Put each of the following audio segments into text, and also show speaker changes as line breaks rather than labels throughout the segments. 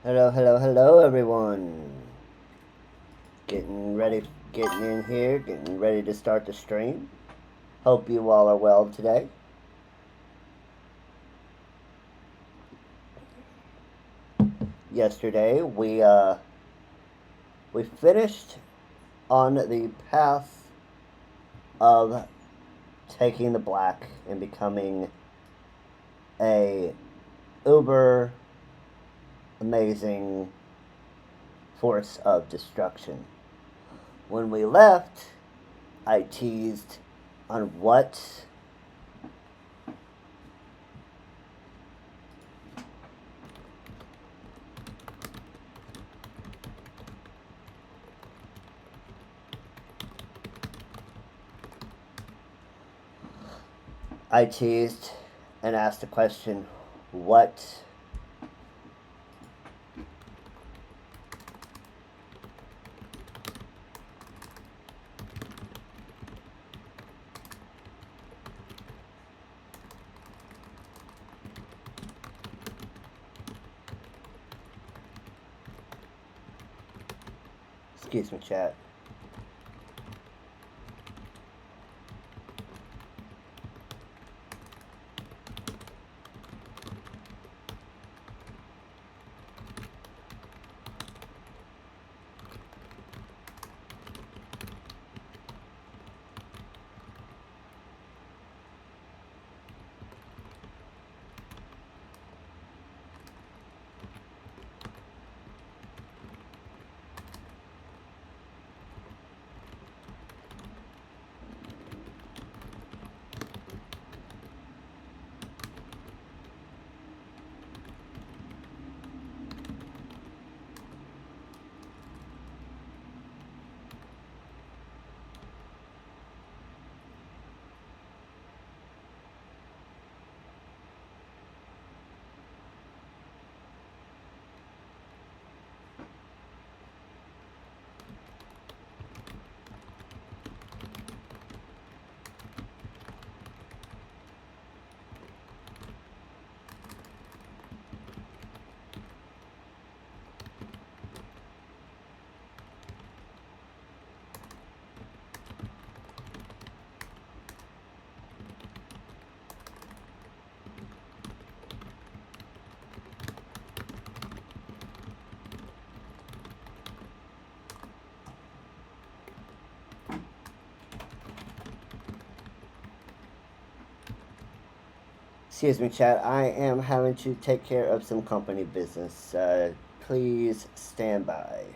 Hello, hello, hello, everyone. Getting ready, getting in here, getting ready to start the stream. Hope you all are well today. Yesterday, we finished on the path of taking the black and becoming a uber amazing force of destruction. When we left, I teased on what I teased and asked the question, what excuse me, chat. Excuse me, chat. I am having to take care of some company business. Please stand by.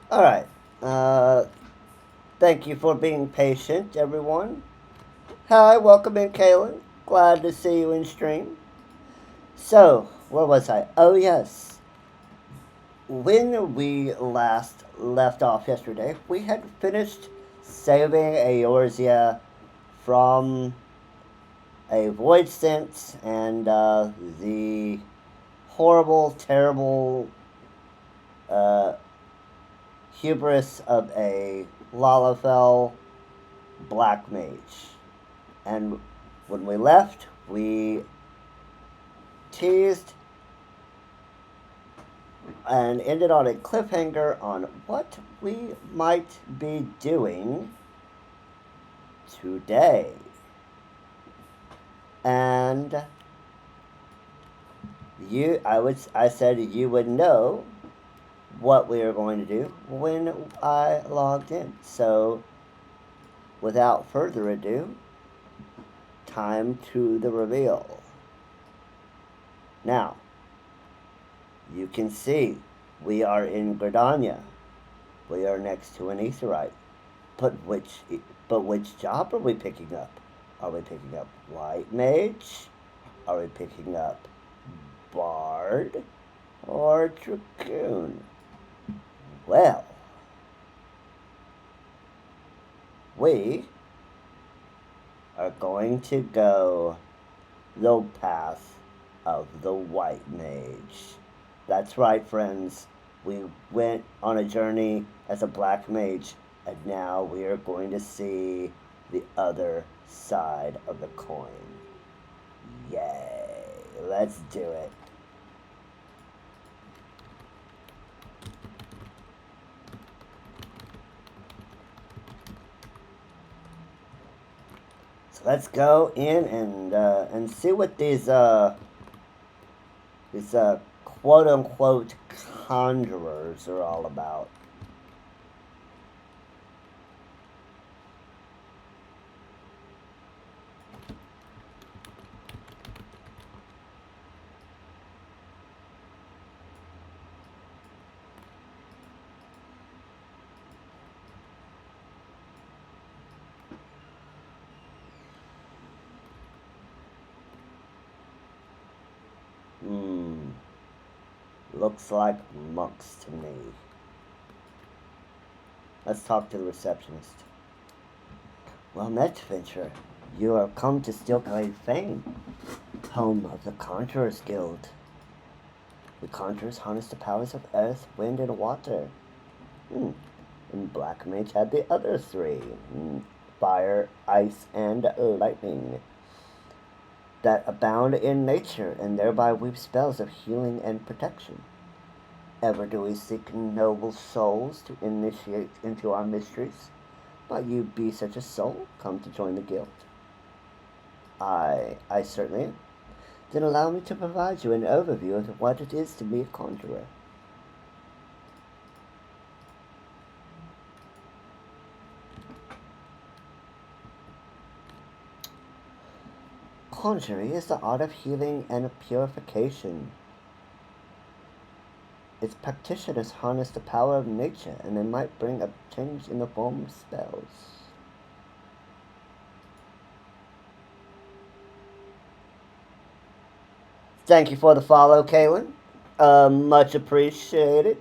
Alright. Thank you for being patient, everyone. Hi, welcome in, Kaylin. Glad to see you in stream. So, where was I? Oh, yes. When we last left off yesterday, we had finished saving Eorzea from a void sense and the horrible, terrible uh, hubris of a Lalafell black mage. And when we left, we teased and ended on a cliffhanger on what we might be doing today. And I said you would know what we were going to do when I logged in. So, without further ado, time to the reveal. Now, you can see we are in Gridania. We are next to an Aetherite. But which job are we picking up? Are we picking up White Mage? Are we picking up Bard? Or Dragoon? Well, we are going to go the path of the White Mage. That's right, friends. We went on a journey as a black mage, and now we are going to see the other side of the coin. Yay! Let's do it. So let's go in and see what these quote unquote conjurers are all about. Looks like monks to me. Let's talk to the receptionist. Well met, adventurer. You have come to Steelglade Fane, home of the Conjurers Guild. The Conjurers harness the powers of earth, wind, and water. And Black Mage had the other three. Fire, ice, and lightning. That abound in nature, and thereby weave spells of healing and protection. Ever do we seek noble souls to initiate into our mysteries? Might you be such a soul, come to join the guild? I certainly am. Then allow me to provide you an overview of what it is to be a conjurer. Conjuring is the art of healing and purification. Its practitioners harness the power of nature, and they might bring a change in the form of spells. Thank you for the follow, Kaylin. Much appreciated.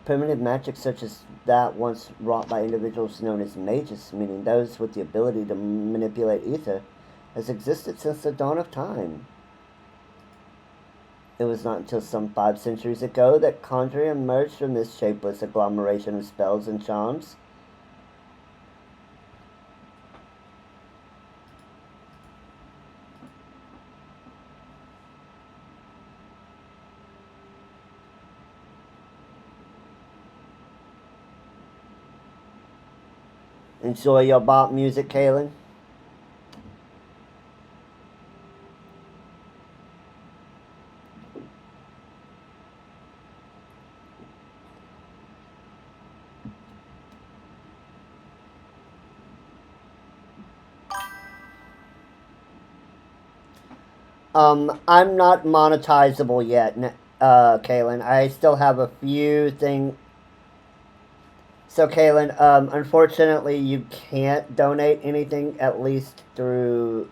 Primitive magic such as that once wrought by individuals known as mages, meaning those with the ability to manipulate ether, has existed since the dawn of time. It was not until some 5 centuries ago that conjuring emerged from this shapeless agglomeration of spells and charms. Enjoy your bop music, Kaylin. I'm not monetizable yet, Kaylin. I still have a few things. So, Kaylin, unfortunately, you can't donate anything, at least through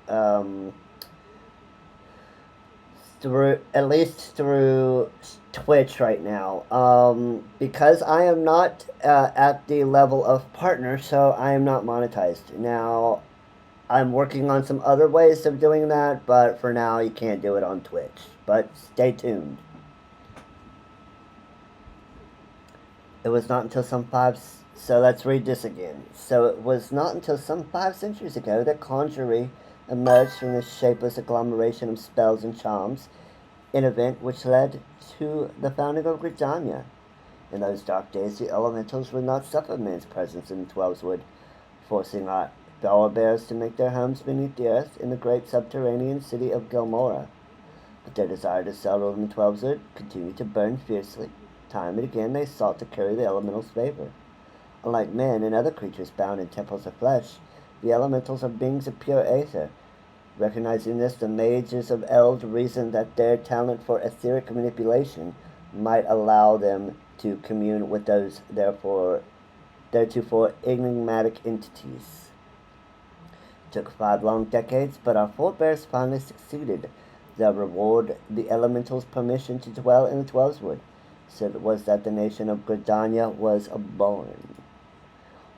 Twitch right now. Because I am not at the level of partner, so I am not monetized. Now, I'm working on some other ways of doing that, but for now, you can't do it on Twitch. But stay tuned. It was not until some five. So let's read this again. So it was not until some 5 centuries ago that conjuring emerged from this shapeless agglomeration of spells and charms, an event which led to the founding of Britannia. In those dark days, the elementals would not suffer men's presence in the Twelveswood, forcing our bearers to make their homes beneath the earth in the great subterranean city of Gilmora. But their desire to settle in the Twelveswood continued to burn fiercely. Time and again they sought to curry the elementals' favor. Unlike men and other creatures bound in temples of flesh, the elementals are beings of pure aether. Recognizing this, the mages of Eld reasoned that their talent for etheric manipulation might allow them to commune with those theretofore enigmatic entities. It took 5 long decades, but our forebears finally succeeded. They reward the elementals' permission to dwell in the Twelveswood. So it was that the nation of Gridania was born.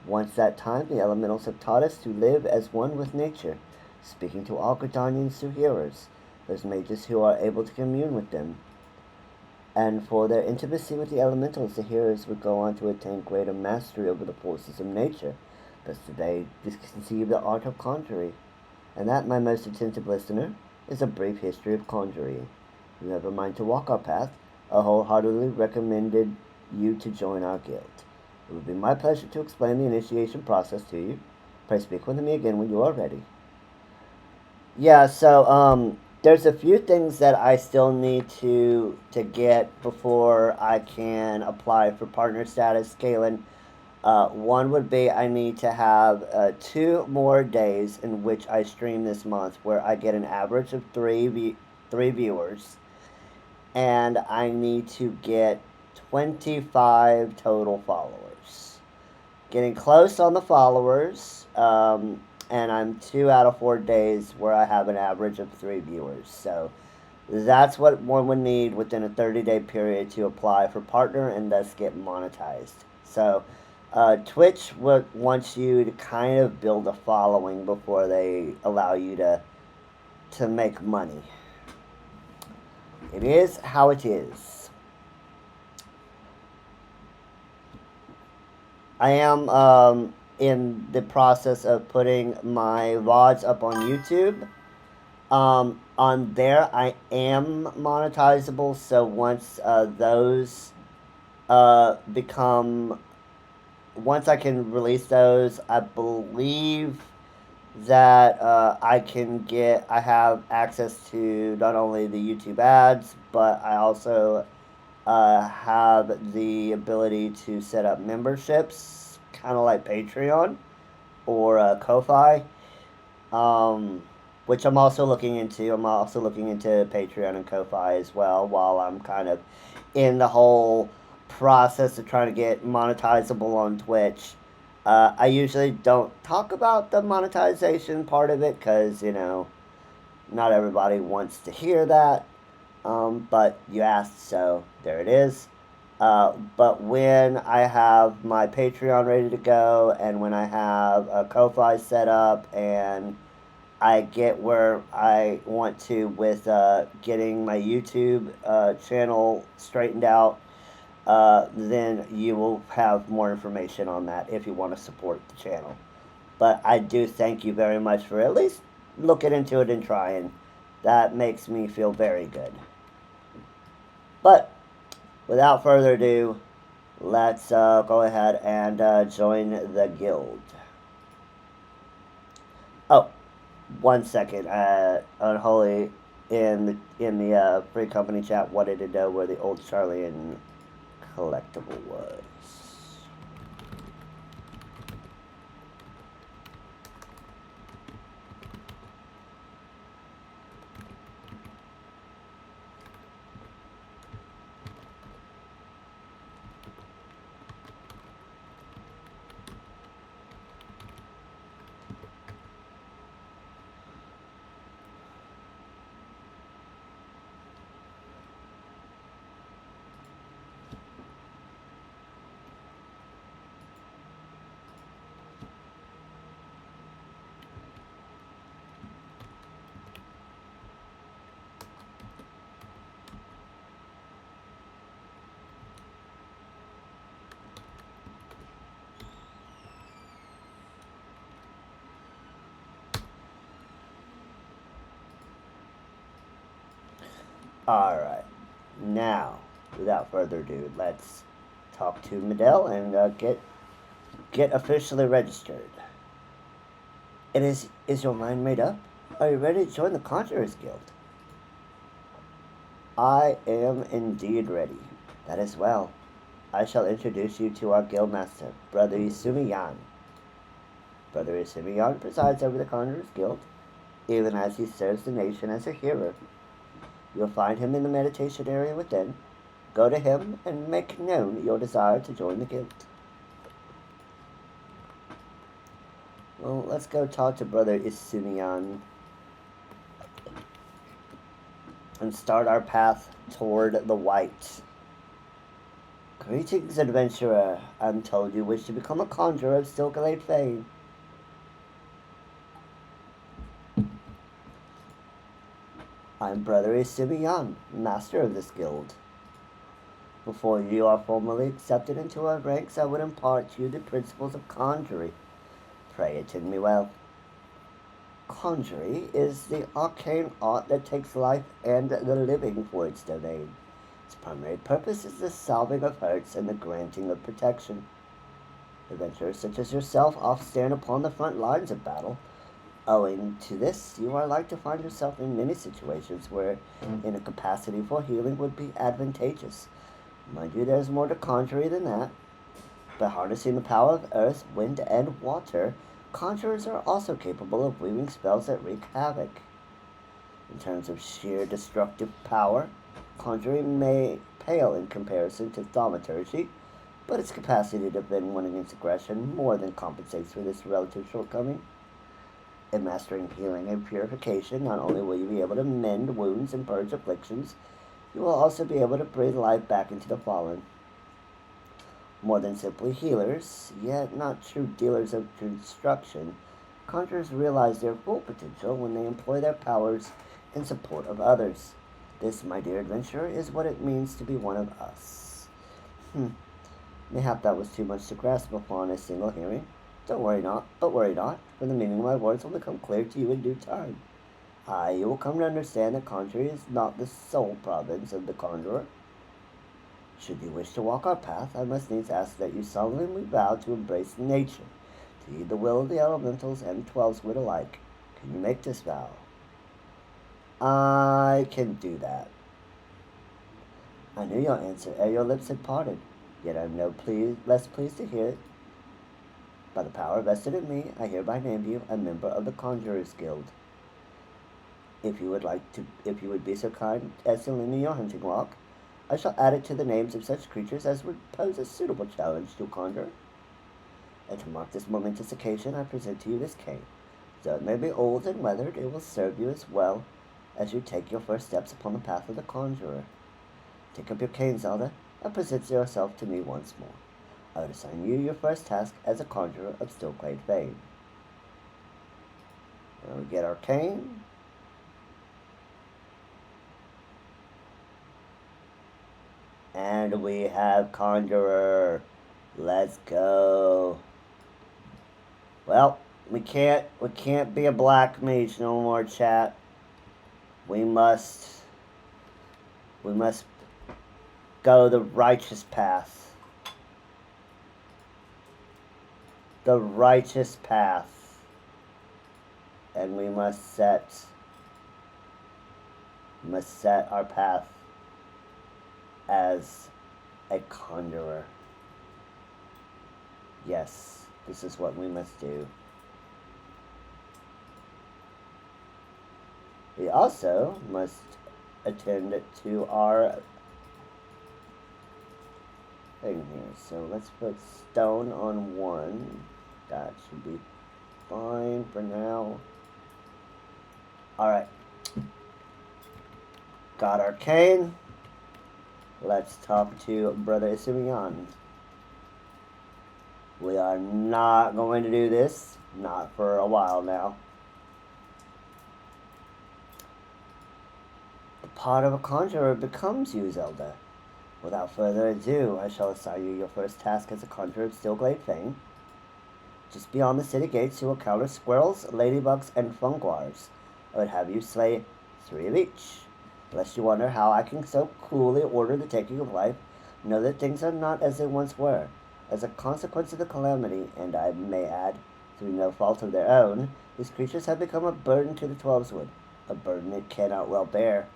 Once that time, the elementals have taught us to live as one with nature, speaking to all Gridanians through hearers, those mages who are able to commune with them. And for their intimacy with the elementals, the hearers would go on to attain greater mastery over the forces of nature. Thus they conceive the art of conjuring. And that, my most attentive listener, is a brief history of conjuring. If you have a mind to walk our path, I wholeheartedly recommended you to join our guild. It would be my pleasure to explain the initiation process to you. Pray speak with me again when you are ready. Yeah, so, there's a few things that I still need to get before I can apply for partner status, Kaylin. One would be I need to have 2 more days in which I stream this month where I get an average of 3 viewers. And I need to get 25 total followers. Getting close on the followers, and I'm 2 out of 4 days where I have an average of 3 viewers. So that's what one would need within a 30-day period to apply for partner and thus get monetized. So Twitch wants you to kind of build a following before they allow you to make money. It is how it is. I am in the process of putting my VODs up on YouTube. On there, I am monetizable, so once those once I can release those, I believe that I have access to not only the YouTube ads, but I also have the ability to set up memberships, kind of like Patreon or Ko-Fi, which I'm also looking into. I'm also looking into Patreon and Ko-Fi as well, while I'm kind of in the whole process of trying to get monetizable on Twitch. I usually don't talk about the monetization part of it because, not everybody wants to hear that. But you asked, so there it is. But when I have my Patreon ready to go and when I have a Ko-Fi set up and I get where I want to with getting my YouTube channel straightened out, then you will have more information on that if you want to support the channel. But I do thank you very much for at least looking into it and trying. That makes me feel very good. But without further ado, let's go ahead and join the guild. Oh, 1 second. Unholy in the free company chat wanted to know where the old Charlian collectible was. Alright. Now, without further ado, let's talk to Medell and get officially registered. Is your mind made up? Are you ready to join the Conjurers Guild? I am indeed ready. That is well. I shall introduce you to our guildmaster, Brother Isumi Yan. Brother Isumi Yan presides over the Conjurers Guild, even as he serves the nation as a hero. You'll find him in the meditation area within. Go to him and make known your desire to join the guild. Well, let's go talk to Brother Isumi Yan and start our path toward the white. Greetings, adventurer. I'm told you wish to become a conjurer of Silkalate fame. I'm Brother Isumi Yan, master of this guild. Before you are formally accepted into our ranks, I would impart to you the principles of conjuring. Pray attend me well. Conjuring is the arcane art that takes life and the living for its domain. Its primary purpose is the salving of hurts and the granting of protection. Adventurers such as yourself often stand upon the front lines of battle. Owing to this, you are like to find yourself in many situations where a capacity for healing would be advantageous. Mind you, there's more to conjuring than that. By harnessing the power of earth, wind, and water, conjurers are also capable of weaving spells that wreak havoc. In terms of sheer destructive power, conjuring may pale in comparison to thaumaturgy, but its capacity to defend one against aggression more than compensates for this relative shortcoming. In mastering healing and purification, not only will you be able to mend wounds and purge afflictions, you will also be able to breathe life back into the fallen. More than simply healers, yet not true dealers of destruction, conjurers realize their full potential when they employ their powers in support of others. This, my dear adventurer, is what it means to be one of us. Mayhap that was too much to grasp upon a single hearing. Worry not, for the meaning of my words will become clear to you in due time. You will come to understand that conjuring is not the sole province of the conjurer. Should you wish to walk our path, I must needs ask that you solemnly vow to embrace nature, to heed the will of the elementals and 12-wit alike. Can you make this vow? I can do that. I knew your answer ere your lips had parted, yet I am less pleased to hear it. By the power vested in me, I hereby name you a member of the Conjurers Guild. If you would be so kind as to lend me your hunting log, I shall add it to the names of such creatures as would pose a suitable challenge to a conjurer. And to mark this momentous occasion, I present to you this cane. Though it may be old and weathered, it will serve you as well as you take your first steps upon the path of the conjurer. Take up your cane, Zelda, and present yourself to me once more. I would assign you your first task as a conjurer of Stillclade fame. Now we get our cane. And we have conjurer. Let's go. Well, we can't be a black mage no more, chat. We must go the righteous path. The righteous path. And we must set our path as a conjurer. Yes, this is what we must do. We also must attend to our thing here. So let's put stone on one. That should be fine for now. Alright. Got our cane. Let's talk to Brother Isumi Yan. We are not going to do this. Not for a while now. The part of a conjurer becomes you, Zelda. Without further ado, I shall assign you your first task as a conjurer of Stillglade fame. Just beyond the city gates, you will encounter squirrels, ladybugs, and funguars. I would have you slay 3 of each. Lest you wonder how I can so coolly order the taking of life, know that things are not as they once were. As a consequence of the calamity, and I may add, through no fault of their own, these creatures have become a burden to the Twelveswood, a burden it cannot well bear.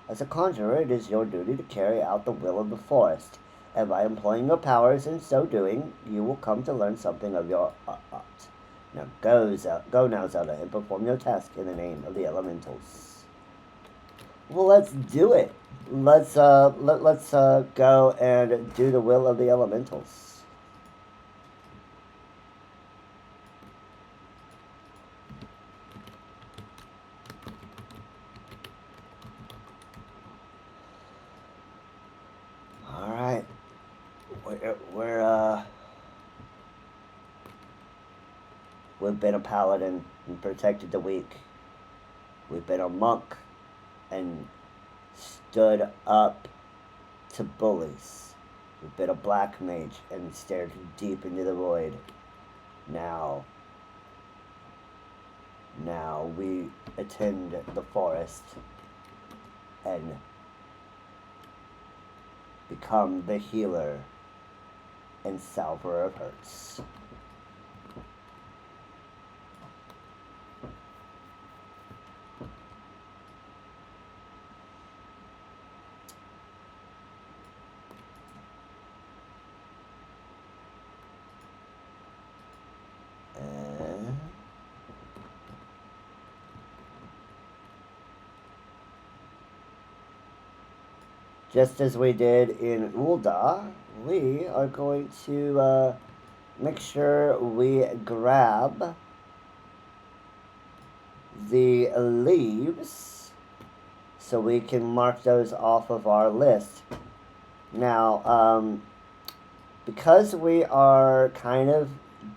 As a conjurer, it is your duty to carry out the will of the forest, and by employing your powers in so doing, you will come to learn something of your art. Now go now, Zelda, and perform your task in the name of the elementals. Well, let's do it. Let's go and do the will of the elementals. All right, we've been a paladin and protected the weak. We've been a monk and stood up to bullies. We've been a black mage and stared deep into the void. Now we attend the forest and become the healer and salver of hurts. Just as we did in Ulda, we are going to make sure we grab the leaves so we can mark those off of our list. Now, because we are kind of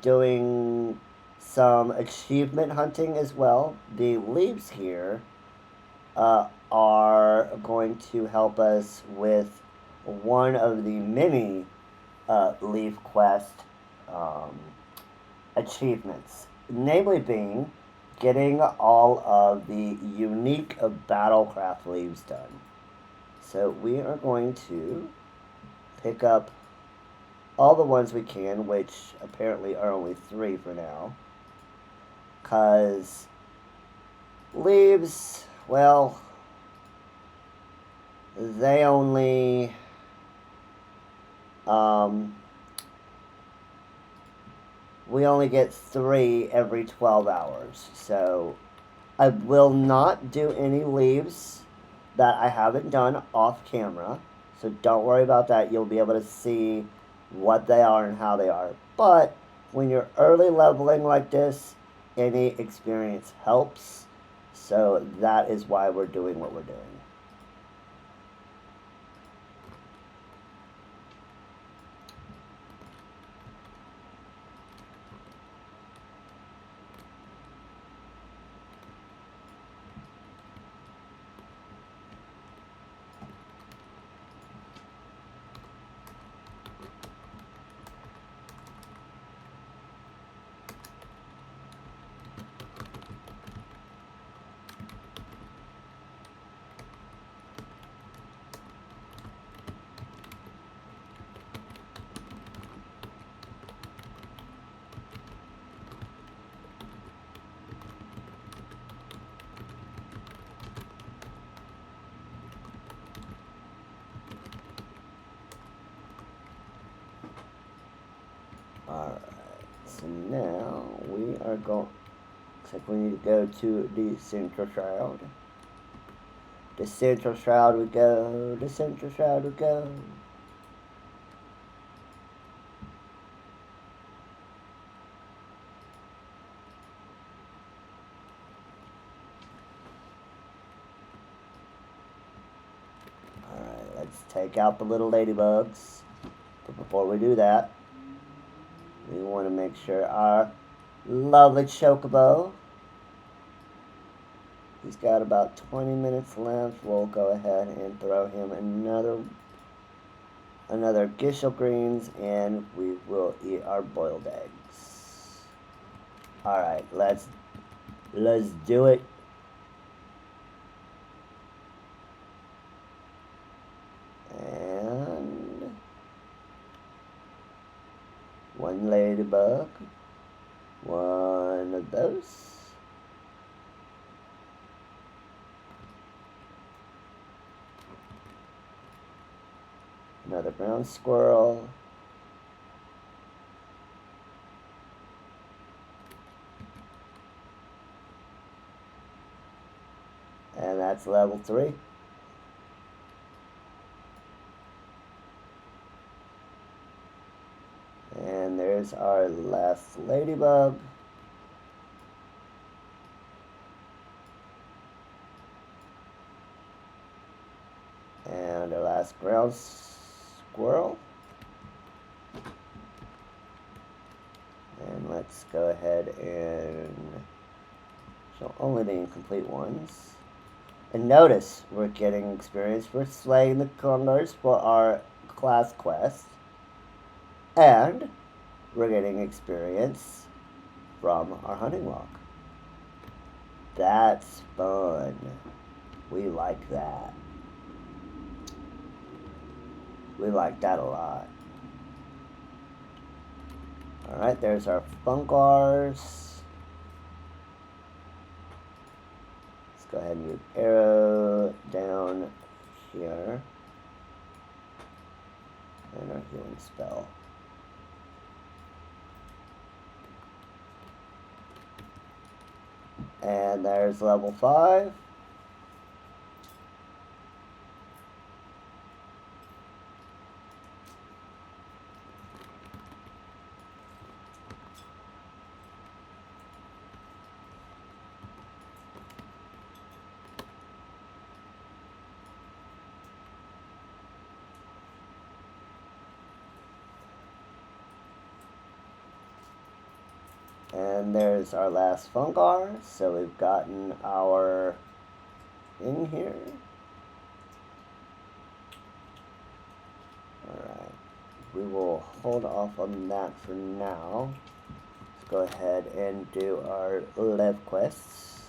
doing some achievement hunting as well, the leaves here are going to help us with one of the many leaf quest achievements, namely being getting all of the unique battlecraft leaves done. So we are going to pick up all the ones we can, which apparently are only 3 for now, because leaves, well, they only we only get 3 every 12 hours. So I will not do any leaves that I haven't done off camera. So don't worry about that. You'll be able to see what they are and how they are. But when you're early leveling like this, any experience helps. So that is why we're doing what we're doing. Alright, so now we are going, looks like we need to go to the central shroud. The central shroud we go, the central shroud we go. Alright, let's take out the little ladybugs. But before we do that, we want to make sure our lovely Chocobo, he's got about 20 minutes left. We'll go ahead and throw him another Gishel Greens, and we will eat our boiled eggs. Alright, let's do it. And one ladybug, one of those. Another brown squirrel. And that's level 3. And there's our last ladybug. And our last ground squirrel. And let's go ahead and show only the incomplete ones. And notice we're getting experience for slaying the condors for our class quest. And we're getting experience from our hunting log. That's fun. We like that. We like that a lot. Alright, there's our Funkars. Let's go ahead and move arrow down here. And our healing spell. And there's level 5. And there's our last Funkar. So we've gotten our in here. Alright. We will hold off on that for now. Let's go ahead and do our Lev quests.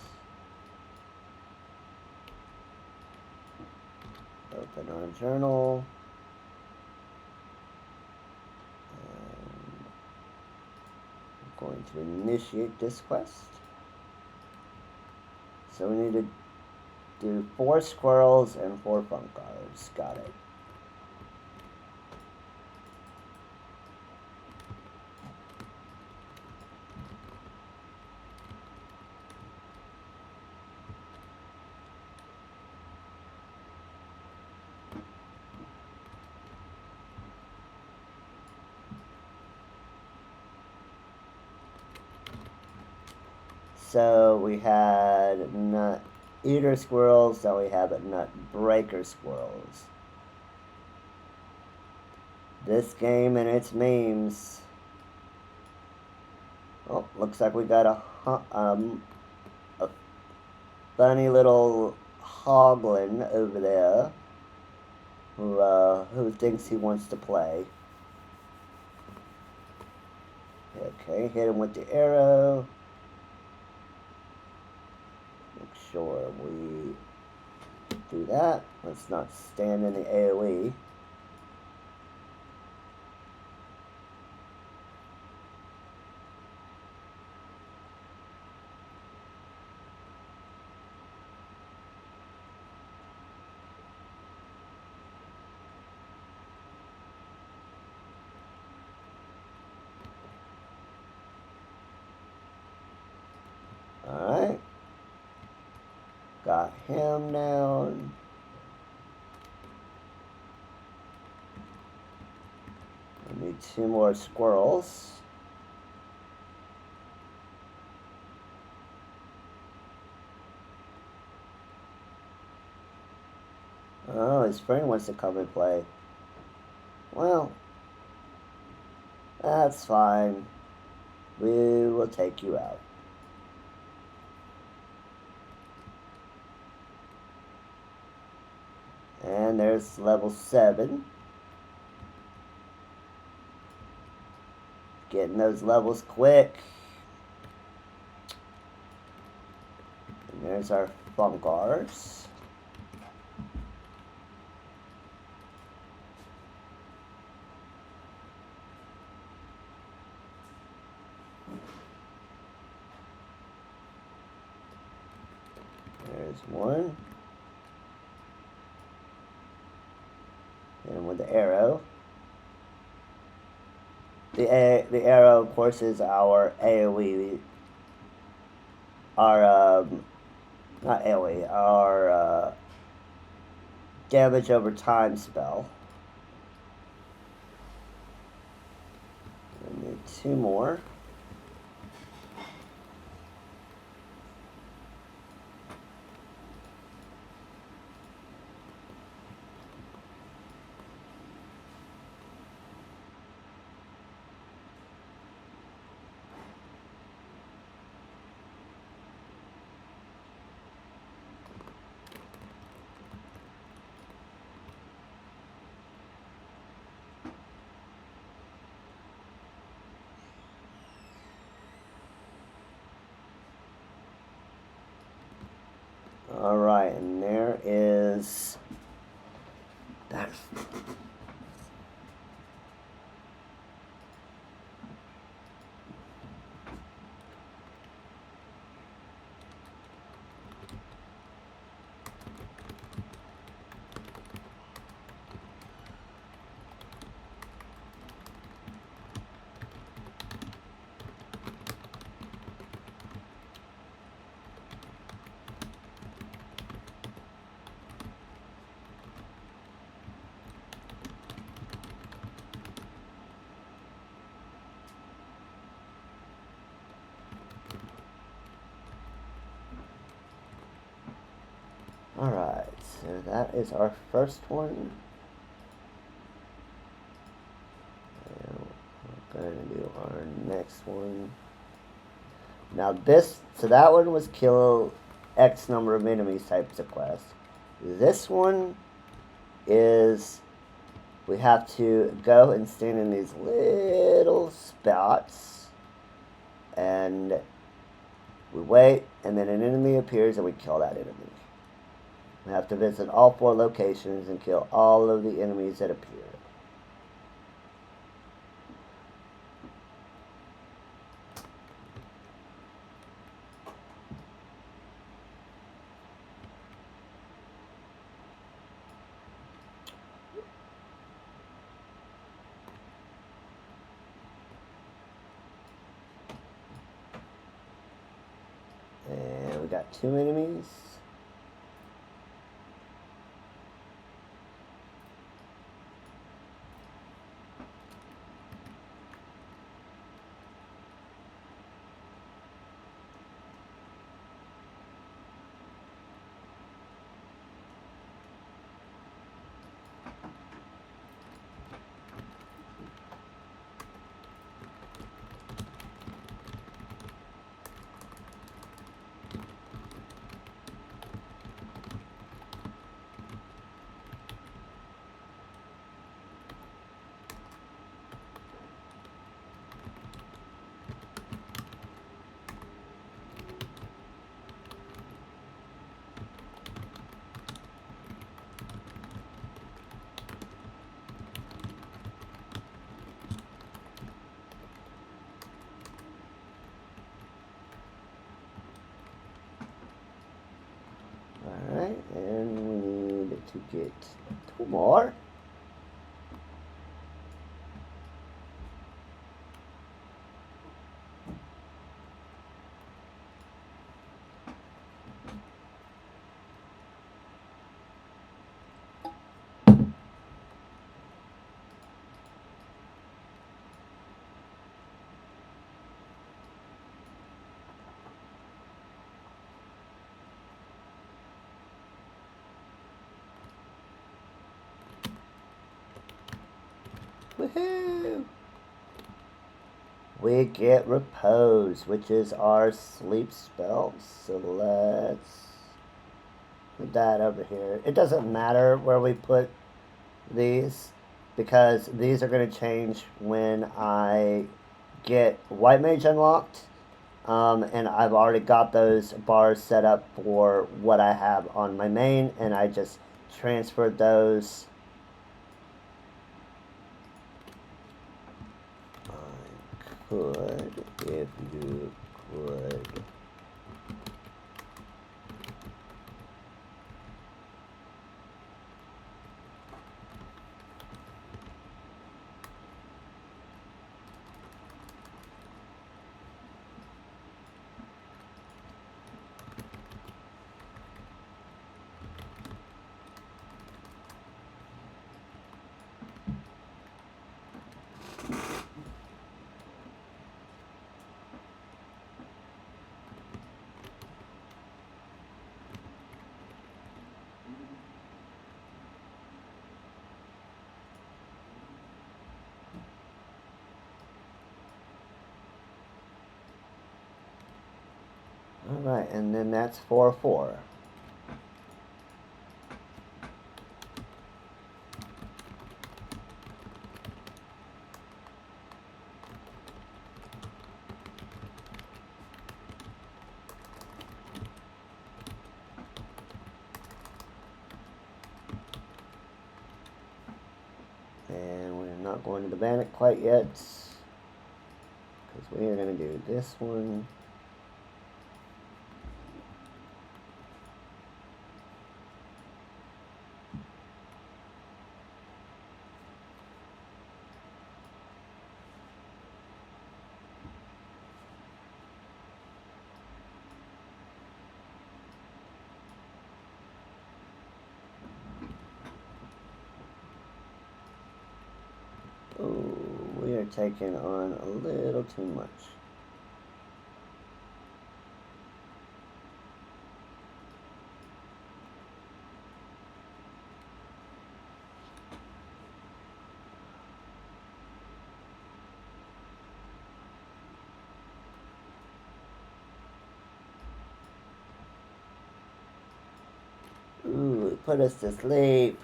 Open our journal. Going to initiate this quest. So we need to do 4 squirrels and 4 Funkars. Got it. So we had nut eater squirrels, so we have nut breaker squirrels. This game and its memes. Oh, looks like we got a funny little hoglin over there who thinks he wants to play. Okay, hit him with the arrow. Sure, we do that. Let's not stand in the AoE. Alright. Got him down. I need 2 more squirrels. Oh, his friend wants to come and play. Well, that's fine. We will take you out. And there's level 7. Getting those levels quick. And there's our Funkars. There's one. And with the arrow. The arrow, of course, is our AoE. Our, not AoE, our damage over time spell. I need 2 more. Alright, and there is that. Alright, so that is our first one. And we're going to do our next one. Now so that one was kill X number of enemies types of quest. This one is we have to go and stand in these little spots and we wait, and then an enemy appears and we kill that enemy. We have to visit all 4 locations and kill all of the enemies that appear. And we got 2 enemies. Alright, and we need to get 2 more. Woohoo! We get repose, which is our sleep spell. So let's put that over here. It doesn't matter where we put these because these are going to change when I get White Mage unlocked. And I've already got those bars set up for what I have on my main, and I just transferred those. Could, if you could, Alright, and then that's 4-4. And we're not going to the Bannock quite yet, because we are going to do this one. Oh, we are taking on a little too much. Ooh, it put us to sleep.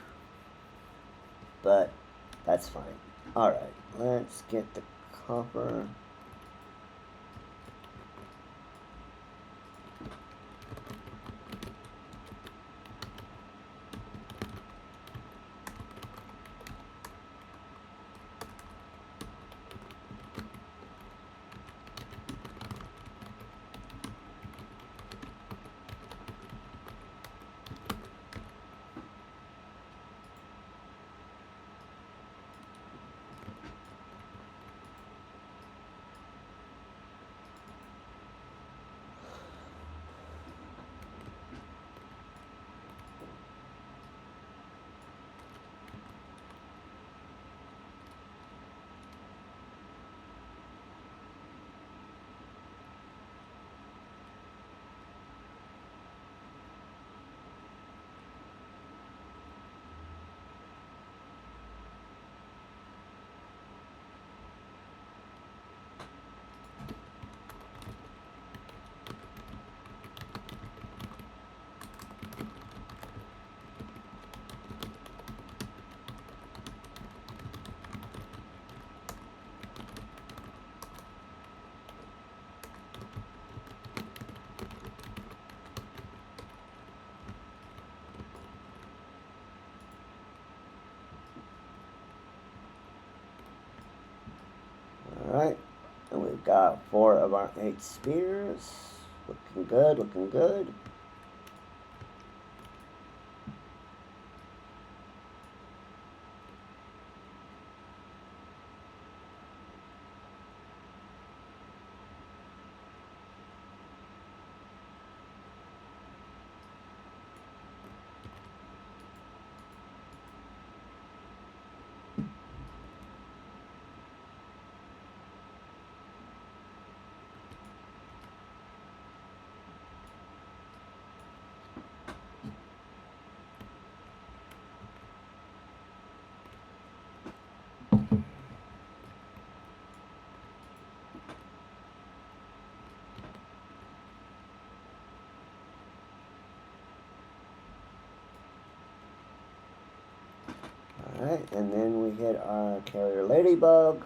But that's fine. Alright, let's get the copper. Alright, and we've got 4 of our 8 spears. Looking good, looking good. Alright, and then we hit our carrier ladybug.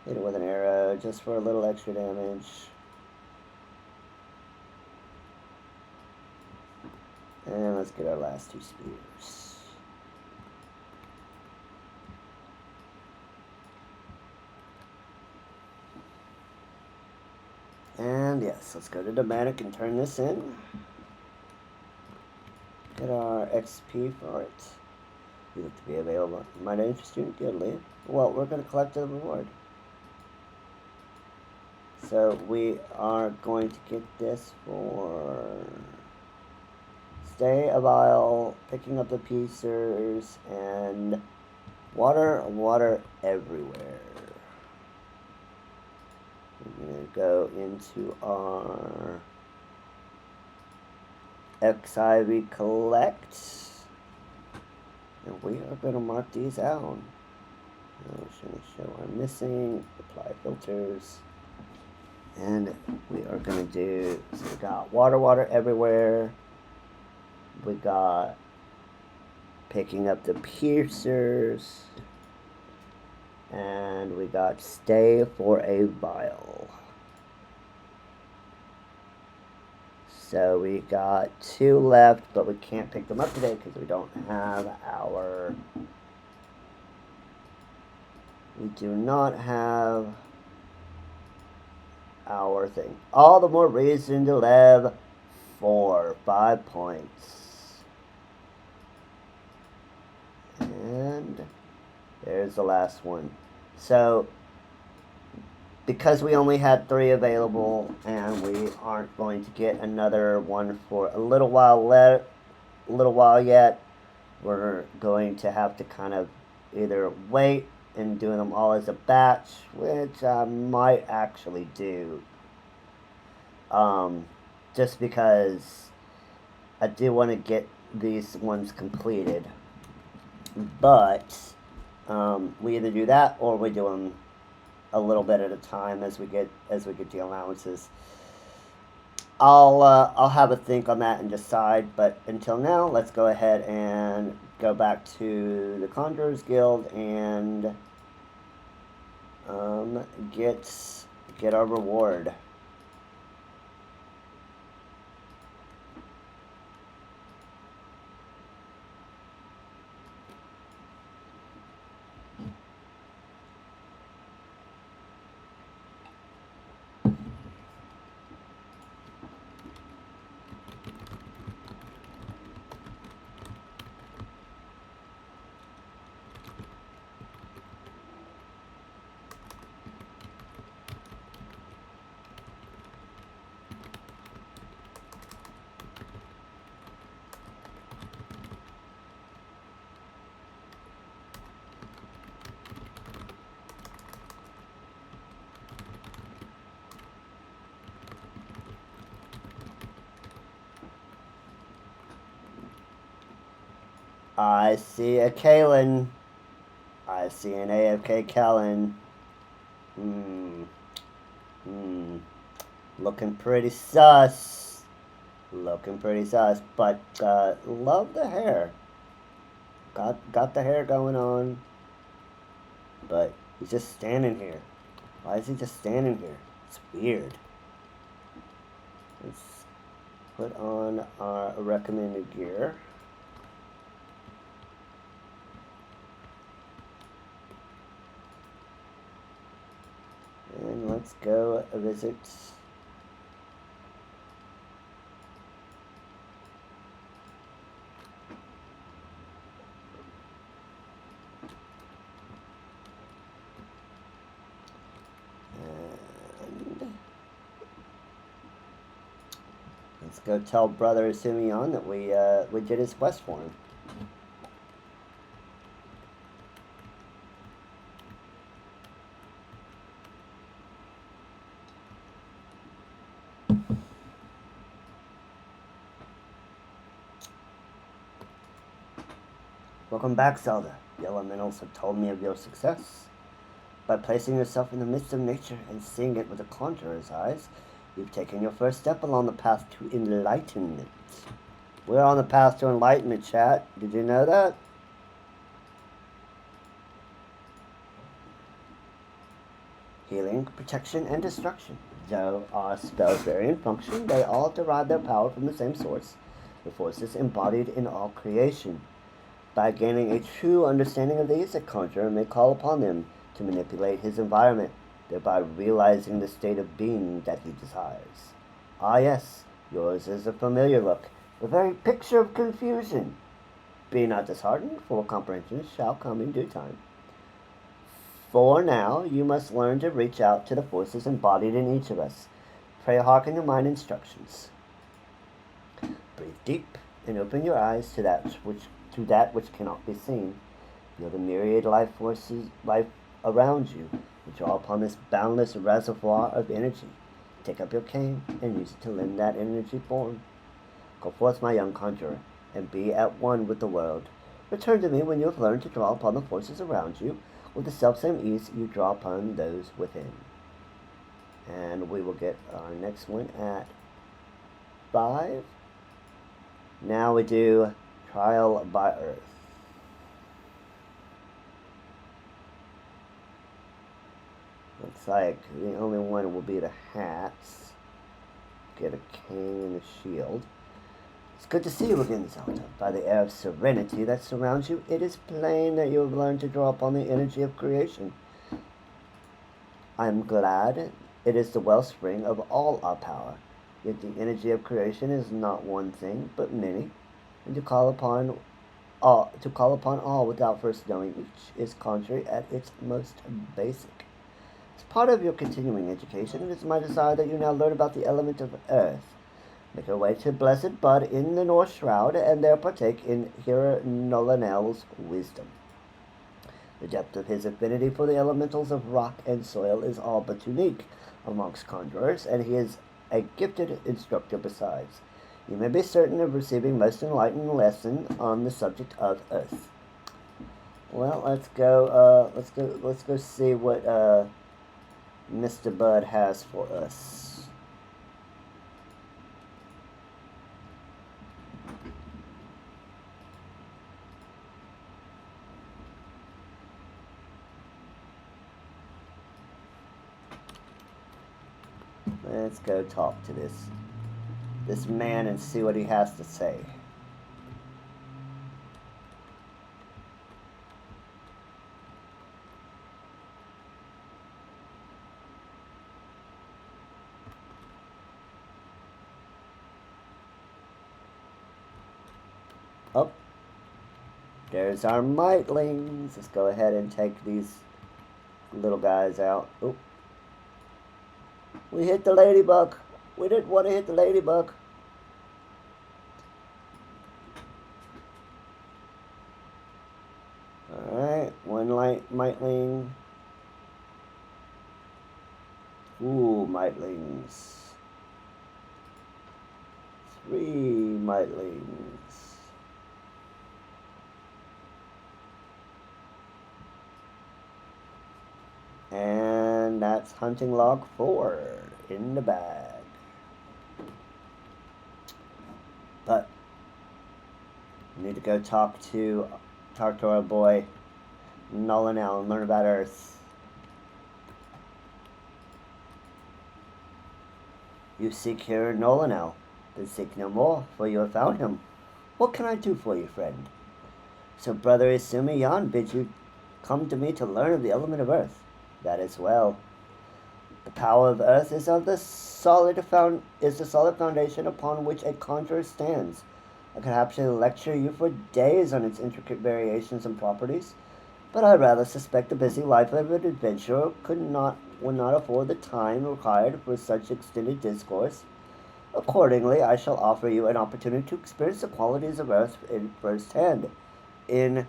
Hit it with an arrow just for a little extra damage. And let's get our last 2 spears. And yes, let's go to the Bannock and turn this in. Get our XP for it. You look to be available. Might interest you? Good, Leah. Well, we're going to collect the reward. So we are going to get this for stay a while, picking up the pieces, and water everywhere. We're going to go into our FFXIV collect. And we are going to mark these out. We're going to show our missing, apply filters. And we are going to do, so we got water everywhere. We got picking up the piercers. And we got stay for a while. So we got 2 left, but we can't pick them up today because we don't have our... We do not have our thing. All the more reason to live for 5 points. And there's the last one. So, because we only had 3 available, and we aren't going to get another one for a little while yet, we're going to have to kind of either wait and do them all as a batch, which I might actually do. Just because I do want to get these ones completed. But we either do that or we do them a little bit at a time as we get the allowances. I'll have a think on that and decide. But until now, let's go ahead and go back to the Conjurers Guild and get our reward. I see a Kalen. I see an AFK Kalen. Looking pretty sus. But love the hair. Got the hair going on. But he's just standing here. Why is he just standing here? It's weird. Let's put on our recommended gear. And let's go visit let's go tell Brother Simeon that we did his quest for him. Welcome back, Zelda. The elementals have told me of your success. By placing yourself in the midst of nature and seeing it with a conjurer's eyes, you've taken your first step along the path to enlightenment. We're on the path to enlightenment, chat. Did you know that? Healing, protection, and destruction. Though our spells vary in function, they all derive their power from the same source, the forces embodied in all creation. By gaining a true understanding of these, a conjurer may call upon them to manipulate his environment, thereby realizing the state of being that he desires. Ah yes, yours is a familiar look, the very picture of confusion. Be not disheartened, full comprehension shall come in due time. For now, you must learn to reach out to the forces embodied in each of us. Pray hearken to mine instructions. Breathe deep and open your eyes to that which cannot be seen. Feel the myriad life around you, and draw upon this boundless reservoir of energy. Take up your cane and use it to lend that energy form. Go forth, my young conjurer, and be at one with the world. Return to me when you have learned to draw upon the forces around you with the selfsame ease you draw upon those within. And we will get our next one at 5. Now we do Trial by Earth. Looks like the only one will be the hats. Get a cane and a shield. It's good to see you again, Zelda. By the air of serenity that surrounds you, it is plain that you have learned to draw upon the energy of creation. I am glad it is the wellspring of all our power. Yet the energy of creation is not one thing, but many, and to call upon all without first knowing each is contrary at its most basic. As part of your continuing education, it is my desire that you now learn about the element of earth. Make your way to Blessed Bud in the North Shroud, and there partake in Hearer Nolanel's wisdom. The depth of his affinity for the elementals of rock and soil is all but unique amongst conjurers, and he is a gifted instructor besides. You may be certain of receiving most enlightening lesson on the subject of earth. Well, let's go see what Mr. Bud has for us. Let's go talk to this man and see what he has to say. Oh, there's our mitlings. Let's go ahead and take these little guys out. Oh, we hit the ladybug. We didn't want to hit the ladybug. Alright, one light mitling. Ooh, mitlings. 3 mitlings. And that's hunting log 4 in the bag. But we need to go talk to our boy Nolanel and learn about Earth. You seek here Nolanel, then seek no more, for you have found him. What can I do for you, friend? So brother Isumi Yan bids you come to me to learn of the element of Earth. That is well. The power of Earth is the solid foundation upon which a conjurer stands. I could actually lecture you for days on its intricate variations and properties, but I rather suspect the busy life of an adventurer would not afford the time required for such extended discourse. Accordingly, I shall offer you an opportunity to experience the qualities of Earth in first hand, in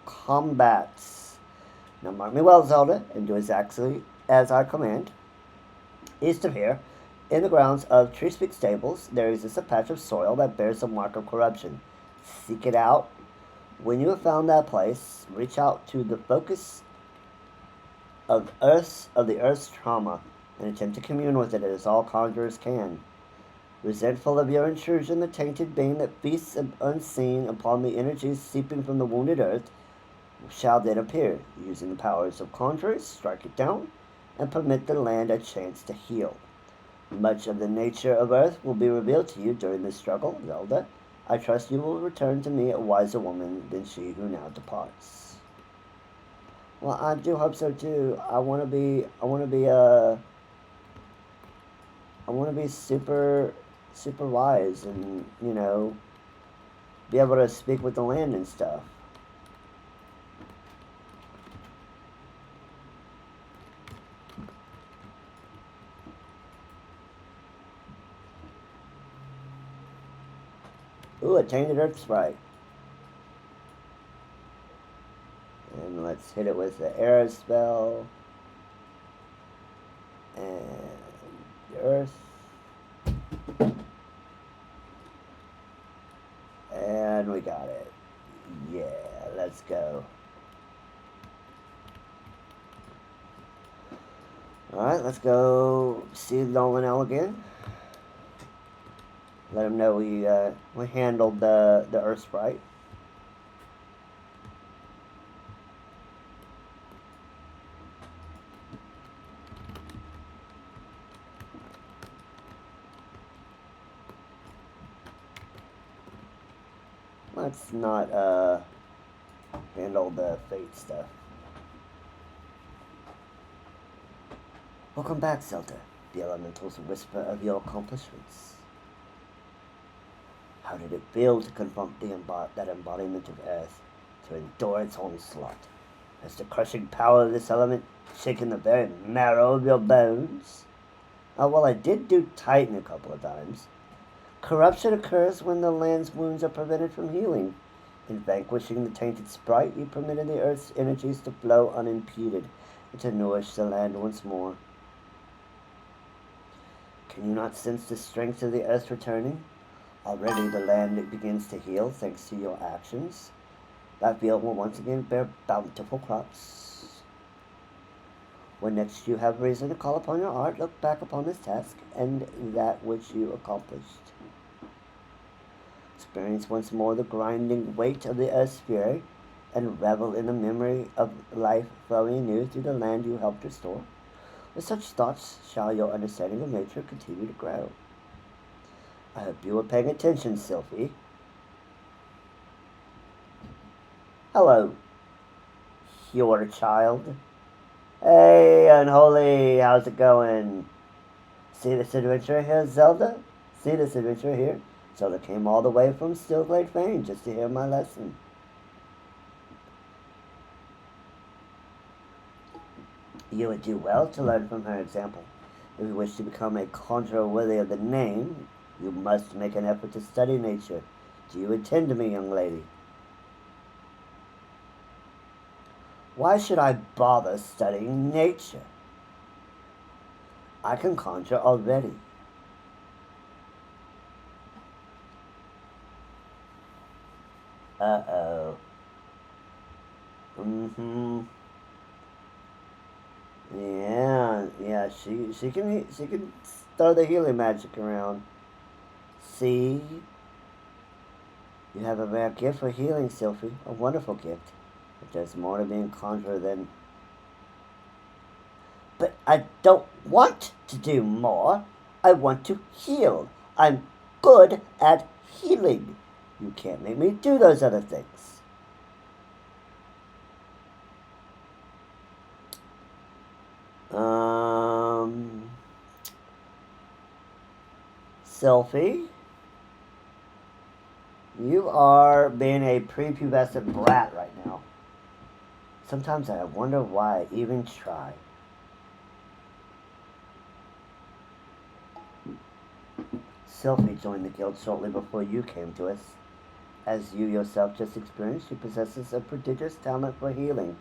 combats. Now mark me well, Zelda, and do exactly as I command. East of here, in the grounds of Treespeak Stables, there exists a patch of soil that bears the mark of corruption. Seek it out. When you have found that place, reach out to the focus of the Earth's trauma and attempt to commune with it as all conjurers can. Resentful of your intrusion, the tainted being that feasts unseen upon the energies seeping from the wounded Earth shall then appear, using the powers of conjurers, strike it down, and permit the land a chance to heal. Much of the nature of Earth will be revealed to you during this struggle, Zelda. I trust you will return to me a wiser woman than she who now departs. Well, I do hope so too. I want to be super wise and, be able to speak with the land and stuff. Ooh, a tainted earth sprite. And let's hit it with the arrow spell. And the earth. And we got it. Yeah, let's go. Alright, let's go see Nolan again. Let him know we handled the Earth Sprite. Let's not handle the fate stuff. Welcome back, Zelda. The elementals whisper of your accomplishments. How did it feel to confront that embodiment of Earth, to endure its onslaught? Has the crushing power of this element shaken the very marrow of your bones? Well, I did do Titan a couple of times. Corruption occurs when the land's wounds are prevented from healing. In vanquishing the tainted sprite, you permitted the Earth's energies to flow unimpeded and to nourish the land once more. Can you not sense the strength of the Earth returning? Already the land begins to heal thanks to your actions. That field will once again bear bountiful crops. When next you have reason to call upon your art, look back upon this task and that which you accomplished. Experience once more the grinding weight of the Earth's fury and revel in the memory of life flowing anew through the land you helped restore. With such thoughts shall your understanding of nature continue to grow. I hope you were paying attention, Sylphie. Hello, your child. Hey, Unholy, how's it going? See this adventure here, Zelda? See this adventure here? Zelda came all the way from Stillglade Fane just to hear my lesson. You would do well to learn from her example. If you wish to become a conjurer worthy of the name, you must make an effort to study nature. Do you attend to me, young lady? Why should I bother studying nature? I can conjure already. Uh-oh. Yeah, she can throw the healing magic around. See? You have a rare gift for healing, Sylphie. A wonderful gift. But there's more to being a conjurer than... But I don't want to do more. I want to heal. I'm good at healing. You can't make me do those other things. Sylphie, you are being a prepubescent brat right now. Sometimes I wonder why I even try. Sylphie joined the guild shortly before you came to us. As you yourself just experienced, she possesses a prodigious talent for healing.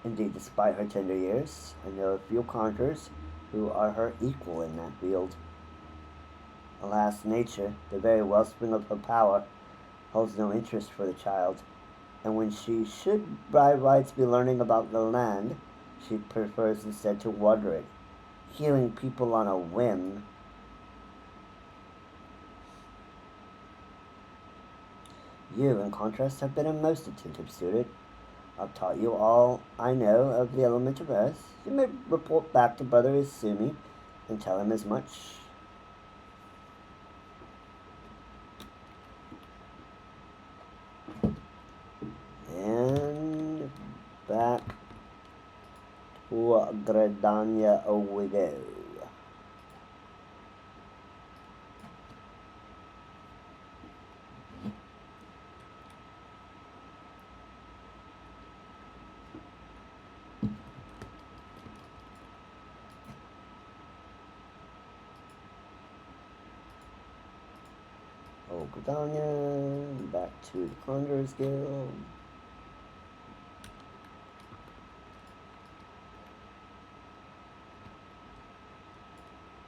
Indeed, despite her tender years, I know a few conjurers who are her equal in that field. Alas, nature, the very wellspring of her power, holds no interest for the child, and when she should by rights be learning about the land, she prefers instead to water it, healing people on a whim. You, in contrast, have been a most attentive student. I've taught you all I know of the element of earth. You may report back to Brother Isumi and tell him as much. And back to Gredania we go. Gredania, back to the Conjurer's Guild.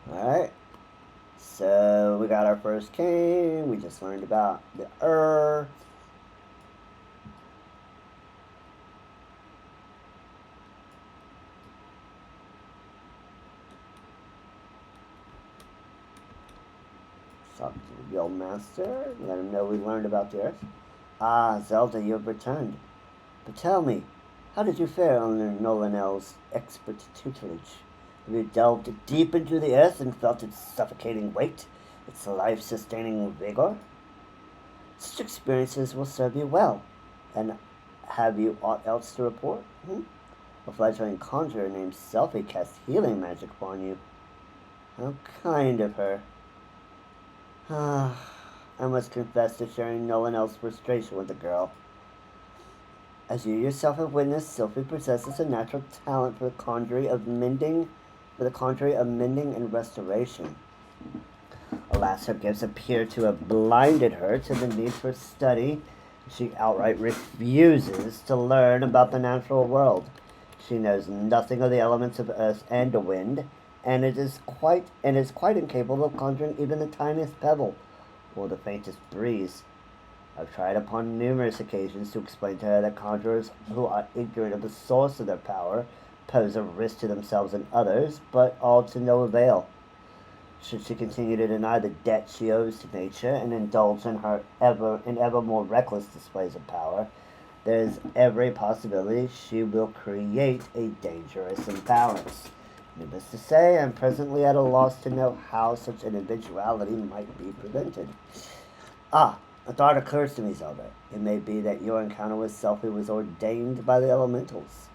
Alright, so we got our first king. We just learned about the Earth. Talk to the guild master. Let him know we learned about the earth. Ah, Zelda, you have returned. But tell me, how did you fare under Nolanel's expert tutelage? Have you delved deep into the earth and felt its suffocating weight, its life-sustaining vigor? Such experiences will serve you well. And have you aught else to report? A fledgling conjurer named Selfie cast healing magic upon you. How kind of her. I must confess to sharing no one else's frustration with the girl. As you yourself have witnessed, Sylphie possesses a natural talent for the conjuring of mending and restoration. Alas, her gifts appear to have blinded her to the need for study. She outright refuses to learn about the natural world. She knows nothing of the elements of earth and wind, and is quite incapable of conjuring even the tiniest pebble or the faintest breeze. I've tried upon numerous occasions to explain to her that conjurers who are ignorant of the source of their power pose a risk to themselves and others, but all to no avail. Should she continue to deny the debt she owes to nature and indulge in her ever more reckless displays of power, there is every possibility she will create a dangerous imbalance. Needless to say, I'm presently at a loss to know how such an eventuality might be prevented. A thought occurs to me, Zelda. It may be that your encounter with Selphie was ordained by the elementals.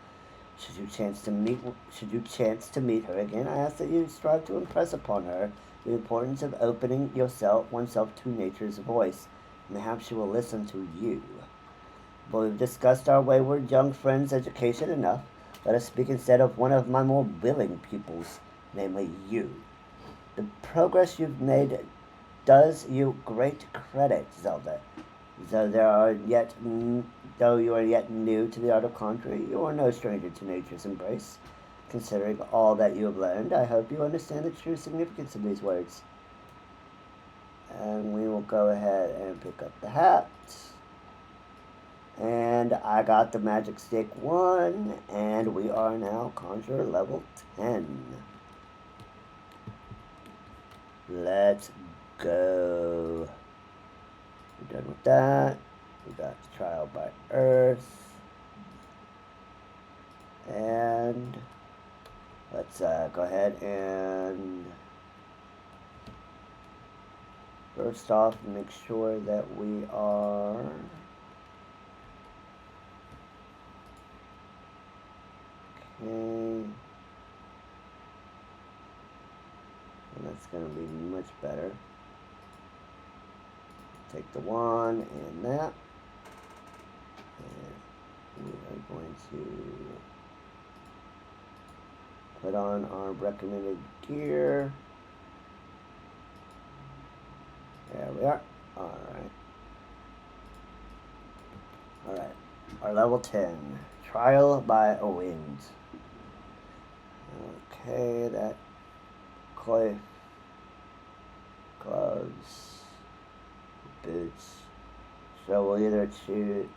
Should you chance to meet her again, I ask that you strive to impress upon her the importance of opening oneself to nature's voice. Perhaps she will listen to you. But we've discussed our wayward young friend's education enough. Let us speak instead of one of my more willing pupils, namely you. The progress you've made does you great credit, Zelda. Though you are yet new to the art of conjuring, you are no stranger to nature's embrace. Considering all that you have learned, I hope you understand the true significance of these words. And we will go ahead and pick up the hat. And I got the magic stick 1, and we are now conjurer level 10. Let's go. We're done with that. We got the trial by earth. And let's go ahead and first off make sure that we are okay. And that's going to be much better. Take the 1 and that. And we are going to put on our recommended gear. There we are. Alright. Our level 10. Trial by a wind. Okay, that clay gloves, boots. So we'll either choose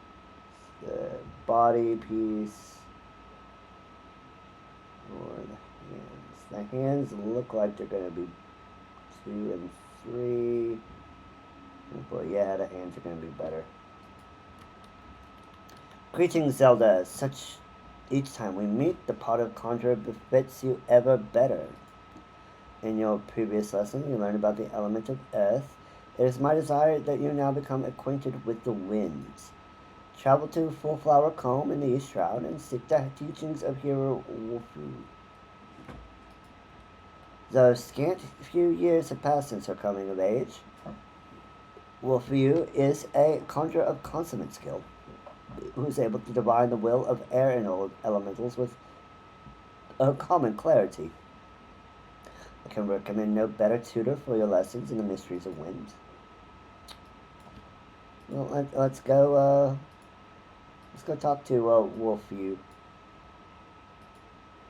the body piece or the hands. The hands look like they're going to be 2 and 3. But yeah, the hands are going to be better. Greetings, Zelda. Each time we meet, the pot of conjurer befits you ever better. In your previous lesson, you learned about the element of earth. It is my desire that you now become acquainted with the winds. Travel to Full Flower Comb in the East Shroud and seek the teachings of Hero Wolfu. Though scant few years have passed since her coming of age, Wolfu is a conjurer of consummate skill, who is able to divine the will of air and elementals with a common clarity. I can recommend no better tutor for your lessons in the mysteries of wind. Well, let's go talk to Wolfu.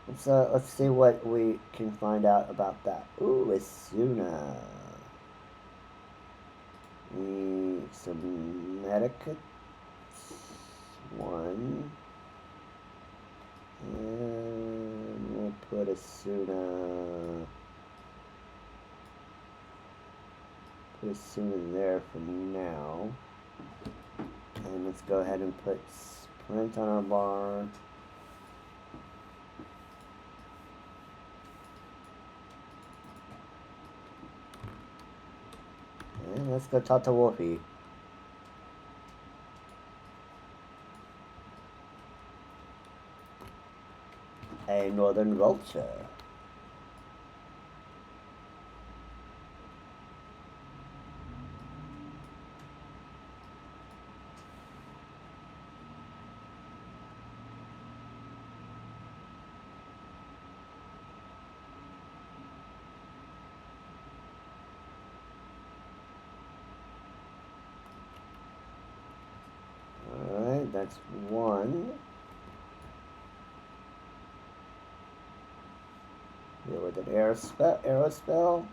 Let's see what we can find out about that. Ooh, Asuna. Some medicates. 1. And we'll put Asuna Put a summon there for now. And let's go ahead and put sprint on our bar. And let's go talk to Wolfie. A northern vulture. Alright, that's one. Deal with an arrow spell.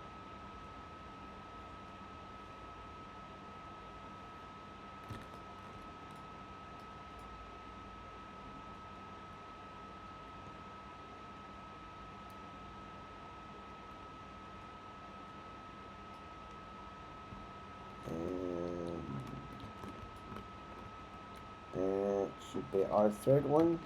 And that should be our third one.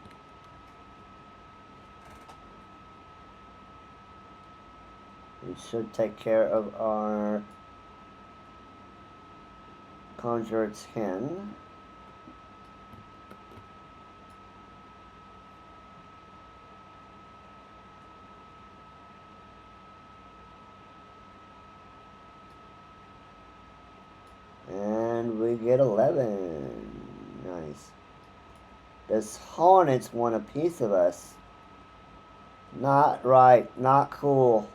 We should take care of our Conjure 10. And we get 11. Nice. This Hornets want a piece of us. Not right. Not cool.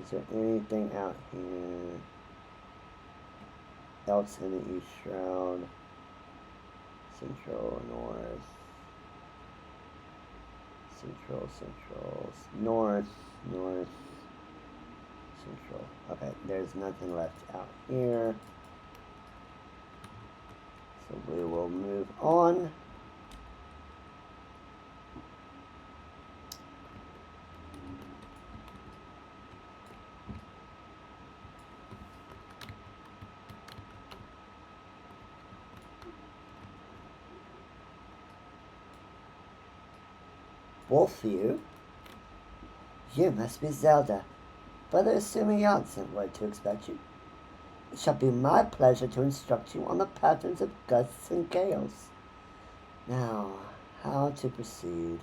Is there anything out here else in the East Shroud? Central, North. Central, North, Central. Okay, there's nothing left out here. So we will move on. Wolfview? You must be Zelda. Brother assuming Janssen were to expect you. It shall be my pleasure to instruct you on the patterns of gusts and gales. Now, how to proceed?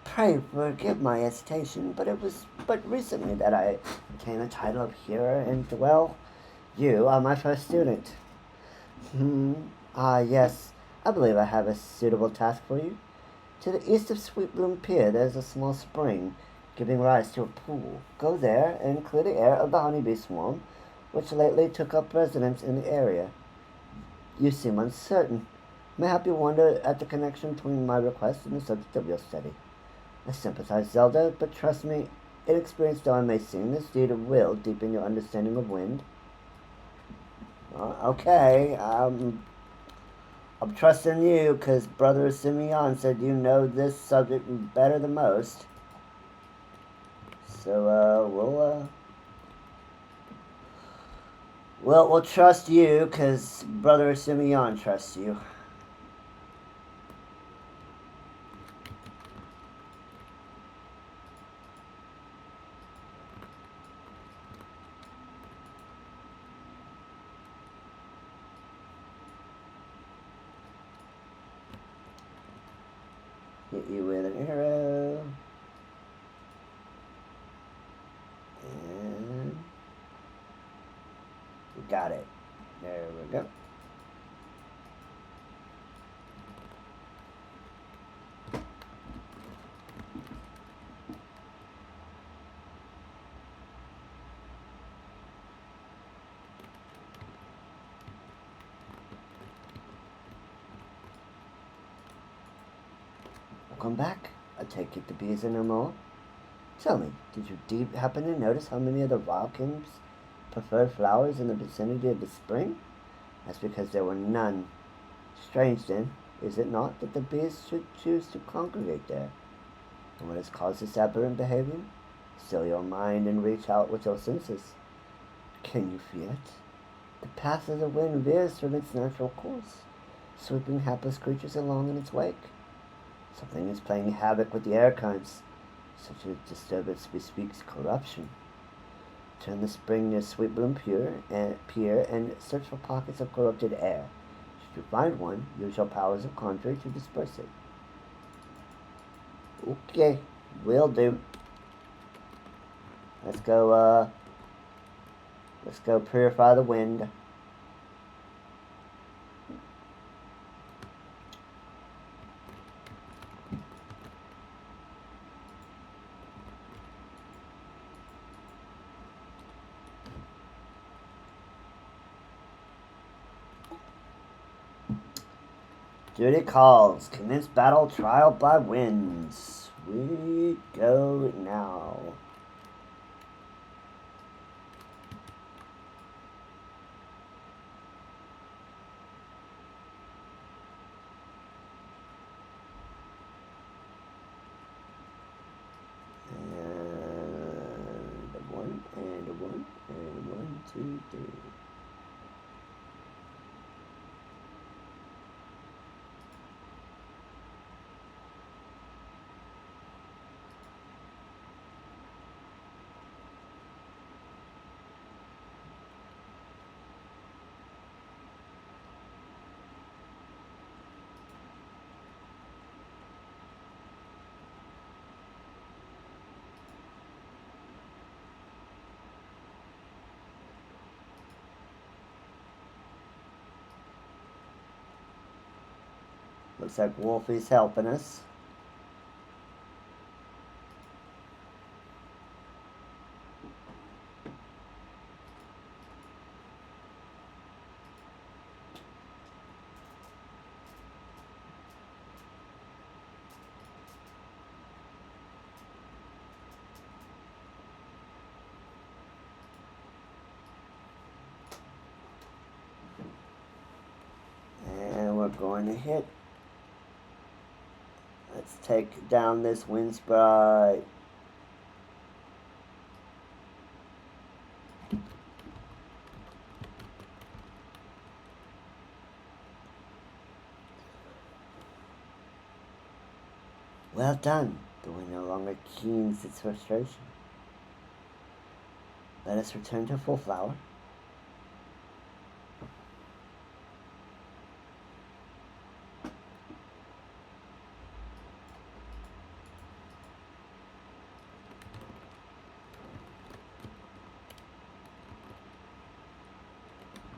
Pray forgive my hesitation, but it was but recently that I obtained the title of Hearer, and, well, you are my first student. Yes, I believe I have a suitable task for you. To the east of Sweet Bloom Pier, there is a small spring, giving rise to a pool. Go there and clear the air of the honeybee swarm, which lately took up residence in the area. You seem uncertain. Mayhap you wonder at the connection between my request and the subject of your study. I sympathize, Zelda, but trust me, inexperienced though I may seem, this deed will deepen your understanding of wind. Okay, I'm trusting you, because Brother Simeon said you know this subject better than most. So, we'll trust you, because Brother Simeon trusts you. Hit you with an arrow. And we got it. There we go. Welcome back. I take it the bees are no more. Tell me, did you happen to notice how many of the wild kings preferred flowers in the vicinity of the spring? That's because there were none. Strange, then, is it not, that the bees should choose to congregate there? And what has caused this aberrant behavior? Still your mind and reach out with your senses. Can you feel it? The path of the wind veers from its natural course, sweeping hapless creatures along in its wake. Something is playing havoc with the air currents. Such a disturbance bespeaks corruption. Turn the spring near Sweetbloom Pier and search for pockets of corrupted air. Should you find one, use your powers of conjuring to disperse it. Okay, will do. Let's go purify the wind. Duty calls. Commence battle trial by winds. We go now. And one, two, three. Looks like Wolfie's helping us. And we're going to hit. Let's take down this wind sprite. Well done. The wind no longer keens its frustration. Let us return to full flower.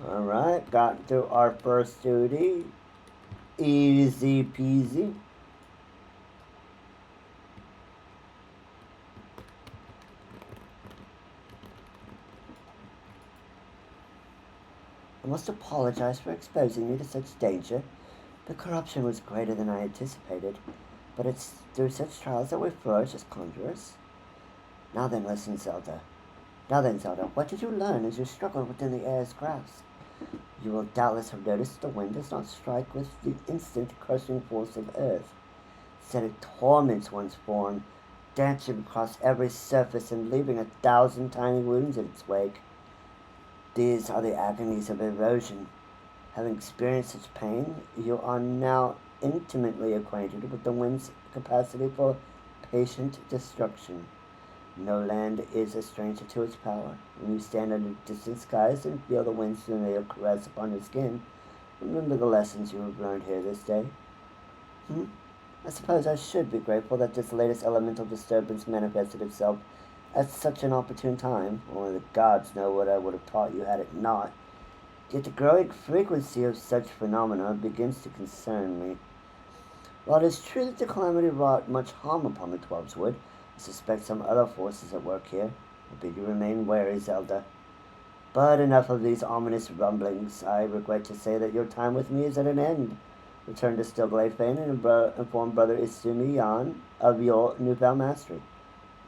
Alright, got through our first duty. Easy peasy. I must apologize for exposing you to such danger. The corruption was greater than I anticipated, but it's through such trials that we flourish as conjurers. Now then, Zelda, what did you learn as you struggled within the air's grasp? You will doubtless have noticed the wind does not strike with the instant crushing force of earth. Instead it torments one's form, dancing across every surface and leaving 1,000 tiny wounds in its wake. These are the agonies of erosion. Having experienced such pain, you are now intimately acquainted with the wind's capacity for patient destruction. No land is a stranger to its power. When you stand under distant skies and feel the wind's familiar caress upon your skin, remember the lessons you have learned here this day. I suppose I should be grateful that this latest elemental disturbance manifested itself at such an opportune time. Only the gods know what I would have taught you had it not. Yet the growing frequency of such phenomena begins to concern me. While it is true that the calamity wrought much harm upon the Twelveswood, I suspect some other forces at work here. I bid you remain wary, Zelda. But enough of these ominous rumblings. I regret to say that your time with me is at an end. Return to Stillglade Fane and inform Brother Isumi Yan of your newfound mastery.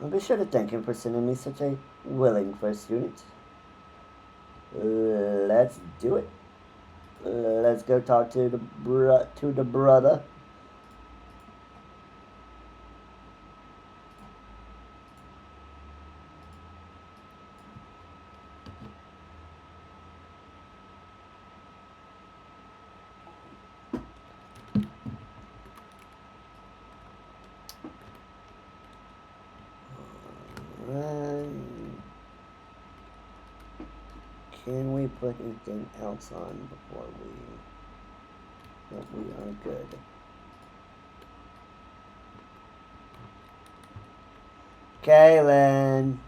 I'll be sure to thank him for sending me such a willing first student. Let's do it. Let's go talk to the brother. Can we put anything else on before we are good? Kaylin!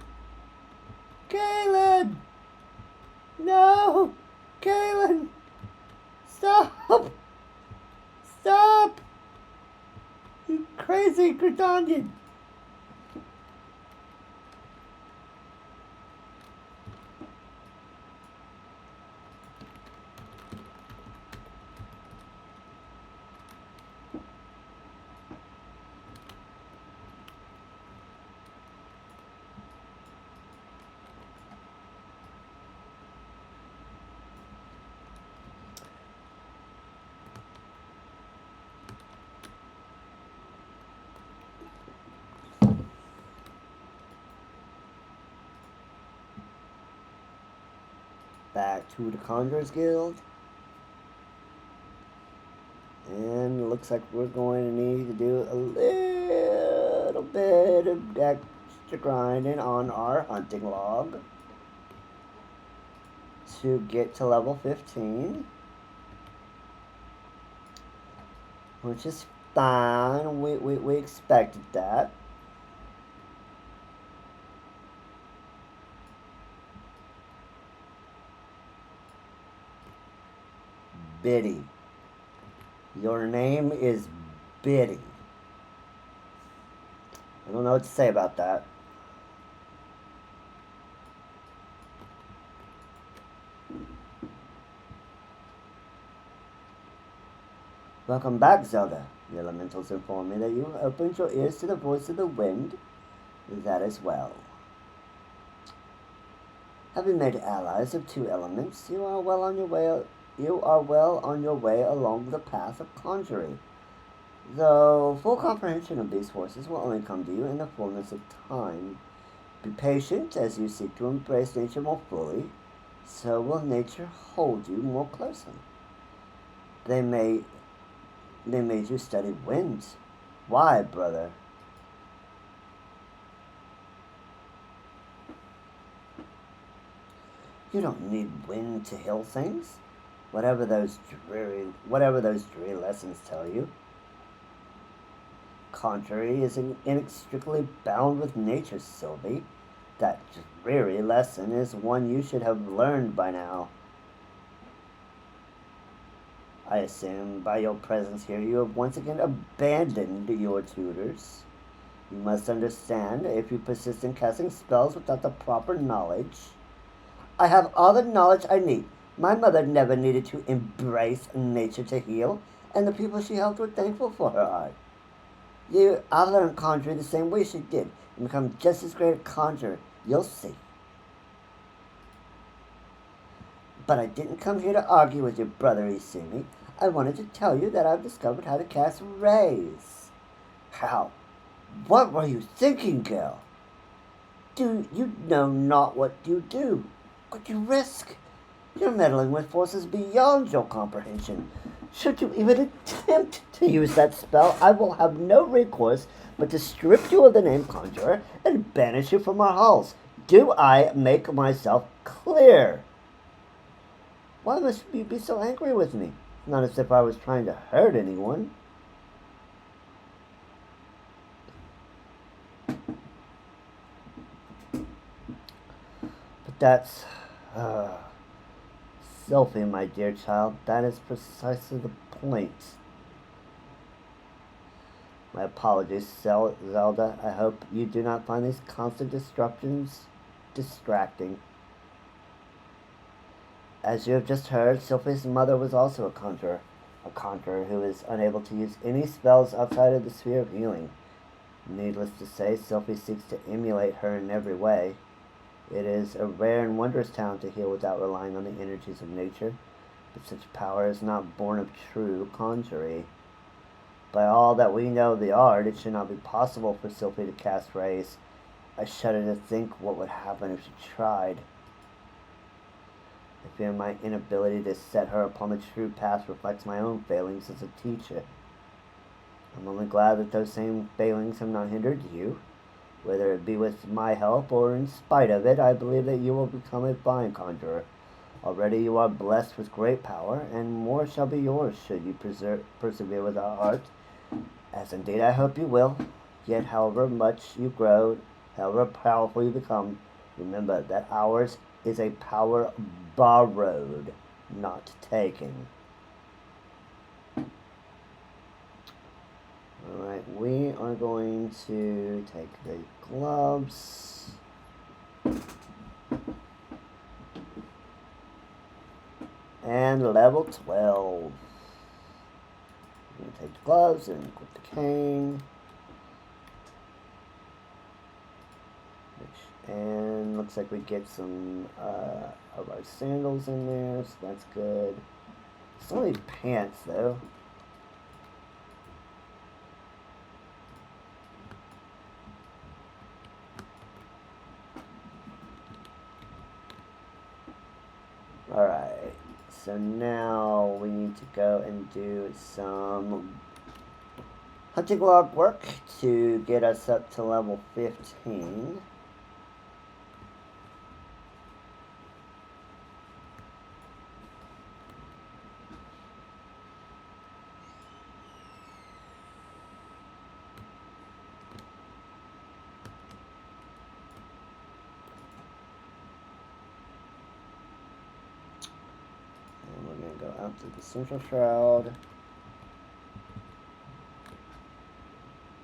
Kaylin! No! Kaylin! Stop! Stop! You crazy Gridanian! Back to the Conjurers Guild. And it looks like we're going to need to do a little bit of extra grinding on our hunting log to get to level 15. Which is fine. We expected that. Biddy. Your name is Biddy. I don't know what to say about that. Welcome back, Zelda. The elementals inform me that you opened your ears to the voice of the wind. That is well. Having made allies of 2 elements, you are well on your way. You are well on your way along the path of conjuring. Though full comprehension of these forces will only come to you in the fullness of time. Be patient as you seek to embrace nature more fully. So will nature hold you more closely. They made you study wind. Why, brother? You don't need wind to heal things. Whatever those dreary lessons tell you. Contrary is inextricably bound with nature, Sylvie. That dreary lesson is one you should have learned by now. I assume by your presence here you have once again abandoned your tutors. You must understand, if you persist in casting spells without the proper knowledge. I have all the knowledge I need. My mother never needed to embrace nature to heal, and the people she helped were thankful for her art. I'll learn conjuring the same way she did, and become just as great a conjurer. You'll see. But I didn't come here to argue with your brother, Isumi. I wanted to tell you that I've discovered how to cast rays. How? What were you thinking, girl? You know not what you do. What you risk. You're meddling with forces beyond your comprehension. Should you even attempt to use that spell, I will have no recourse but to strip you of the name Conjurer and banish you from our halls. Do I make myself clear? Why must you be so angry with me? Not as if I was trying to hurt anyone. But that's... Sophie, my dear child, that is precisely the point. My apologies, Zelda. I hope you do not find these constant disruptions distracting. As you have just heard, Sophie's mother was also a conjurer who is unable to use any spells outside of the sphere of healing. Needless to say, Sylphie seeks to emulate her in every way. It is a rare and wondrous talent to heal without relying on the energies of nature, but such power is not born of true conjury. By all that we know of the art, it should not be possible for Sylphie to cast rays. I shudder to think what would happen if she tried. I fear my inability to set her upon the true path reflects my own failings as a teacher. I'm only glad that those same failings have not hindered you. Whether it be with my help or in spite of it, I believe that you will become a fine conjurer. Already you are blessed with great power, and more shall be yours should you persevere with our art, as indeed I hope you will. Yet however much you grow, however powerful you become, remember that ours is a power borrowed, not taken. Alright, we are going to take the gloves. And level 12. I'm going to take the gloves and equip the cane. And looks like we get some of our sandals in there, so that's good. Still need pants though. Alright, so now we need to go and do some hunting log work to get us up to level 15. Out to the central shroud.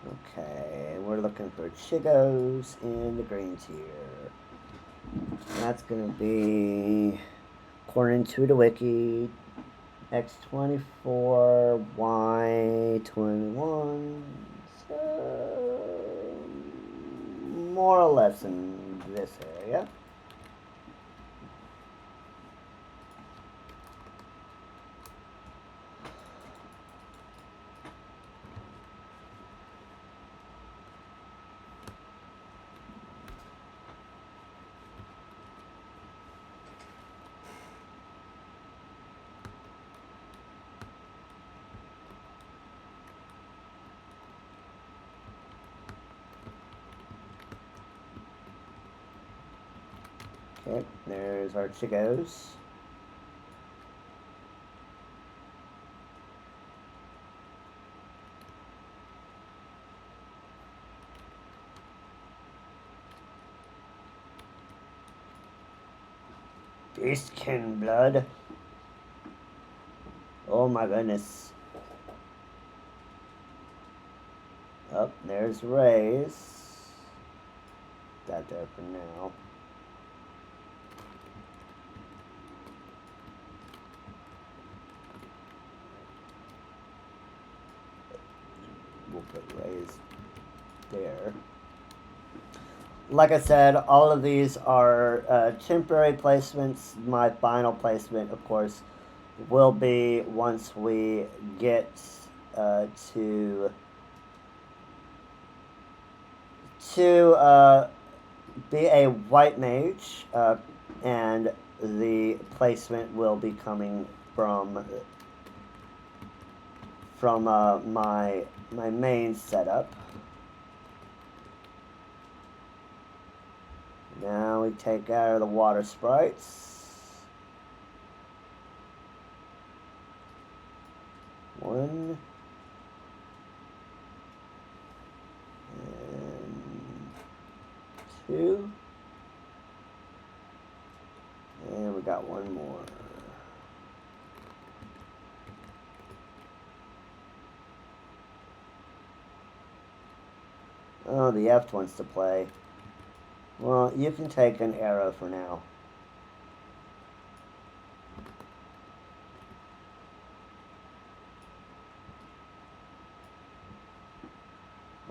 Okay, we're looking for Chigos in the green tier. That's gonna be, according to the wiki, X24, Y21. So more or less in this area. Okay, there's our Chigos. Beastkin blood. Oh my goodness. Oh, there's Rays. That there for now. We'll put Rays there. Like I said, all of these are temporary placements. My final placement, of course, will be once we get to be a white mage, and the placement will be coming from my main setup. Now we take out the water sprites. One. And two. And we got one more. Oh, the F wants to play. Well, you can take an arrow for now.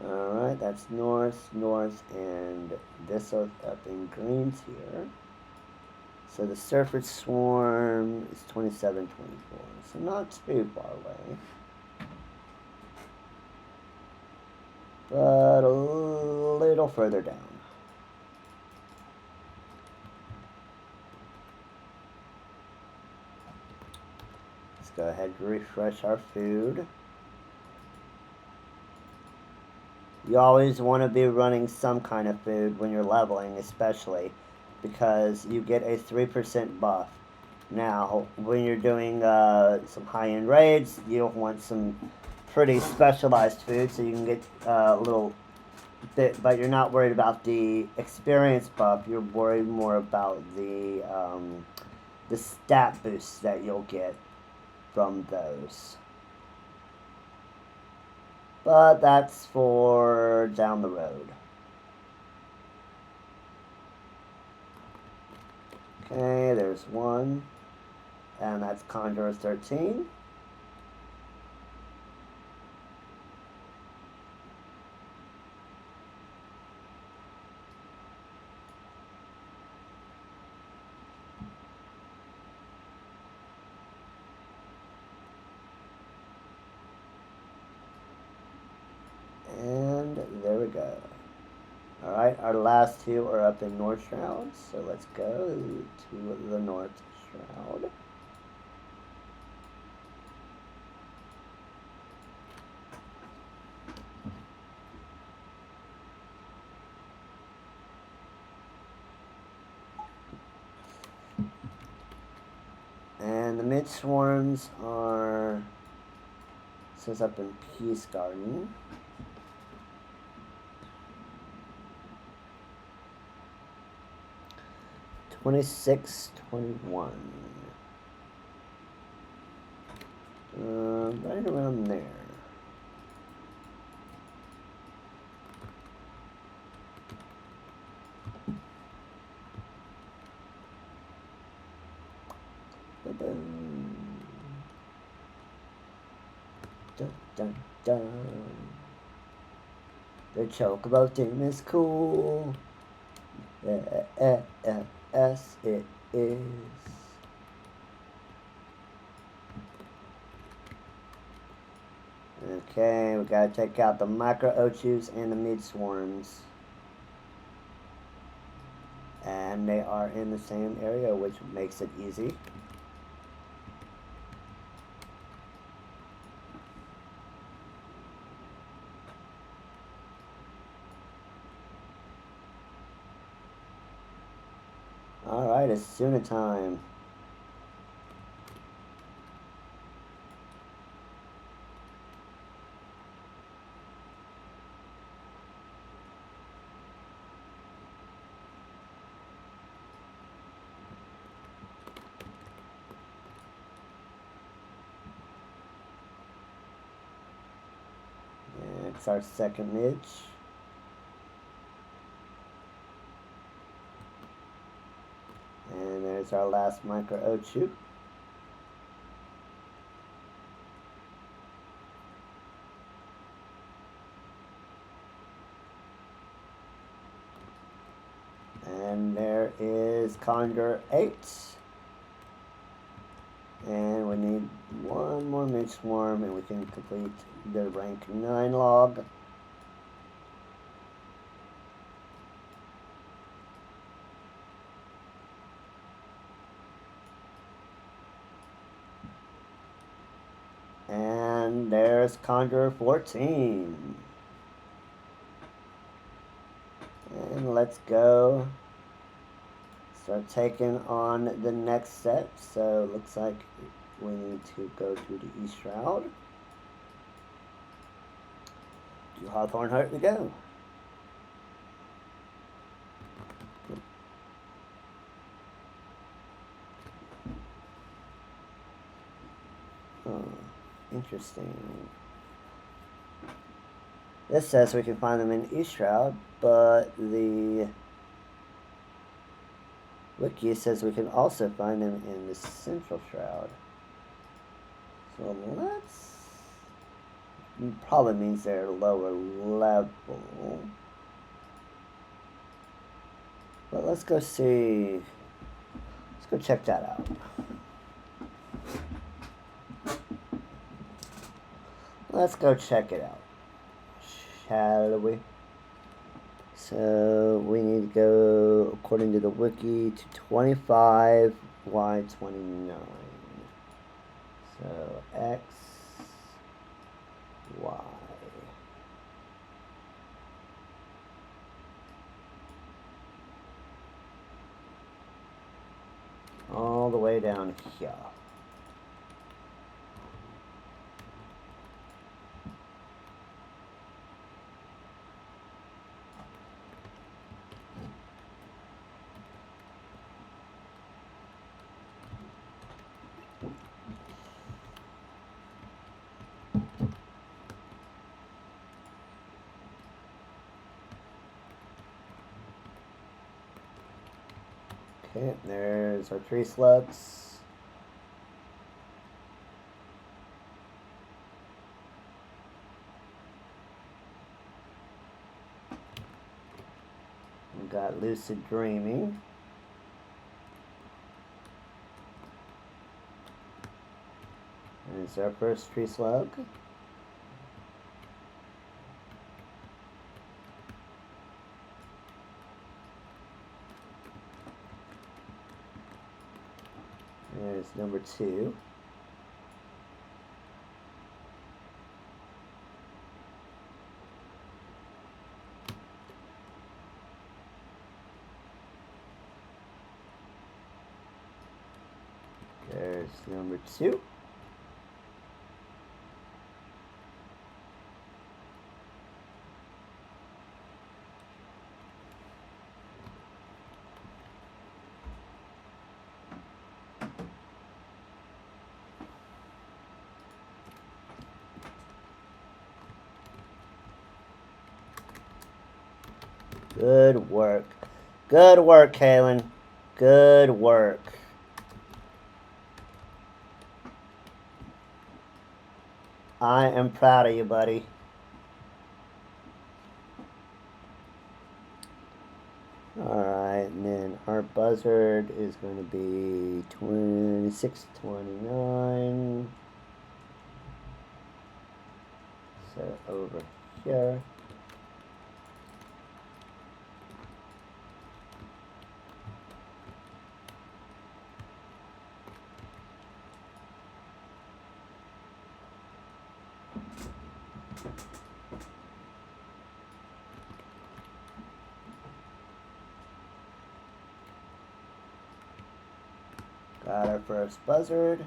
Alright, that that's north, north, and this up in greens here. So the Surfer Swarm is 27, 24. So not too far away. But a little further down. Let's go ahead and refresh our food. You always want to be running some kind of food when you're leveling, especially because you get a 3% buff. Now, when you're doing some high-end raids, you'll want some pretty specialized food, so you can get a little bit, but you're not worried about the experience buff. You're worried more about the stat boosts that you'll get from those. But that's for down the road. Okay, there's one. And that's Conjurer 13. And there we go. Alright, our last two are up in North Shroud, so let's go to the North Shroud. And the mid swarms are, says up in Peace Garden. $26, $21. Right around there. Dun, dun, dun. The chocobo team is cool. Yes, it is. Okay, we gotta take out the micro Ochus and the mid swarms. And they are in the same area, which makes it easy. Alright, it's Suna time. Yeah, it's our second Mage. And there's our last micro Ochu. And there is Conjure 8. And we need one more Mage Swarm and we can complete the rank 9 log. And there's Conjurer 14. And let's go start taking on the next set. So it looks like we need to go to the East Shroud. To Hawthorne Heart we go. Oh, interesting. This says we can find them in East Shroud, but the Wiki says we can also find them in the Central Shroud. So let's Probably means they're lower level. But let's go see. Let's go check that out. Let's go check it out. Shall we? So we need to go, according to the wiki, to 25 Y29. So X, Y. All the way down here. Okay, there's our tree slugs. We've got lucid dreaming. There's our first tree slug. There's number 2. There's number 2. Good work. Good work, Kaylin. Good work. I am proud of you, buddy. Alright, and then our buzzard is going to be 2629. So over here. Got our first buzzard.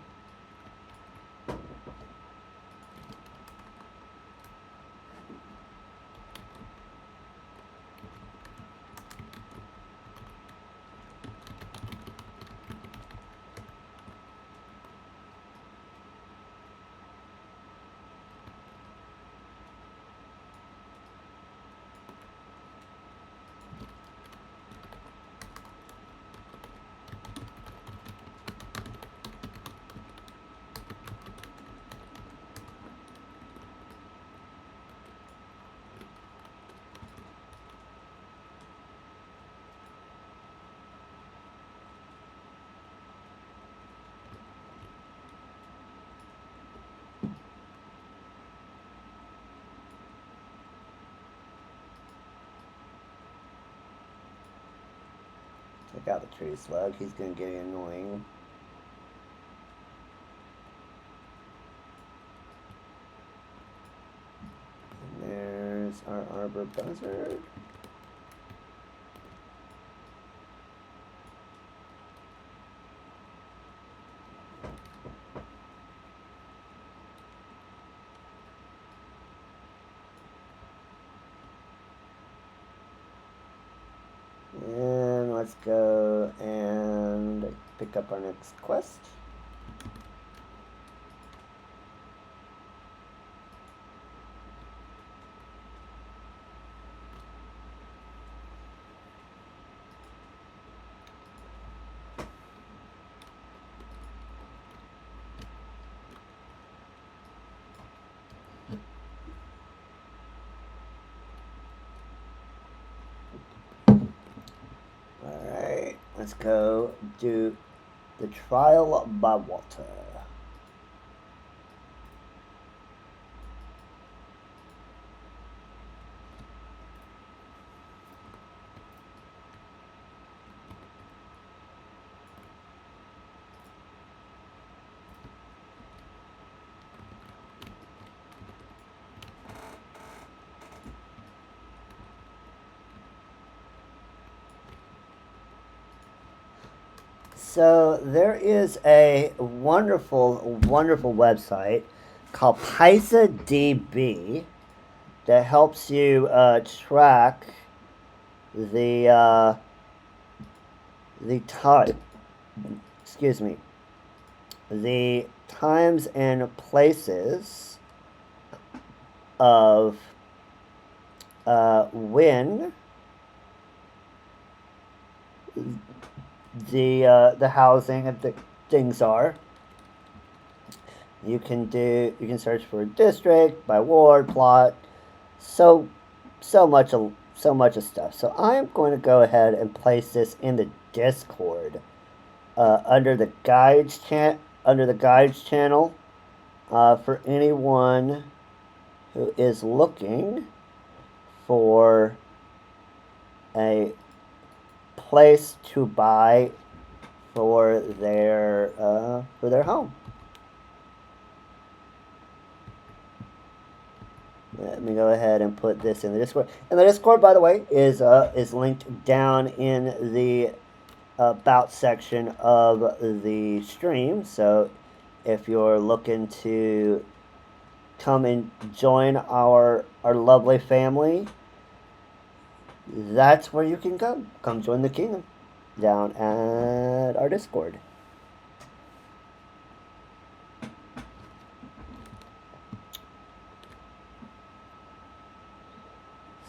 Check out the tree slug. He's going to get annoying. And there's our arbor buzzard. And let's go and pick up our next quest. Let's go do the trial by water. So there is a wonderful, wonderful website called PaisaDB that helps you track the time. Excuse me. The times and places of when the housing and the things are. You can search for district by ward plot, so much of stuff. So I'm going to go ahead and place this in the Discord under the guides channel for anyone who is looking for a place to buy for their home. Let me go ahead and put this in the Discord. And the Discord, by the way, is linked down in the about section of the stream. So if you're looking to come and join our lovely family, that's where you can go. Come join the kingdom down at our Discord.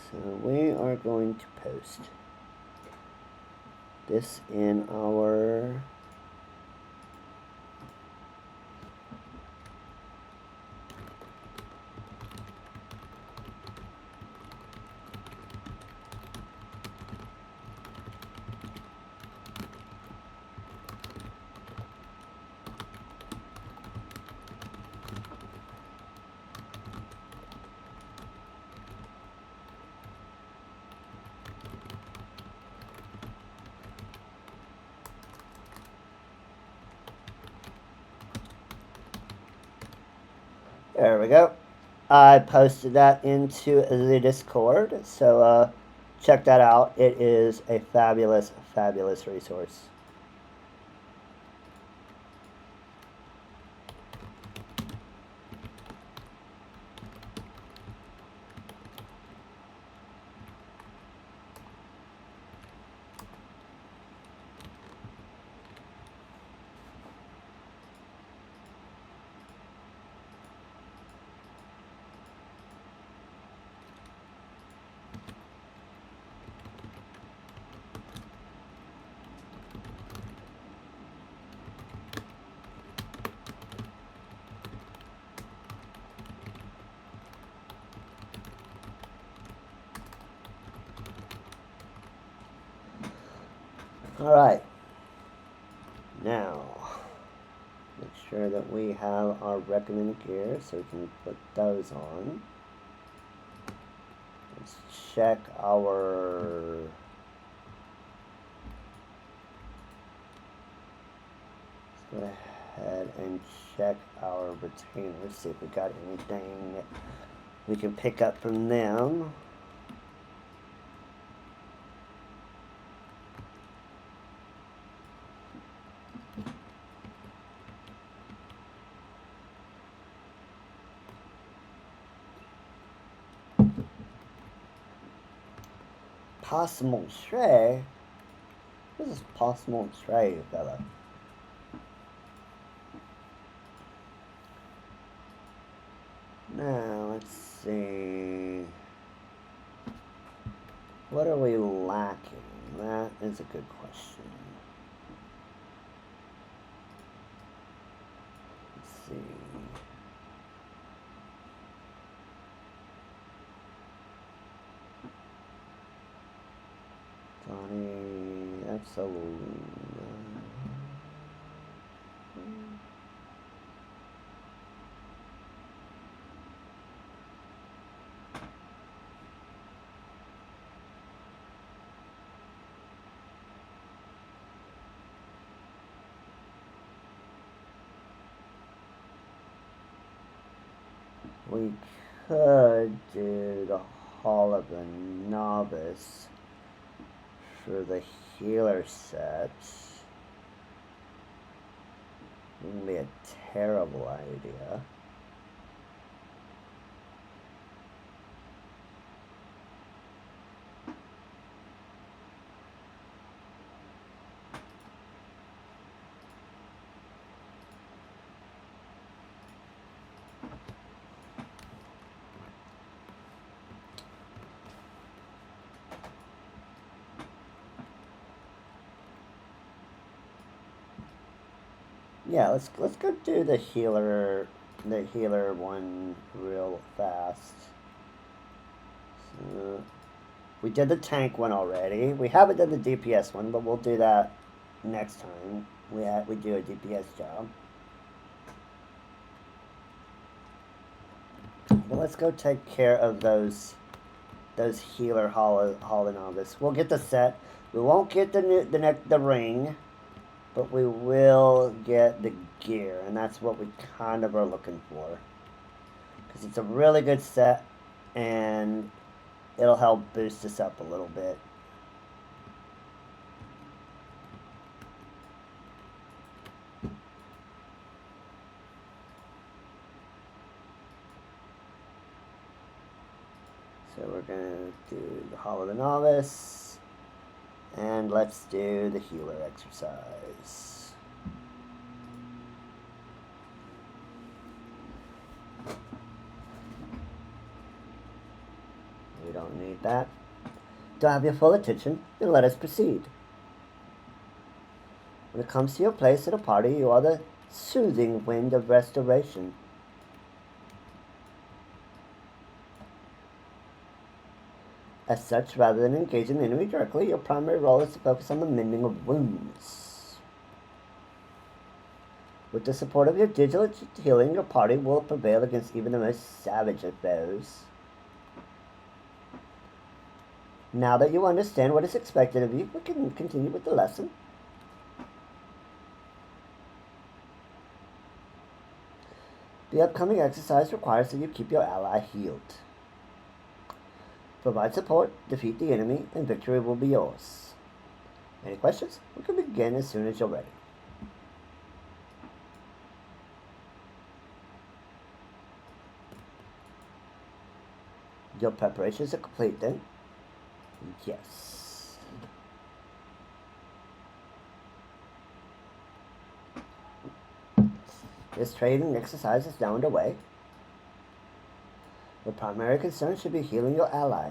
So we are going to post this in our there we go. I posted that into the Discord, so check that out. It is a fabulous, fabulous resource. All right. Now, make sure that we have our recommended gear so we can put those on. Let's check our go ahead and check our retainers, see if we got anything we can pick up from them. Possible stray? This is possible stray, fella. Now, let's see. What are we lacking? That is a good question. Let's see. Johnny, Absolutely. We could do the Hall of the Novice for the healer set. Wouldn't be a terrible idea. Yeah, let's go do the healer one real fast. So, we did the tank one already. We haven't done the DPS one, but we'll do that next time we do a DPS job. Well, let's go take care of those healer Hall of Novice. We'll get the set. We won't get the ring, but we will get the gear, and that's what we kind of are looking for. Because it's a really good set, and it'll help boost us up a little bit. So we're going to do the Hall of the Novice, and let's do the healer exercise. We don't need that. To have your full attention, then let us proceed. When it comes to your place at a party, you are the soothing wind of restoration. As such, rather than engaging the enemy directly, your primary role is to focus on the mending of wounds. With the support of your digital healing, your party will prevail against even the most savage of foes. Now that you understand what is expected of you, we can continue with the lesson. The upcoming exercise requires that you keep your ally healed. Provide support, defeat the enemy, and victory will be yours. Any questions? We can begin as soon as you're ready. Your preparations are complete then? Yes. This training exercise is now underway. The primary concern should be healing your ally.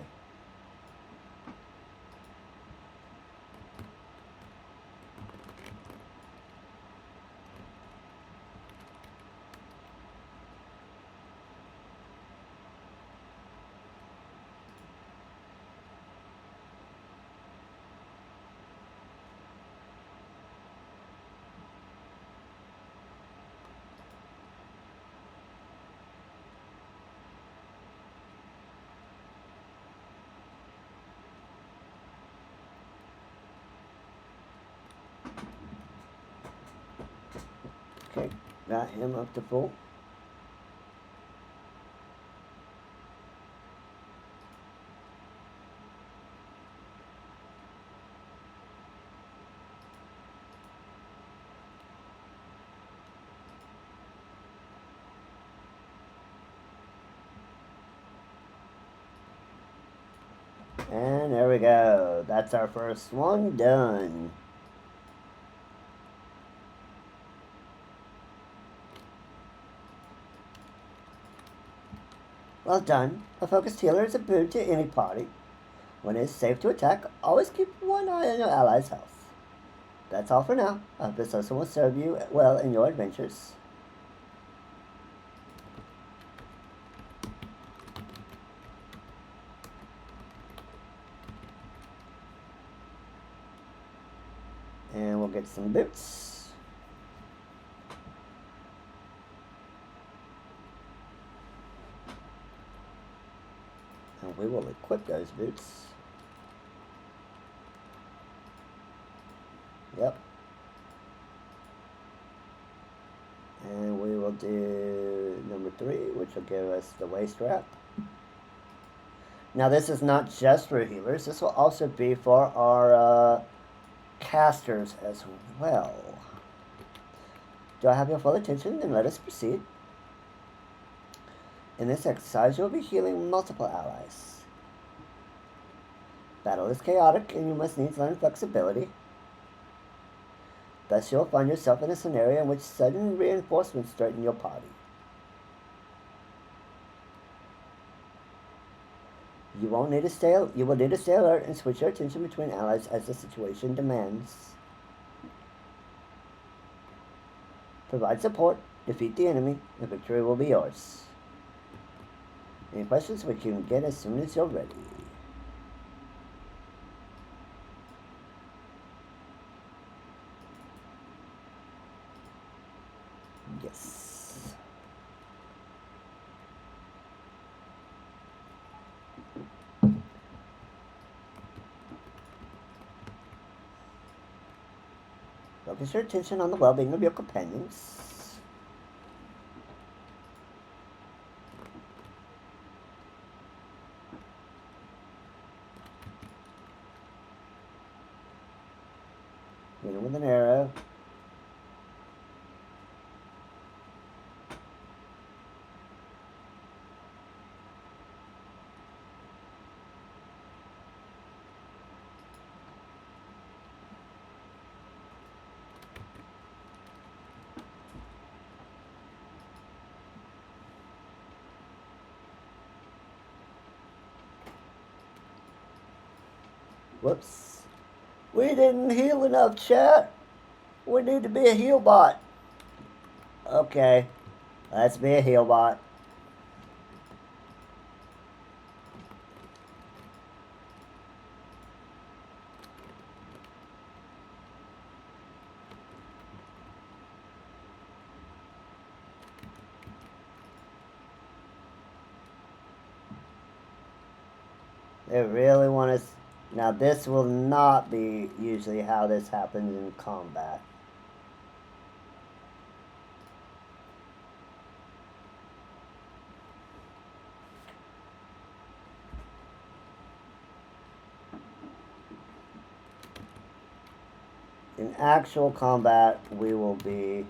Okay, got him up to full. And there we go. That's our first one done. Well done. A focused healer is a boon to any party. When it is safe to attack, always keep one eye on your allies' health. That's all for now. I hope this lesson will serve you well in your adventures. we'll get some boots. And we will equip those boots. Yep. And we will do number 3, which will give us the waist wrap. Now this is not just for healers, this will also be for our casters as well. Do I have your full attention? Then let us proceed. In this exercise, you'll be healing multiple allies. Battle is chaotic, and you must needs learn flexibility. Thus, you'll find yourself in a scenario in which sudden reinforcements threaten your party. You will need to stay alert and switch your attention between allies as the situation demands. Provide support, defeat the enemy, and victory will be yours. Any questions we can get as soon as you're ready. Yes. Focus your attention on the well-being of your companions. Hit him with an arrow. Whoops. We didn't heal enough, chat. We need to be a heal bot. Okay. Let's be a heal bot. They really want us. Now this will not be usually how this happens in combat. In actual combat, we will be...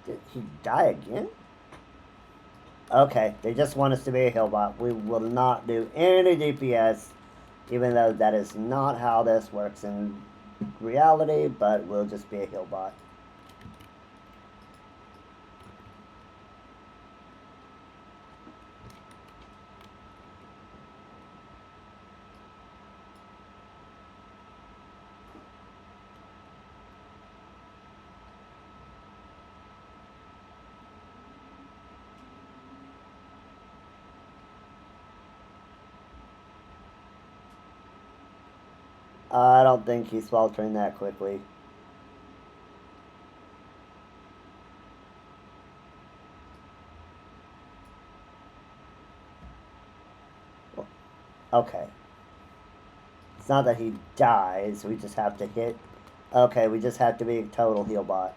Did he die again? Okay, they just want us to be a heal bot. We will not do any DPS, even though that is not how this works in reality, but we'll just be a heal bot. I don't think he's faltering that quickly. Okay. It's not that he dies, we just have to hit. Okay, we just have to be a total heal bot.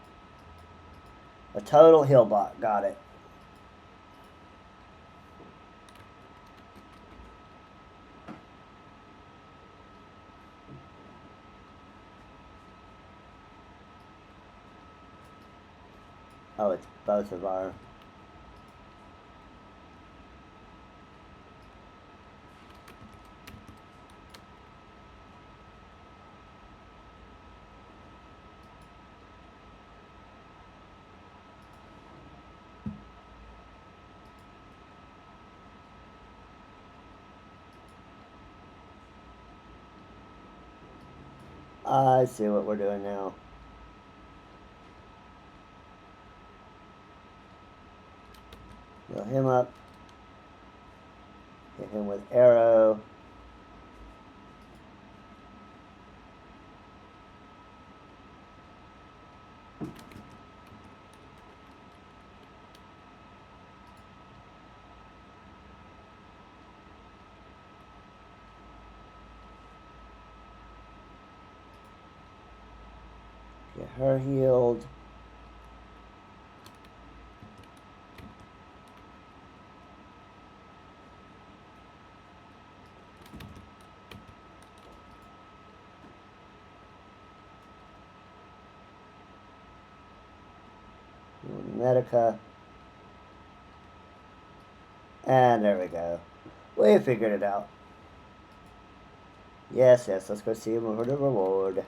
A total heal bot, got it. Oh, it's both of our... I see what we're doing now. Heal him up. Hit him with arrow. her healed. Medica. And there we go. We figured it out. Yes, let's go see him for the reward.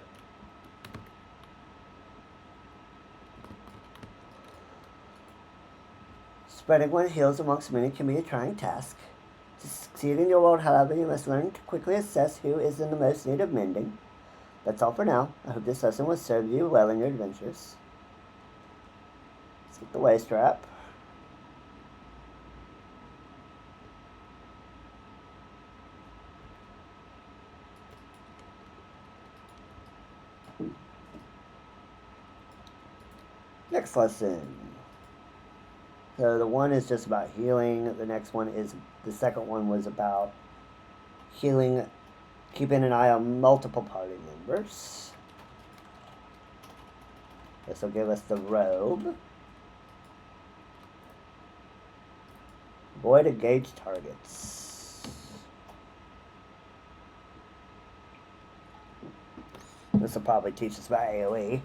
Spreading one heals amongst many can be a trying task. To succeed in your world, however, you must learn to quickly assess who is in the most need of mending. That's all for now. I hope this lesson will serve you well in your adventures. Let's get the waist wrap. Next lesson. So the one is just about healing. The second one was about healing, keeping an eye on multiple party members. This will give us the robe. Avoid engaged targets. This will probably teach us about AoE.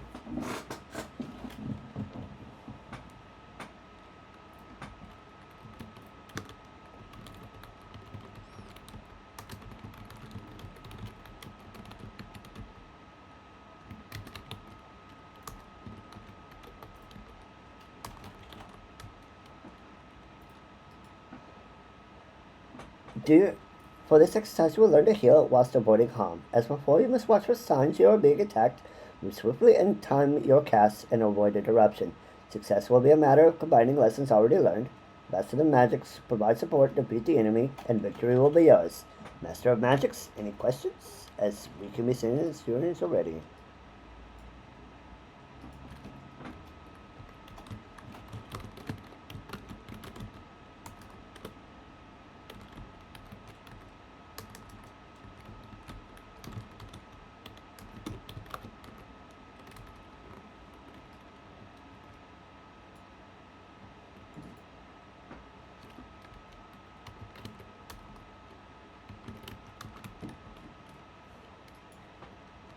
For this exercise, you will learn to heal whilst avoiding harm. As before, you must watch for signs you are being attacked, move swiftly and time your casts, and avoid interruption. Success will be a matter of combining lessons already learned. Master of Magics, provide support, defeat the enemy, and victory will be yours. Master of Magics, any questions? As we can be seen as students already.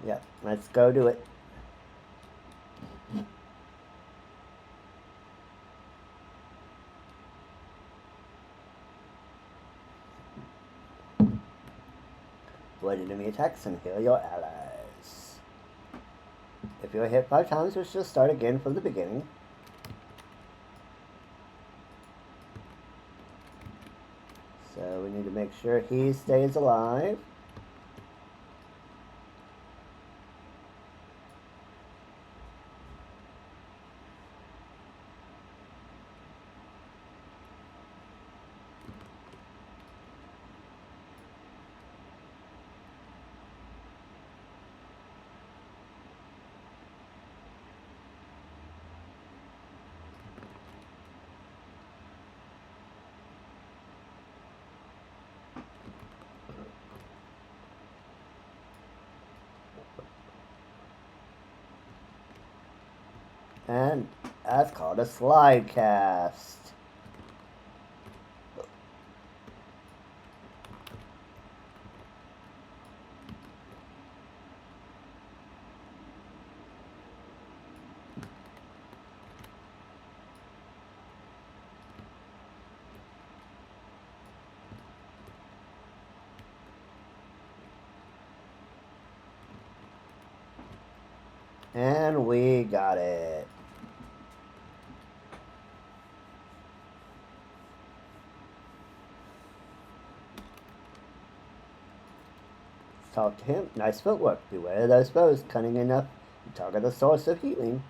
Yep, let's go do it. Avoid enemy attacks and heal your allies. If you're hit 5 times, we shall start again from the beginning. So we need to make sure he stays alive. And that's called a slide cast. And we got it. Talk to him. Nice footwork. Beware of those foes cunning enough to target the source of healing.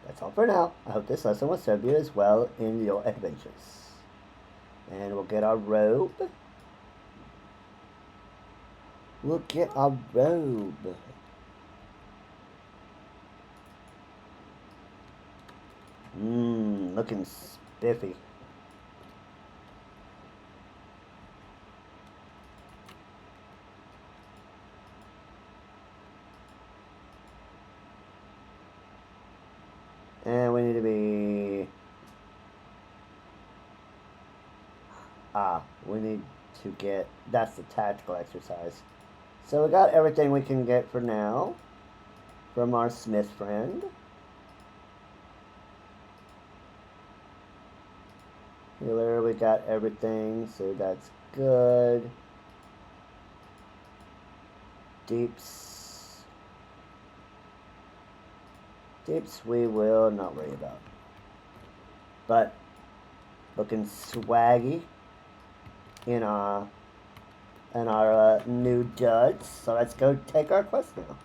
That's all for now. I hope this lesson will serve you as well in your adventures. And we'll get our robe. Looking spiffy. And we need to be... we need to get... That's the tactical exercise. So we got everything we can get for now from our smith friend. Healer, we got everything, so that's good. Deeps we will not worry about. But looking swaggy in our new duds. So let's go take our quest now.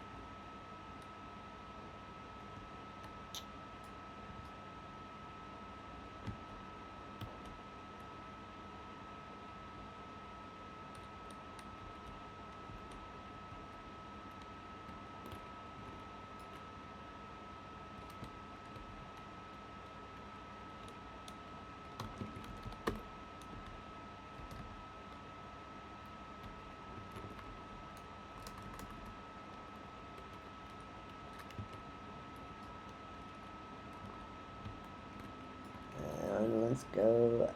Let's go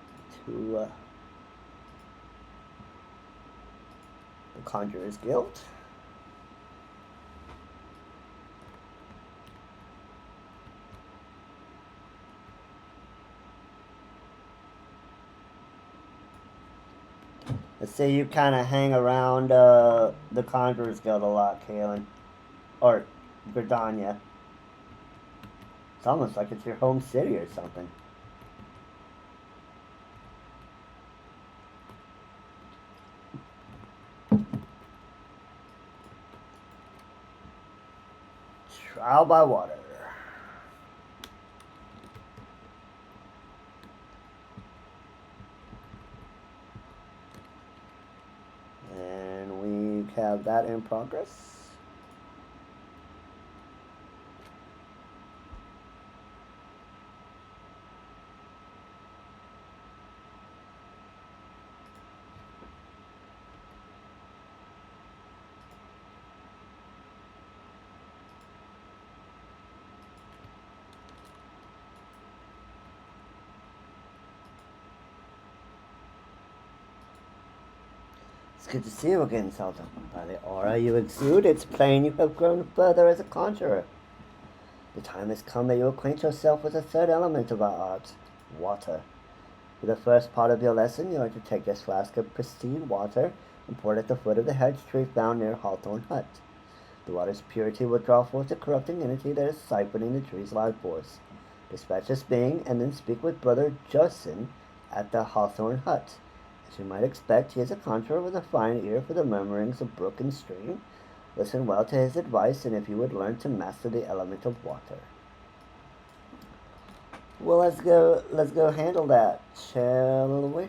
to the Conjurer's Guild. Let's say you kind of hang around the Conjurer's Guild a lot, Kaylin. Or Gridania. It's almost like it's your home city or something. Trial by water. And we have that in progress. It's good to see you again, Zelda. By the aura you exude, it's plain you have grown further as a conjurer. The time has come that you acquaint yourself with the third element of our art, water. For the first part of your lesson, you are to take this flask of pristine water and pour it at the foot of the hedge tree found near Hawthorne Hut. The water's purity will draw forth the corrupting entity that is siphoning the tree's life force. Dispatch this being, and then speak with Brother Justin at the Hawthorne Hut. As you might expect, he is a conjurer with a fine ear for the murmurings of brook and stream. Listen well to his advice, and if you would learn to master the element of water. Well, let's go handle that, shall we?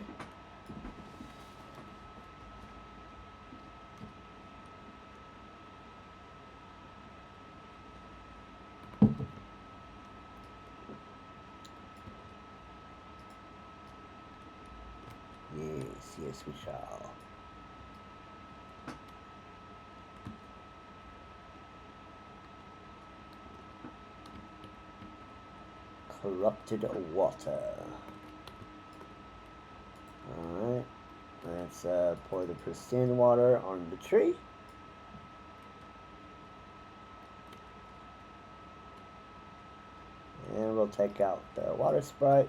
Yes, we shall. Corrupted water. Alright. Let's pour the pristine water on the tree. And we'll take out the water sprite.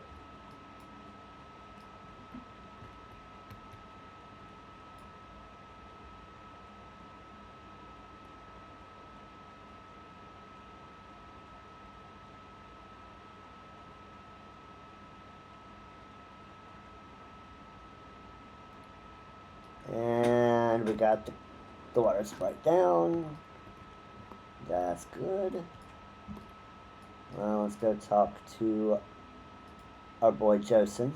And we got the water sprite down. That's good. Well, let's go talk to our boy Joseph.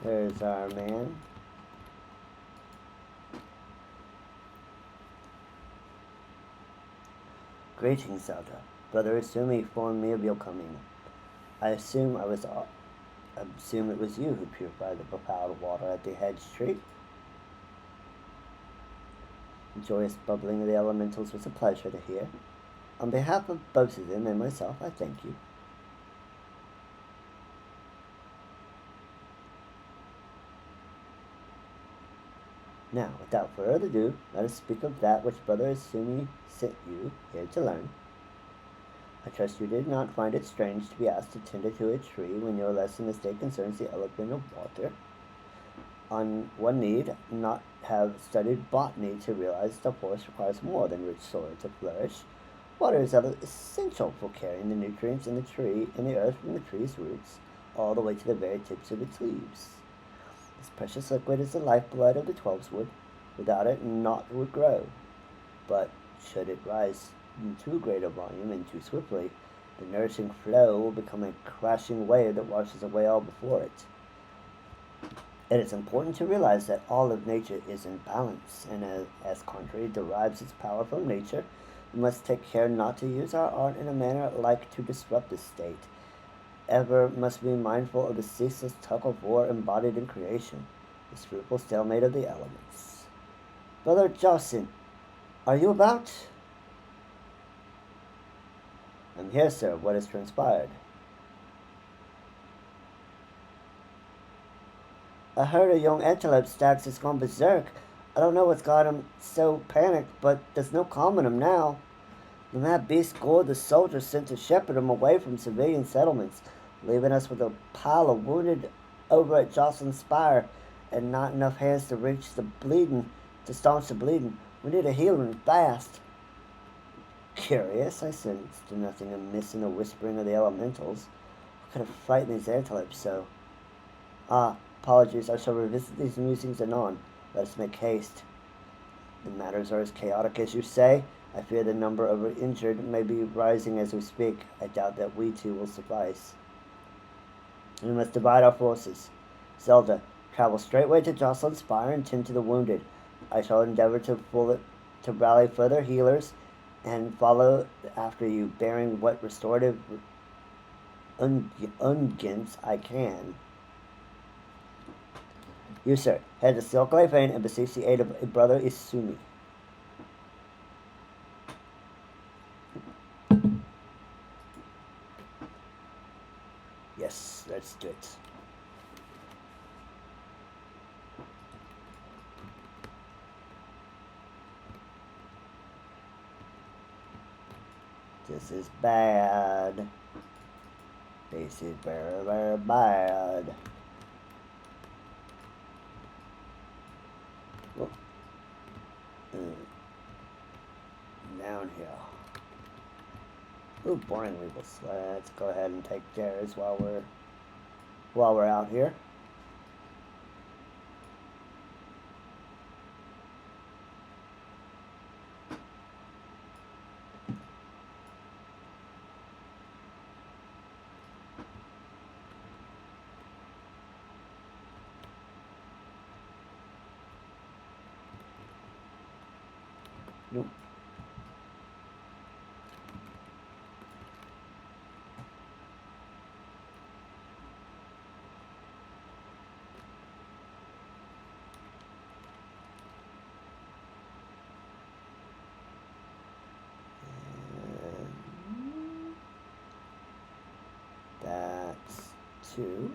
There's our man. Greetings, Zelda. Brother Asumi informed me of your coming. I assume it was you who purified the befouled water at the hedge tree. The joyous bubbling of the elementals was a pleasure to hear. On behalf of both of them and myself, I thank you. Now, without further ado, let us speak of that which Brother Asumi sent you here to learn. I trust you did not find it strange to be asked to tend to a tree when your lesson this day concerns the element of water. One need not have studied botany to realize the forest requires more than rich soil to flourish. Water is essential for carrying the nutrients in the tree and the earth from the tree's roots all the way to the very tips of its leaves. This precious liquid is the lifeblood of the 12's wood. Without it, naught would grow. But should it rise in too great a volume and too swiftly, the nourishing flow will become a crashing wave that washes away all before it. It is important to realize that all of nature is in balance, and as contrary derives its power from nature, we must take care not to use our art in a manner like to disrupt this state. Ever must be mindful of the ceaseless tug of war embodied in creation, the fruitful stalemate of the elements. Brother Jocelyn, are you about? I'm here, sir. What has transpired? I heard a young antelope stag has gone berserk. I don't know what's got him so panicked, but there's no calming him now. The mad beast gored the soldiers sent to shepherd him away from civilian settlements, leaving us with a pile of wounded over at Jocelyn's Spire, and not enough hands to staunch the bleeding. We need a healing fast. Curious, I sensed nothing amiss in the whispering of the elementals. What could have frightened these antelopes so? Apologies, I shall revisit these musings anon. Let us make haste. The matters are as chaotic as you say. I fear the number of injured may be rising as we speak. I doubt that we two will suffice. We must divide our forces. Zelda, travel straightway to Jocelyn's Spire and tend to the wounded. I shall endeavor to rally further healers and follow after you, bearing what restorative unguents I can. You, sir, head to Silkley Fane and beseech the aid of Brother Asumi. Yes, let's do it. This is bad. This is very, very bad. Downhill. Ooh, boring weevils. Let's go ahead and take theirs while we're out here. Nope. That's 2.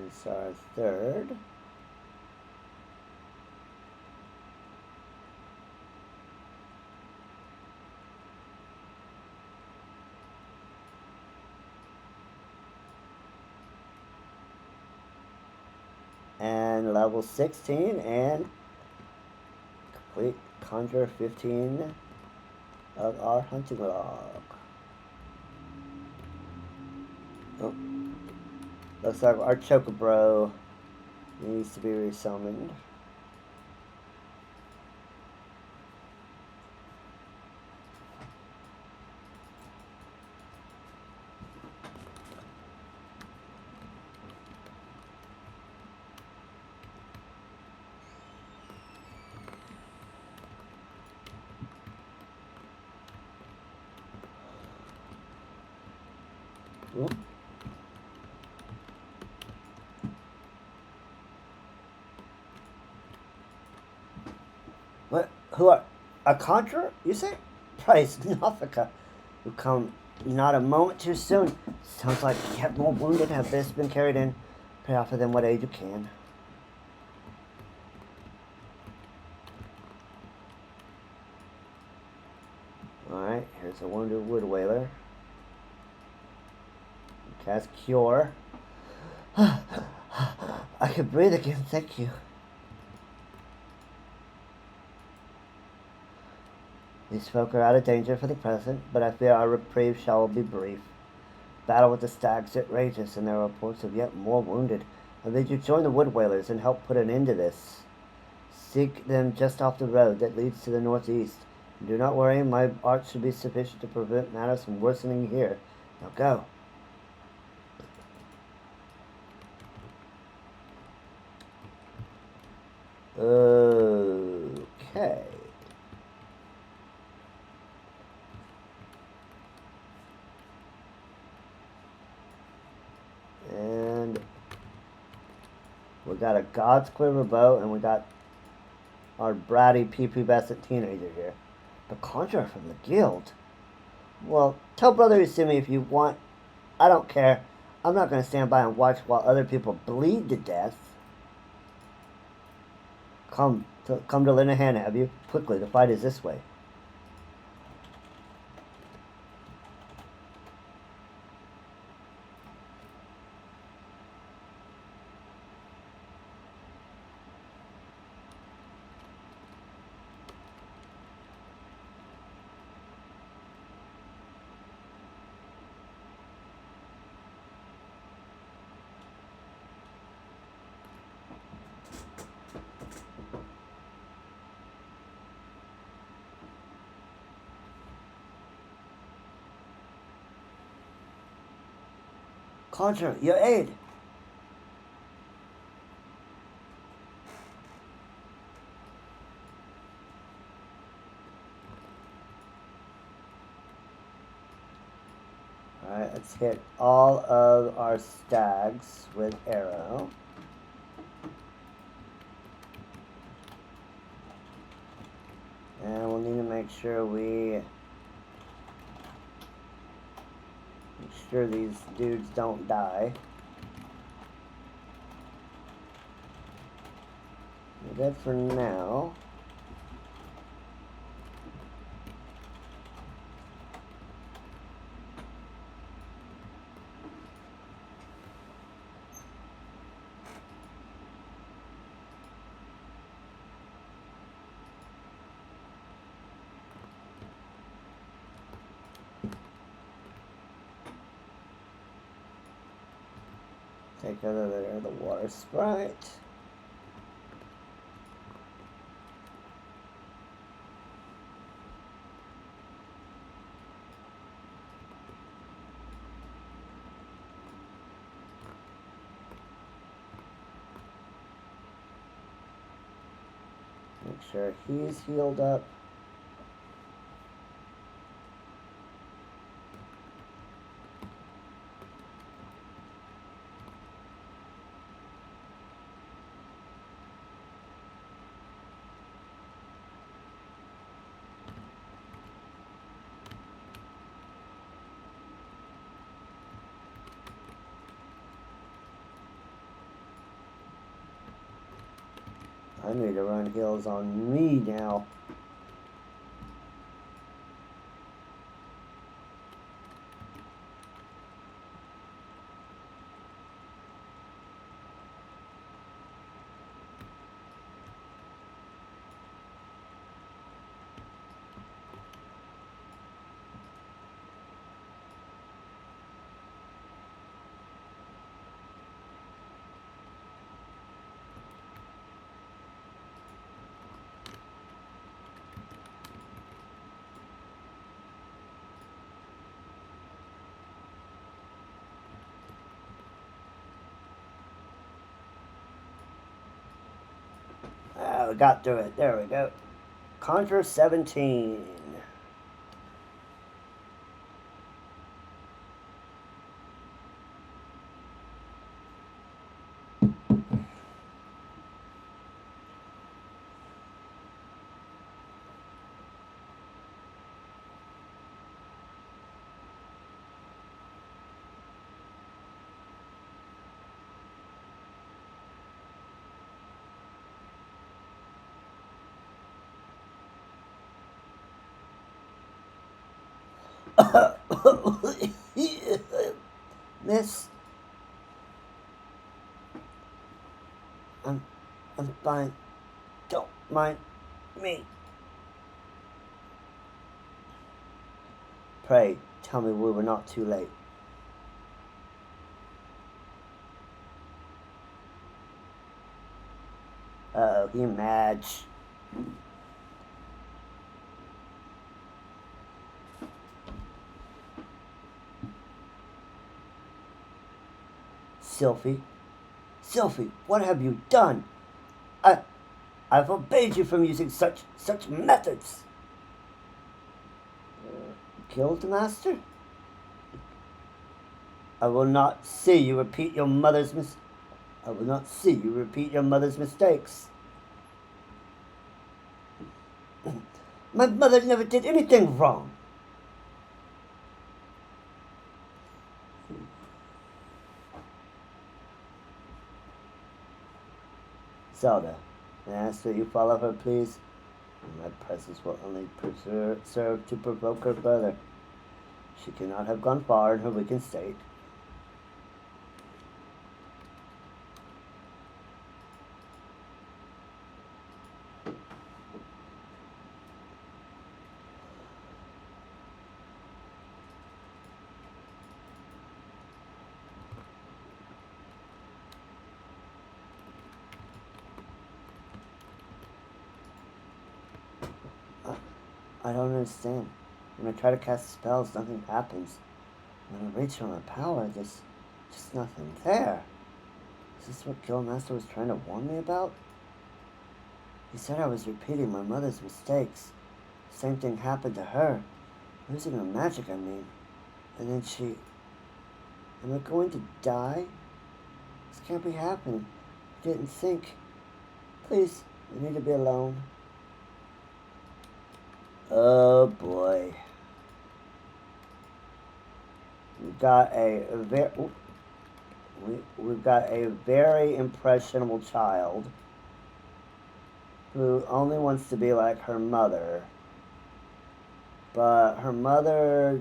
It's our 3rd. And level 16 and complete conjure 15 of our hunting log. Oh. Looks like our Chocobro needs to be resummoned. Oop. What? Who are? A conjurer? You say? Price, Nothica. Who come not a moment too soon. Sounds like yet more wounded have been carried in. Pray offer them what aid you can. Alright, here's a wounded wood whaler. Cast Cure. I can breathe again, thank you. These folk are out of danger for the present, but I fear our reprieve shall be brief. Battle with the stags it rages, and there are reports of yet more wounded. I bid you join the wood whalers and help put an end to this. Seek them just off the road that leads to the northeast. And do not worry, my art should be sufficient to prevent matters from worsening here. Now go. Okay. And we got a God's Quiver bow, and we got our bratty prepubescent teenager here. The conjurer from the guild. Well, tell Brother Usumi if you want. I don't care. I'm not going to stand by and watch while other people bleed to death. Come to lend a hand, have you? Quickly, the fight is this way. Conjurer, your aid. Alright, let's hit all of our stags with arrow. And we'll need to make sure these dudes don't die. We're good for now. Take out of there the water sprite. Make sure he's healed up. I need to run heals on me now. We got through it. There we go. Conjure 17. Miss, I'm fine. Don't mind me. Pray, tell me we were not too late. Uh-oh, you Mage. Sylphie, what have you done? I forbade you from using such methods. Killed the master? I will not see you repeat your mother's mistakes. My mother never did anything wrong. Zelda, may I ask that you follow her, please? My presence will only serve to provoke her further. She cannot have gone far in her weakened state. I don't understand. When I try to cast spells, nothing happens. When I reach for my power, there's just nothing there. Is this what Guildmaster was trying to warn me about? He said I was repeating my mother's mistakes. Same thing happened to her. Losing her magic, I mean. And then she... Am I going to die? This can't be happening. I didn't think. Please, we need to be alone. Oh boy. We've got a very impressionable child who only wants to be like her mother. But her mother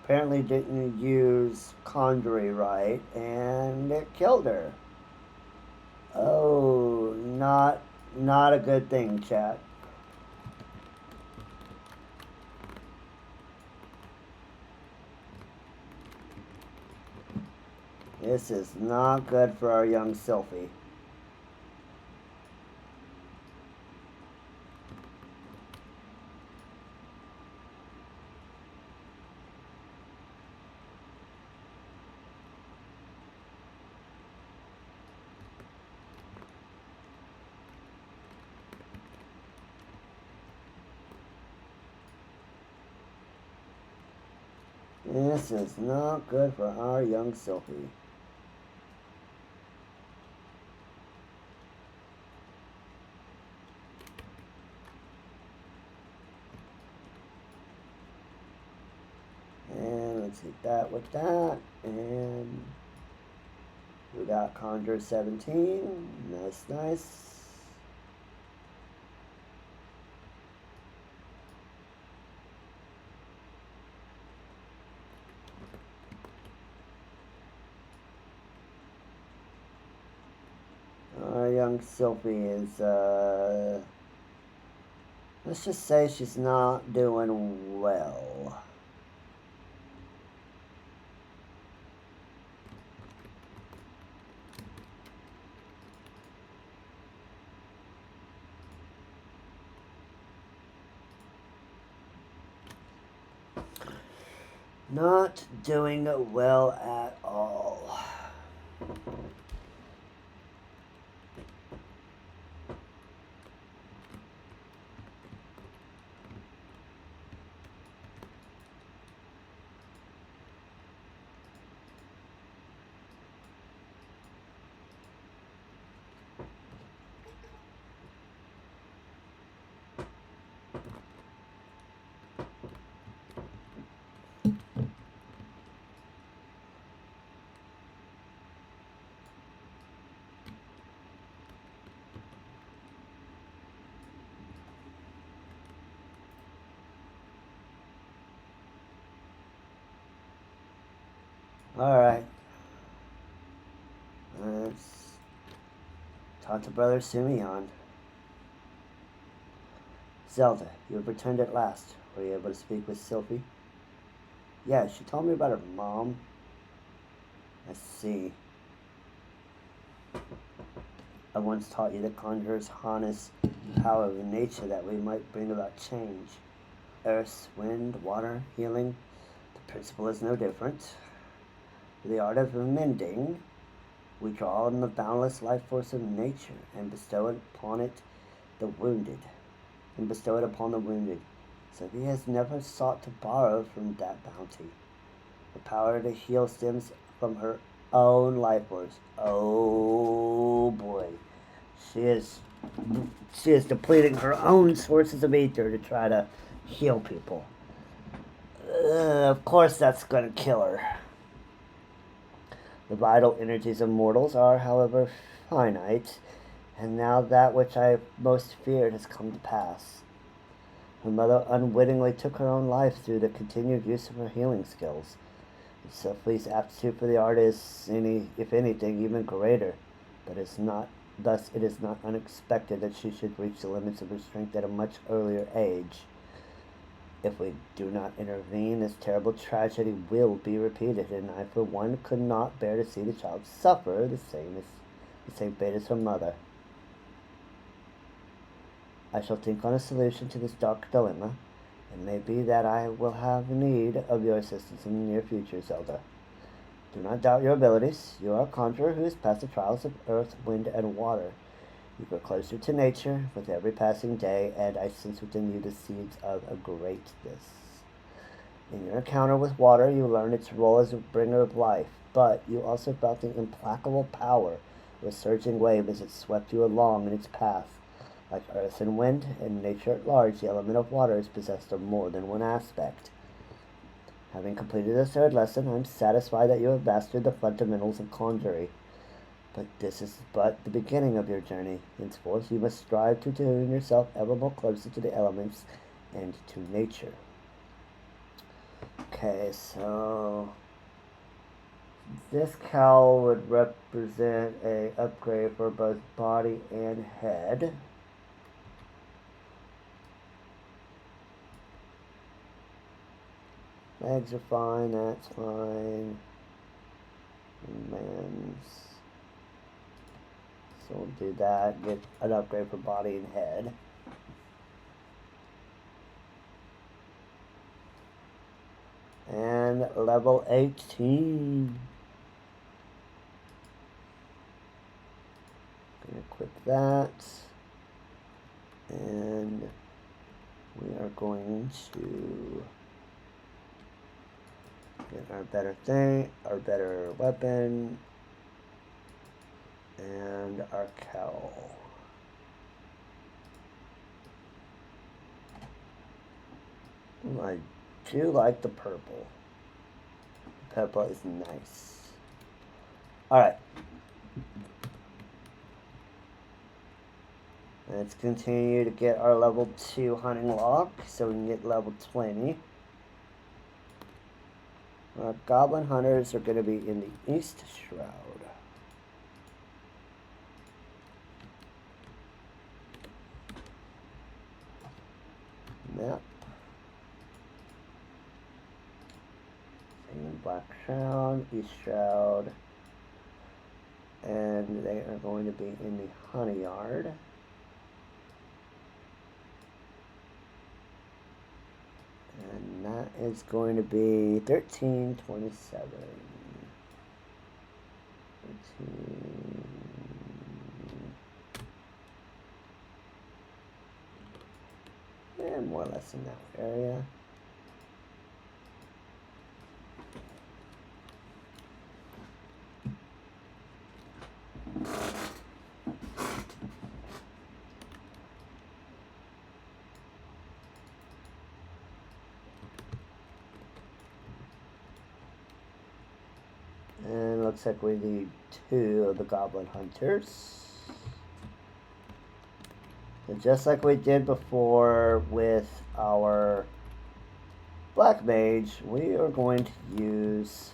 apparently didn't use Conjury right, and it killed her. Oh, not a good thing, chat. This is not good for our young Sylphie. This is not good for our young Sylphie. And let's hit that with that. And we got Conjure 17. Nice, nice. Our young Sylphie is, let's just say she's not doing well. Not doing well at all. Alright. Let's talk to Brother Simeon. Zelda, you have returned at last. Were you able to speak with Sylphie? Yeah, she told me about her mom. I see. I once taught you that conjurers harness the power of nature that we might bring about change. Earth, wind, water, healing. The principle is no different. For the art of mending, we draw on the boundless life force of nature and bestow it upon the wounded. So he has never sought to borrow from that bounty. The power to heal stems from her own life force. Oh boy. She is depleting her own sources of ether to try to heal people. Of course that's going to kill her. The vital energies of mortals are, however, finite, and now that which I most feared has come to pass. Her mother unwittingly took her own life through the continued use of her healing skills. Sylphie's aptitude for the art is, if anything, even greater, but thus it is not unexpected that she should reach the limits of her strength at a much earlier age. If we do not intervene, this terrible tragedy will be repeated, and I, for one, could not bear to see the child suffer the same fate as her mother. I shall think on a solution to this dark dilemma. It may be that I will have need of your assistance in the near future, Zelda. Do not doubt your abilities. You are a conjurer who has passed the trials of earth, wind, and water. You grow closer to nature with every passing day, and I sense within you the seeds of a greatness. In your encounter with water, you learn its role as a bringer of life, but you also felt the implacable power of a surging wave as it swept you along in its path. Like earth and wind, and nature at large, the element of water is possessed of more than one aspect. Having completed the third lesson, I am satisfied that you have mastered the fundamentals of conjuring. But this is but the beginning of your journey. Henceforth, you must strive to tune yourself ever more closely to the elements and to nature. Okay, so this cowl would represent a upgrade for both body and head. Legs are fine, that's fine. Man's. So we'll do that, get an upgrade for body and head. And level 18. Gonna equip that. And we are going to get our better weapon, and our cowl. I do like the purple. The purple is nice. Alright. Let's continue to get our level 2 hunting lock so we can get level 20. Our goblin hunters are going to be in the East Shroud. Map. Black Shroud, East Shroud. And they are going to be in the Honey Yard. And that is going to be 1327. 13. And more or less in that area. And looks like we need 2 of the goblin hunters. So just like we did before with our black mage, we are going to use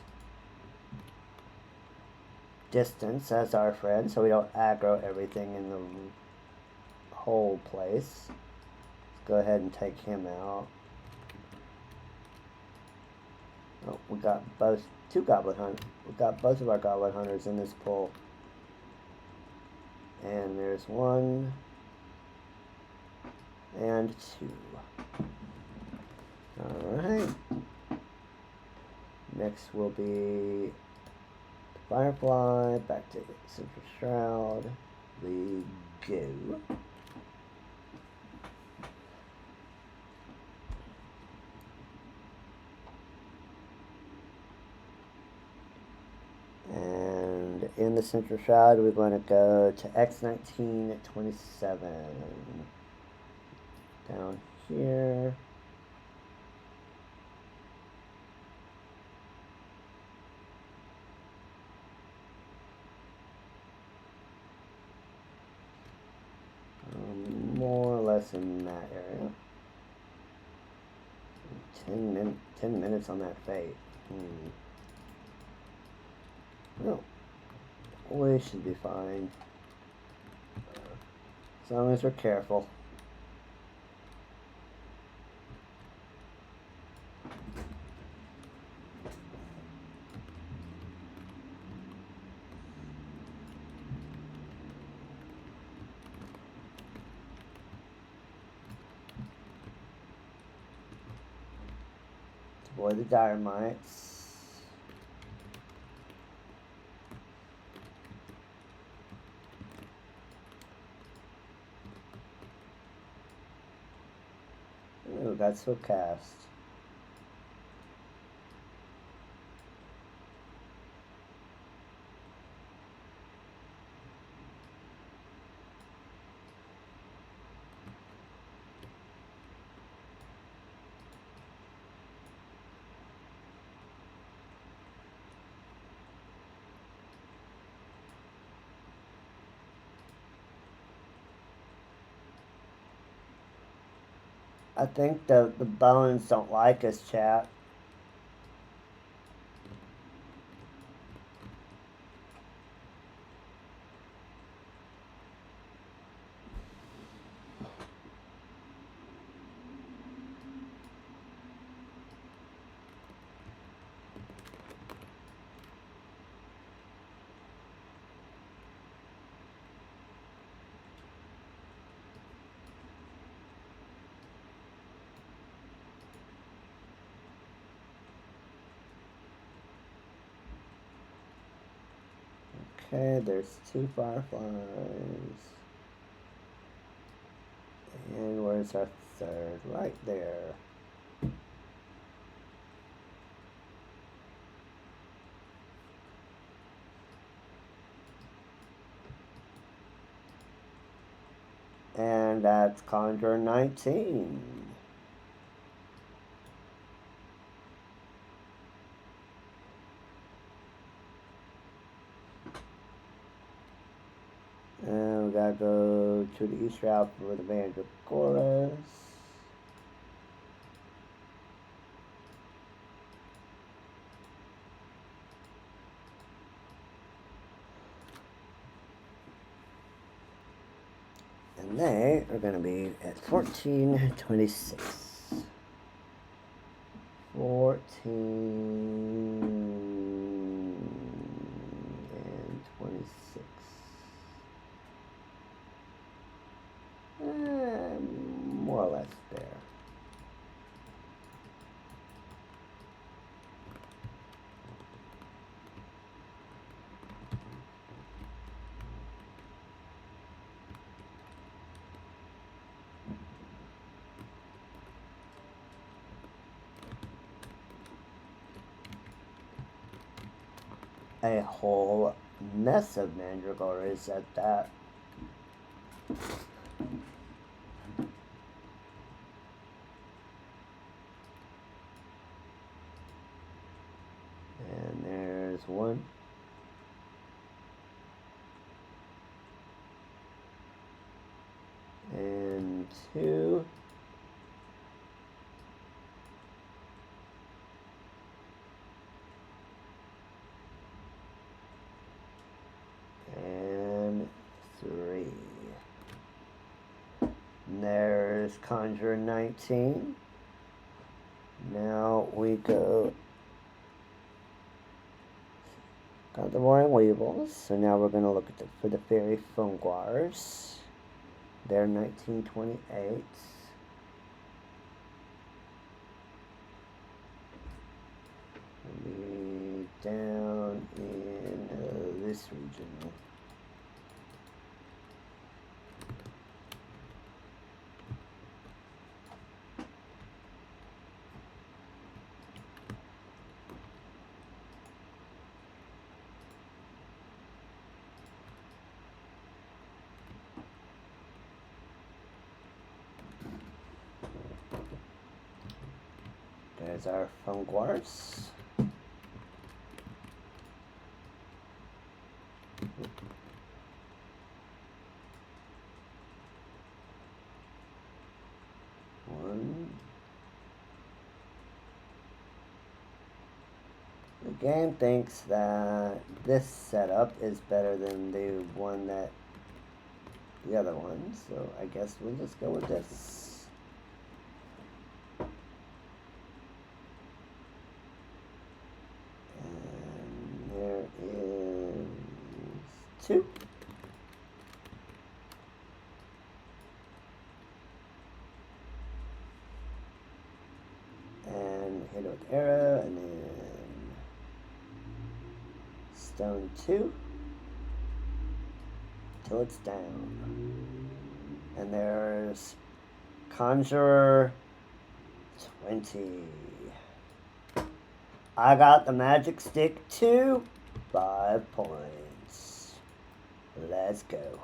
distance as our friend so we don't aggro everything in the whole place. Let's go ahead and take him out. Oh, we got two goblin hunters. We got both of our goblin hunters in this pool. And there's 1 and 2. Alright. Next will be Firefly, back to Central Shroud. We go. And in the Central Shroud, we're going to go to X1927. Down here. More or less in that area. 10 minutes on that fate. Well, we should be fine. As long as we're careful. Avoid the dire mites. Ooh, that's so cast. I think the bones don't like us, chat. Okay, there's 2 fireflies. And where's our 3rd? Right there. And that's Conjure 19. And we gotta go to the east route for the Mandragoras. And they are gonna be at 1426. 14 and 26. More or less there. A whole mess of mandragoras at that. And there's 1. And 2. There's Conjure 19. Now we go. Got the Roaring Weevils. So now we're going to look at for the Fairy Funguars. They're 1928. Be down in this region. There's our Funguars. One. The game thinks that this setup is better than the one that the other one, so I guess we'll just go with this. Two. And hit it with arrow, and then stone 2 till it's down. And there's Conjurer 20. I got the magic stick too. 5 points. Let's go.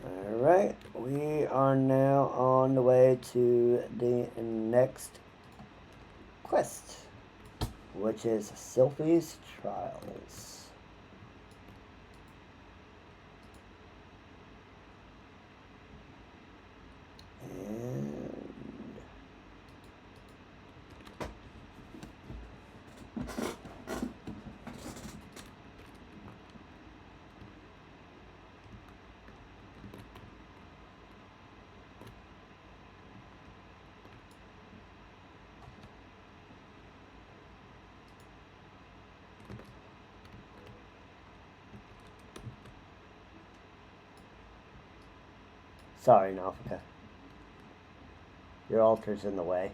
Alright, we are now on the way to the next quest, which is Sylphie's Trials. And sorry, Nalfika. Your altar's in the way.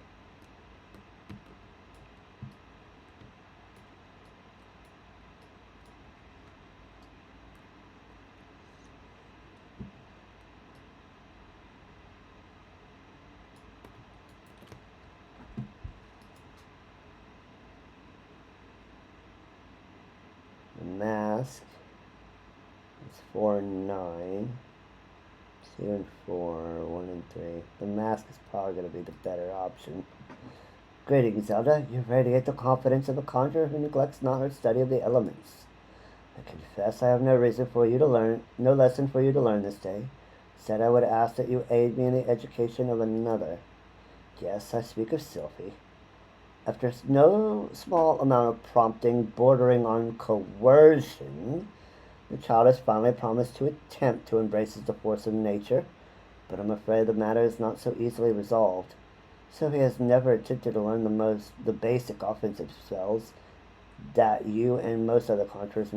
The mask is 4-9. 2 and 4, 1 and 3. The mask is probably going to be the better option. Greetings, Zelda. You radiate the confidence of a conjurer who neglects not her study of the elements. I confess I have no lesson for you to learn this day. Instead, I would ask that you aid me in the education of another. Yes, I speak of Sylphie. After no small amount of prompting bordering on coercion, the child has finally promised to attempt to embrace the force of nature, but I'm afraid the matter is not so easily resolved. So he has never attempted to learn the basic offensive spells that you and most other conjurers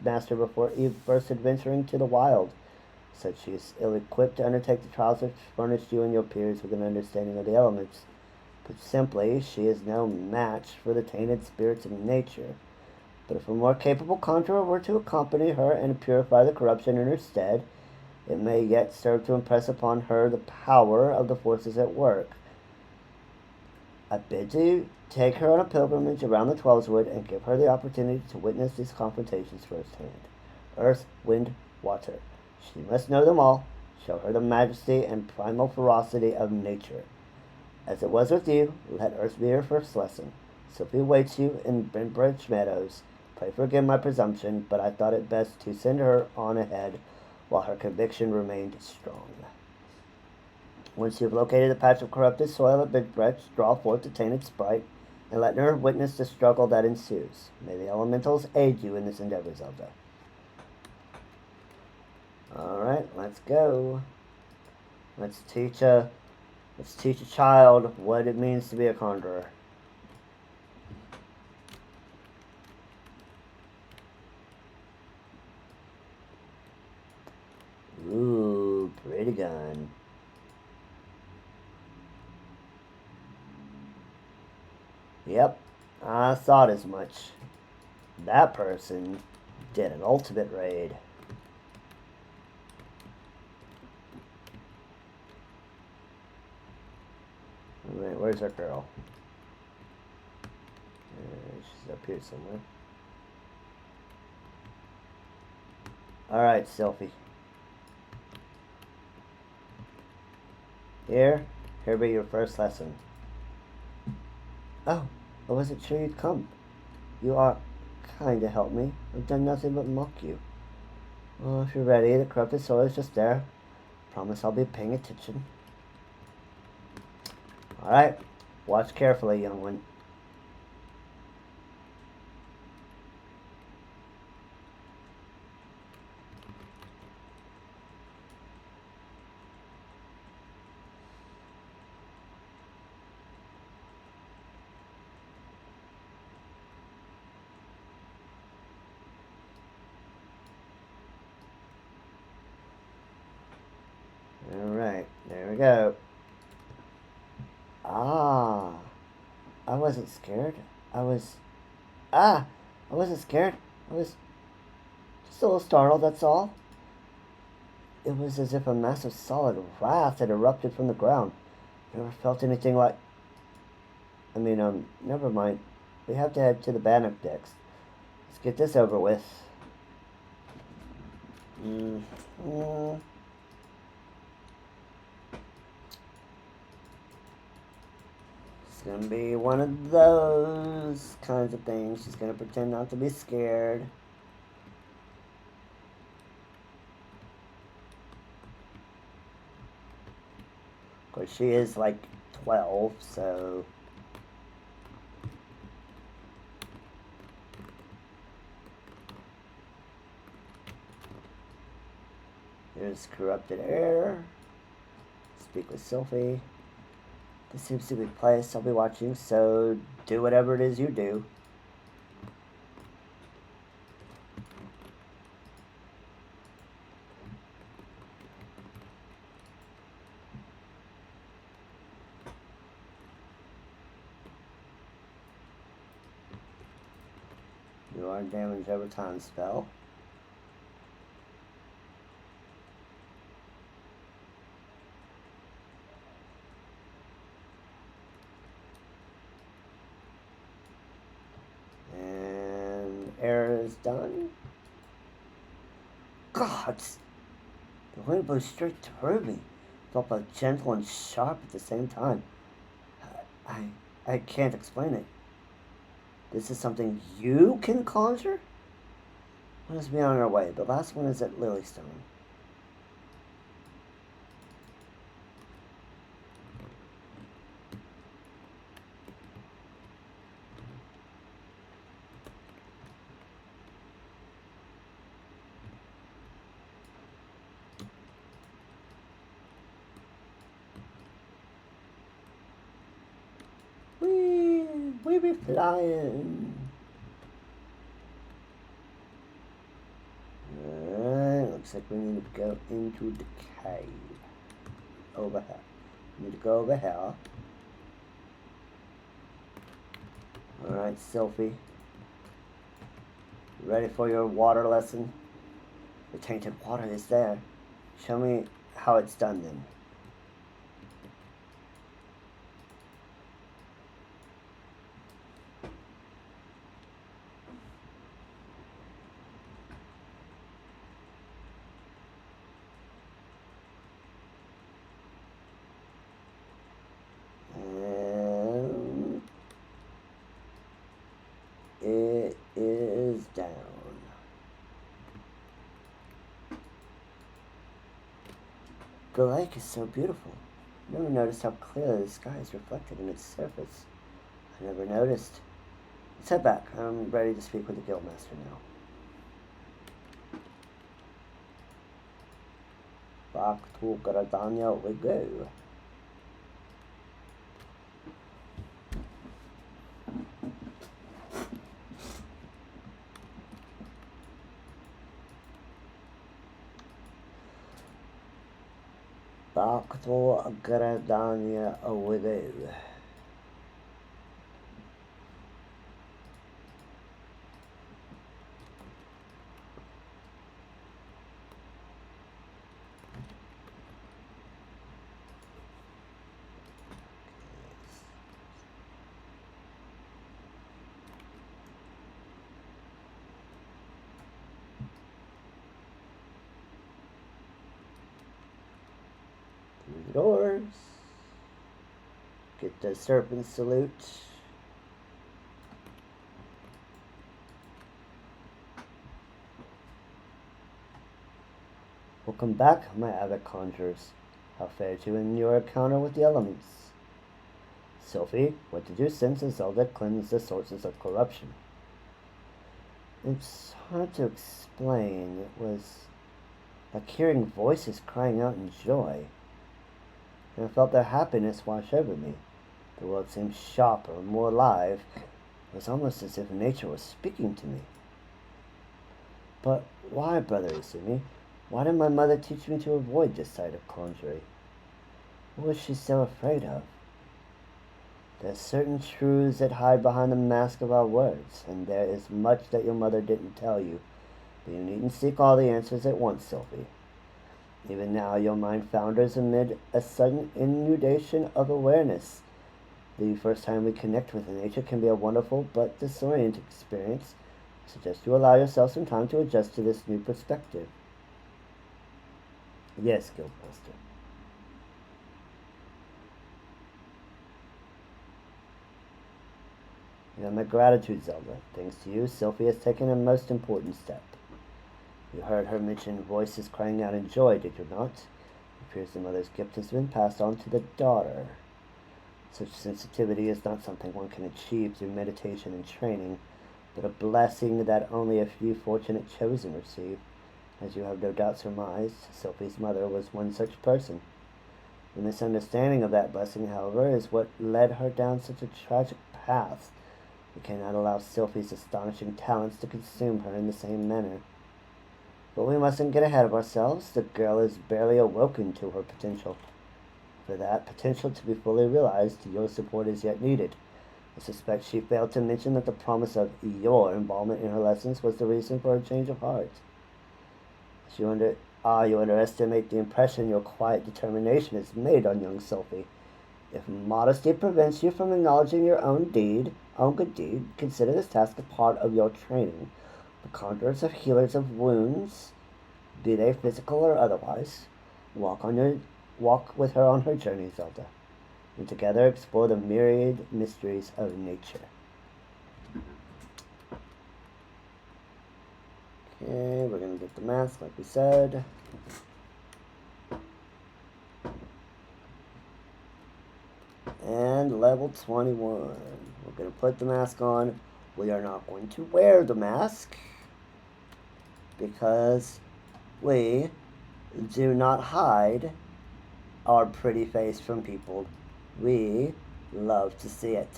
master before first adventuring to the wild. So she is ill-equipped to undertake the trials which furnished you and your peers with an understanding of the elements. But simply, she is no match for the tainted spirits of nature. But if a more capable conjurer were to accompany her and purify the corruption in her stead, it may yet serve to impress upon her the power of the forces at work. I bid you take her on a pilgrimage around the Twelveswood and give her the opportunity to witness these confrontations firsthand. Earth, wind, water. She must know them all. Show her the majesty and primal ferocity of nature. As it was with you, let Earth be her first lesson. Sylphie awaits you in Brentbridge Meadows. Pray forgive my presumption, but I thought it best to send her on ahead while her conviction remained strong. Once you have located the patch of corrupted soil at Brentbridge, draw forth the tainted sprite, and let her witness the struggle that ensues. May the elementals aid you in this endeavor, Zelda. Let's go. Let's teach a child what it means to be a conjurer. Ooh, pretty gun. Yep, I thought as much. That person did an ultimate raid. Alright, where's our girl? She's up here somewhere. Alright, Sylphie. Here be your first lesson. Oh, I wasn't sure you'd come. You are kinda helped me. I've done nothing but mock you. Well, if you're ready, the corrupted soul is just there. Promise I'll be paying attention. Alright, watch carefully, young one. Alright, there we go. Ah, I wasn't scared. I wasn't scared. I was just a little startled, that's all. It was as if a massive solid wrath had erupted from the ground. Never felt anything like... never mind. We have to head to the bannock decks. Let's get this over with. It's gonna be one of those kinds of things. She's gonna pretend not to be scared. Of course, she is like 12, so... Here's corrupted air. Speak with Sylphie. This seems to be a place I'll be watching, so do whatever it is you do. You are damaged over time spell. Air is done. Gods! The wind blew straight through me. Felt both gentle and sharp at the same time. I can't explain it. This is something you can conjure? Let us be on our way. The last one is at Lilystone. We be flying. Alright, looks like we need to go into the cave. Over here. We need to go over here. Alright, Sylphie. Ready for your water lesson? The tainted water is there. Show me how it's done then. It is down. The lake is so beautiful. I never noticed how clearly the sky is reflected in its surface. I never noticed. Let's head back. I'm ready to speak with the guildmaster now. Back to Gradania we go. Back to Gradania we go. Doors. Get the serpent salute. Welcome back, my avid conjurers. How fared you in your encounter with the elements? Sophie, what did you sense as Zelda cleansed the sources of corruption? It's hard to explain. It was like hearing voices crying out in joy. And I felt their happiness wash over me. The world seemed sharper, more alive. It was almost as if nature was speaking to me. But why, Brother Izumi? Why did my mother teach me to avoid this side of conjuring? What was she so afraid of? There are certain truths that hide behind the mask of our words, and there is much that your mother didn't tell you. But you needn't seek all the answers at once, Sophie. Even now, your mind founders amid a sudden inundation of awareness. The first time we connect with nature can be a wonderful but disorienting experience. I suggest you allow yourself some time to adjust to this new perspective. Yes, Guildmaster. You have my gratitude, Zelda. Thanks to you, Sophie has taken a most important step. You heard her mention voices crying out in joy, did you not? It appears the mother's gift has been passed on to the daughter. Such sensitivity is not something one can achieve through meditation and training, but a blessing that only a few fortunate chosen receive. As you have no doubt surmised, Sophie's mother was one such person. The misunderstanding of that blessing, however, is what led her down such a tragic path. We cannot allow Sophie's astonishing talents to consume her in the same manner. But we mustn't get ahead of ourselves. The girl is barely awoken to her potential. For that potential to be fully realized, your support is yet needed. I suspect she failed to mention that the promise of your involvement in her lessons was the reason for her change of heart. You underestimate the impression your quiet determination has made on young Sophie. If modesty prevents you from acknowledging your own good deed, consider this task a part of your training. The conjurers are healers of wounds, be they physical or otherwise. Walk with her on her journey, Zelda, and together explore the myriad mysteries of nature. Okay, we're going to get the mask like we said. And level 21. We're going to put the mask on. We are not going to wear the mask because we do not hide our pretty face from people. We love to see it.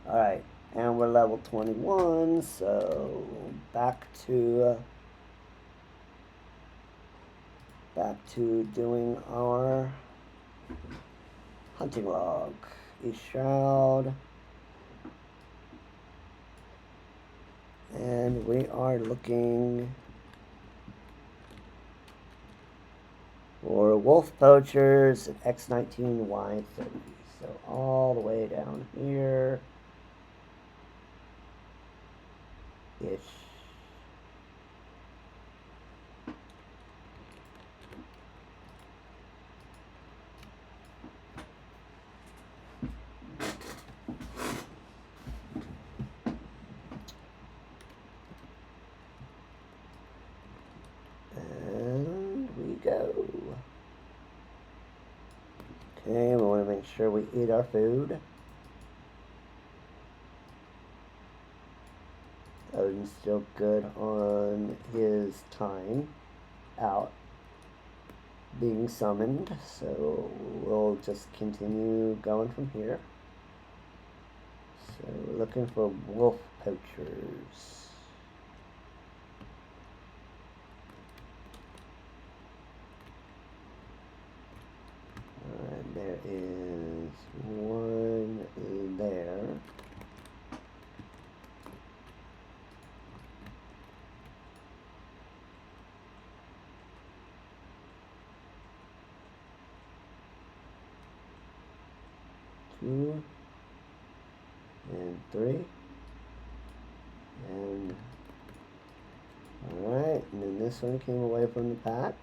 Alright, and we're level 21, so back to doing our hunting log. East Shroud. And we are looking for wolf poachers at X19Y30. So all the way down here ish. Okay, we want to make sure we eat our food. Odin's still good on his time out. being summoned, so we'll just continue going from here. So we're looking for wolf poachers. Alright, there is one there. Two and three. And alright, and then this one came away from the pack.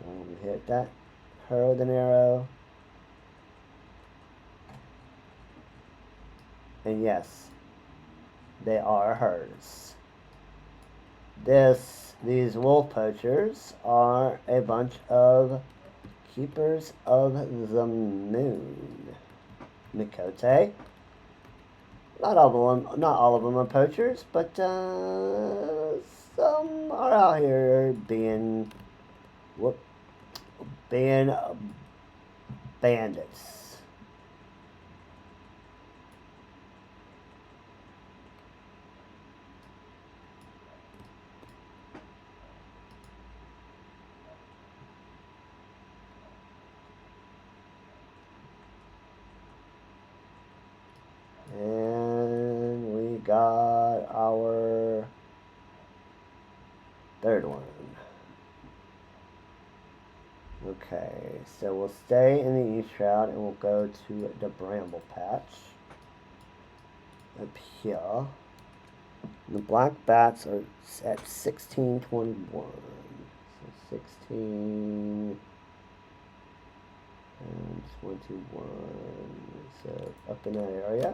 We hit that, hurled an arrow. And yes, they are hers. These wolf poachers are a bunch of keepers of the moon. Mikote. Not all of them are poachers, but some are out here being bandits. And we got our third one. Okay, so we'll stay in the East Shroud and we'll go to the Bramble Patch. Up here. The black bats are at 1621. So 16 and 21. So up in that area.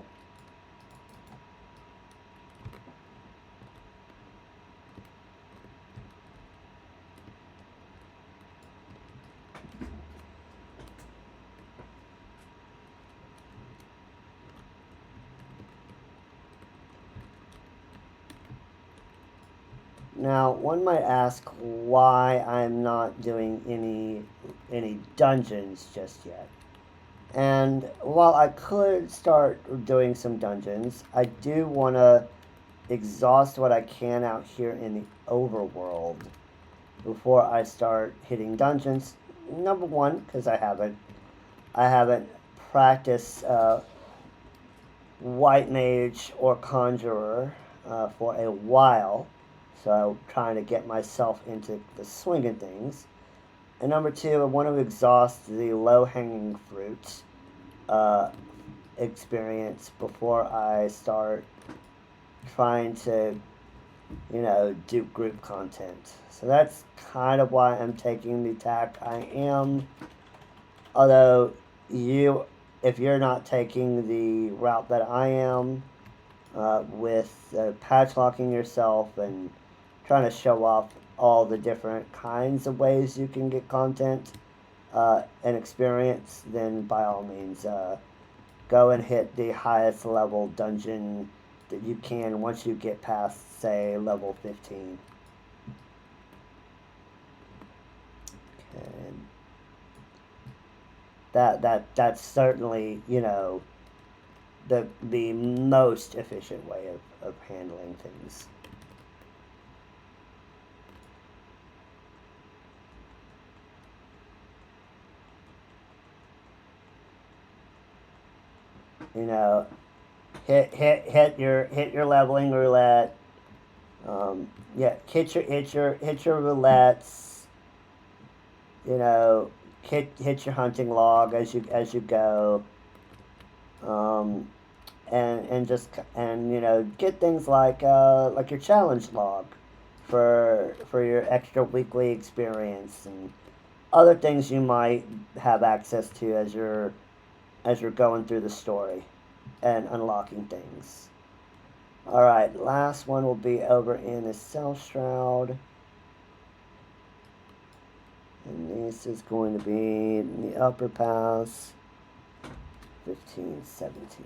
Now, one might ask why I'm not doing any dungeons just yet. And while I could start doing some dungeons, I do want to exhaust what I can out here in the overworld before I start hitting dungeons. Number one, because I haven't practiced White Mage or Conjurer for a while. So I'm trying to get myself into the swing of things. And number two, I want to exhaust the low-hanging fruit experience before I start trying to, do group content. So that's kind of why I'm taking the tack I am. Although if you're not taking the route that I am, with patch locking yourself and trying to show off all the different kinds of ways you can get content and experience, then by all means go and hit the highest level dungeon that you can once you get past, say, level 15. And that's certainly, the most efficient way of handling things. Hit your leveling roulette. Hit your roulettes. Hit your hunting log as you go. And get things like your challenge log for your extra weekly experience and other things you might have access to as you're going through the story and unlocking things. Alright, last one will be over in the Cell Shroud. And this is going to be in the Upper Pass, 15, 17.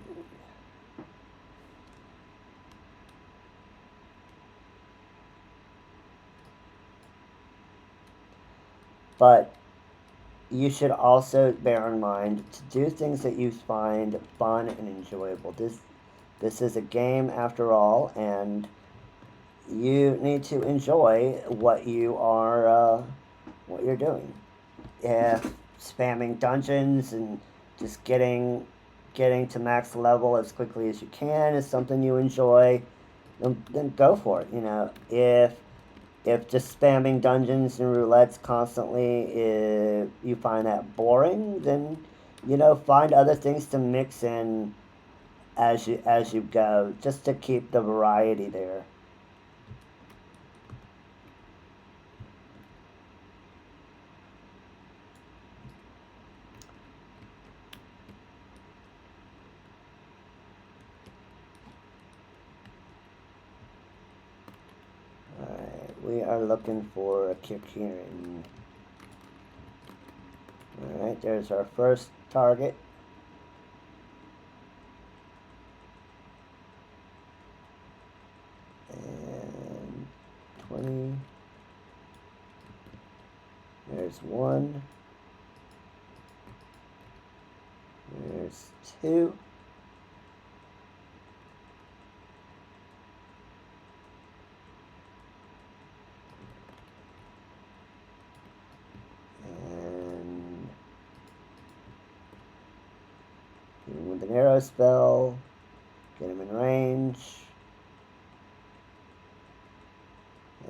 But you should also bear in mind to do things that you find fun and enjoyable. This is a game after all, and you need to enjoy what you're doing. If spamming dungeons and just getting to max level as quickly as you can is something you enjoy, then go for it. You know, if just spamming dungeons and roulettes constantly, if you find that boring, then find other things to mix in as you go, just to keep the variety there. Alright, we are looking for a Kirkiran. Alright, there's our first target. And 20. There's one. There's two. And hit him with an arrow spell. Get him in range.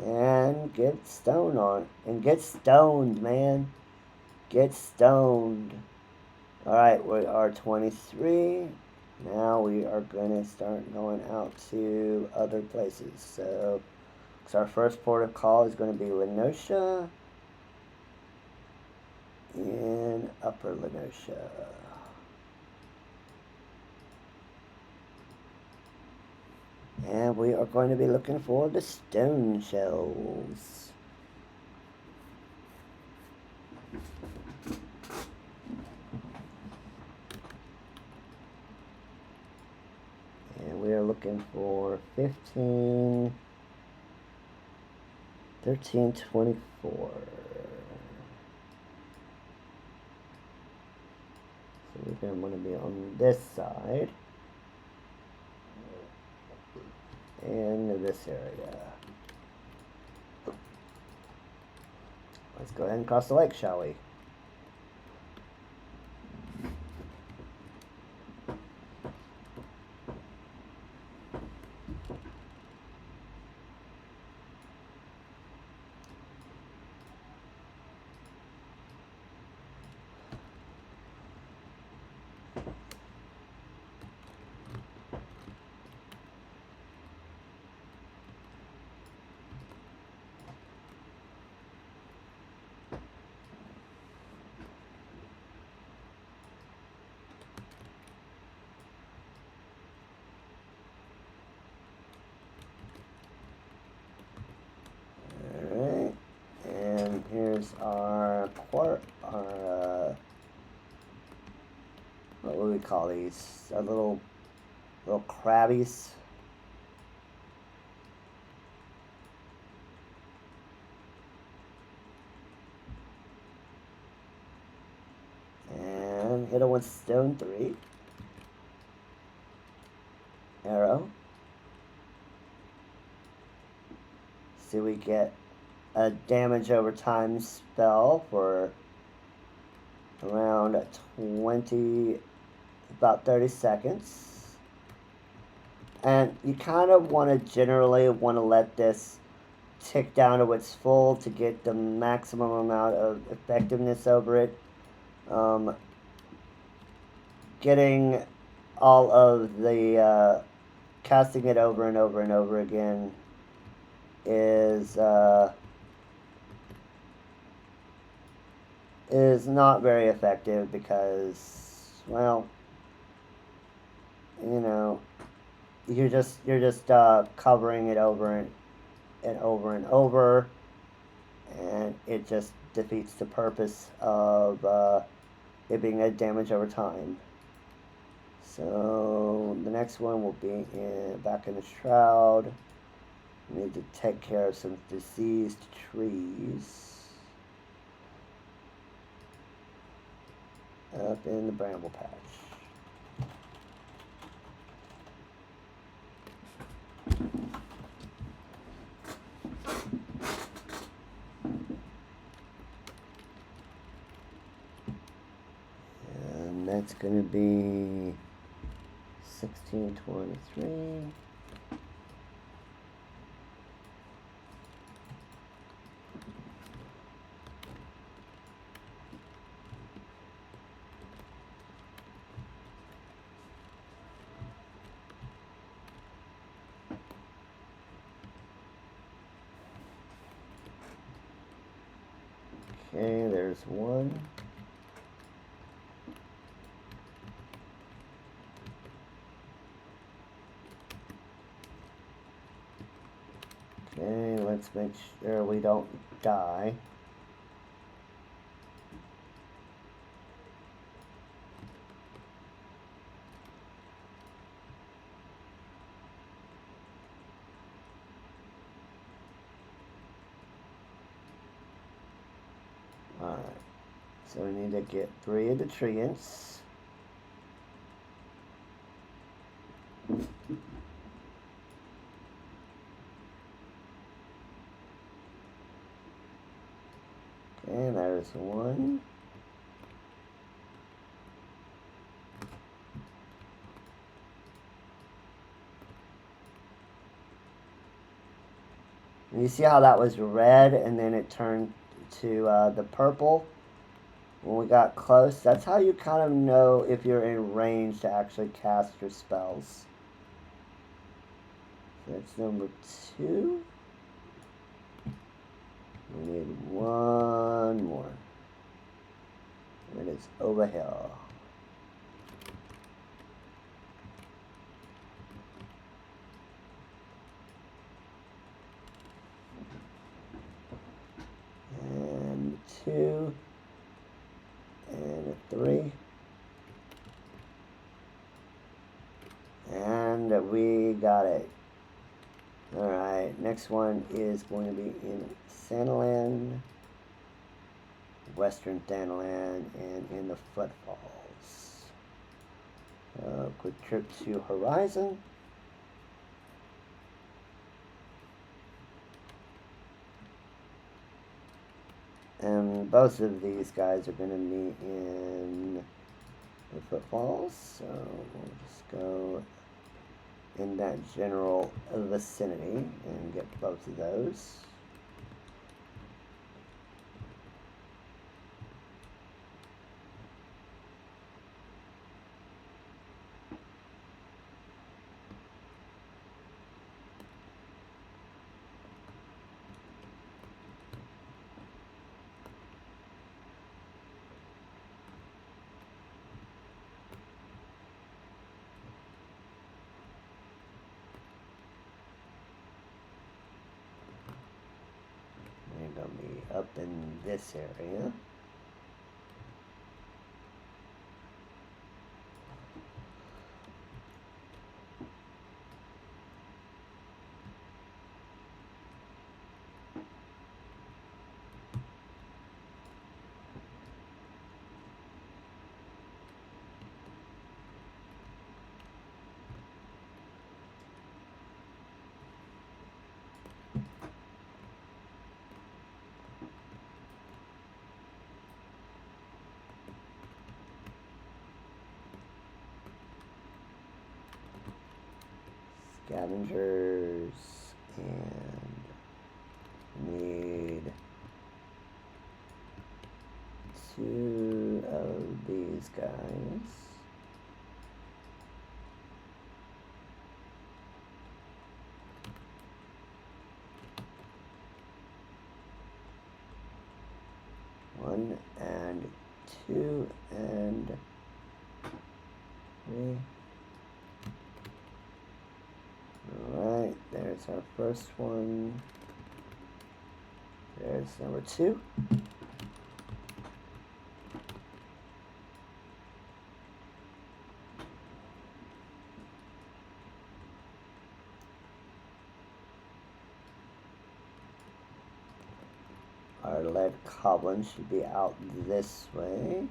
And get stoned on. And get stoned, man. Get stoned. Alright, we are 23. Now we are going to start going out to other places. So our first port of call is going to be Lenosha in Upper Lenosha. And we are going to be looking for the stone shells. And we are looking for 15, 13, 24. So we're going to want to be on this side. In this area. Let's go ahead and cross the lake, shall we? Here's our what would we call these? Our little crabbies. And hit it with stone 3. Arrow. See, we get a damage over time spell for around 20, about 30 seconds. And you kind of generally want to let this tick down to its full to get the maximum amount of effectiveness over it. Getting all of the casting it over and over and over again is not very effective because, well, you're just covering it over and over and over, and it just defeats the purpose of it being a damage over time. So the next one will be back in the Shroud. We need to take care of some diseased trees. up in the bramble patch. And that's going to be 1623. Okay, there's one. Okay, let's make sure we don't die. Alright, so we need to get 3 of the treants. Okay, there's one. And you see how that was red and then it turned to the purple when we got close? That's how you kind of know if you're in range to actually cast your spells. So that's number 2. We need one more. And it's over here. And 2. And a 3. And we got it. Alright, next one is going to be in Santaland, Western Thanaland, and in the Footfalls. Quick trip to Horizon. And both of these guys are going to meet in the Footfalls, so we'll just go in that general vicinity and get both of those. They're going to be up in this area. Scavengers, and need 2 of these guys. One and 2 and 3. Alright, there's our first one. There's number 2. Our lead goblin should be out this way.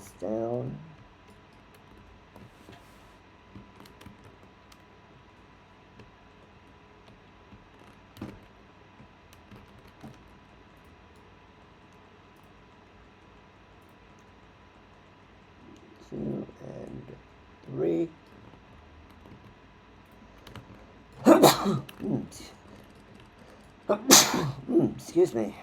this down. Two and three. Excuse me.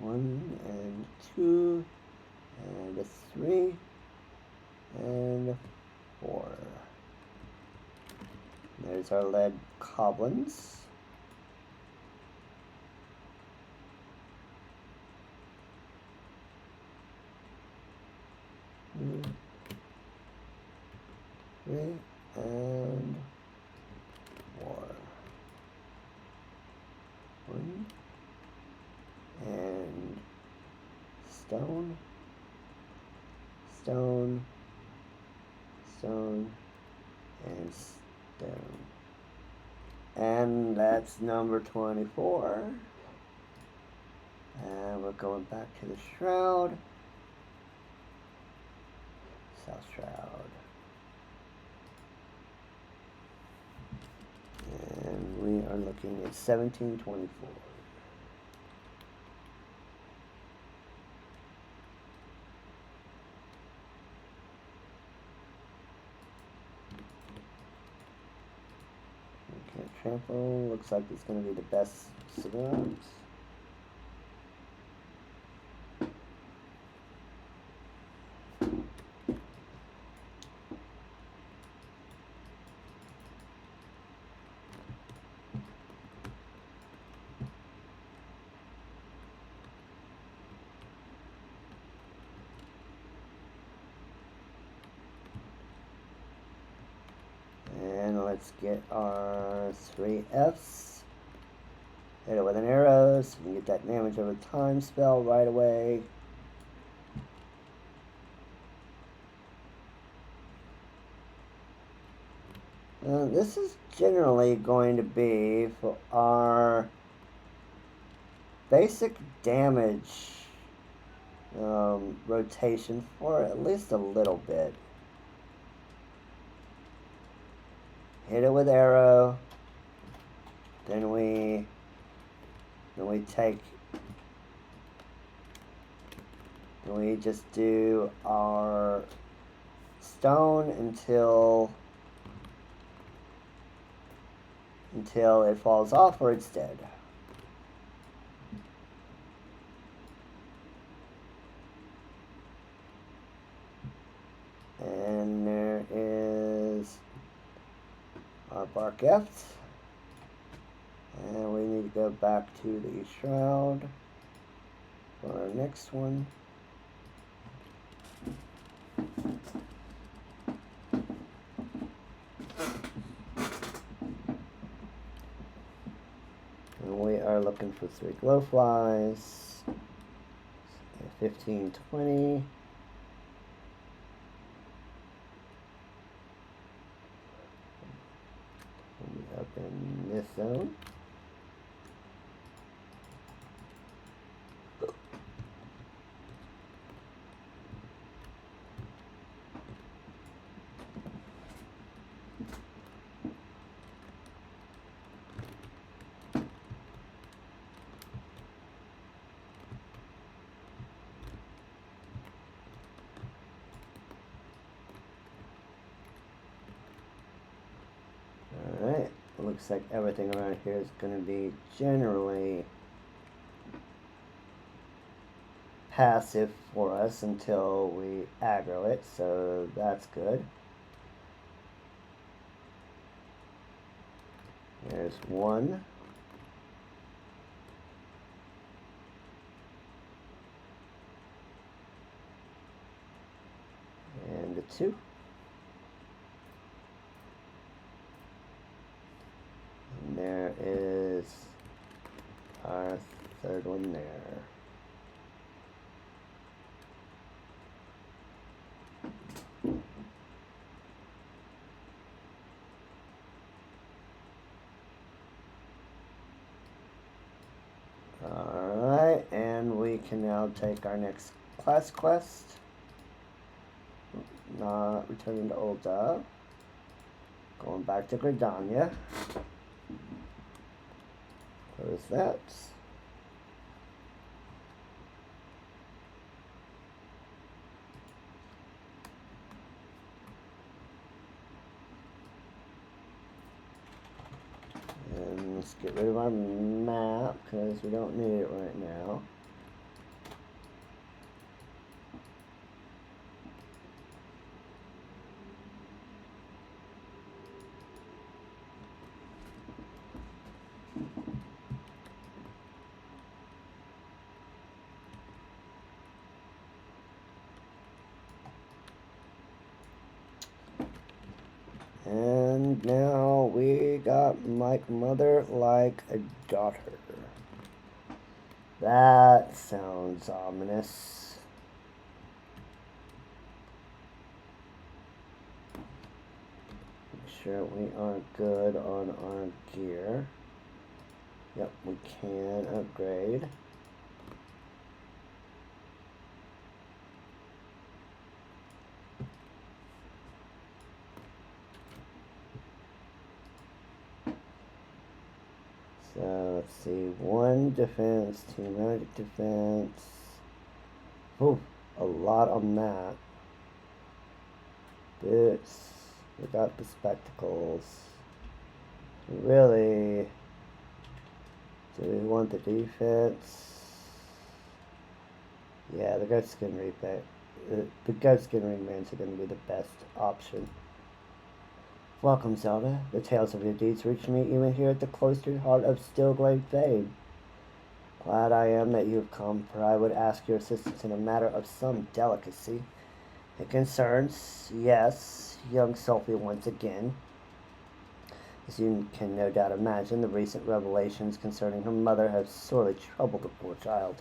One and two and a three and four. There's our lead goblins. Three and four. One and stone, stone, stone, and stone. And that's number 24. And we're going back to the shroud. South shroud. And we are looking at 1724. Okay, trample looks like it's going to be the best cigars. Let's get our 3 Fs. Hit it with an arrow so we can get that damage over time spell right away. This is generally going to be for our basic damage rotation for at least a little bit. Hit it with arrow, then we just do our stone until it falls off or it's dead. And there is our bark Fs, and we need to go back to the shroud for our next one. And we are looking for 3 glowflies, 15, 20. Up in this zone. Alright, looks like everything around here is going to be generally passive for us until we aggro it, so that's good. There's 1. And a 2. there, third one there. Alright, and we can now take our next class quest. Not returning to Ulta. Going back to Gridania. Close that. And let's get rid of our map because we don't need it right now. And now we got like mother, like a daughter. That sounds ominous. Make sure we are good on our gear. Yep, we can upgrade. So let's see, 1 defense, 2 magic defense. Oh, a lot on that. Boots, we got the spectacles. Really, do we want the defense? Yeah, the goat skin repaint. The goat skin ringbands are going to be the best option. Welcome, Zelda. The tales of your deeds reach me even here at the cloistered heart of Stillglade Fade. Glad I am that you have come, for I would ask your assistance in a matter of some delicacy. It concerns, yes, young Sophie once again. As you can no doubt imagine, the recent revelations concerning her mother have sorely troubled the poor child.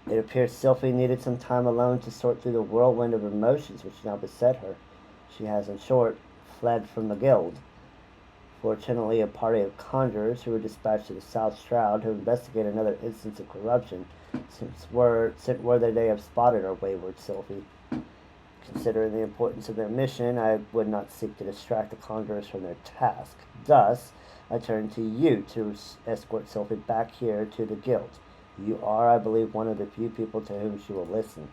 It appears Sophie needed some time alone to sort through the whirlwind of emotions which now beset her. She has, in short, fled from the guild. Fortunately, a party of conjurers who were dispatched to the South Shroud to investigate another instance of corruption sent word that they have spotted our wayward Sophie. Considering the importance of their mission, I would not seek to distract the conjurers from their task. Thus, I turn to you to escort Sophie back here to the guild. You are, I believe, one of the few people to whom she will listen.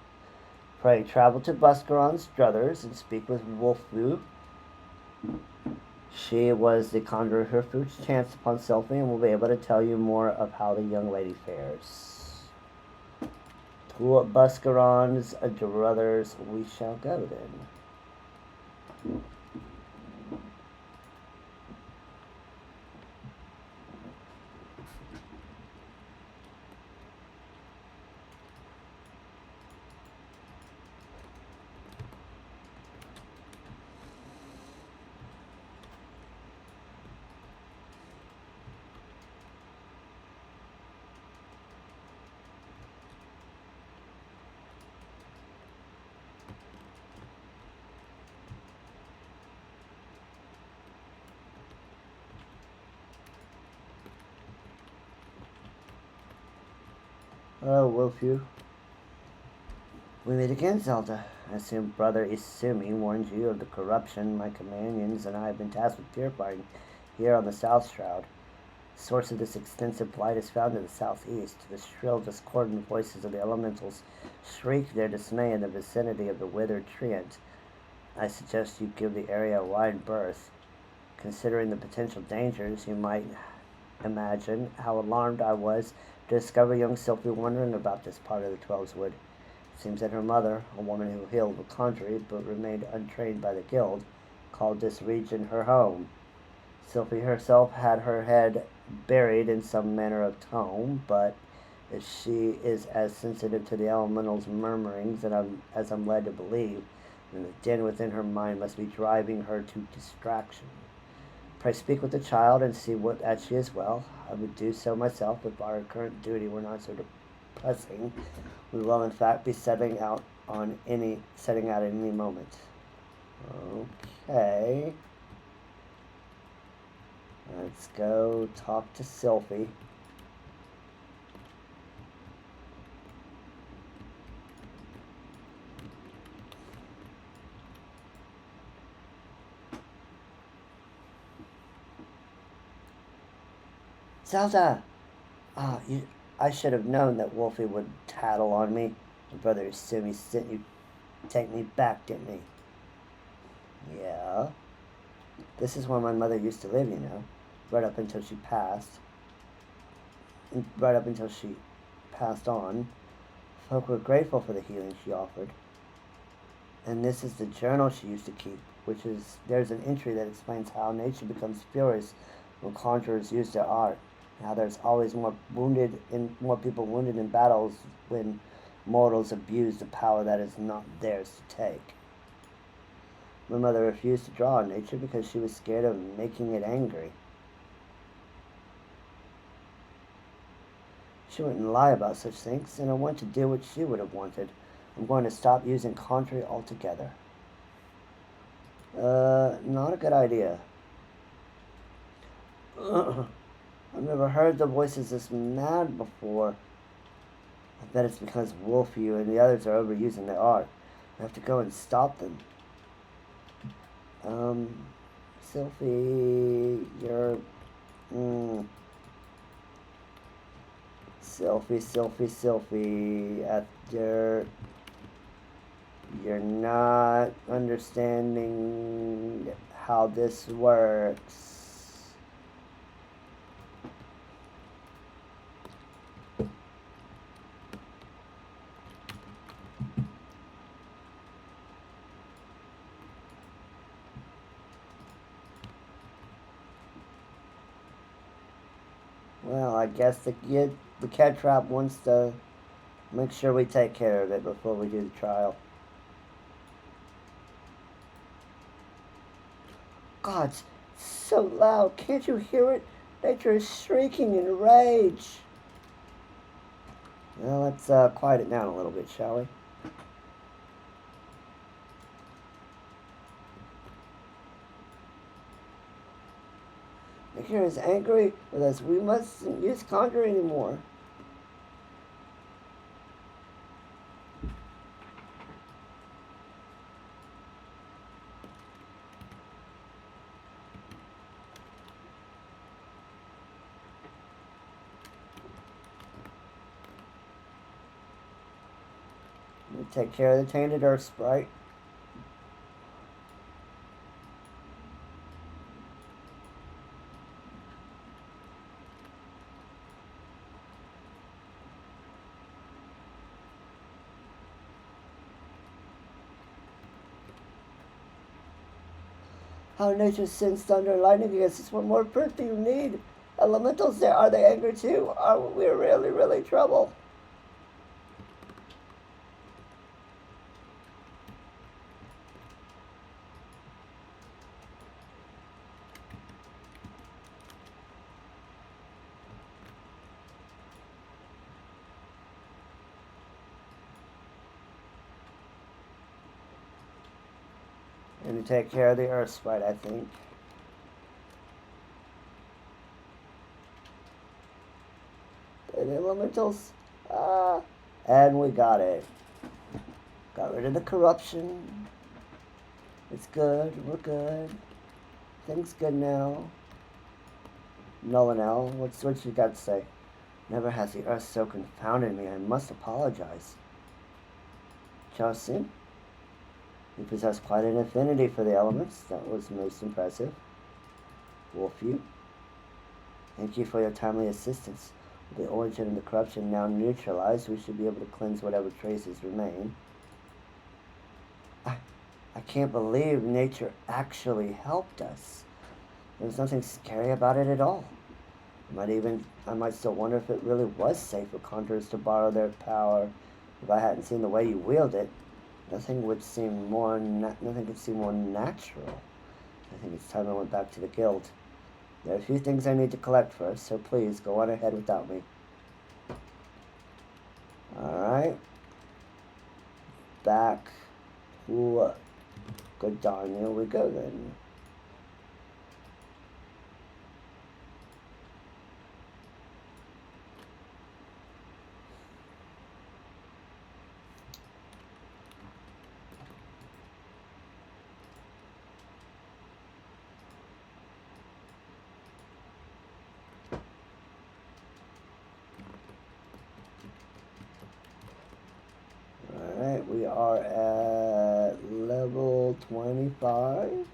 Pray travel to Buscaron's druthers and speak with Wolfu. She was the conjurer who first chanced upon Sophie and will be able to tell you more of how the young lady fares. To Buscaron's druthers we shall go then. Oh, Wolfu. We meet again, Zelda. I assume Brother Isumi warned you of the corruption my companions and I have been tasked with purifying here on the South Shroud. The source of this extensive blight is found in the southeast. The shrill, discordant voices of the elementals shriek their dismay in the vicinity of the withered treant. I suggest you give the area a wide berth. Considering the potential dangers, you might imagine how alarmed I was to discover young Sophie wondering about this part of the Twelves Wood. It seems that her mother, a woman who hailed the country but remained untrained by the guild, called this region her home. Sophie herself had her head buried in some manner of tome, but if she is as sensitive to the elemental's murmurings as I'm led to believe, then the din within her mind must be driving her to distraction. Pray speak with the child and see that she is well. I would do so myself if our current duty were not so depressing. We will in fact be setting out at any moment. Okay. Let's go talk to Sylphie. Zelda! I should have known that Wolfie would tattle on me. My brother Simi sent you take me back, didn't he? Yeah. This is where my mother used to live, you know. Right up until she passed. Right up until she passed on. Folk were grateful for the healing she offered. And this is the journal she used to keep, there's an entry that explains how nature becomes furious when conjurers use their art. How there's always more people wounded in battles when mortals abuse the power that is not theirs to take. My mother refused to draw on nature because she was scared of making it angry. She wouldn't lie about such things, and I want to do what she would have wanted. I'm going to stop using conjuring altogether. Not a good idea. I've never heard the voices this mad before. I bet it's because Wolfie and the others are overusing their art. I have to go and stop them. Sylphie, Sylphie, you're not understanding how this works. Well, I guess the cat trap wants to make sure we take care of it before we do the trial. God, it's so loud. Can't you hear it? Nature is shrieking in rage. Well, let's quiet it down a little bit, shall we? Nature is angry with us. We mustn't use conjure anymore. We take care of the tainted earth sprite. How nature sends thunder and lightning against us. What more proof do you need? Elementals there, are they angry too? Are we really, really trouble? And to take care of the earth sprite, I think. The elementals. And we got it. Got rid of the corruption. It's good. We're good. Things good now. Nolanel, what's you got to say? Never has the earth so confounded me. I must apologize. Chelsea? You possess quite an affinity for the elements. That was most impressive. Wolfie, thank you for your timely assistance. With the origin of the corruption now neutralized, we should be able to cleanse whatever traces remain. I can't believe nature actually helped us. There was nothing scary about it at all. I might still wonder if it really was safe for conjurers to borrow their power. If I hadn't seen the way you wield it, nothing could seem more natural. I think it's time I went back to the guild. There are a few things I need to collect first, so please go on ahead without me. Alright. Back. Ooh. Good darn, here we go then. Alright, we are at level 25.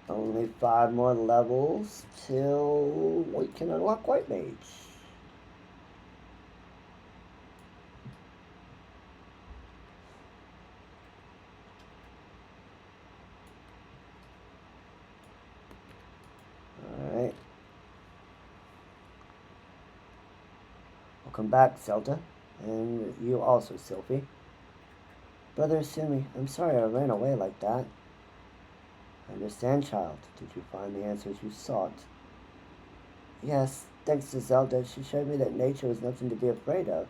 Only 5 more levels till we can unlock White Mage. Alright. Welcome back, Zelda. And you also, Sylphie. Brother Sumi, I'm sorry I ran away like that. I understand, child. Did you find the answers you sought? Yes, thanks to Zelda, she showed me that nature was nothing to be afraid of.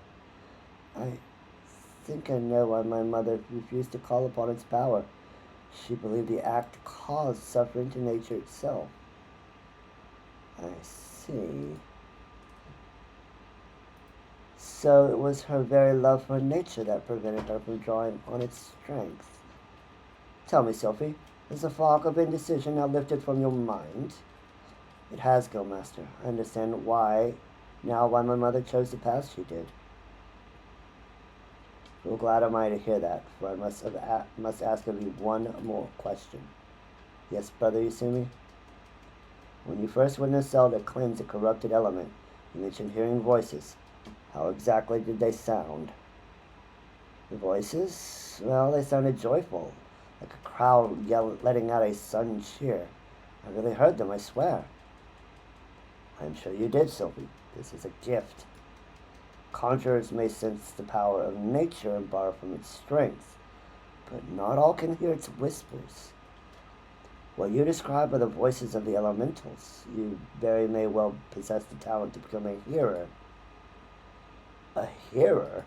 I think I know why my mother refused to call upon its power. She believed the act caused suffering to nature itself. I see. So it was her very love for nature that prevented her from drawing on its strength. Tell me, Sylphie, has the fog of indecision now lifted from your mind? It has, Guildmaster. I understand why my mother chose the path she did. Well, glad am I to hear that, for I must ask of you one more question. Yes, Brother Yasumi? When you first witnessed Zelda cleanse a corrupted element, you mentioned hearing voices. How exactly did they sound? The voices? Well, they sounded joyful, like a crowd letting out a sudden cheer. I really heard them, I swear. I'm sure you did, Sylphie. This is a gift. Conjurers may sense the power of nature and borrow from its strength, but not all can hear its whispers. What you describe are the voices of the elementals. You very may well possess the talent to become a hearer. A hearer?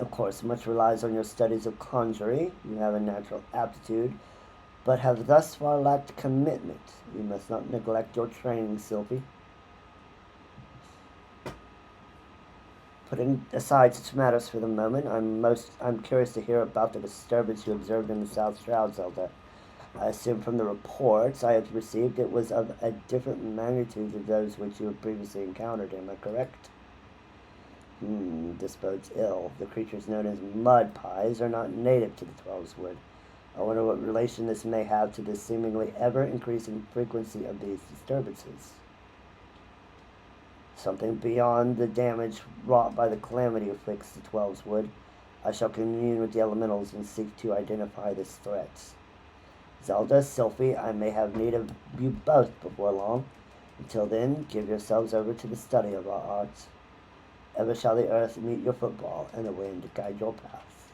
Of course, much relies on your studies of conjuring. You have a natural aptitude, but have thus far lacked commitment. You must not neglect your training, Sylphie. Putting aside such matters for the moment, I'm curious to hear about the disturbance you observed in the South Shroud, Zelda. I assume from the reports I have received it was of a different magnitude to those which you had previously encountered. Am I correct? This bodes ill. The creatures known as mud pies are not native to the Twelves Wood. I wonder what relation this may have to the seemingly ever-increasing frequency of these disturbances. Something beyond the damage wrought by the calamity afflicts the Twelves Wood. I shall commune with the elementals and seek to identify this threat. Zelda, Sylphie, I may have need of you both before long. Until then, give yourselves over to the study of our arts. Ever shall the earth meet your football, and the wind guide your path.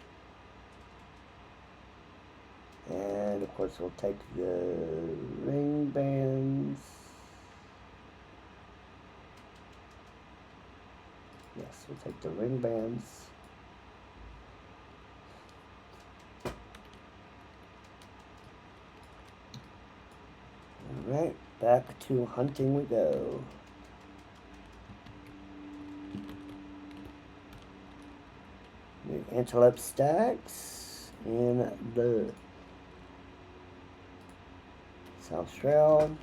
And, of course, we'll take the ring bands. Yes, we'll take the ring bands. Alright, back to hunting we go. The antelope stacks in the South Shroud.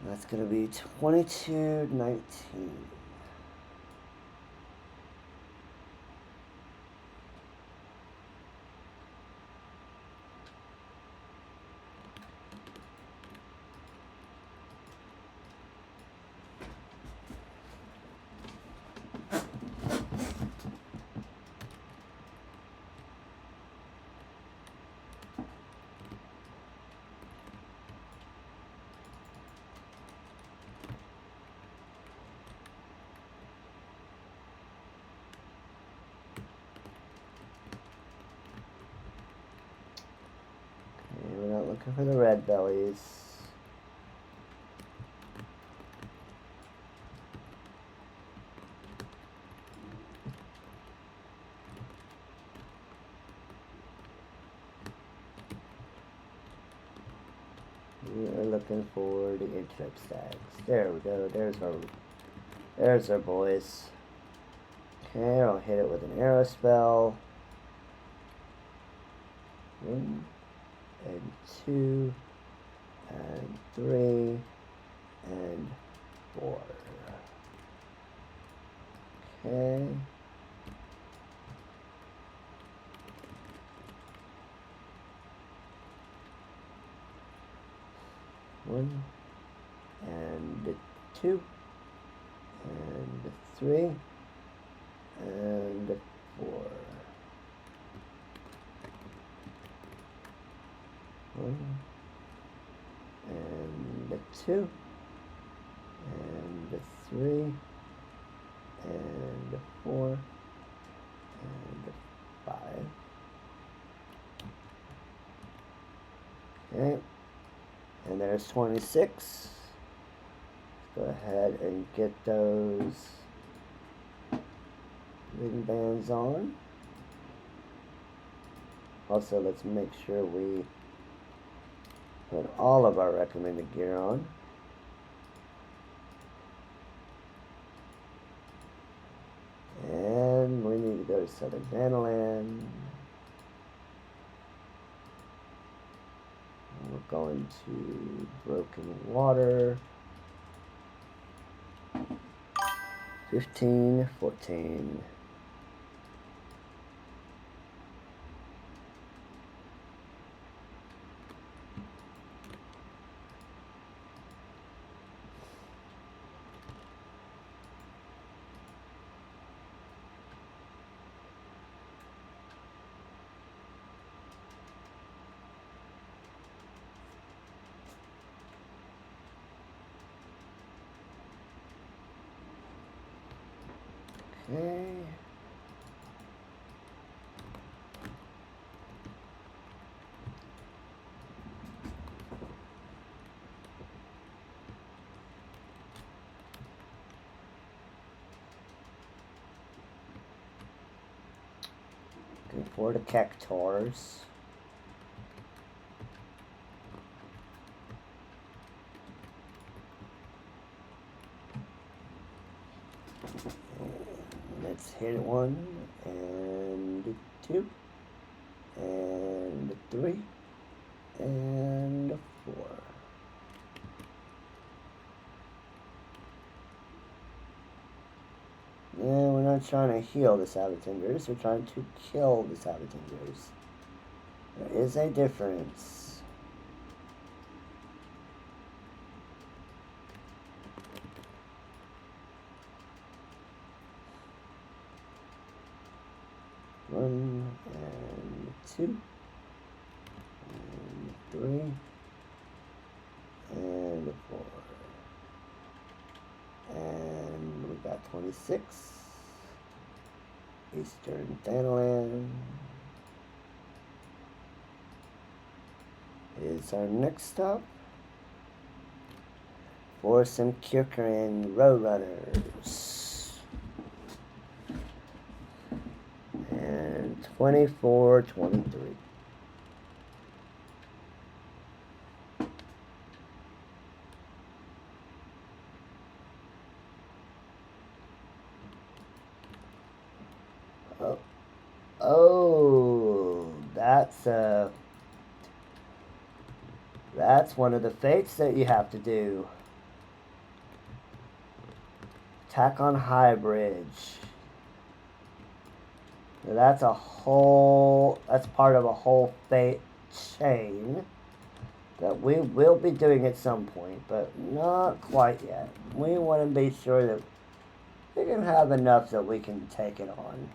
That's going to be 22.19. Looking for the red bellies. We are looking for the interrupt stags. There we go. There's our boys. Okay, I'll hit it with an arrow spell. 1 and 2 and 3 and 4. Okay. One and 2 and 3 and 4. 1 and 2 and 3 and 4 and 5. Okay, and there's 26. Go ahead and get those ring bands on. Also, let's make sure we put all of our recommended gear on. And we need to go to Southern Vandaland. We're going to Broken Water. 15, 14. Okay. Looking for the cactars. Let's hit 1 and 2 and 3 and 4. And we're not trying to heal the Sabotenders, we're trying to kill the Sabotenders. There is a difference. One and 2 and 3 and 4. And we got 26. Eastern Thanaland is our next stop for some Kirkeran Roadrunners. And 24, 23. Oh, that's one of the fates that you have to do. Attack on High Bridge. Now that's part of a whole fate chain that we will be doing at some point, but not quite yet. We want to be sure that we can have enough that we can take it on.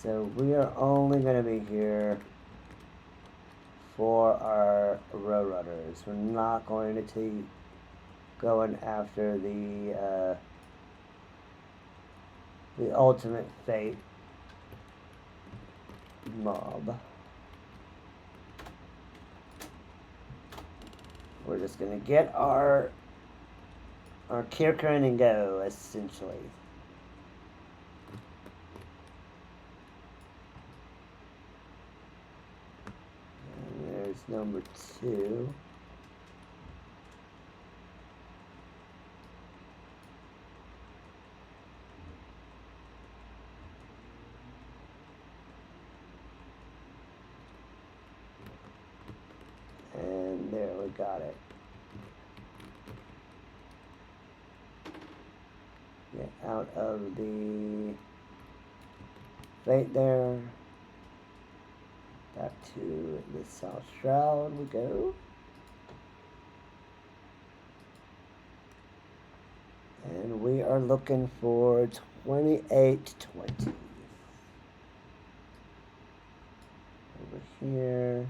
So we are only going to be here for our Roadrunners. We're not going to be going after the ultimate fate mob. We're just gonna get our Kirkran and go, essentially. And there's number 2. And there, we got it. Get out of the fate there. Back to the South Shroud we go. And we are looking for 2820. Over here.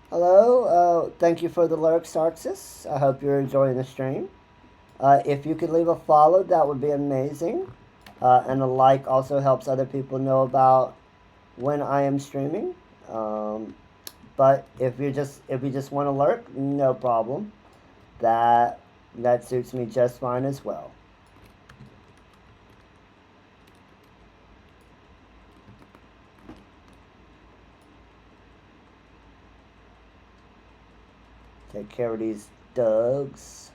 Hello, thank you for the lyrics, Arxis. I hope you're enjoying the stream. If you could leave a follow, that would be amazing. And a like also helps other people know about when I am streaming. But if you just want to lurk, no problem. That suits me just fine as well. Take care of these dogs.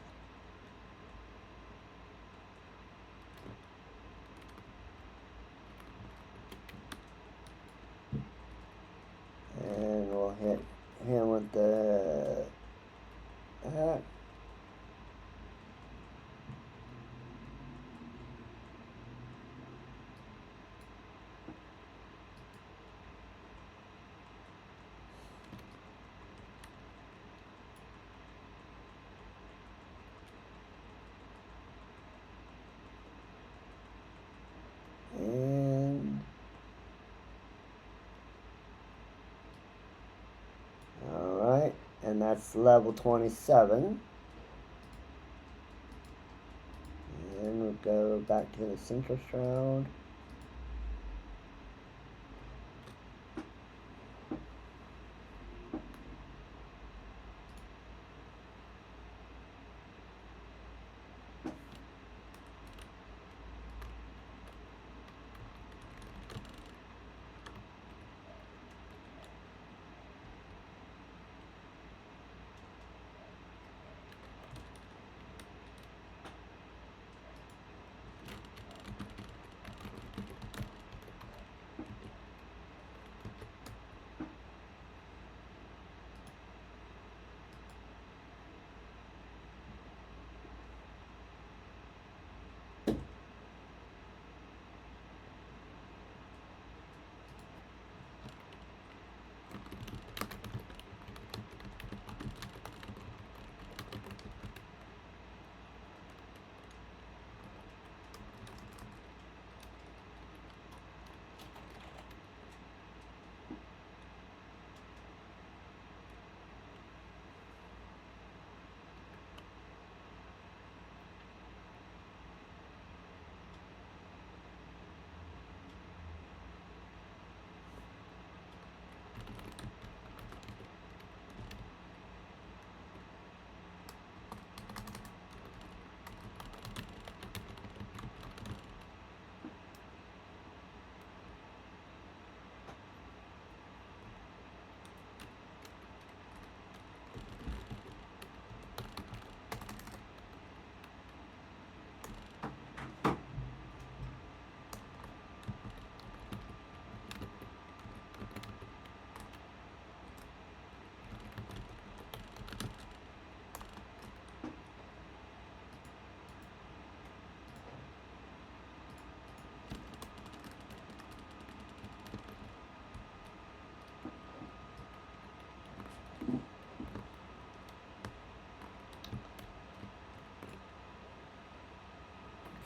And we'll hit him with the and alright, and that's level 27. And we'll go back to the Central Shroud.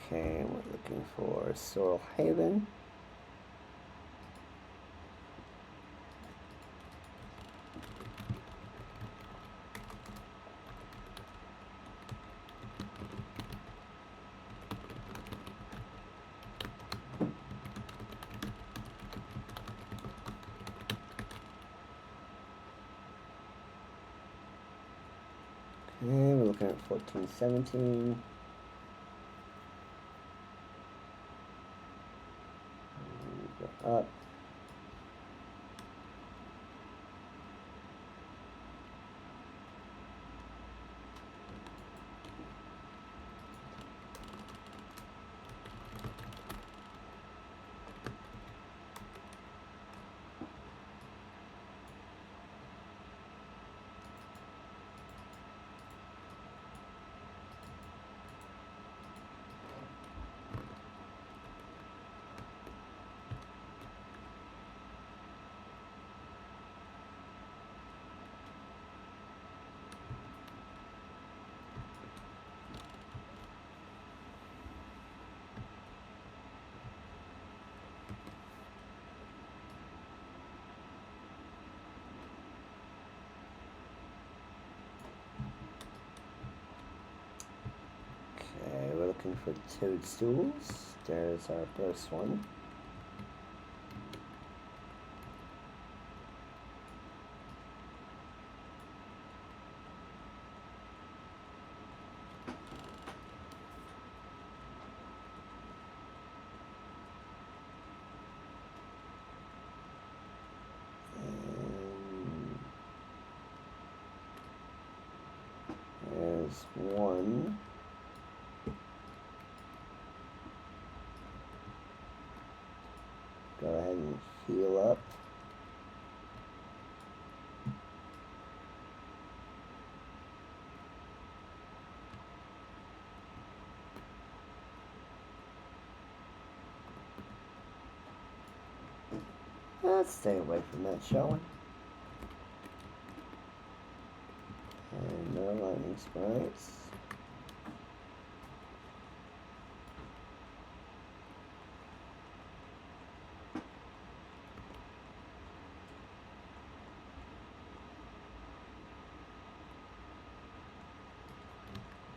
Okay, we're looking for Sorrel Haven. Okay, we're looking at 1417. Go up. Okay, we're looking for toadstools. There's our first one. And there's one. Go ahead and heal up. Let's stay away from that, shall we? And no lightning sprites.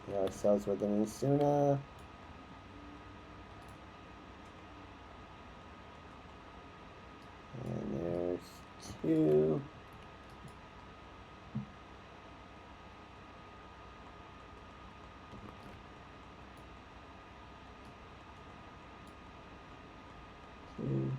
Get ourselves with an Insuna. And there's two. Two.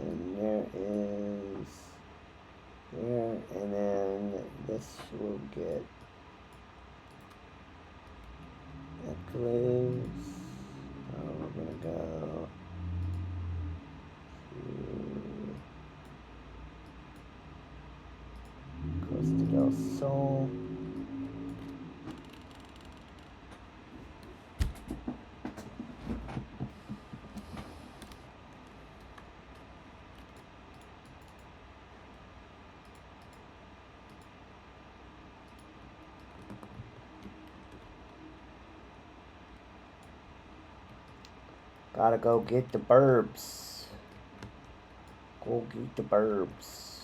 And there is there, and then this will get Eclipse. Oh, we're gonna go to Costa del Sol. Gotta go get the burbs. Go get the burbs.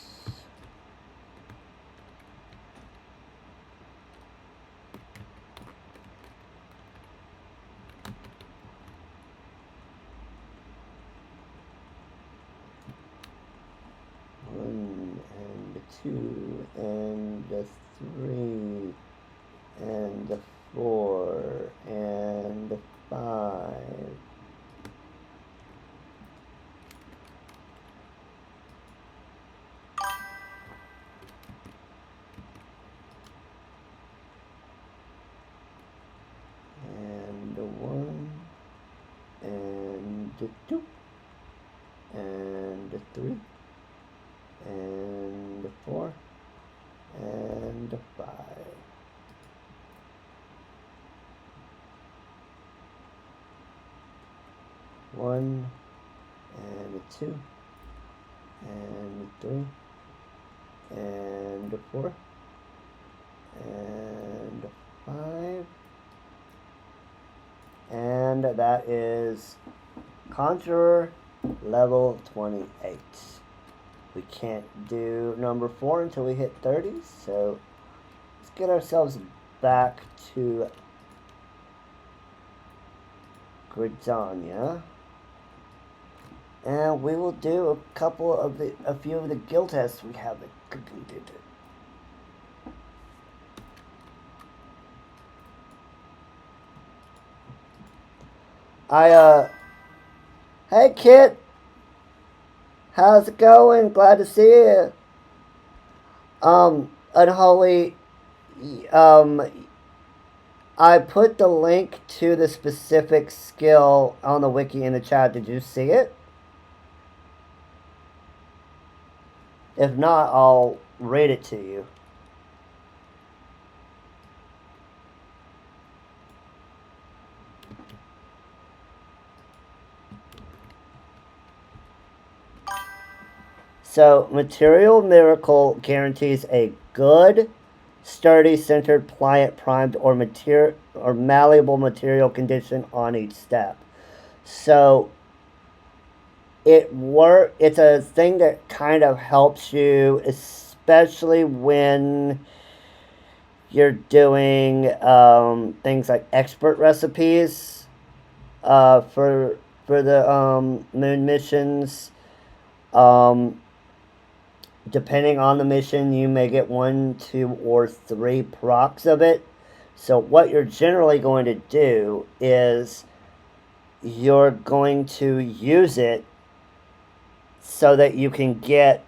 One and the two and the three and the four and the five. And the one and the two and the three and the four and the five. 1 and a 2 and a 3 and a 4 and a 5, and that is Conjurer level 28. We can't do number 4 until we hit 30, so let's get ourselves back to Gridania. And we will do a few of the guild tests we haven't completed. Hey Kit, how's it going? Glad to see you. Unholy, I put the link to the specific skill on the wiki in the chat. Did you see it? If not, I'll read it to you. So, Material Miracle guarantees a good, sturdy, centered, pliant, primed, or malleable material condition on each step. So, it's a thing that kind of helps you, especially when you're doing things like expert recipes for the moon missions. Depending on the mission, you may get 1, 2, or 3 procs of it. So what you're generally going to do is you're going to use it so that you can get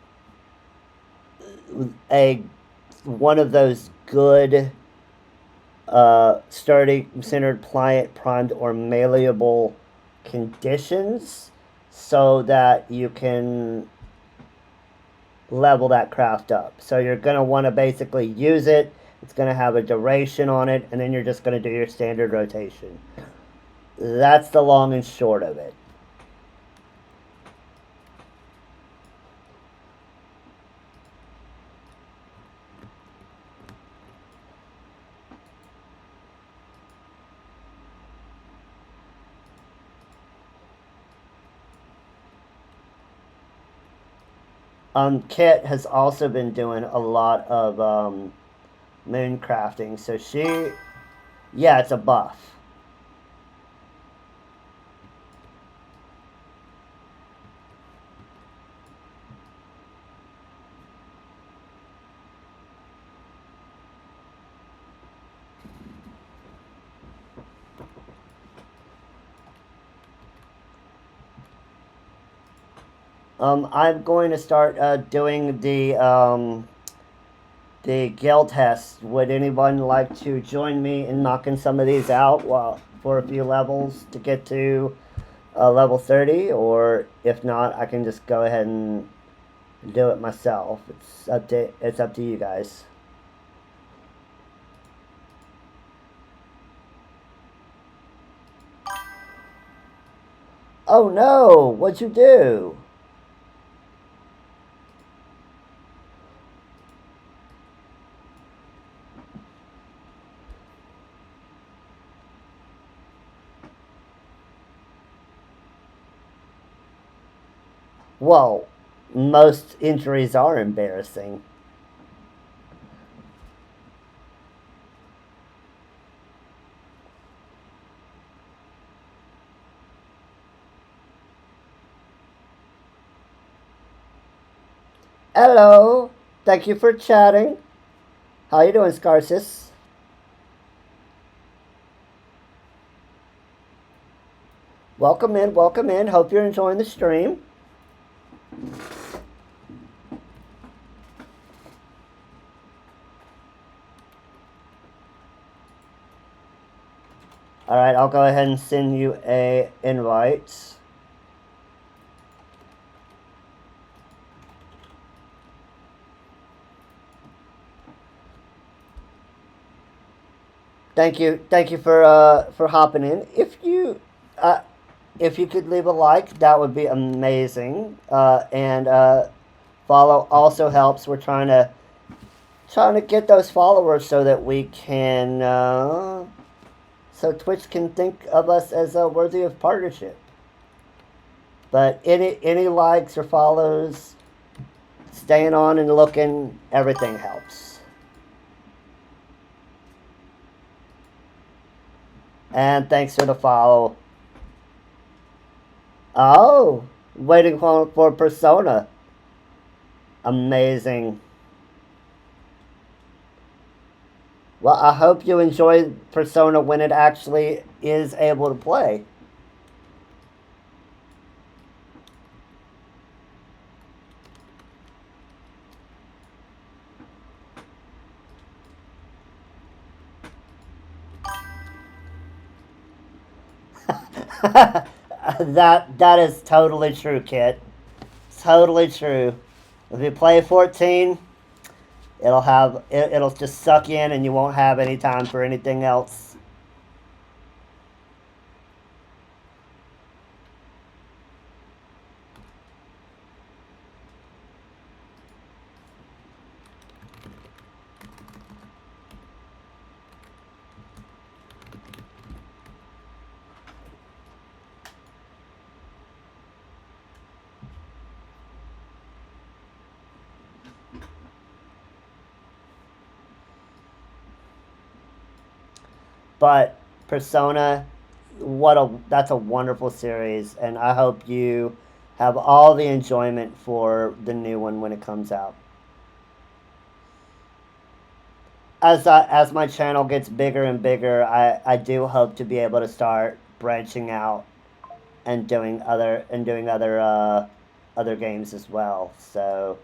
one of those good sturdy, centered, pliant, primed, or malleable conditions so that you can level that craft up. So you're going to want to basically use it. It's going to have a duration on it, and then you're just going to do your standard rotation. That's the long and short of it. Kit has also been doing a lot of moon crafting, so yeah, it's a buff. I'm going to start doing the guild test. Would anyone like to join me in knocking some of these out for a few levels to get to level 30? Or if not, I can just go ahead and do it myself. It's up to you guys. Oh no! What'd you do? Well, most injuries are embarrassing. Hello! Thank you for chatting. How you doing, Scarsis? Welcome in, welcome in. Hope you're enjoying the stream. Alright, I'll go ahead and send you a invite. Thank you for hopping in. If you if you could leave a like, that would be amazing. And follow also helps. We're trying to get those followers so that we can so Twitch can think of us as worthy of partnership. But any likes or follows, staying on and looking, everything helps. And thanks for the follow. Oh, waiting for Persona. Amazing. Well, I hope you enjoy Persona when it actually is able to play. that is totally true, Kit. Totally true. If you play 14, it'll just suck you in, and you won't have any time for anything else. But Persona, that's a wonderful series, and I hope you have all the enjoyment for the new one when it comes out. As my channel gets bigger and bigger, I do hope to be able to start branching out and doing other games as well. So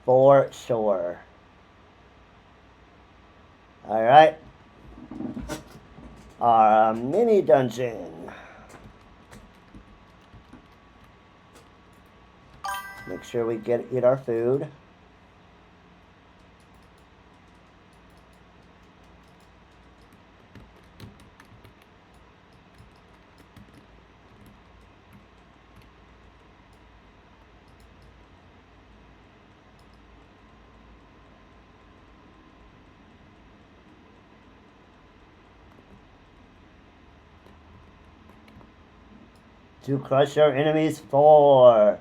for sure. All right. Our mini dungeon. Make sure we eat our food. To crush your enemies 4.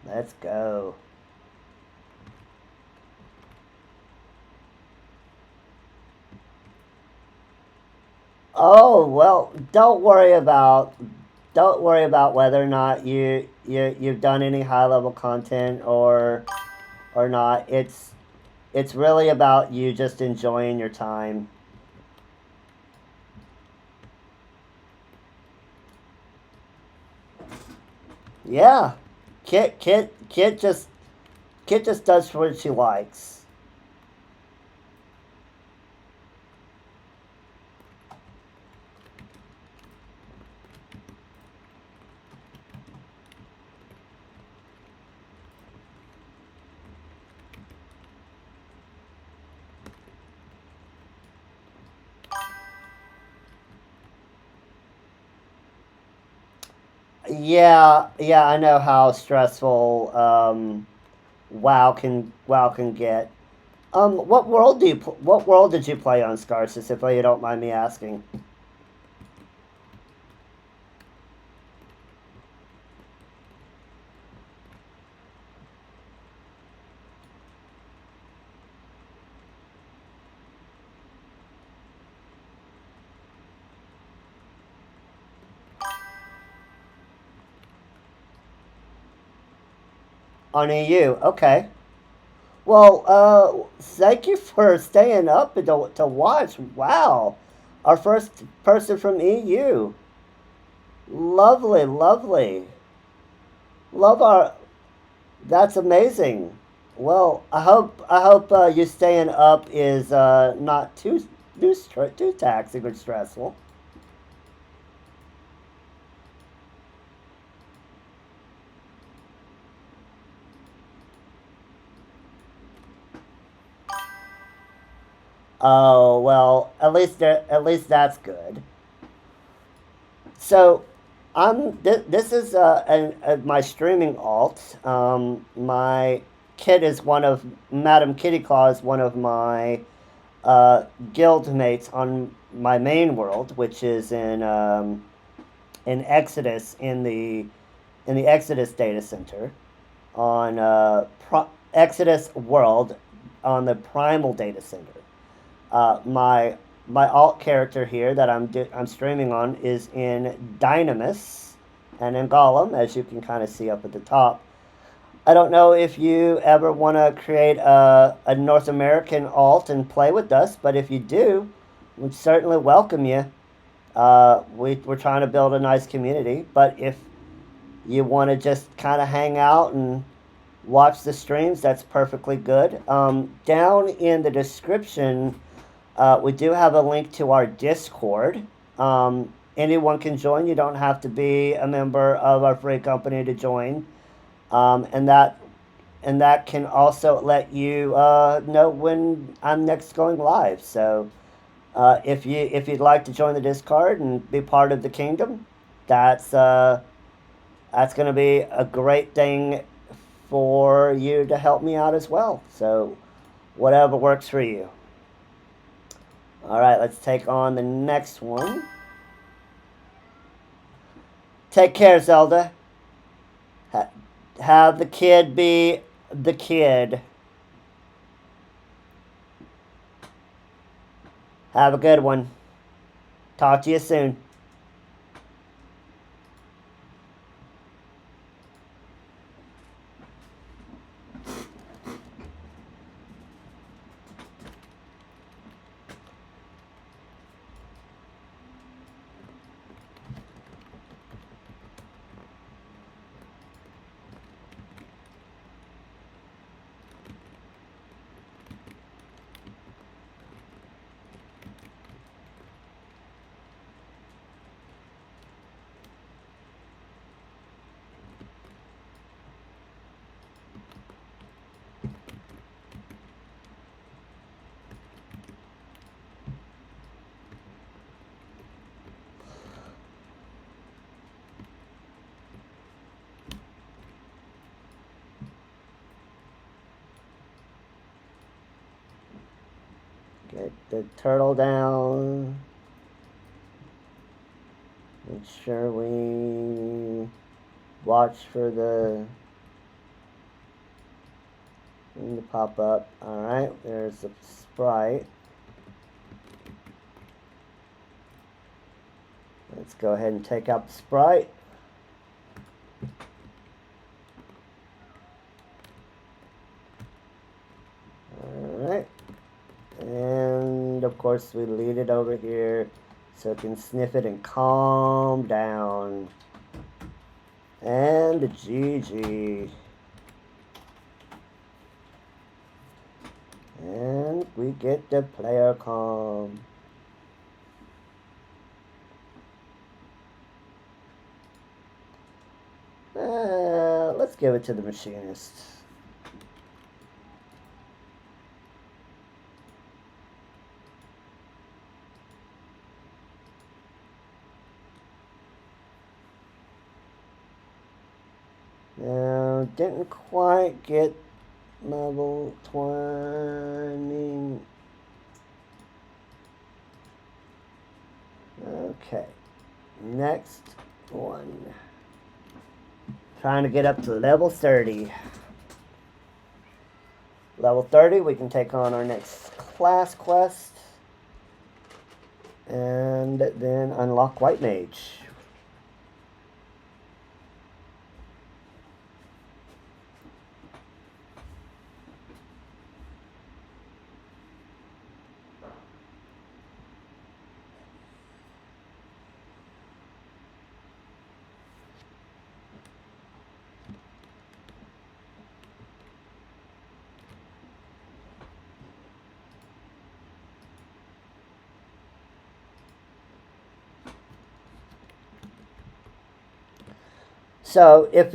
Let's go. Oh, well, don't worry about whether or not you've done any high level content or not. It's really about you just enjoying your time. Yeah. Kit just does what she likes. Yeah, I know how stressful WoW can get. What world did you play on, Scarsis, if you don't mind me asking? On EU, okay. Well, thank you for staying up to watch. Wow, our first person from EU. Lovely, lovely. Love our. That's amazing. Well, I hope you staying up is not too taxing or stressful. Oh well, at least that's good. So this is my streaming alt. My kid is one of Madam Kitty Claw is one of my guild mates on my main world, which is in Exodus in the Exodus data center on Exodus World on the Primal data center. My alt character here that I'm streaming on is in Dynamis and in Golem, as you can kind of see up at the top. I don't know if you ever want to create a North American alt and play with us, but if you do, we'd certainly welcome you. We're trying to build a nice community, but if you want to just kind of hang out and watch the streams, that's perfectly good. Down in the description, we do have a link to our Discord. Anyone can join. You don't have to be a member of our free company to join. And that can also let you know when I'm next going live. So if you'd like to join the Discord and be part of the kingdom, that's going to be a great thing for you to help me out as well. So whatever works for you. All right, let's take on the next one. Take care, Zelda. Have the kid be the kid. Have a good one. Talk to you soon. Get the turtle down. Make sure we watch for the thing to pop up. Alright, there's the sprite. Let's go ahead and take out the sprite. Alright. And of course we lead it over here so it can sniff it and calm down. And the GG. And we get the player calm. Let's give it to the machinist. Now, didn't quite get level 20. Okay, next one. Trying to get up to level 30. Level 30, we can take on our next class quest. And then unlock White Mage. So if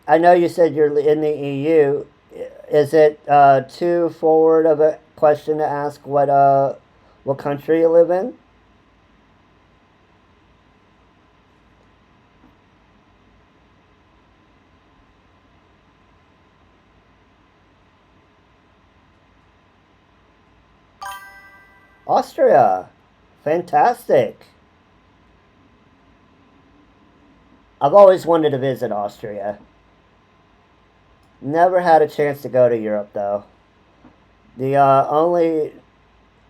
I know you said you're in the EU. Is it too forward of a question to ask what country you live in? Austria. Fantastic. I've always wanted to visit Austria. Never had a chance to go to Europe, though. The only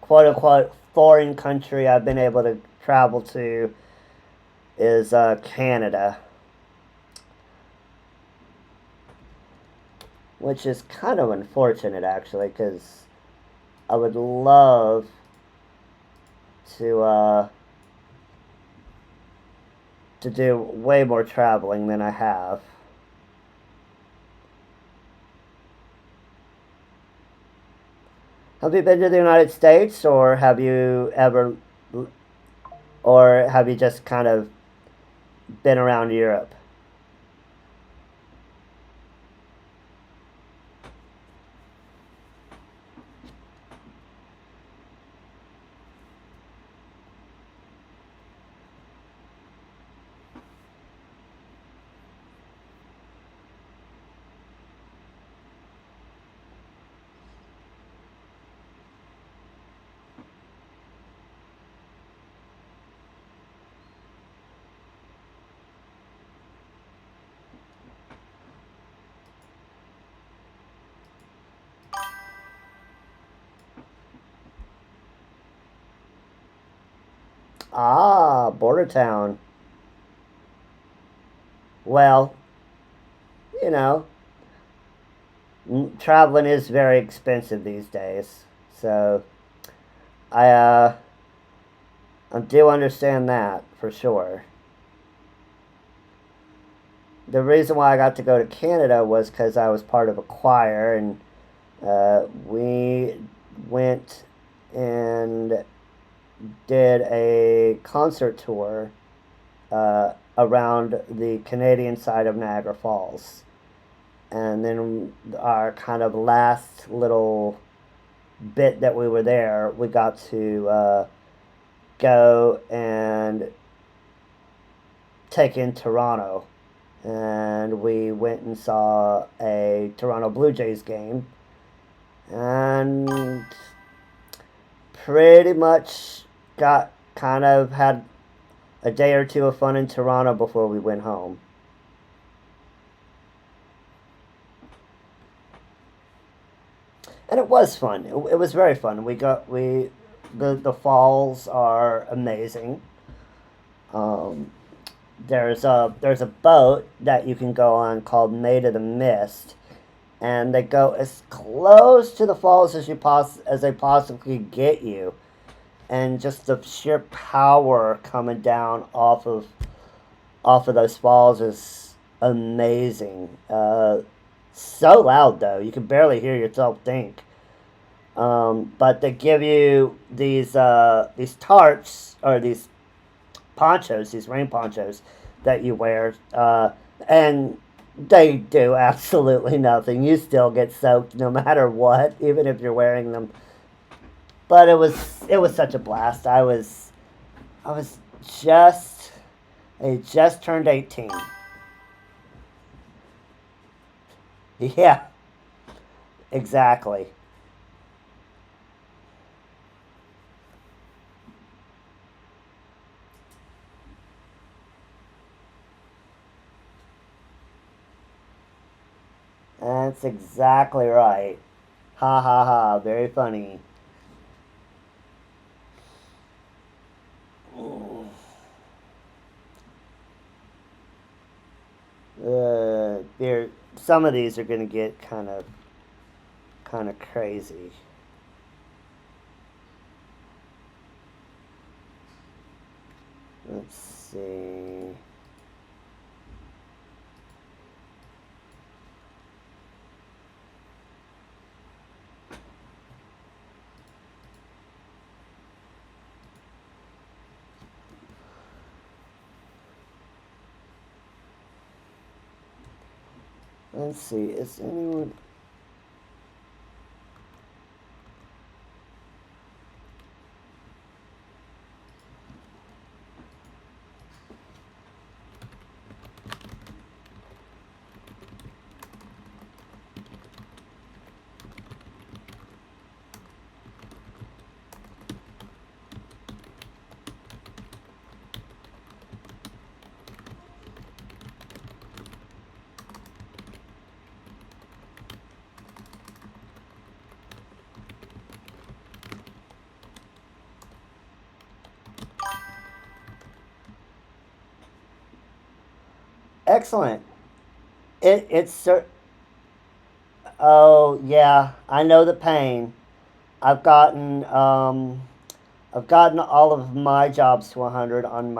quote unquote foreign country I've been able to travel to is Canada, which is kind of unfortunate actually, because I would love to do way more traveling than I have. Have you been to the United States, or have you ever, or have you just kind of been around Europe? Ah, border town. Well, you know, traveling is very expensive these days, so I I do understand that for sure. The reason why I got to go to Canada was because I was part of a choir, and we went and did a concert tour around the Canadian side of Niagara Falls. And then our kind of last little bit that we were there, we got to go and take in Toronto. And we went and saw a Toronto Blue Jays game. And pretty much got kind of had a day or two of fun in Toronto before we went home. And it was fun. It was very fun. The falls are amazing. Um, there's a boat that you can go on called Maid of the Mist, and they go as close to the falls as they possibly get you, and just the sheer power coming down off of those falls is amazing. So loud though, you can barely hear yourself think. But they give you these tarps, or these ponchos, these rain ponchos that you wear, and they do absolutely nothing. You still get soaked no matter what, even if you're wearing them. But it was such a blast. I was just I just turned 18. Yeah, exactly. That's exactly right. Ha ha ha. Very funny. There. Some of these are gonna get kind of crazy. Let's see. Let's see. Is anyone? excellent. It's oh yeah, I know the pain. I've gotten I've gotten all of my jobs to 100 uh, on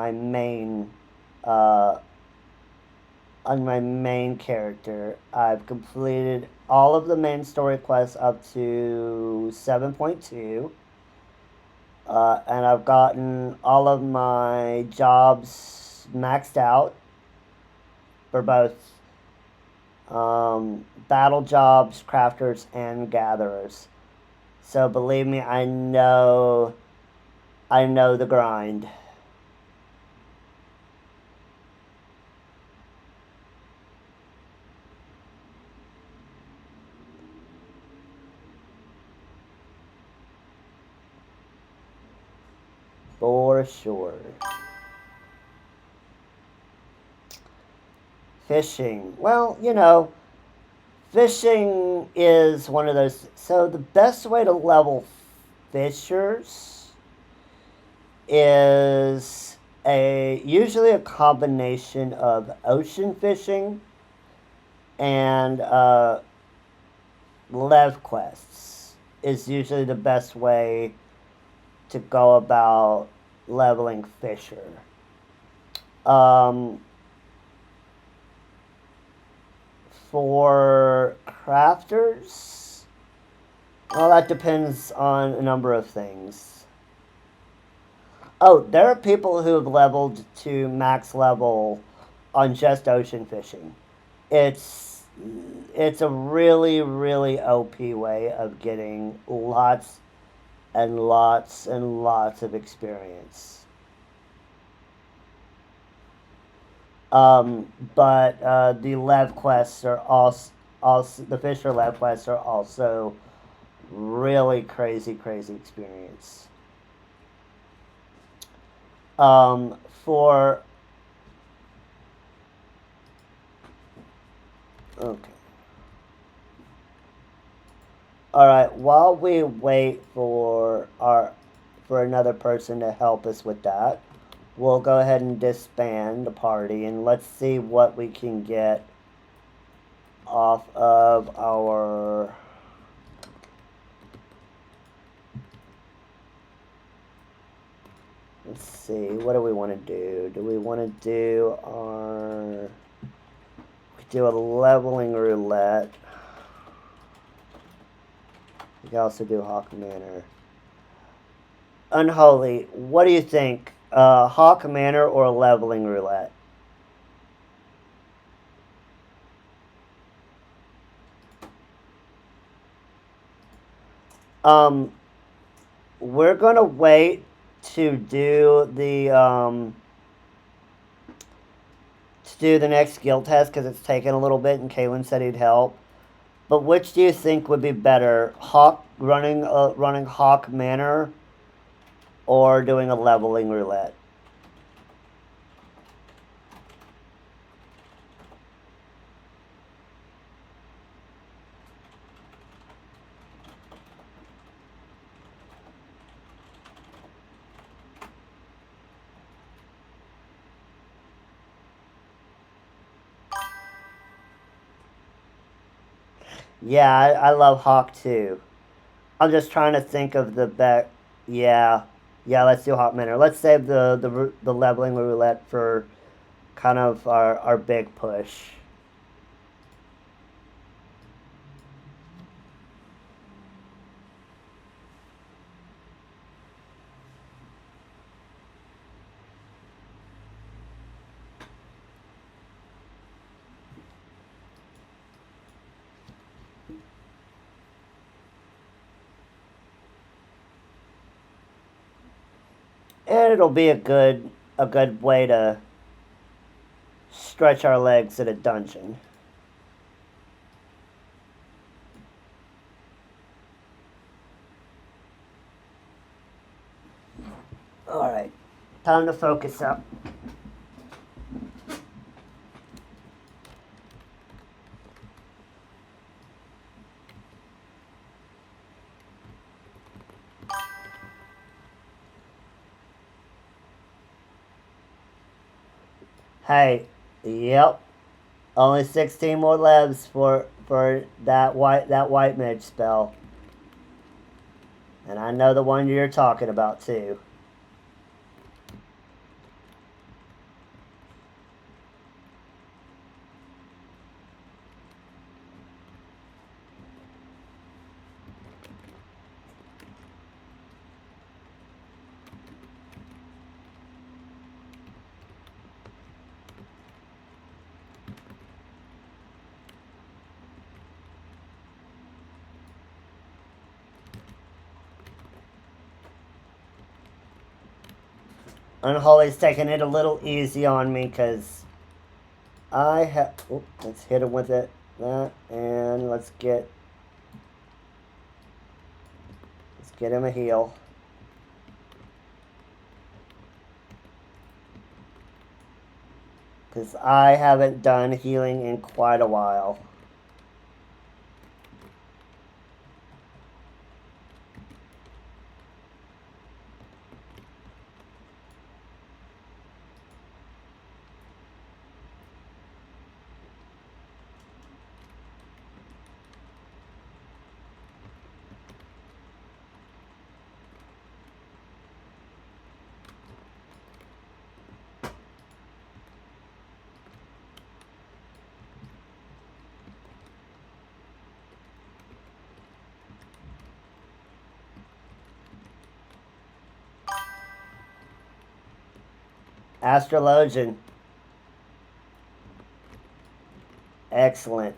my main character. I've completed all of the main story quests up to 7.2. And I've gotten all of my jobs maxed out for both battle jobs, crafters, and gatherers. So believe me, I know the grind. For sure. Fishing. Well, fishing is one of those. So the best way to level fishers is usually a combination of ocean fishing and lev quests is usually the best way to go about leveling fisher. For crafters, well, that depends on a number of things. Oh, there are people who have leveled to max level on just ocean fishing. It's it's a really, really OP way of getting lots and lots and lots of experience. But the lev quests are also the Fisher lev quests are also really crazy, crazy experience. For okay. All right. While we wait for another person to help us with that, we'll go ahead and disband the party and let's see what we can get off of our let's see, what do we want to do? Do we want to do we do a leveling roulette. We can also do Hawk Manor. Unholy, what do you think? Hawk Manor or leveling roulette? We're gonna wait to do the next skill test because it's taken a little bit, and Kaylin said he'd help. But which do you think would be better, running Hawk Manor, or doing a leveling roulette? Yeah, I love Hawk too. I'm just trying to think of the back. Yeah, yeah. Let's do Hawk Manor. Let's save the leveling roulette for kind of our big push. And it'll be a good way to stretch our legs at a dungeon. Alright, time to focus up. Hey, yep, Only 16 more lives for that white mage spell. And I know the one you're talking about too. Unholy's taking it a little easy on me because I have. Let's hit him with it. That, and let's get him a heal. Because I haven't done healing in quite a while. Astrologian. Excellent.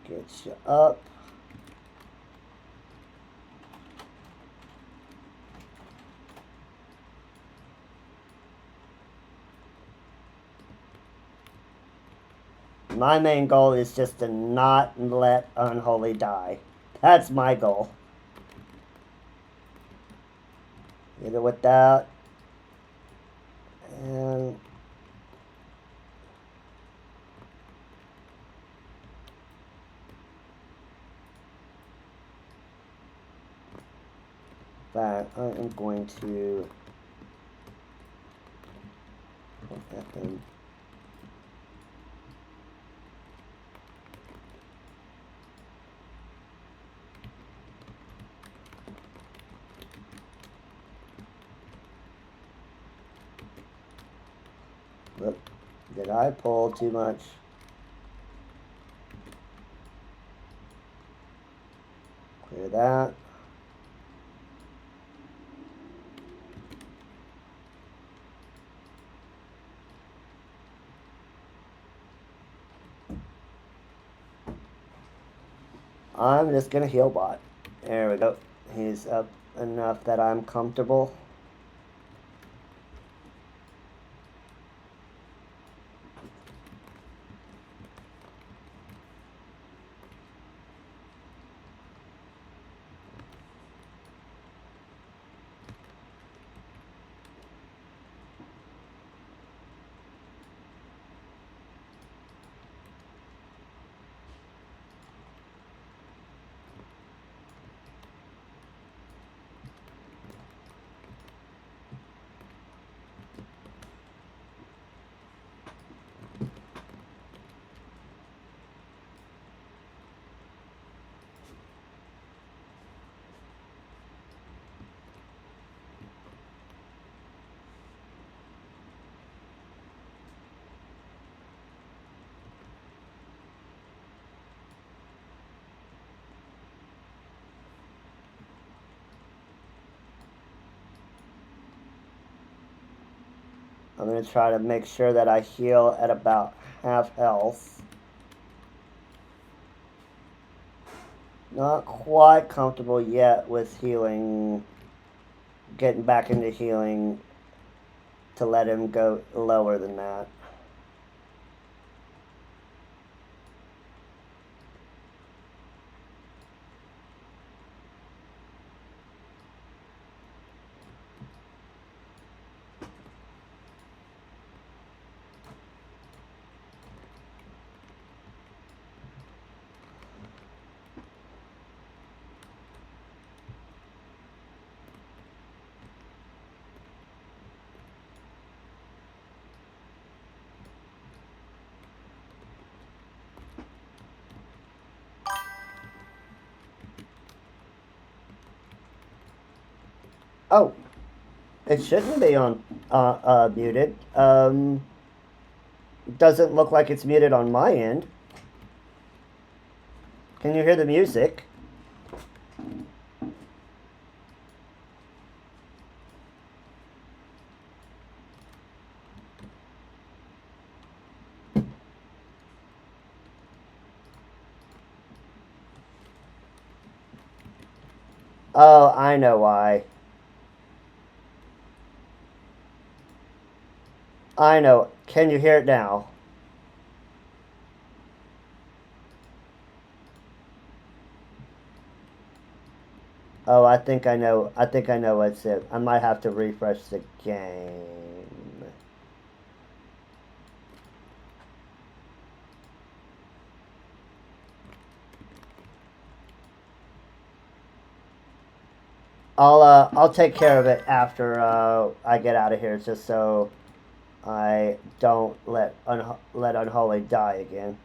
Get you up. My main goal is just to not let Unholy die. That's my goal. Either with that and that I am going to let him. Look, did I pull too much? Clear that. I'm just gonna heal bot. There we go. He's up enough that I'm comfortable. I'm going to try to make sure that I heal at about half health. Not quite comfortable yet with healing, getting back into healing to let him go lower than that. Oh, it shouldn't be on muted. Doesn't look like it's muted on my end. Can you hear the music? Oh, I know why. I know. Can you hear it now? Oh, I think I know. I think I know what's it. I might have to refresh the game. I'll take care of it after I get out of here, just so I don't let Unholy die again.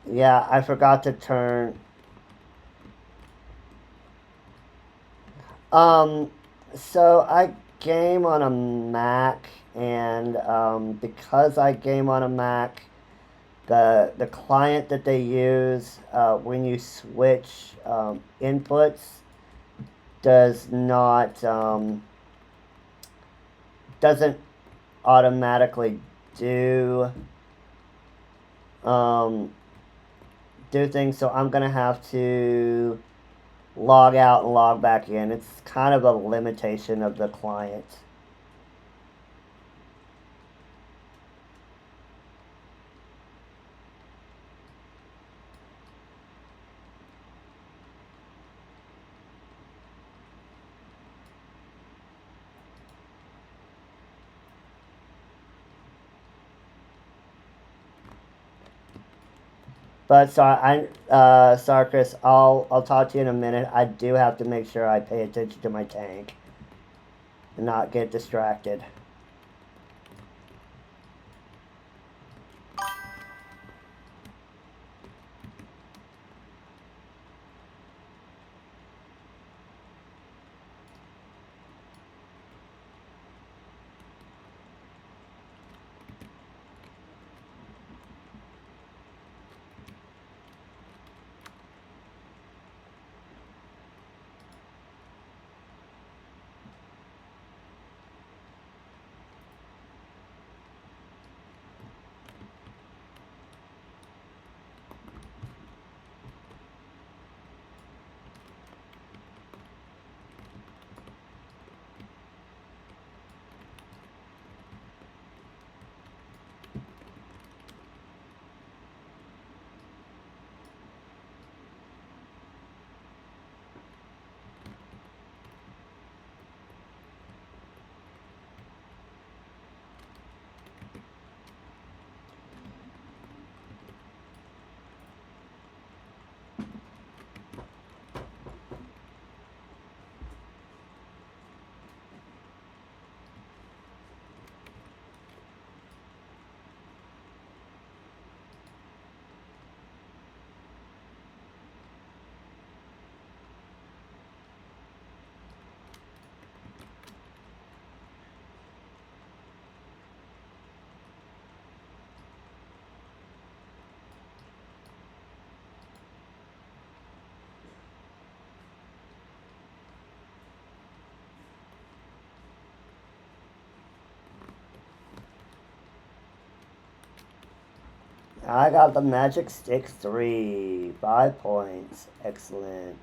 Yeah, I forgot to turn. So I game on a Mac, and because I game on a Mac, the client that they use when you switch inputs does not doesn't automatically do um, do things. So I'm gonna have to log out and log back in. It's kind of a limitation of the client. But sorry, Chris. I'll talk to you in a minute. I do have to make sure I pay attention to my tank and not get distracted. I got the Magic Stick 3. 5 points. Excellent.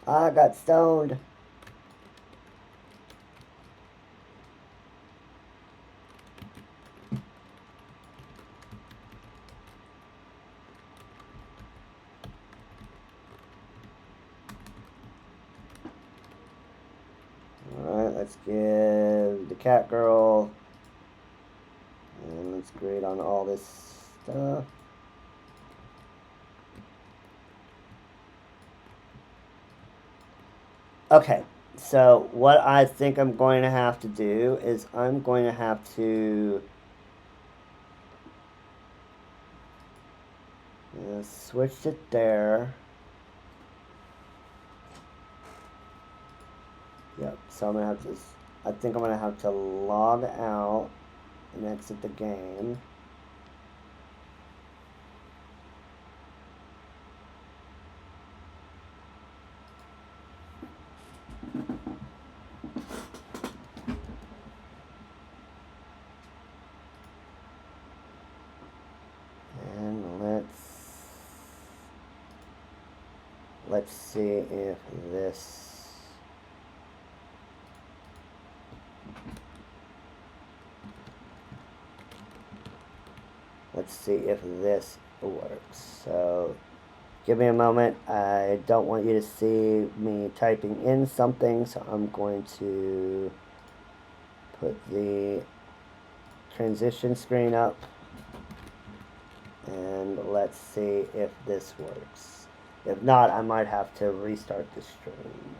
I got stoned. Alright, let's give the cat girl. And let's grade on all this stuff. Okay, so what I think I'm going to have to do is I'm going to have to switch it there. Yep, so I'm going to have to, I think I'm going to have to log out and exit the game. And let's see if this works. So give me a moment. I don't want you to see me typing in something, so I'm going to put the transition screen up and let's see if this works. If not, I might have to restart the stream.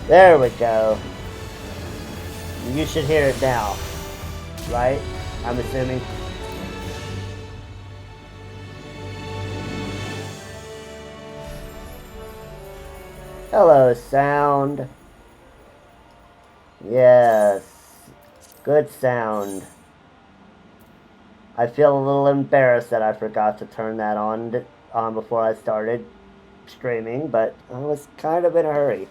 There we go. You should hear it now, right? I'm assuming. Hello, sound. Yes. Good sound. I feel a little embarrassed that I forgot to turn that on before I started streaming, but I was kind of in a hurry.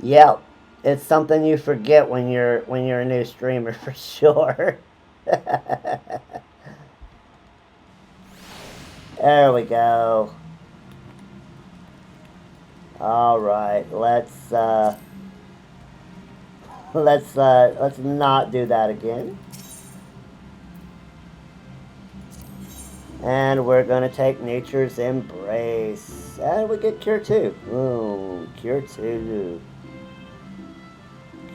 Yeah, it's something you forget when you're a new streamer for sure. There we go. All right, let's not do that again. And we're gonna take Nature's Embrace, and we get Cure 2. Ooh, Cure 2.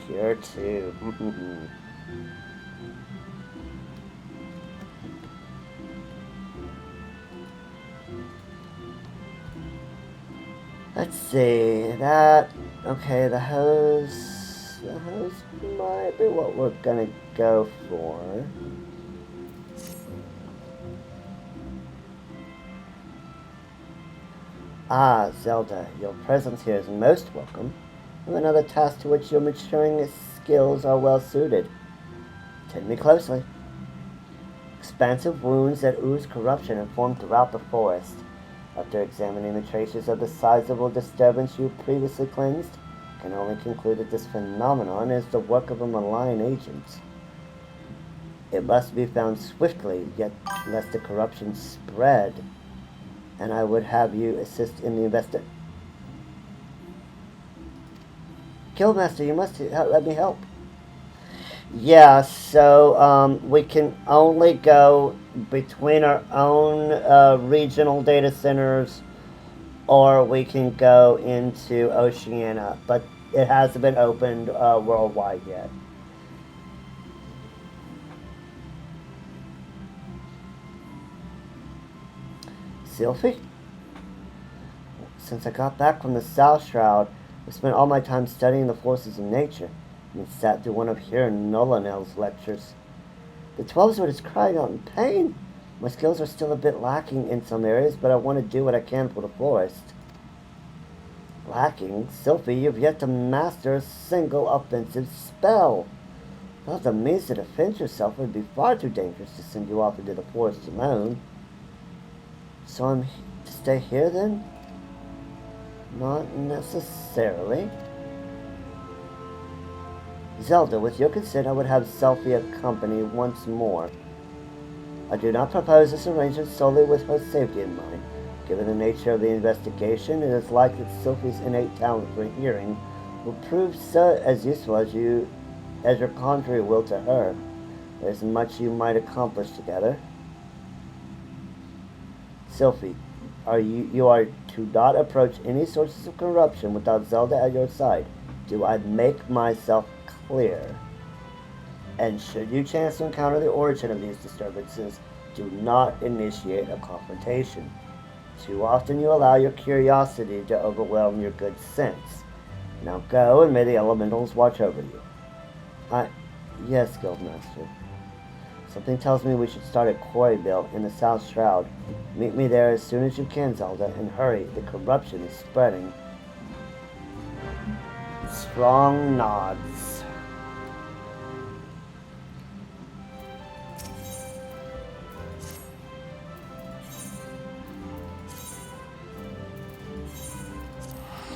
Cure 2. Let's see, that, okay, the hose might be what we're gonna go for. Ah, Zelda, your presence here is most welcome. Another task to which your maturing skills are well suited. Tend me closely. Expansive wounds that ooze corruption have formed throughout the forest. After examining the traces of the sizable disturbance you previously cleansed, I can only conclude that this phenomenon is the work of a malign agent. It must be found swiftly, yet lest the corruption spread, and I would have you assist in the investigation. Guildmaster, you must let me help. Yeah, so we can only go between our own regional data centers, or we can go into Oceania, but it hasn't been opened worldwide yet. Sylphie? Since I got back from the South Shroud, I spent all my time studying the forces of nature, and sat through one of here Nolanel's lectures. The 12-sword is crying out in pain. My skills are still a bit lacking in some areas, but I want to do what I can for the forest. Lacking? Sylphie, you've yet to master a single offensive spell. Without the means to defend yourself, it would be far too dangerous to send you off into the forest alone. So I'm to stay here then? Not necessarily. Zelda, with your consent, I would have Sylphie accompany once more. I do not propose this arrangement solely with her safety in mind. Given the nature of the investigation, it is likely that Sylphie's innate talent for hearing will prove as useful as your contrary will to her. There is much you might accomplish together. Sylphie, you are to not approach any sources of corruption without Zelda at your side. Do I make myself clear? And should you chance to encounter the origin of these disturbances, do not initiate a confrontation. Too often you allow your curiosity to overwhelm your good sense. Now go, and may the elementals watch over you. Yes, Guildmaster. Something tells me we should start at Quarryville in the South Shroud. Meet me there as soon as you can, Zelda, and hurry. The corruption is spreading. Strong nods.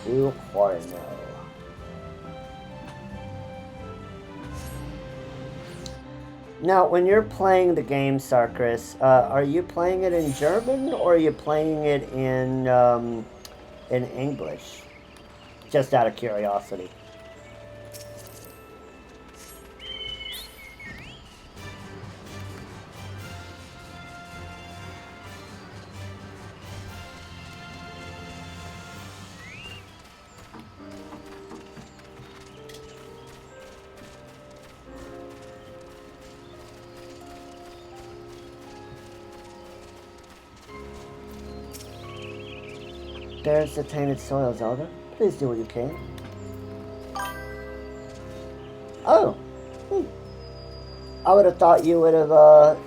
To Quarryville. Now, when you're playing the game, Sarkris, are you playing it in German or are you playing it in English? Just out of curiosity. There's the tainted soil, Zelda. Please do what you can. Oh, I would have thought you would have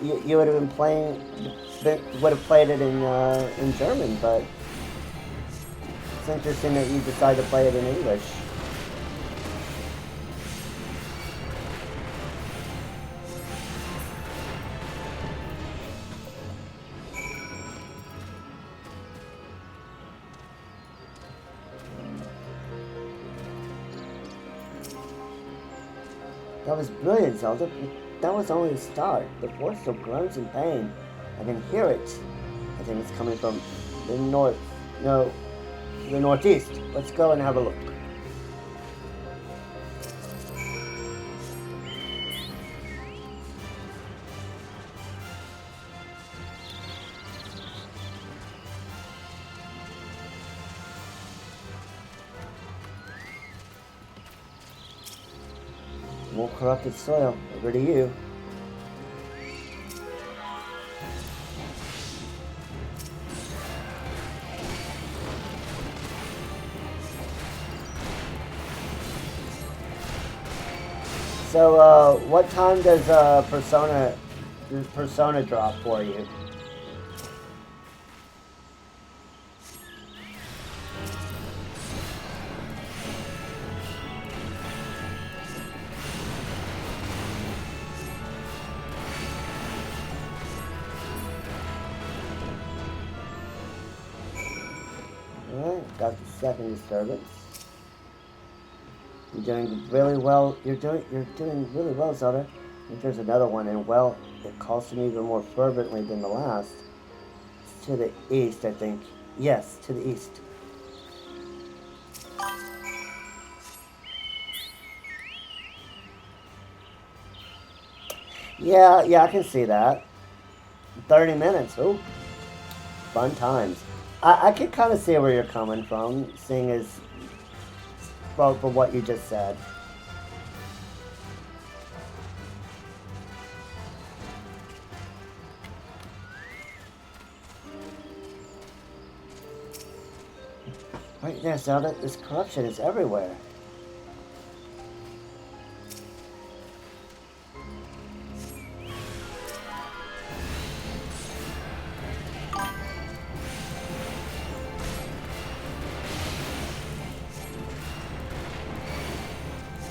you would have been would have played it in German, but it's interesting that you decided to play it in English. That was brilliant, Zelda. That was only the start. The forest still groans in pain. I can hear it. I think it's coming from the northeast. Let's go and have a look. More corrupted soil. Over to you. So, what time does Persona drop for you? Alright, got the second disturbance. You're doing really well. You're doing really well, Zelda. I think there's another one, and well, it calls to me even more fervently than the last. It's to the east, I think. Yes, to the east. Yeah, I can see that. 30 minutes. Ooh, fun times. I can kind of see where you're coming from, seeing as well for what you just said. right there, Zelda. This corruption is everywhere.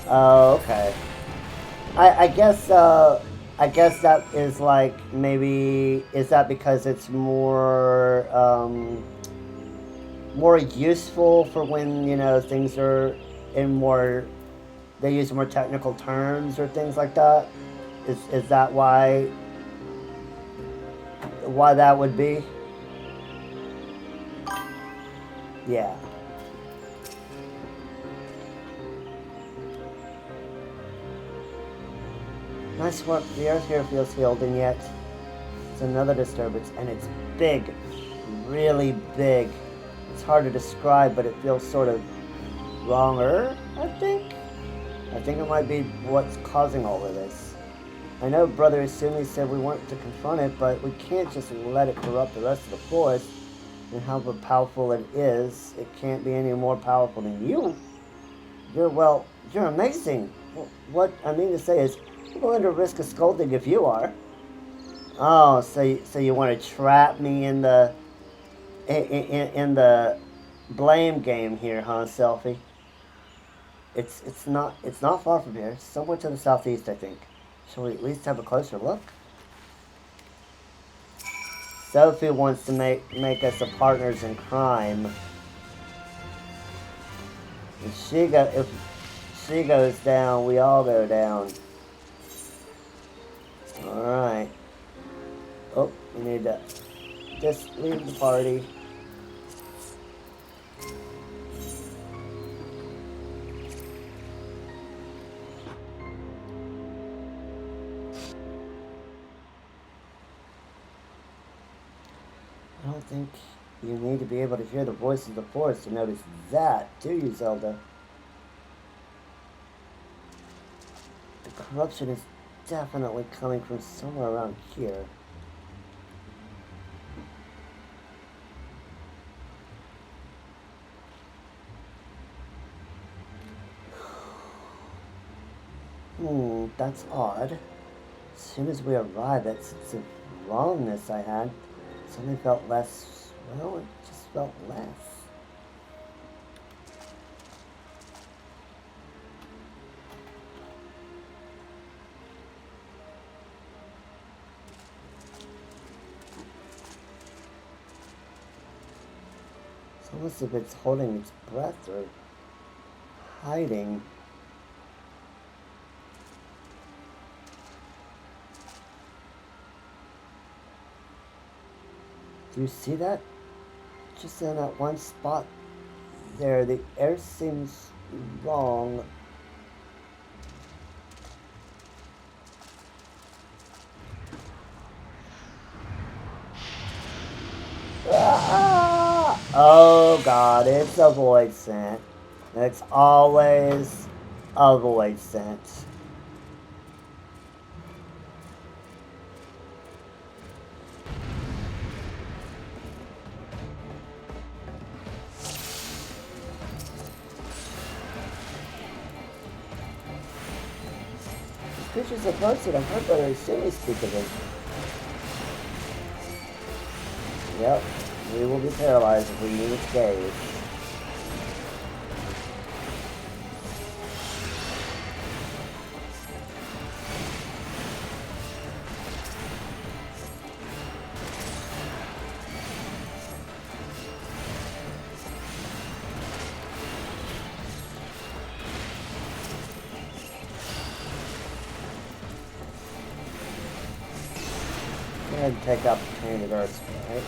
Oh, okay. I guess that is like, maybe, is that because it's more more useful for when, you know, things are in more, they use more technical terms or things like that? Is that why that would be? Yeah. Nice work. The earth here feels healed, and yet it's another disturbance, and it's big. Really big. It's hard to describe, but it feels sort of wronger, I think. I think it might be what's causing all of this. I know Brother Asumi said we weren't to confront it, but we can't just let it corrupt the rest of the forest. And however powerful it is, it can't be any more powerful than you. You're amazing. What I mean to say is, I'm willing to risk a scolding if you are. Oh, so you want to trap me in the blame game here, huh, Selfie? It's not far from here. Somewhere to the southeast, I think. Shall we at least have a closer look? Sophie wants to make us a partners in crime. If she goes down, we all go down. Alright. Oh, we need to just leave the party. I don't think you need to be able to hear the voice of the forest to notice that, do you, Zelda? The corruption is definitely coming from somewhere around here. That's odd. As soon as we arrived, that sense of wrongness I had suddenly felt less, well, it just felt less. It's almost as if it's holding its breath or hiding. Do you see that? Just in that one spot there, the air seems wrong. Ah! Oh God, it's a void scent. It's always a void scent. Creatures are posted. I've heard Brother Asumi speak of it. Yep, we will be paralyzed if we meet its gaze. Go ahead and take out the painted earth, right?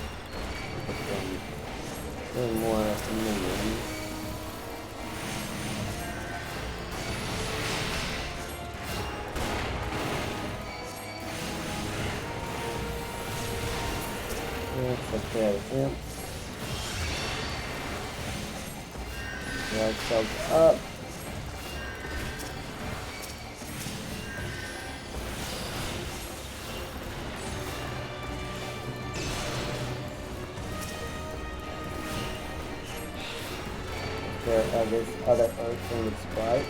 Then more minions. Let's take care of him. Get ourselves up. of this other earthling sprite.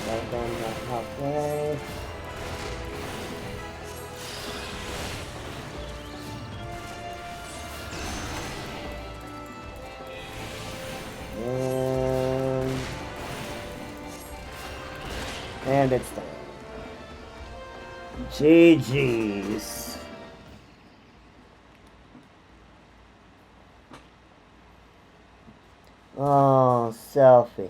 Right down that halfway. And it's done. GG's. Oh, Selfie.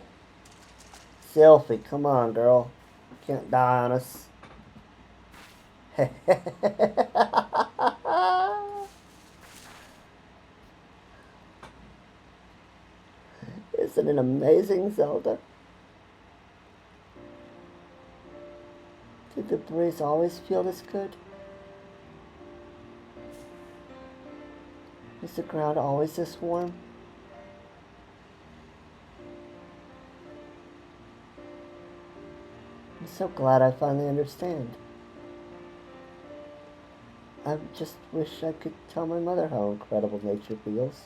Selfie, come on, girl. Can't die on us. Isn't it amazing, Zelda? Did the breeze always feel this good? Is the ground always this warm? I'm so glad I finally understand. I just wish I could tell my mother how incredible nature feels.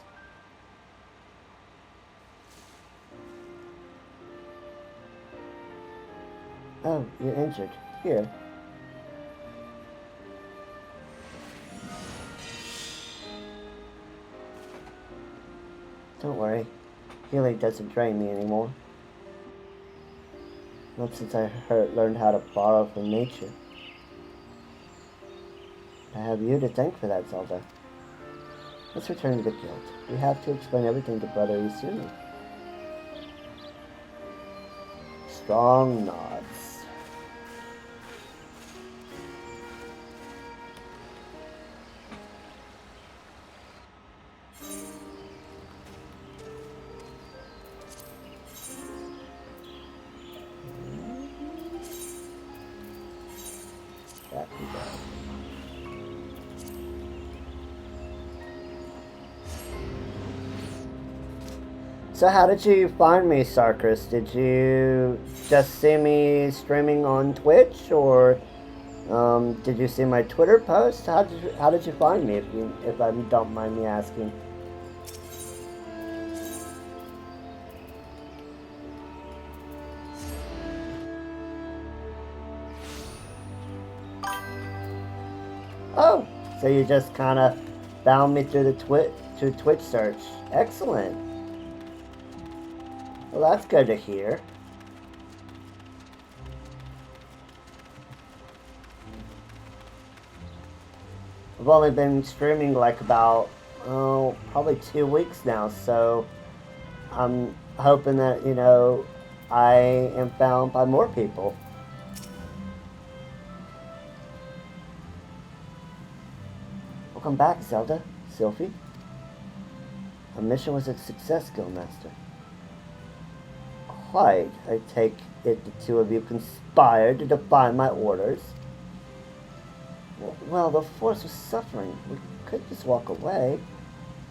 Oh, you're injured. Here. Don't worry. Healing doesn't drain me anymore. Not since I learned how to borrow from nature. I have you to thank for that, Zelda. Let's return to the guild. We have to explain everything to Brother Izumi. Strong nods. So how did you find me, Sarkis? Did you just see me streaming on Twitch, or did you see my Twitter post? How did you find me, if I don't mind me asking? Oh, so you just kind of found me through the Twitch search. Excellent. Well, that's good to hear. I've only been streaming like about, probably 2 weeks now, so I'm hoping that, I am found by more people. Welcome back, Zelda. Sylphie. Our mission was a success, Guildmaster. Quite. I take it the two of you conspired to defy my orders. Well, the force was suffering. We could just walk away.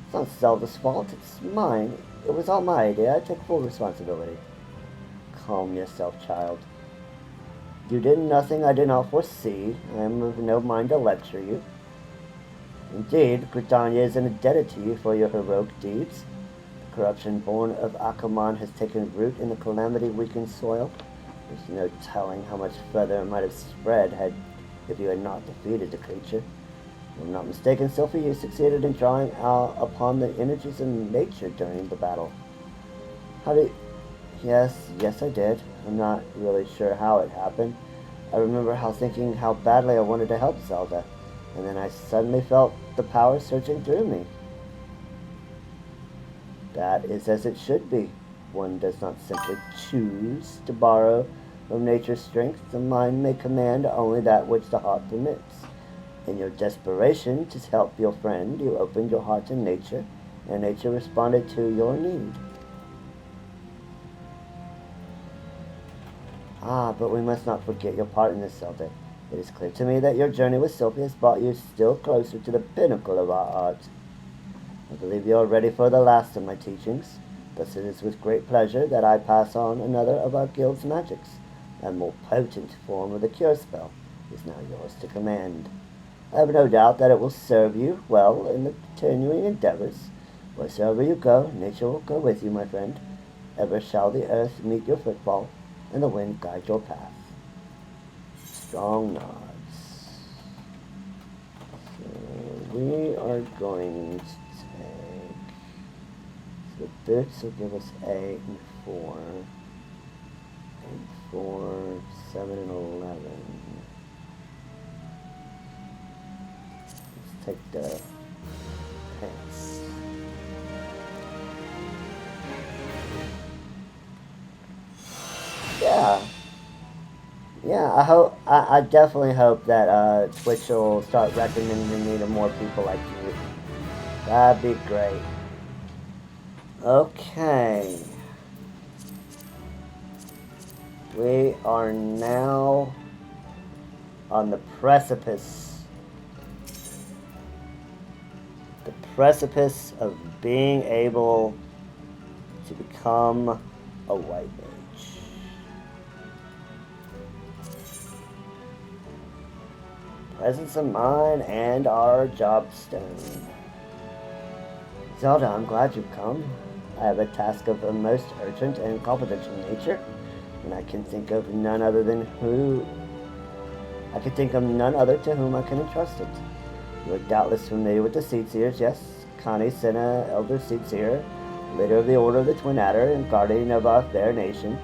It's not Zelda's fault, it's mine. It was all my idea. I take full responsibility. Calm yourself, child. You did nothing I did not foresee. I am of no mind to lecture you. Indeed, Britannia is indebted to you for your heroic deeds. Corruption born of Akamon has taken root in the calamity-weakened soil. There's no telling how much further it might have spread if you had not defeated the creature. If I'm not mistaken, Sylphie, you succeeded in drawing out upon the energies of nature during the battle. Yes, I did. I'm not really sure how it happened. I remember thinking how badly I wanted to help Zelda, and then I suddenly felt the power surging through me. That is as it should be. One does not simply choose to borrow from nature's strength. The mind may command only that which the heart permits. In your desperation to help your friend, you opened your heart to nature, and nature responded to your need. Ah, but we must not forget your part in this, Zelda. It is clear to me that your journey with Sophie has brought you still closer to the pinnacle of our art. I believe you are ready for the last of my teachings. Thus it is with great pleasure that I pass on another of our guild's magics. A more potent form of the cure spell is now yours to command. I have no doubt that it will serve you well in the continuing endeavors. Wheresoever you go, nature will go with you, my friend. Ever shall the earth meet your footfall, and the wind guide your path. Strong nods. So we are going to take... So the boots will give us 8 and 4. 8, 4, 7, and 11. Let's take the pants. Yeah, I definitely hope that Twitch will start recommending me to more people like you. That'd be great. Okay. We are now on the precipice. The precipice of being able to become a white mage. Presence of mind and our job stone. Zelda, I'm glad you've come. I have a task of a most urgent and confidential nature, and I can think of none other to whom I can entrust it. You are doubtless familiar with the Seedseers, yes? Connie Senna, Elder Seedseer, leader of the Order of the Twin Adder and guardian of our fair nation.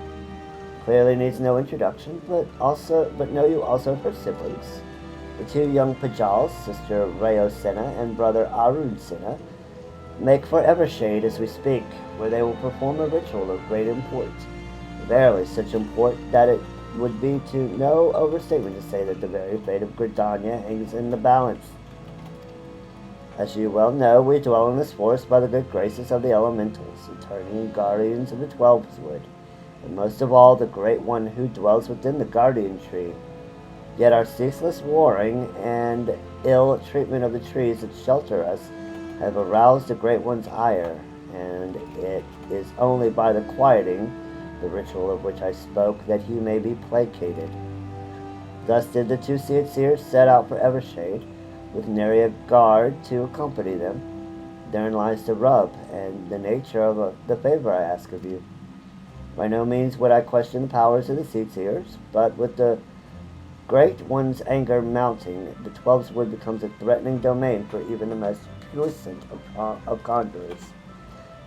Clearly needs no introduction, but know you also of her siblings. The 2 young Pajals, sister Rayo Senna and brother Arun Senna, make for Evershade as we speak, where they will perform a ritual of great import. Verily, such import that it would be to no overstatement to say that the very fate of Gridania hangs in the balance. As you well know, we dwell in this forest by the good graces of the elementals, eternal guardians of the Twelveswood, and most of all the great one who dwells within the guardian tree. Yet our ceaseless warring and ill treatment of the trees that shelter us have aroused the Great One's ire, and it is only by the quieting, the ritual of which I spoke, that he may be placated. Thus did the 2 Seedseers set out for Evershade, with nary a guard to accompany them. Therein lies the rub, and the nature of the favor I ask of you. By no means would I question the powers of the Seedseers, but with the Great One's anger mounting, the Twelveswood becomes a threatening domain for even the most puissant of conjurers.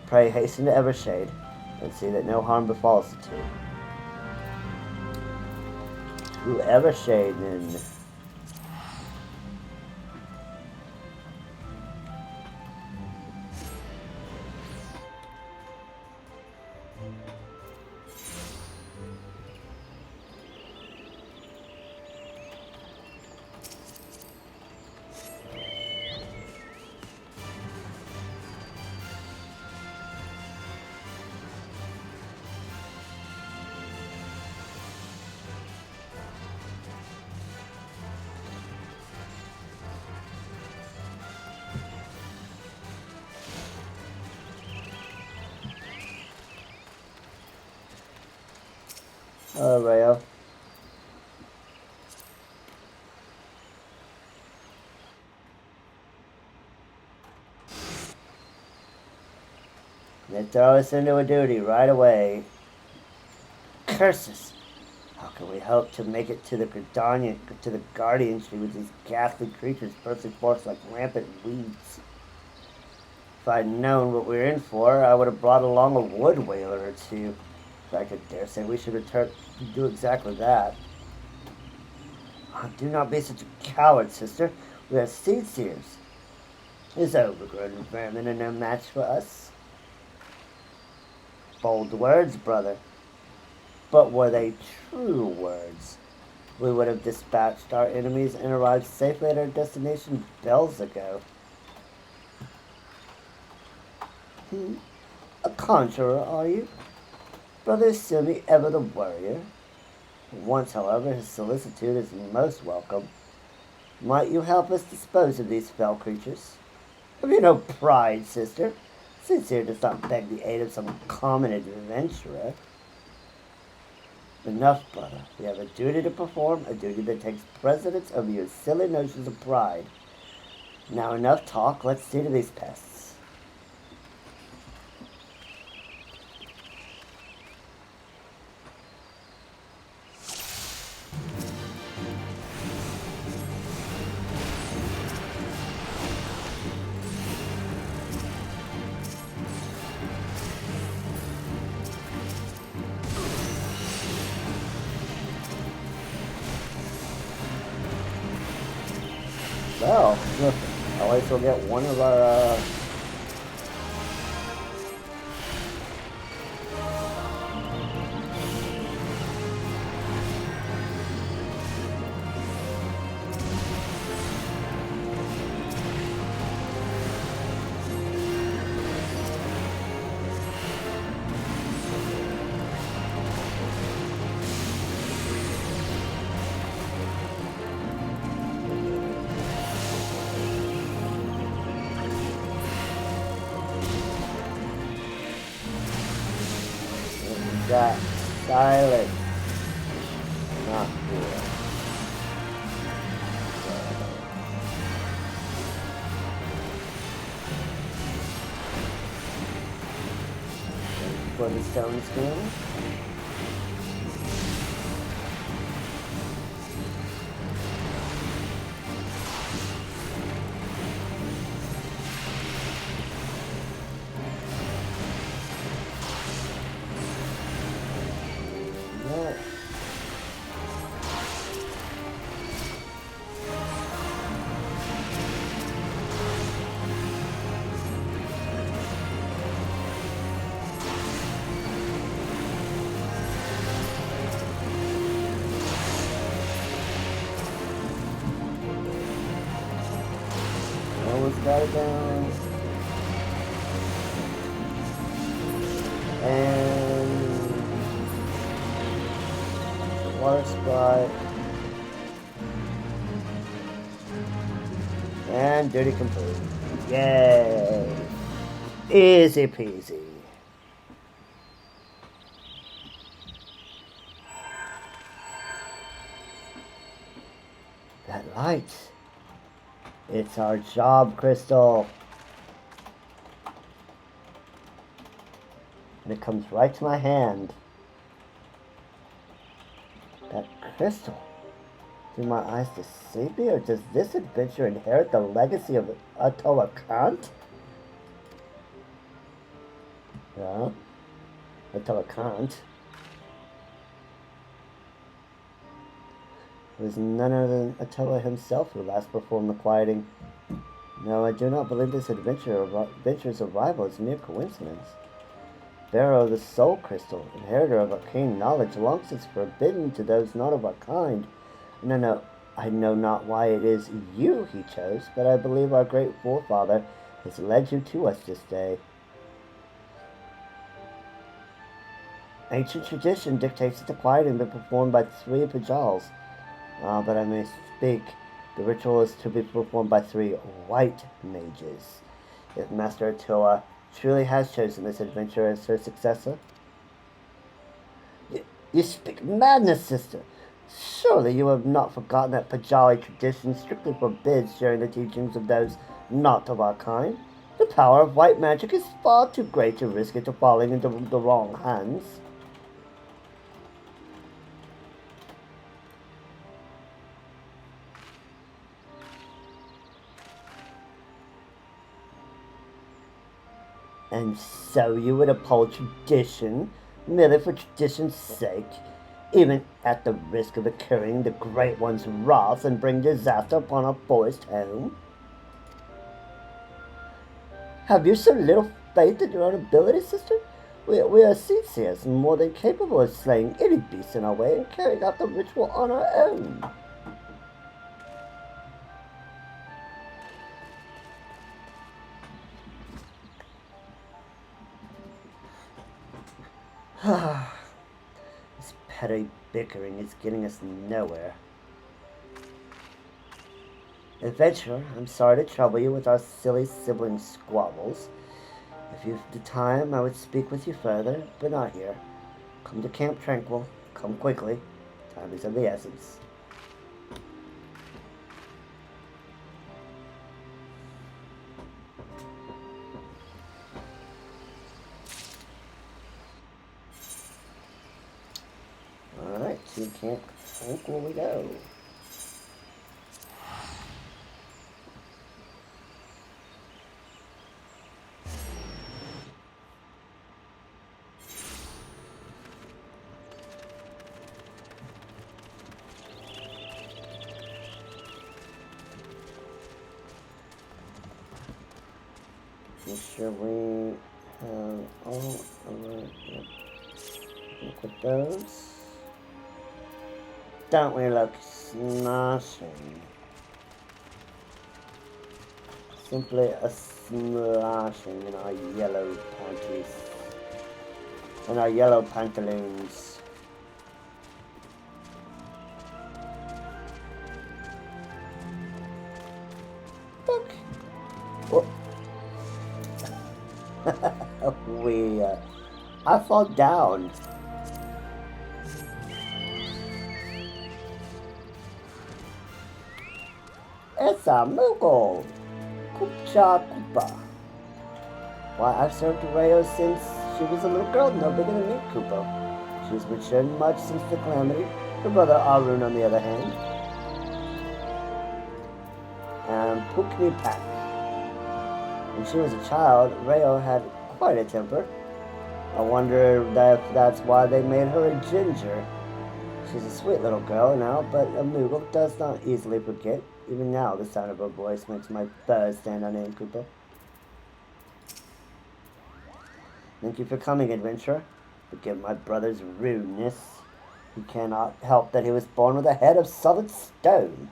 Pray hasten to Evershade, and see that no harm befalls the 2. To Evershade, then. Hello, Rayo. They throw us into a duty right away. Curses! How can we hope to make it to the Guardian Tree with these ghastly creatures bursting forth like rampant weeds? If I'd known what we were in for, I would have brought along a wood whaler or 2. In fact, I dare say we should return to do exactly that. Oh, do not be such a coward, sister. We are Seedseers. Is overgrown vermin are no match for us? Bold words, brother. But were they true words? We would have dispatched our enemies and arrived safely at our destination bells ago. A conjurer, are you? Brother Simi ever the warrior? Once, however, his solicitude is most welcome. Might you help us dispose of these fell creatures? Have you no pride, sister? Sincere does not beg the aid of some common adventurer. Enough, brother. We have a duty to perform, a duty that takes precedence over your silly notions of pride. Now enough talk, let's see to these pests. Well, at least we'll get one of our, that silence. Not cool. For the stone skin. Got it down. And water spot. And duty complete. Yay! Easy peasy. That light. It's our job, Crystal. And it comes right to my hand. That crystal. Do my eyes deceive me, or does this adventure inherit the legacy of Atoa Kant? Yeah. Atoa Kant. It was none other than Atoa himself who last performed the quieting. No, I do not believe this adventure's arrival is mere coincidence. Bearer of the Soul Crystal, inheritor of arcane knowledge, long since forbidden to those not of our kind. No, I know not why it is you he chose, but I believe our great forefather has led you to us this day. Ancient tradition dictates that the quieting be performed by 3 Pajals. But I may speak. The ritual is to be performed by 3 white mages. If Master Atoa truly has chosen this adventurer as her successor. You speak madness, sister. Surely you have not forgotten that Pajali tradition strictly forbids sharing the teachings of those not of our kind. The power of white magic is far too great to risk it falling into the wrong hands. And so you would uphold tradition, merely for tradition's sake, even at the risk of incurring the Great One's wrath and bring disaster upon our forest home? Have you so little faith in your own ability, sister? We are Cetsias, more than capable of slaying any beast in our way and carrying out the ritual on our own. This petty bickering is getting us nowhere. Adventurer, I'm sorry to trouble you with our silly sibling squabbles. If you've the time, I would speak with you further, but not here. Come to Camp Tranquil. Come quickly. Time is of the essence. Alright, to Camp Tranquil we go. Make sure we have all of our, look at those. Don't we look smashing? Simply a smashing in our yellow panties. And our yellow pantaloons. Look. Oh. I fall down. It's a Moogle. Koopa Koopa. Why, I've served Rayo since she was a little girl, no bigger than me, Koopa. She's matured much since the calamity. Her brother Arun, on the other hand. And Pukni Pak. When she was a child, Rayo had quite a temper. I wonder if that's why they made her a ginger. She's a sweet little girl now, but a Moogle does not easily forget. Even now, the sound of her voice makes my fur stand on end, Koopa. Thank you for coming, adventurer. Forgive my brother's rudeness. He cannot help that he was born with a head of solid stone.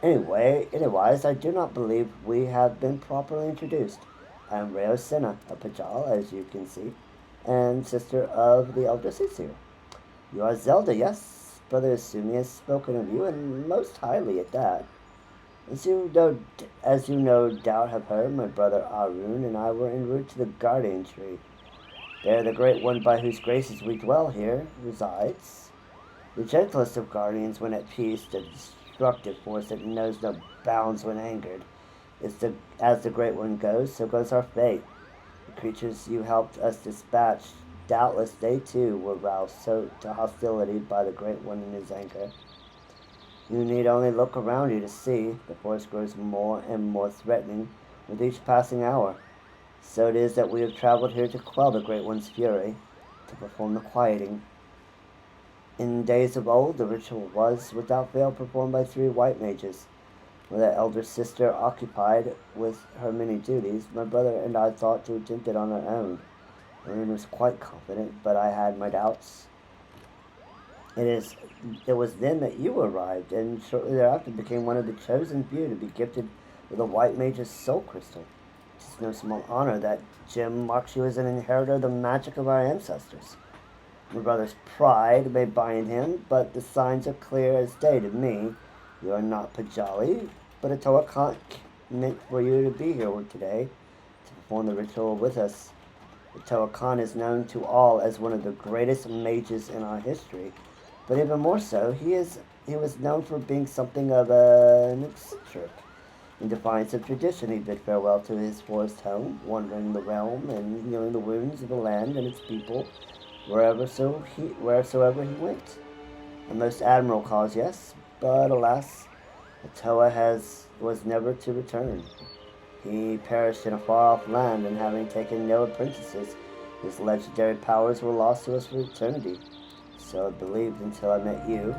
Anyways, I do not believe we have been properly introduced. I am Rayo Senna, a Pajal, as you can see, and sister of the elder Sisir. You are Zelda, yes? Brother Asumi has spoken of you, and most highly at that. As you no doubt have heard, my brother Arun and I were en route to the Guardian Tree. There the Great One by whose graces we dwell here resides. The gentlest of guardians when at peace, the destructive force that knows no bounds when angered. As the Great One goes, so goes our fate. The creatures you helped us dispatch, doubtless they too were roused to hostility by the Great One in his anger. You need only look around you to see the force grows more and more threatening with each passing hour. So it is that we have traveled here to quell the Great One's fury, to perform the quieting. In days of old, the ritual was, without fail, performed by 3 white mages. With our elder sister occupied with her many duties, my brother and I thought to attempt it on our own. Arun was quite confident, but I had my doubts. It was then that you arrived, and shortly thereafter became one of the chosen few to be gifted with a white mage's soul crystal. It is no small honor that gem marks you as an inheritor of the magic of our ancestors. My brother's pride may bind him, but the signs are clear as day to me. You are not Pajali, but a Toa meant for you to be here today to perform the ritual with us. The Toa is known to all as one of the greatest mages in our history, but even more so, he was known for being something of an eccentric. In defiance of tradition, he bid farewell to his forest home, wandering the realm and healing the wounds of the land and its people, wheresoever he went. A most admirable cause, yes, but alas, the Toa was never to return. He perished in a far-off land, and having taken no apprentices, his legendary powers were lost to us for eternity. So I believed until I met you.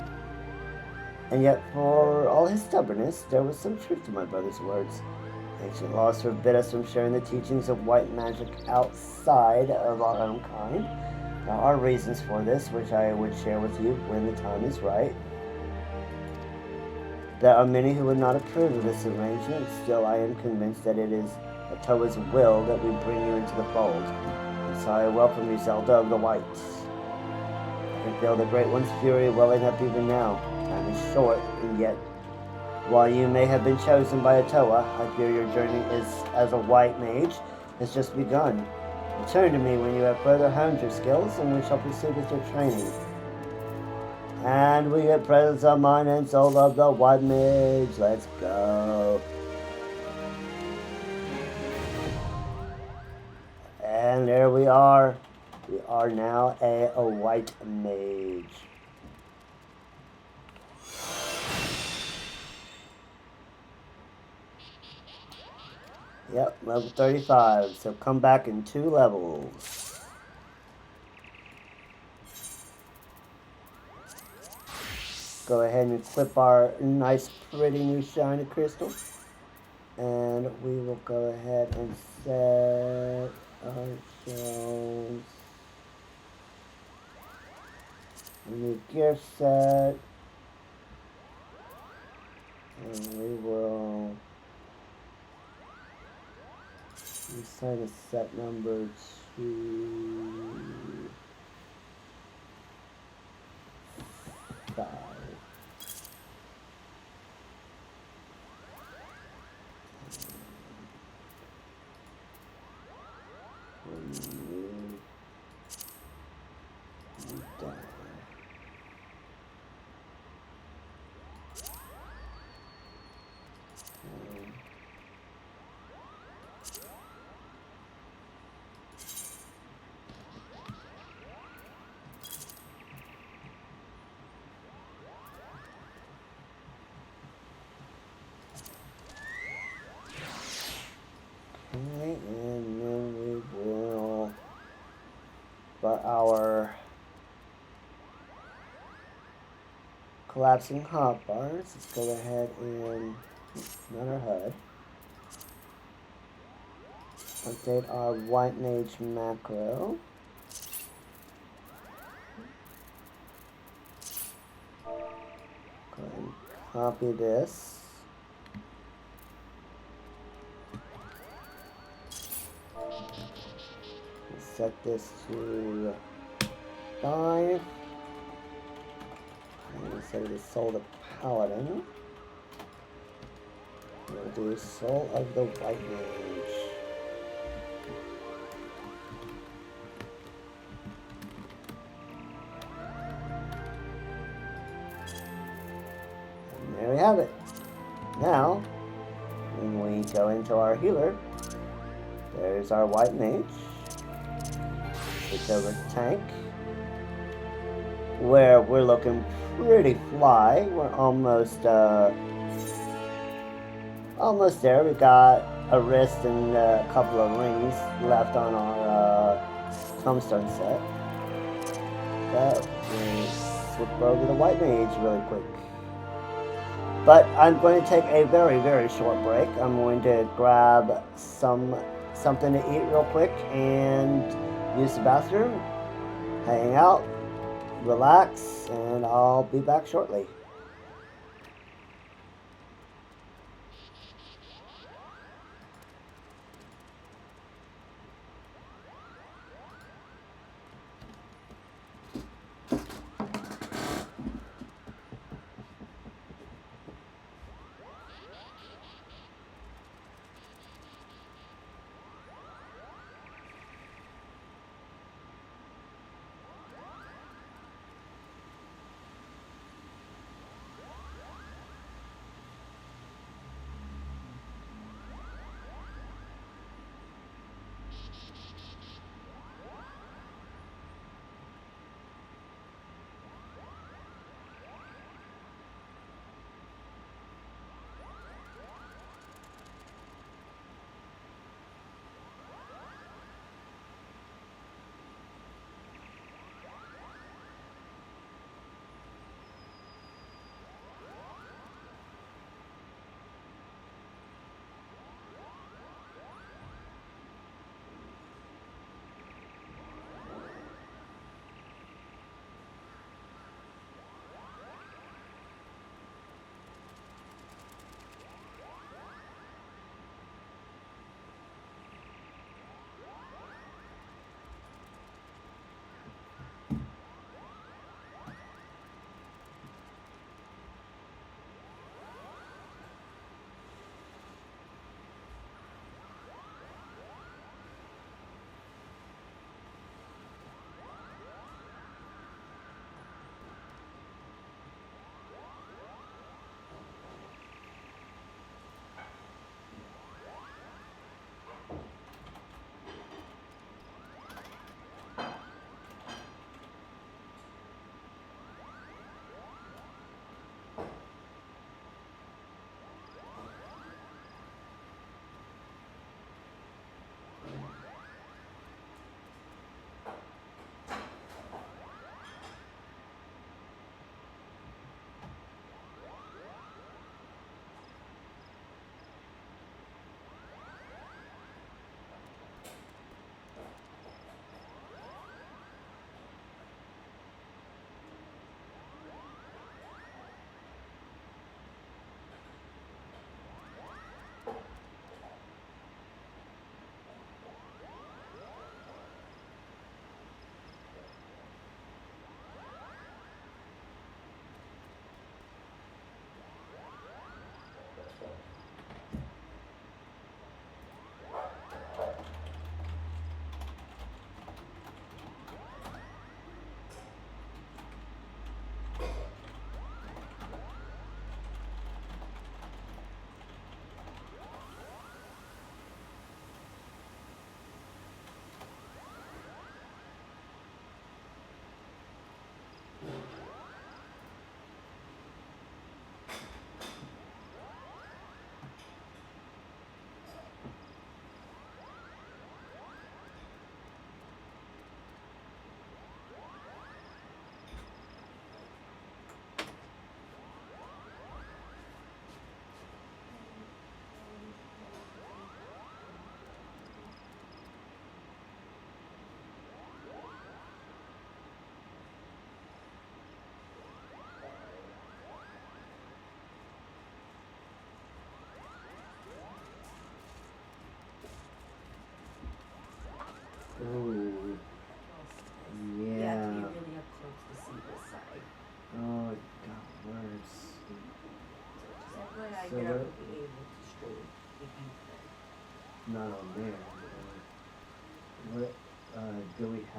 And yet, for all his stubbornness, there was some truth to my brother's words. Ancient laws forbid us from sharing the teachings of white magic outside of our own kind. There are reasons for this, which I would share with you when the time is right. There are many who would not approve of this arrangement. Still, I am convinced that it is Atoa's will that we bring you into the fold. And so I welcome you, Zelda of the Whites. I can Feel the Great One's fury welling up even now. Time is short, and yet, while you may have been chosen by a Toa, I fear your journey as a white mage has just begun. Return to me when you have further honed your skills, and we shall proceed with your training. And we get presence of mind and soul of the white mage. Let's go. And there we are. We are now a white mage. Yep, level 35. So come back in 2 levels. Go ahead and equip our nice, pretty new shiny crystal. And we will go ahead and set ourselves a new gift set. And we will assign a set number to 5. Okay, and then we will, for our collapsing hotbars, let's go ahead and, not our HUD, update our white mage macro. Go ahead and copy this. Set this to 5. And set it as Soul of Paladin. We'll do Soul of the White Mage. And there we have it. Now, when we go into our healer, there's our White Mage. Switch over to tank, where we're looking pretty fly. We're almost there. We got a wrist and a couple of rings left on our tombstone set. But we switch over to white mage really quick. But I'm going to take a very, very short break. I'm going to grab something to eat real quick and use the bathroom, hang out, relax, and I'll be back shortly.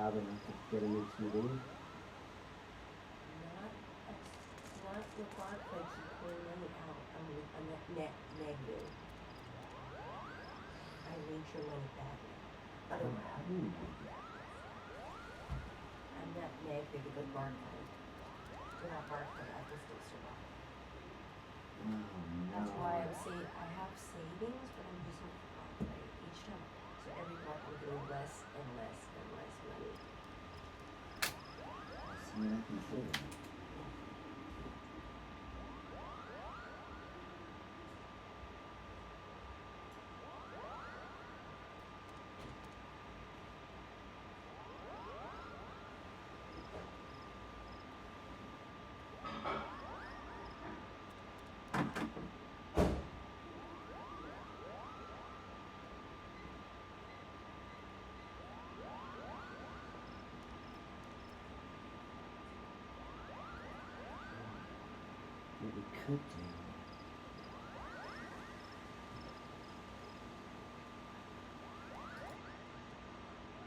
have enough to get a new TV?
Not with Barclays, you pull money out on net negative. I need your money back.
I don't have any money.
I'm not negative with Barclays. Without Barclays, I can still survive.
Oh, no.
That's why I have savings, but I'm using Barclays each time. So every month I'm getting less and less and less money.
I'll see what I can do. What we could do.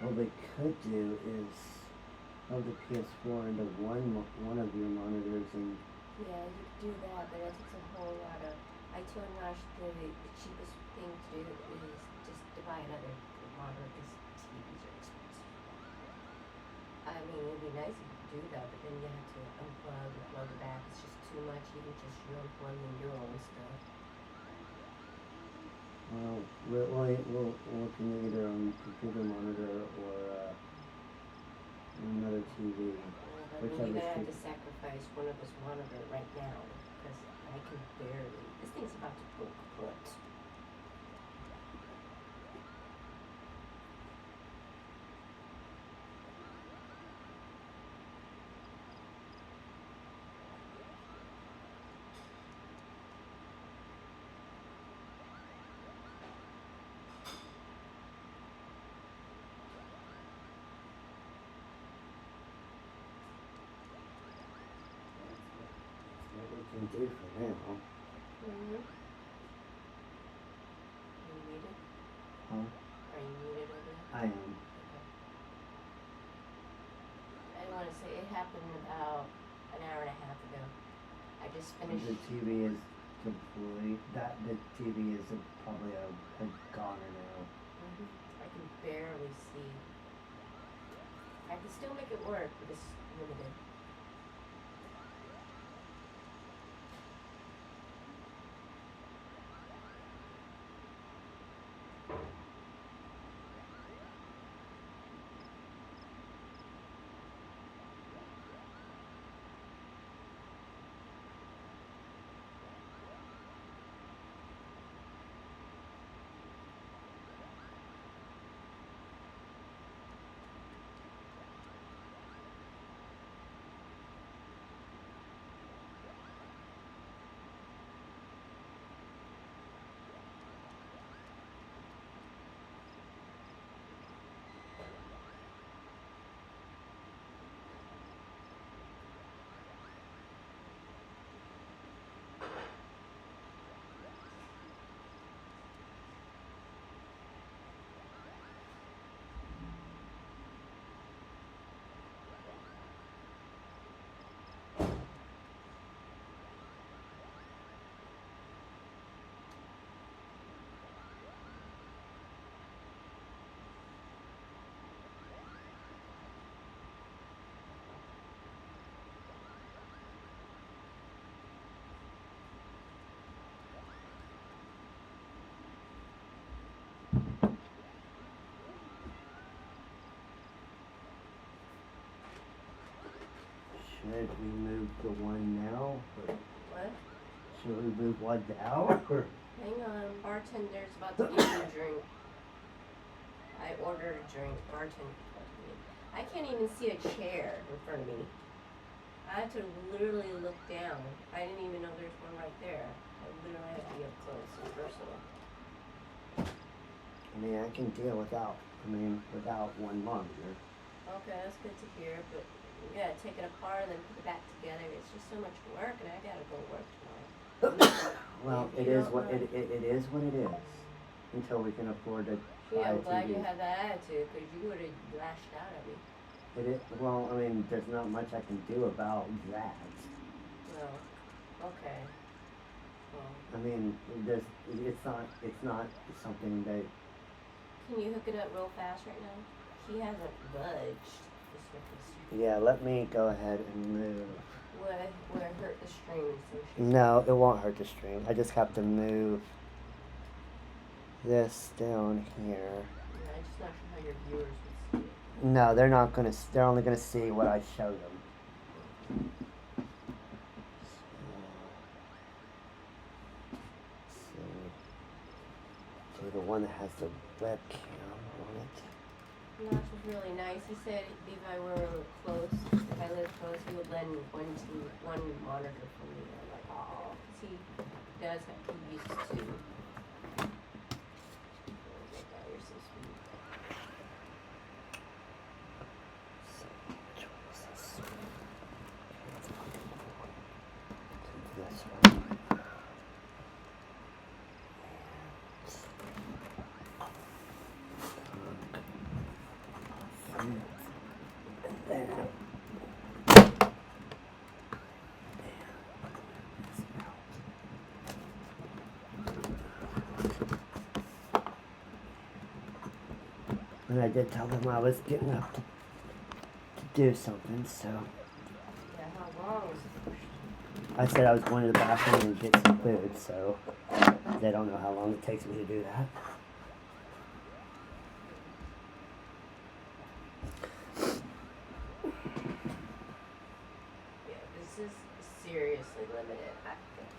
What we could do is plug the PS4 into one of your monitors and.
Yeah, you could do that, but that takes a whole lot of. I told Nash the cheapest thing to do is just to buy another monitor because TVs are expensive. I mean, it'd be nice if you could do that, but then you have to unplug and plug it back. It's just too much. Even just you unplugging your own stuff.
Well, we'll look in either a computer monitor or another TV.
But you're gonna have to sacrifice one of us monitor right now because I can barely. This thing's about to go kaput.
What we can do for now.
Mm-hmm. Are you muted?
Huh?
Are you muted over there?
I am.
Okay. I want to say it happened about an hour and a half ago. I just finished.
The TV is complete. The TV is probably a goner now.
Mm-hmm. I can barely see. I can still make it work, but it's limited.
Should we move the one now? Or
What?
should we move one now? Or
Hang on, bartender's about to give me a drink. I ordered a drink. Bartender. I can't even see a chair in front of me. I had to literally look down. I didn't even know there's one right there. I literally had to be up close and personal.
I mean, I can deal without one monitor.
Okay, that's good to hear, but we gotta take it apart and then put it back together. It's just so much work, and I gotta go work tomorrow.
Well, it is what it is what it is. Until we can afford to buy
Yeah,
a
I'm glad
TV.
you had that attitude, because you would have lashed out at me.
It is, well, I mean, there's not much I can do about that.
No. Okay. Well,
I mean, it's not something that,
can you hook it up real fast right now? He hasn't budged.
yeah, let me go ahead and move.
Would it hurt the strings?
No, it won't hurt the string. I just have to move this down here.
Yeah, I'm just not sure how your viewers would see it.
No, they're not gonna, they're only gonna see what I show them. So, the one that has the webcam on it.
Nash was really nice. He said if I were close, if I lived close, he would lend one monitor for me. I'm like, oh, 'cause he does have, he used to. Oh my God, you're so sweet.
So, which one is this? This one. And I did tell them I was getting up to do something, so
Yeah, how long was it?
I said I was going to the bathroom and get some food, so they don't know how long it takes me to do that.
Yeah, this is seriously limited.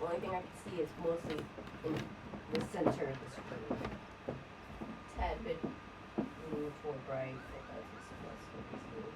The only thing I can see is mostly in the center of the screen. Tad bit too bright because it's less easily.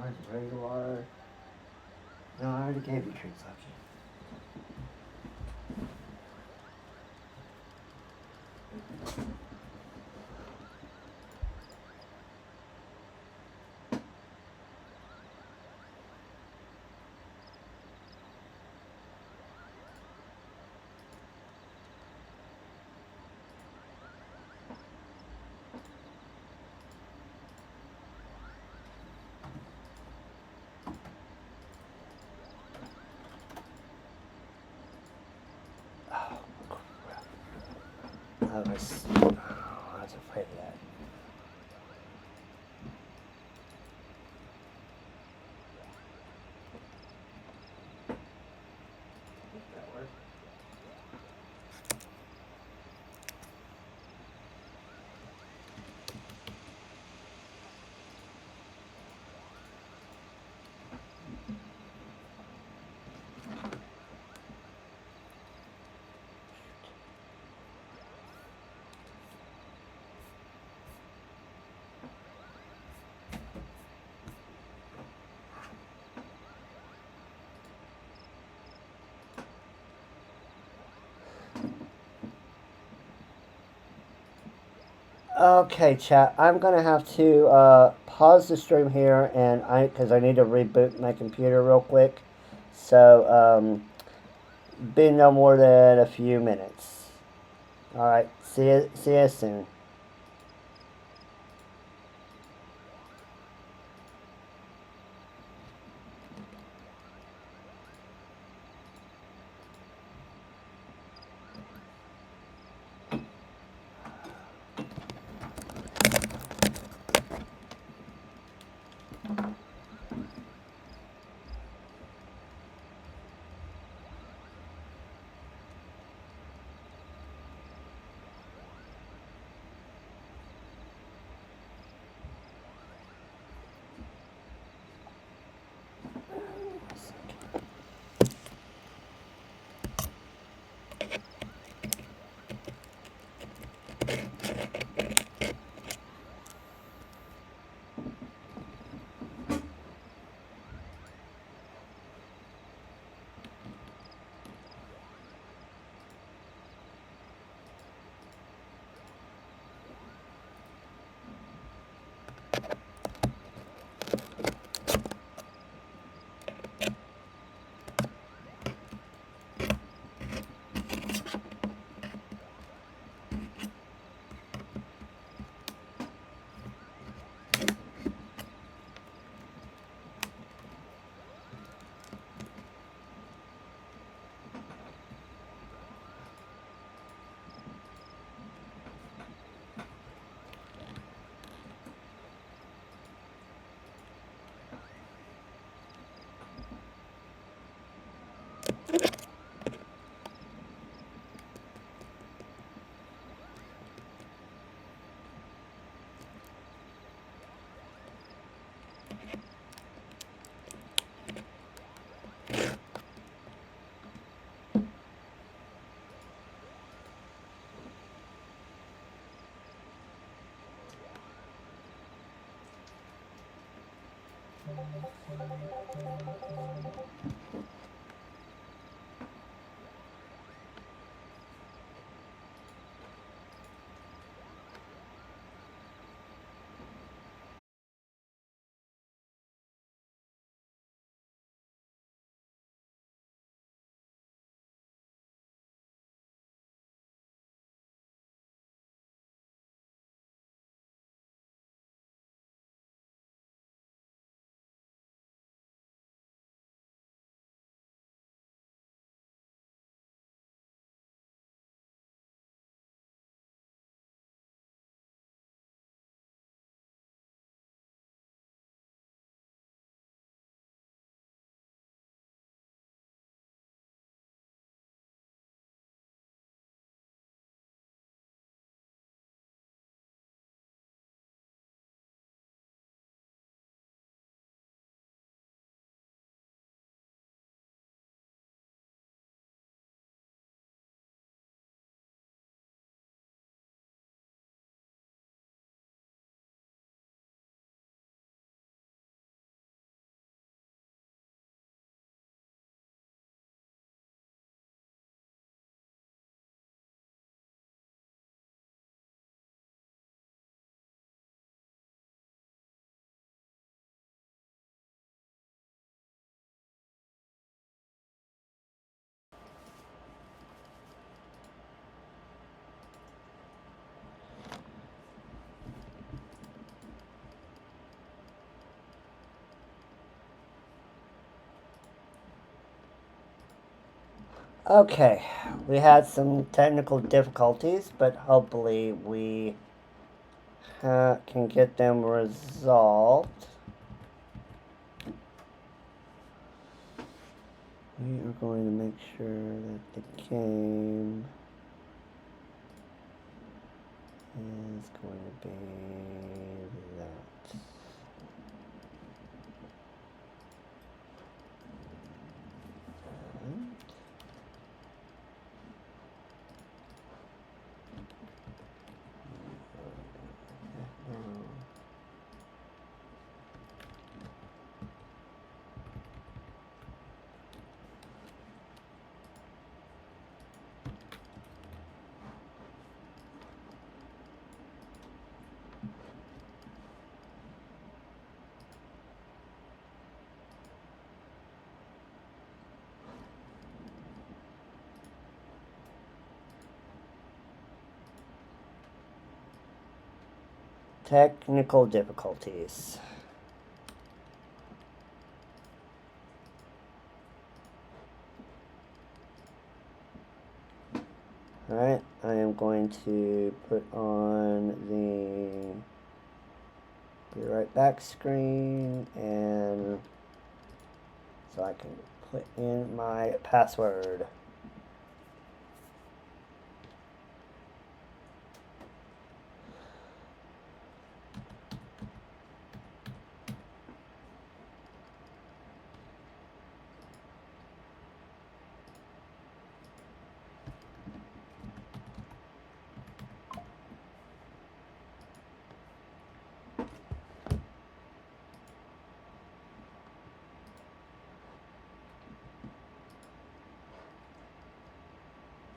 want regular water? No, I already gave you treats, Lucky. Oh, crap. I was afraid of that.
That works.
Okay, chat. I'm gonna have to pause the stream here, and because I need to reboot my computer real quick. So be no more than a few minutes. All right. See you soon. Okay, we had some technical difficulties, but hopefully we can get them resolved. We are going to make sure that the game is going to be that. Technical difficulties. Alright, I am going to put on the be right back screen, and so I can put in my password.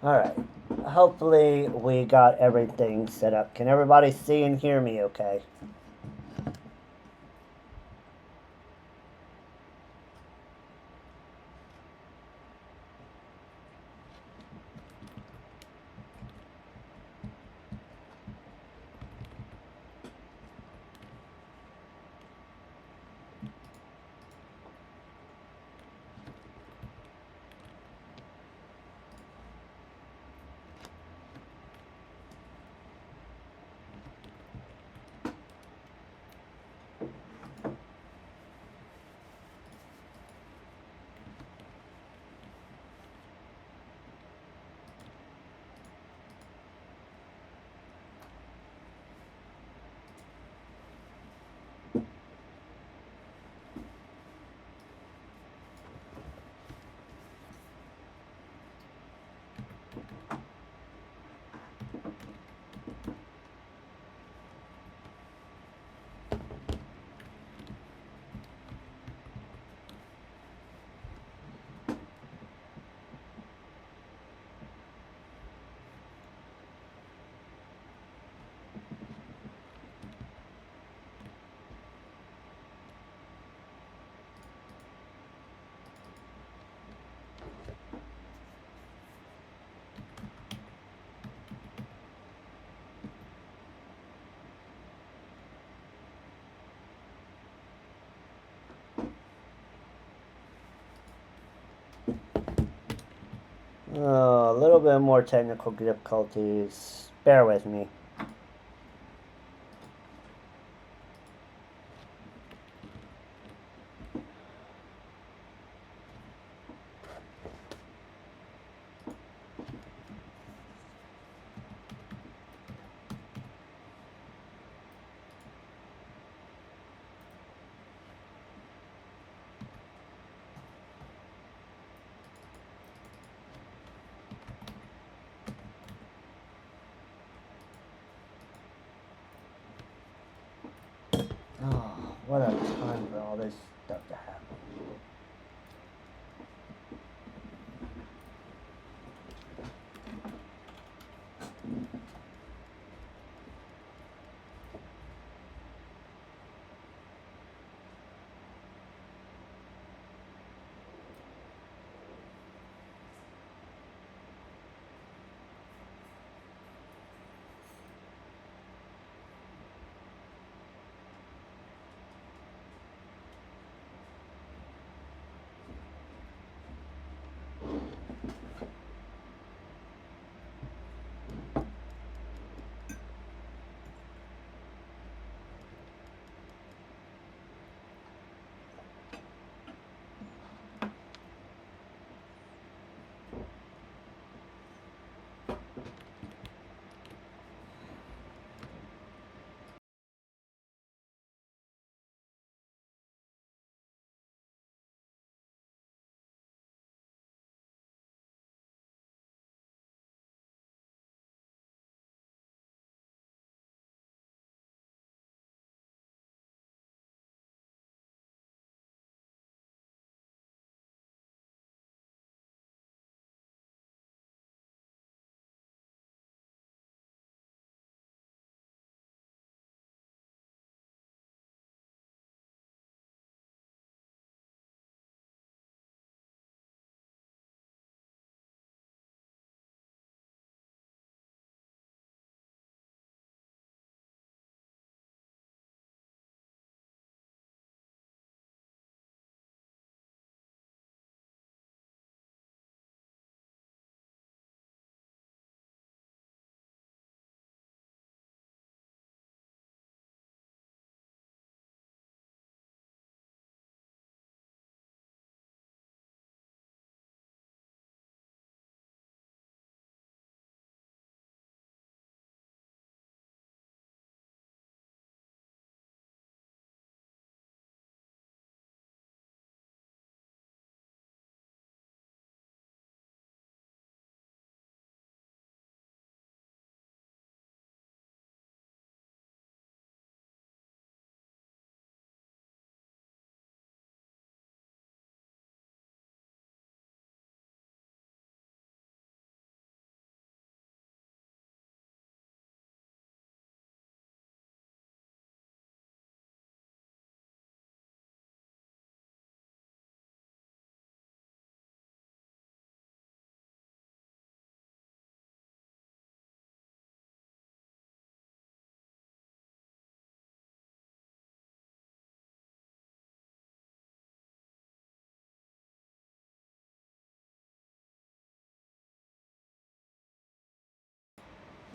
Alright, hopefully we got everything set up. Can everybody see and hear me okay? Oh, a little bit more technical difficulties. Bear with me. Oh, what a time for all this stuff to happen.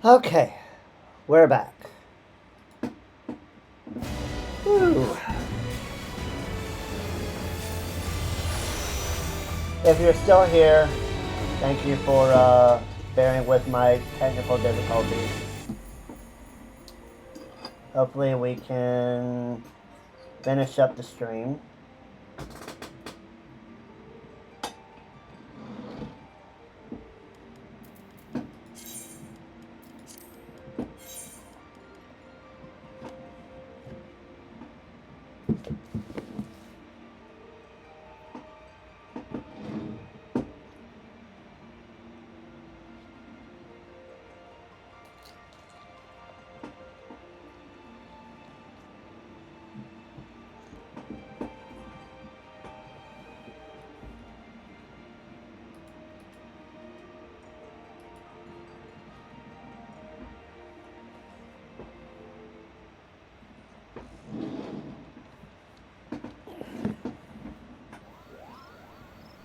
Okay, we're back. Whew. If you're still here, thank you for bearing with my technical difficulties. Hopefully we can finish up the stream.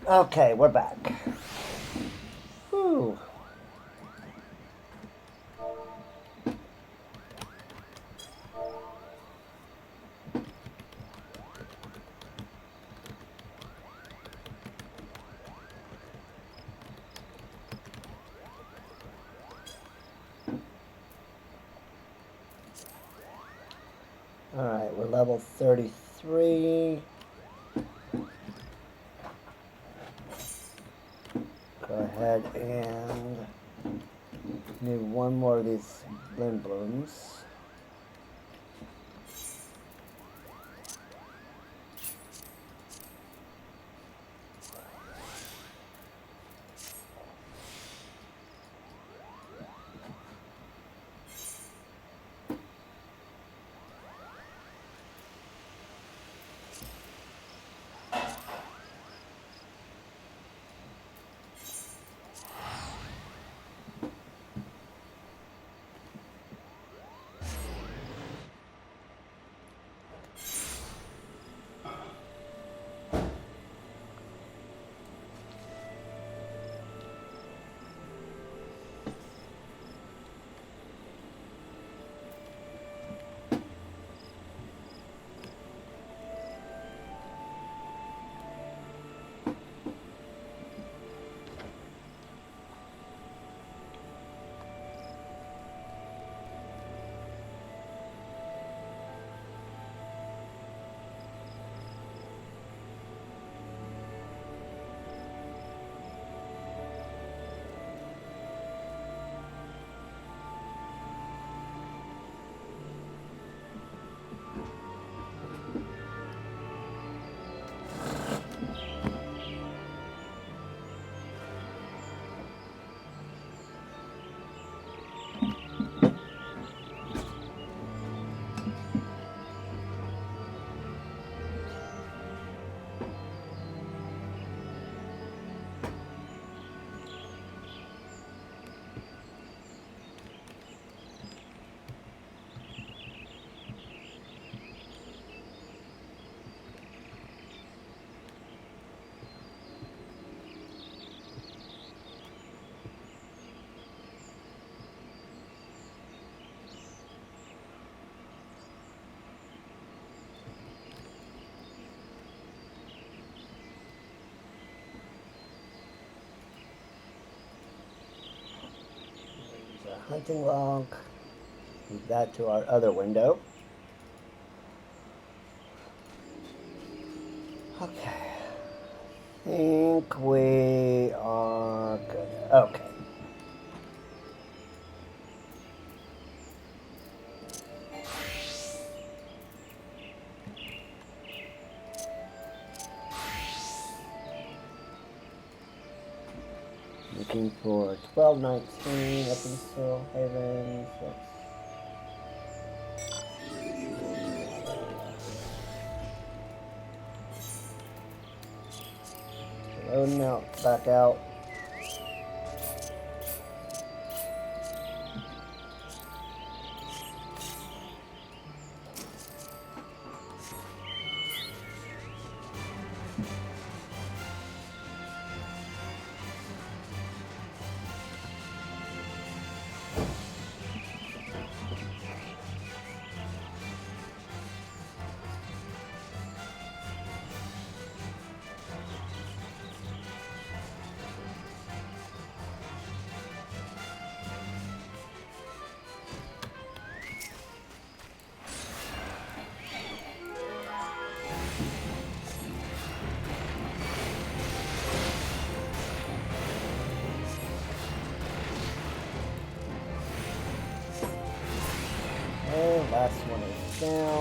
Okay, we're back. Whew. Alright, we're level 33. Go ahead and do one more of these limb blooms. Hunting log. Move that to our other window. Okay. I think we are good. Okay. Looking for 1219 up in Soul Havens. Loading out, back out.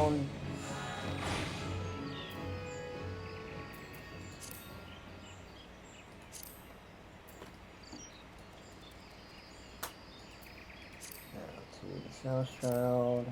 down. Now to the Snow Shroud.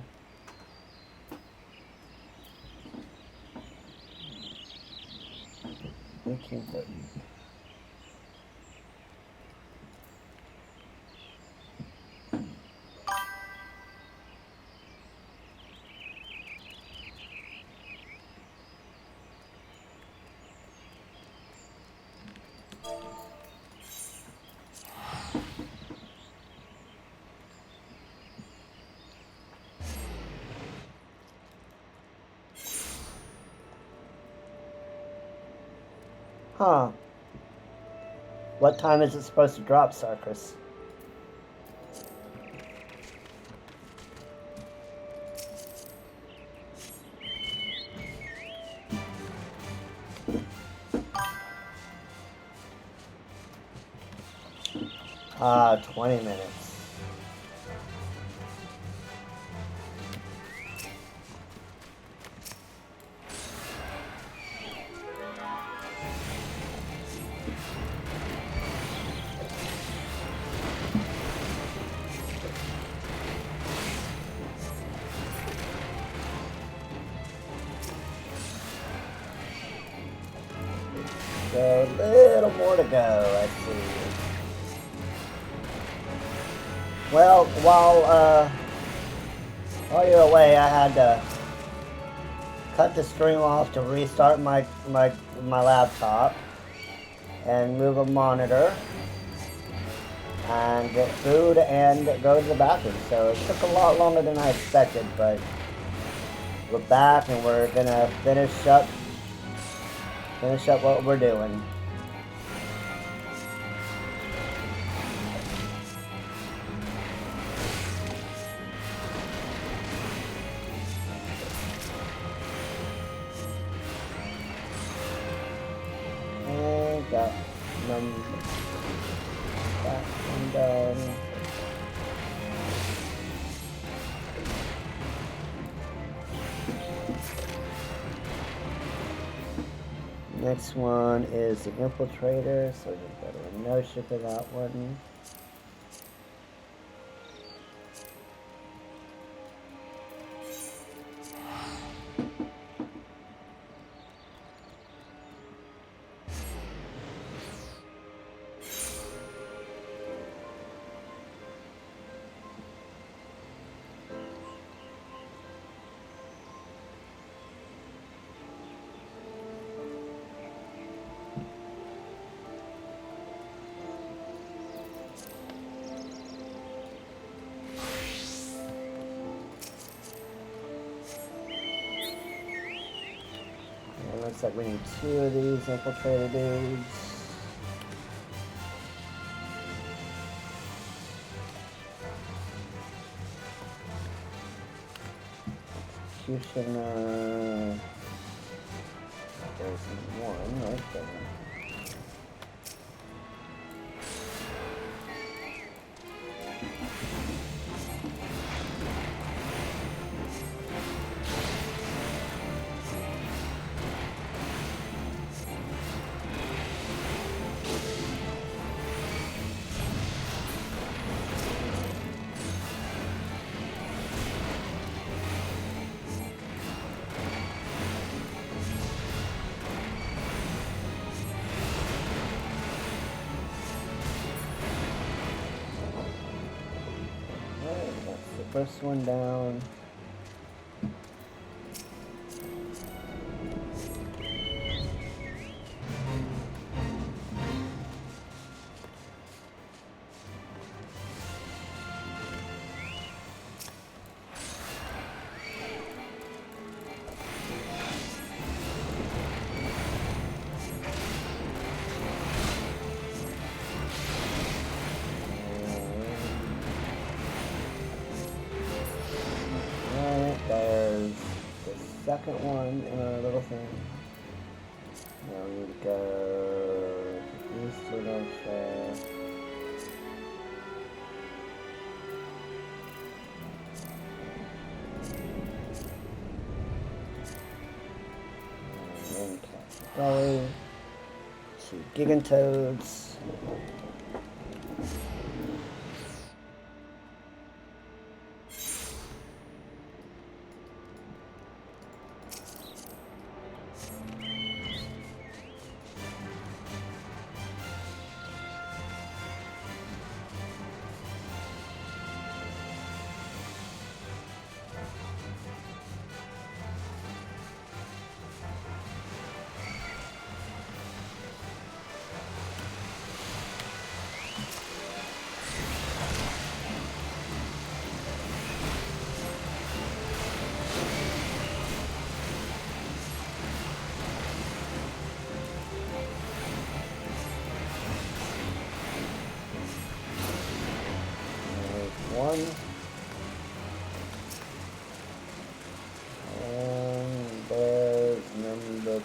Huh. What time is it supposed to drop, Sarkis? Ah, 20 minutes. So a little more to go, let's see. Well, while you're away, I had to cut the stream off to restart my laptop and move a monitor and get food and go to the bathroom. So it took a lot longer than I expected, but we're back and we're gonna finish up what we're doing. And got that one done. Next one is the Infiltrator, so we've got a notion for that one. Looks like we need 2 of these Infiltrator dudes. Executioner. There's one right there. First one down. There's the second one in our little thing. Now we need to go east to North. Scully. 2 Gigantoads. One. And there's number 2.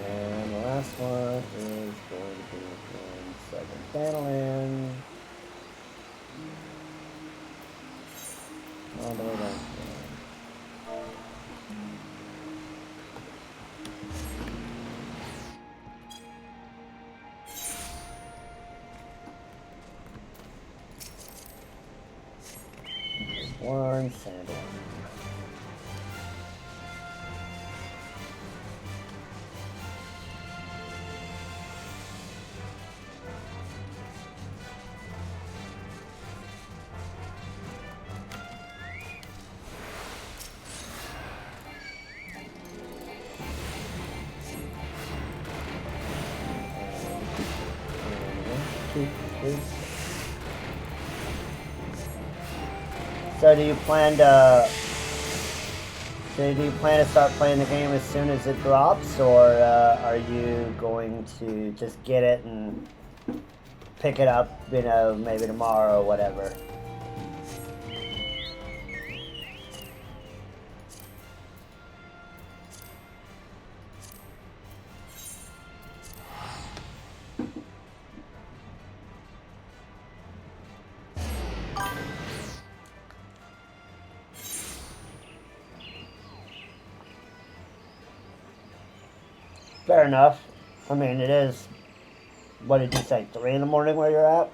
And the last one is going to be 1/7 panel in. All the way down. One sandal. So do you plan to start playing the game as soon as it drops, or are you going to just get it and pick it up, you know, maybe tomorrow or whatever? Fair enough. I mean, it is, what did you say, 3 in the morning where you're at?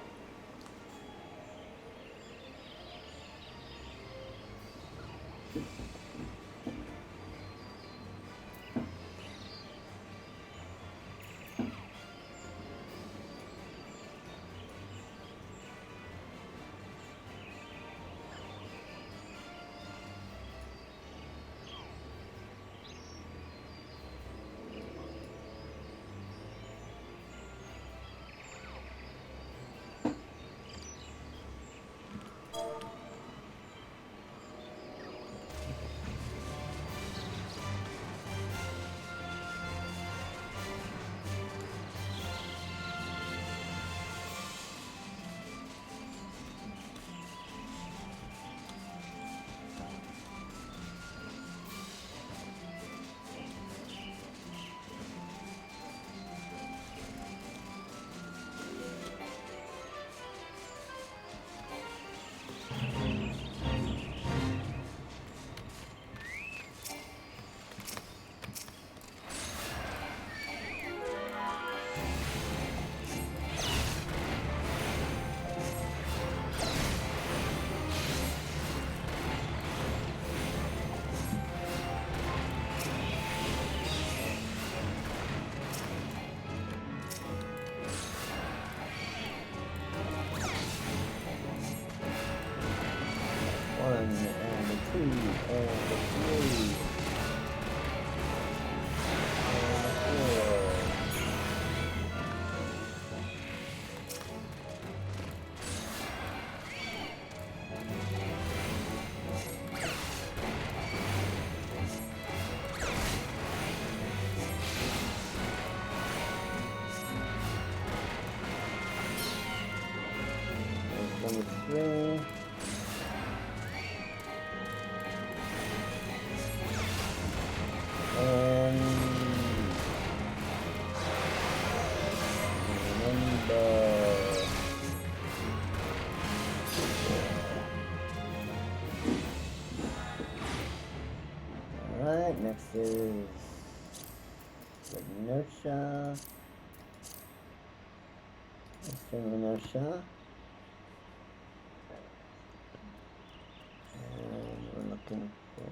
And the 2 and the 3 and the 4. There's number 3. Alright, next is inertia. External inertia. And we're looking for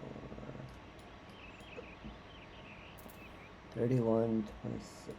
3126.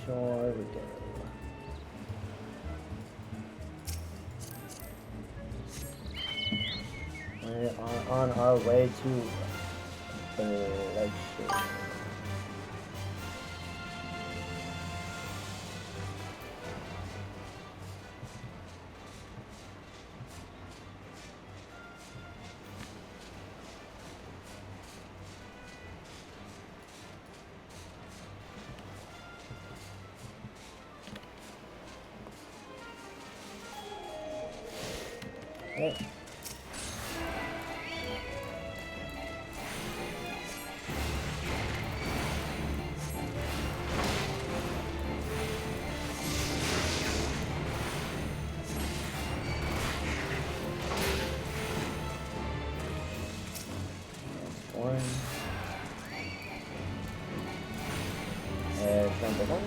Sure we go. We are on our way to Lakeshore. Okay. One. There's number one.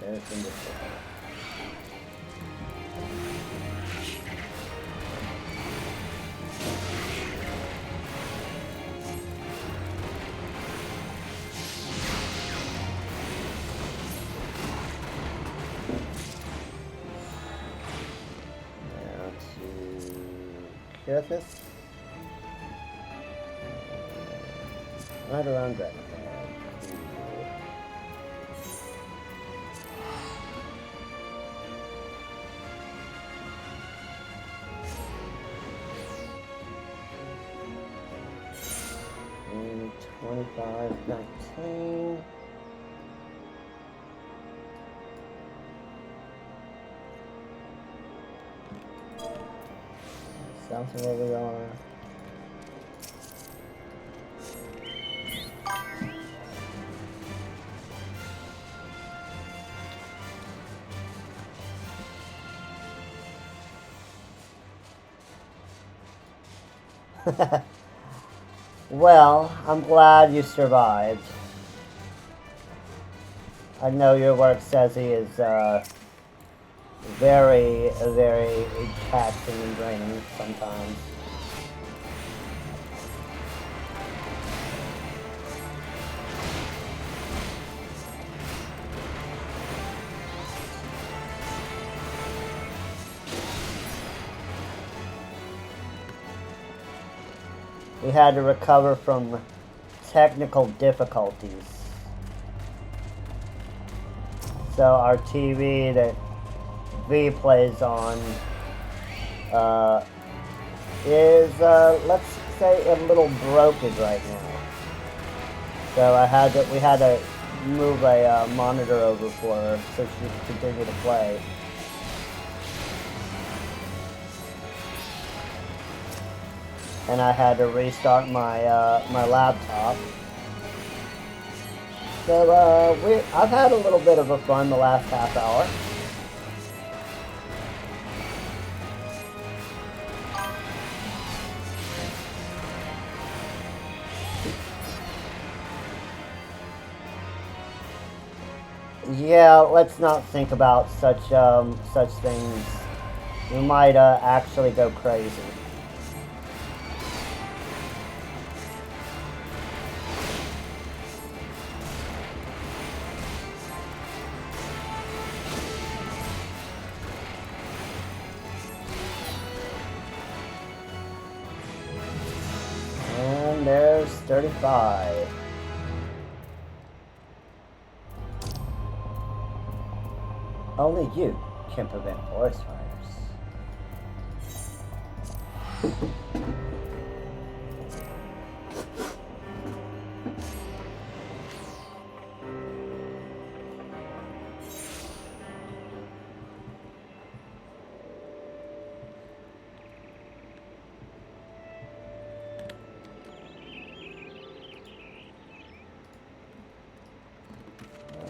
There's number four. This right around that. And 2519. South of where we are. Well, I'm glad you survived. I know your work says he is very, very taxing and draining sometimes. We had to recover from technical difficulties. So our TV that V plays on is, let's say, a little broken right now. So we had to move a monitor over for her so she could continue to play. And I had to restart my my laptop. So I've had a little bit of a fun the last half hour. Yeah, let's not think about such things. We might actually go crazy. And there's 35. Only you can prevent forest fires.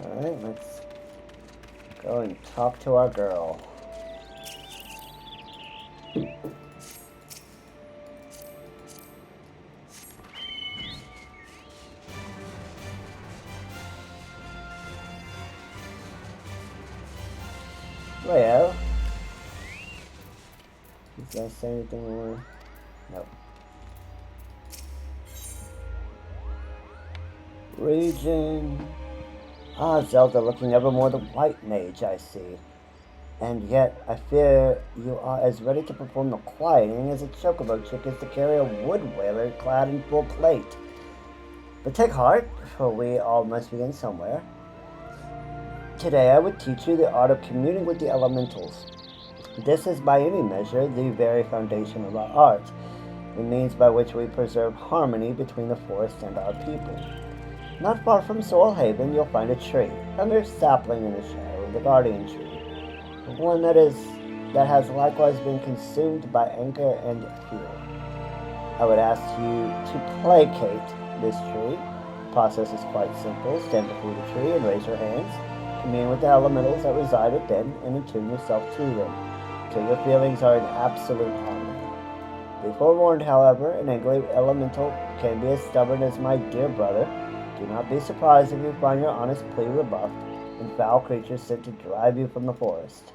Alright, let's go and talk to our girl. Well, did I say anything more? Nope. Region. Ah, Zelda, looking ever more the white mage, I see. And yet, I fear you are as ready to perform the quieting as a chocobo chick is to carry a wood whaler clad in full plate. But take heart, for we all must begin somewhere. Today I would teach you the art of communing with the elementals. This is by any measure the very foundation of our art, the means by which we preserve harmony between the forest and our people. Not far from Soul Haven you'll find a tree, a mere sapling in the shadow of the guardian tree, one that has likewise been consumed by anger and fear. I would ask you to placate this tree. The process is quite simple. Stand before the tree and raise your hands. Commune with the elementals that reside within and attune yourself to them, till your feelings are in absolute harmony. Be forewarned, however, an angry elemental can be as stubborn as my dear brother. Do not be surprised if you find your honest plea rebuffed and foul creatures sent to drive you from the forest.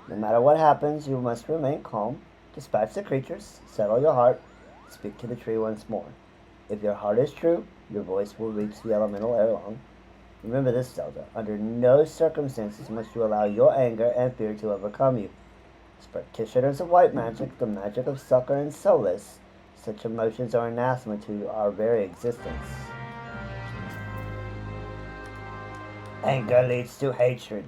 No matter what happens, you must remain calm, dispatch the creatures, settle your heart, speak to the tree once more. If your heart is true, your voice will reach the elemental ere long. Remember this, Zelda. Under no circumstances must you allow your anger and fear to overcome you. As practitioners of white magic, the magic of succor and solace, such emotions are anathema to our very existence. Anger leads to hatred.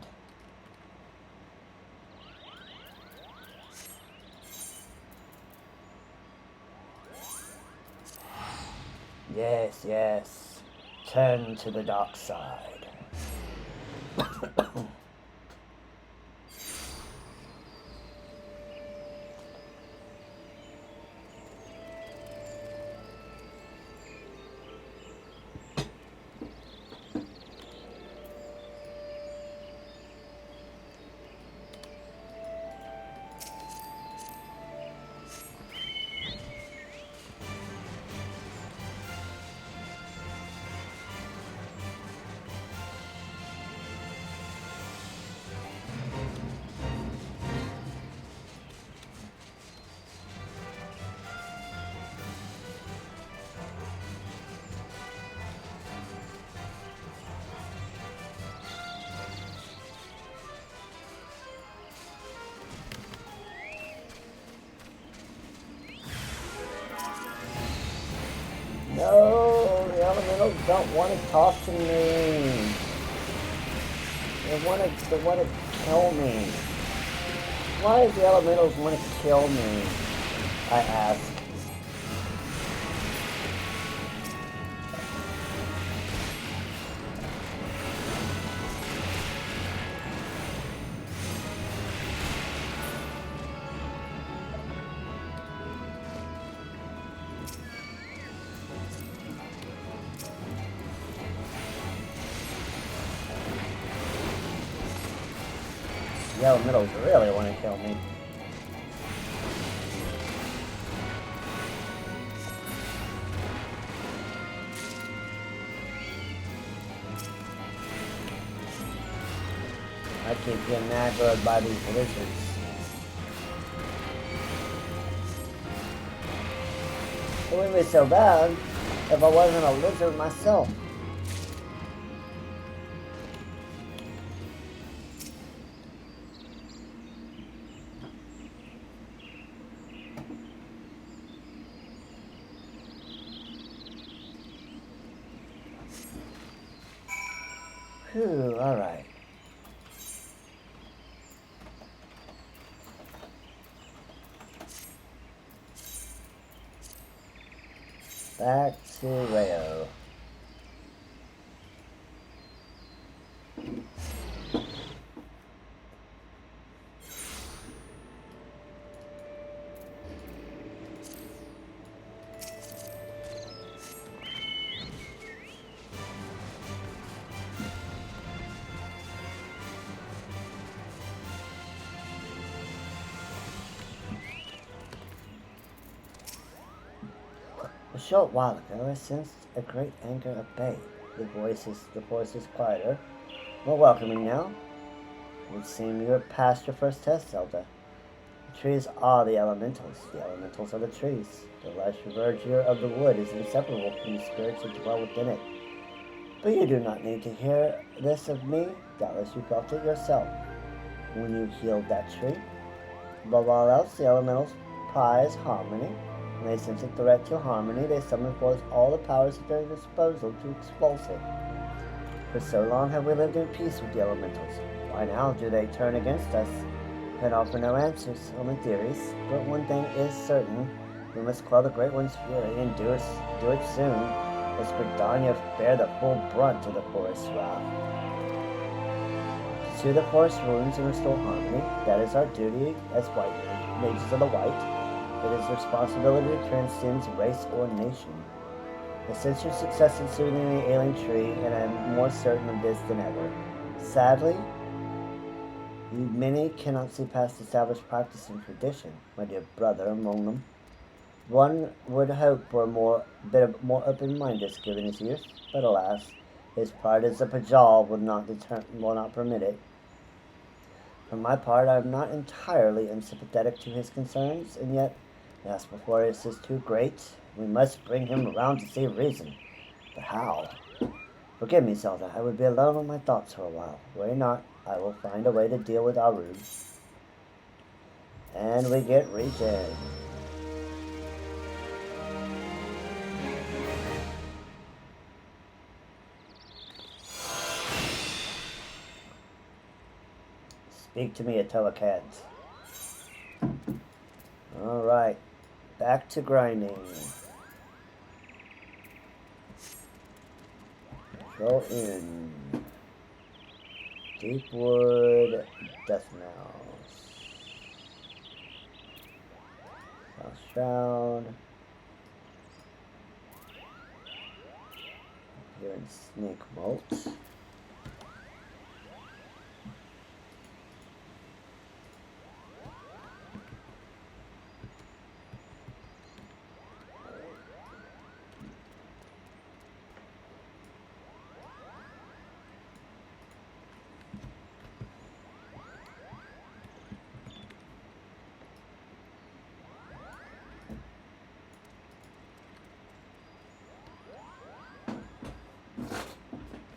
Yes, yes. Turn to the dark side. No, the elementals don't want to talk to me. They want to kill me. Why do the elementals want to kill me? I ask. The elementals really want to kill me. keep getting aggroed by these lizards. It wouldn't be so bad if I wasn't a lizard myself. Whew, alright. Back to Rayo. A short while ago, I sensed a great anger at bay. The voice is quieter, more welcoming now. It would seem you have passed your first test, Zelda. The trees are the elementals. The elementals are the trees. The lush verdure of the wood is inseparable from the spirits that dwell within it. But you do not need to hear this of me. Doubtless you felt it yourself when you healed that tree. Above all else, the elementals prize harmony. When they sense a threat to harmony, they summon forth all the powers at their disposal to expulse it. For so long have we lived in peace with the elementals. Why now do they turn against us and offer no answers, only theories? But one thing is certain, we must quell the Great One's fury and do it soon, lest Gridania bear the full brunt of the forest's wrath. To soothe the forest wounds and restore harmony, that is our duty as white mages of the white. It is a responsibility that transcends race or nation. I sense your success in soothing the ailing tree, and I am more certain of this than ever. Sadly, many cannot see past established practice and tradition, my dear brother among them. One would hope for a bit more open-mindedness given his youth, but alas, his pride as a Pajal will not permit it. For my part, I am not entirely unsympathetic to his concerns, and yet, yes, before this is too great, we must bring him around to see reason. But how? Forgive me, Zelda, I would be alone with my thoughts for a while. Worry not, I will find a way to deal with Aru. And we get Regen. Speak to me, Atoa. Alright, back to grinding. Go in. Deepwood, Death Mouse. South Shroud. Here in Snake Molt.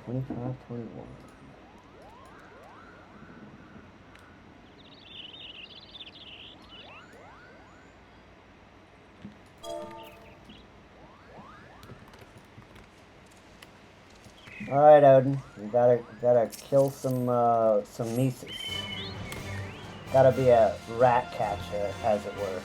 $25.21. All right, Odin, we gotta kill some Mises. Gotta be a rat catcher, as it were.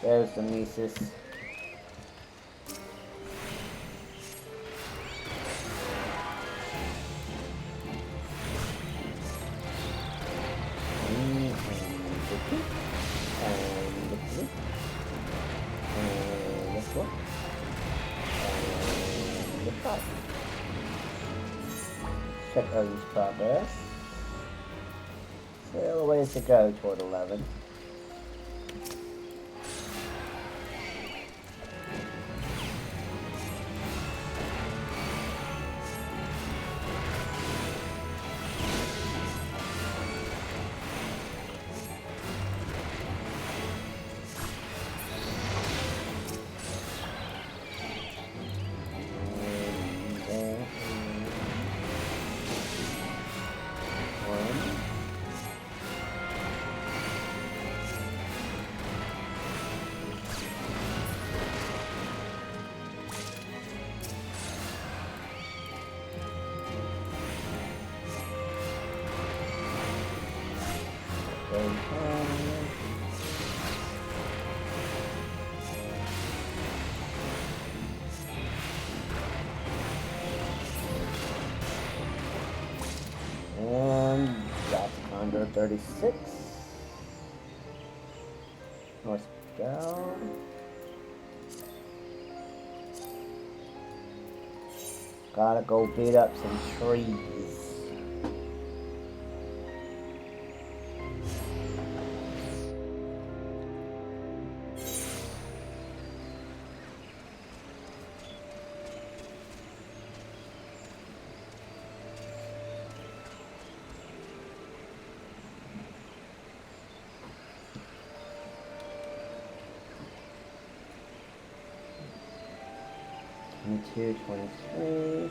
There's the Mises. And this one. check Odin's progress. Still a ways to go toward 11. And that's Condor 36. Northbound. Gotta go beat up some trees. Two 23.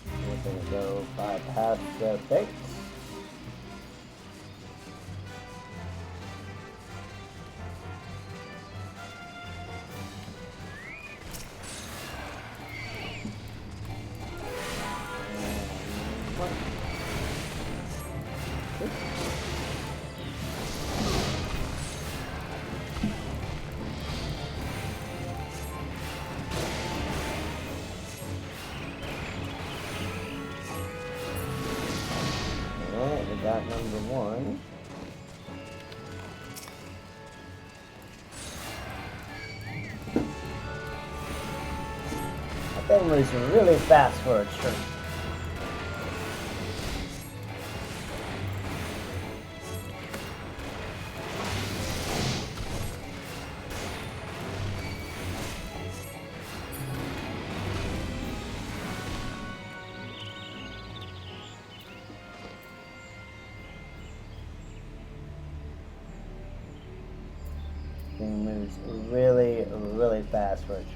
We're gonna go bypass the fates. Got number one. That thing moves really fast for a tree. Thing moves really, really fast for a tree.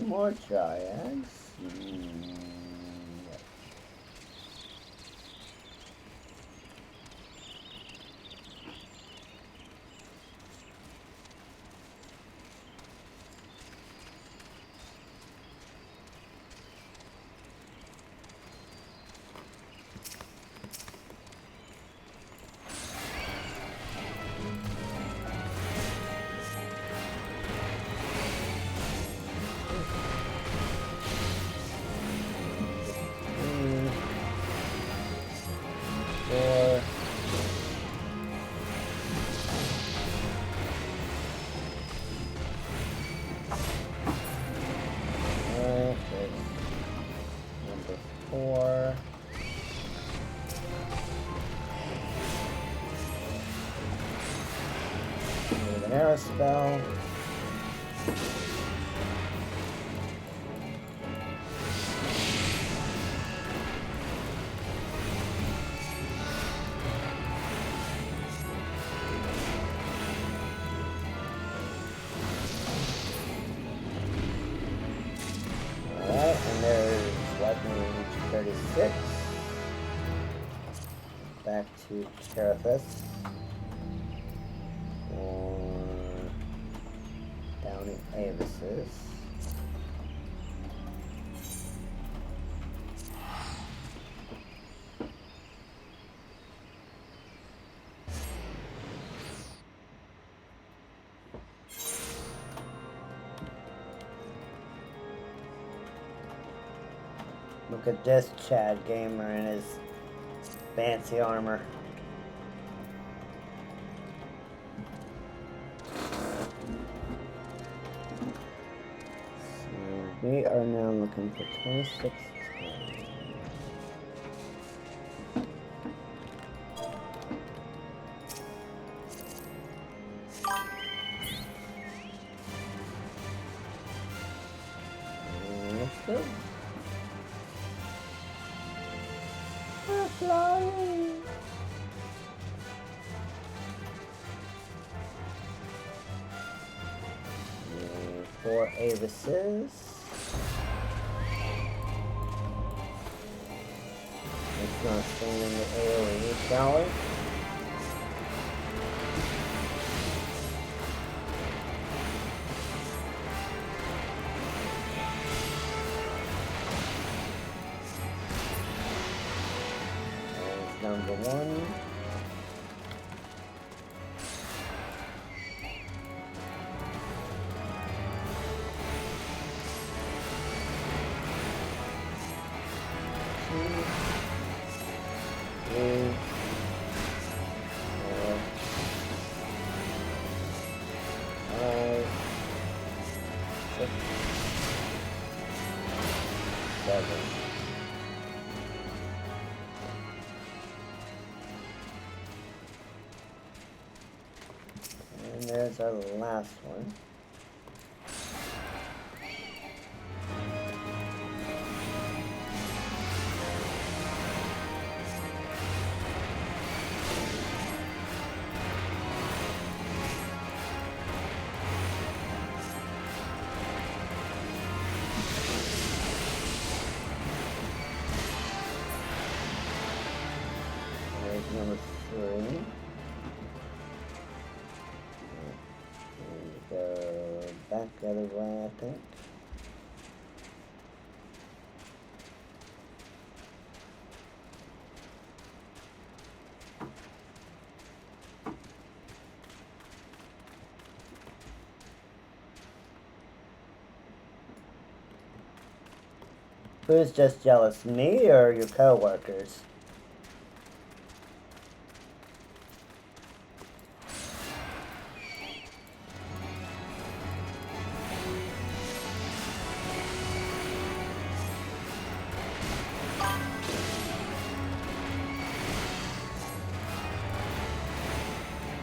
More triads. Arrow spell. 6. Back to Carathis. Or Downing Avises. Look at this Chad gamer in his fancy armor. So we are now looking for 26. Let's go. We're flying. And 4 Avises. It's not staying in the AoE, shall we? Number 1. Two, 3, 4, 5, 6, 7. And there's our last one. There's number 3. And go back the other way, I think. Who's just jealous, me or your co-workers?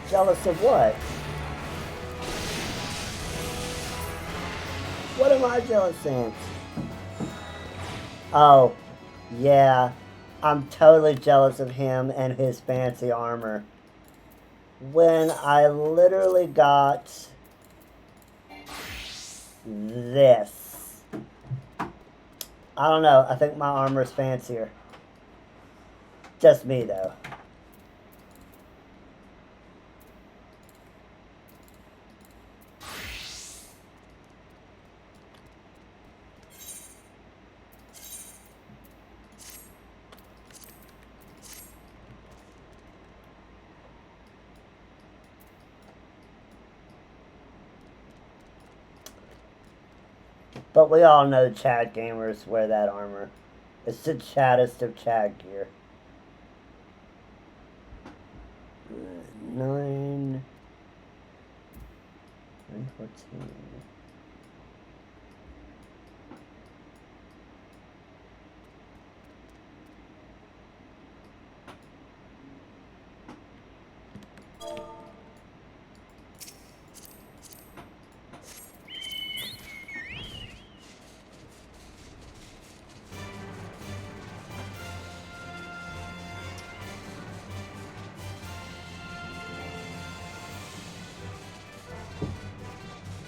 Jealous of what? What am I jealous of? Oh, yeah. I'm totally jealous of him and his fancy armor. When I literally got this. I don't know. I think my armor is fancier. Just me, though. But we all know Chad gamers wear that armor. It's the chaddest of Chad gear. 9, 14.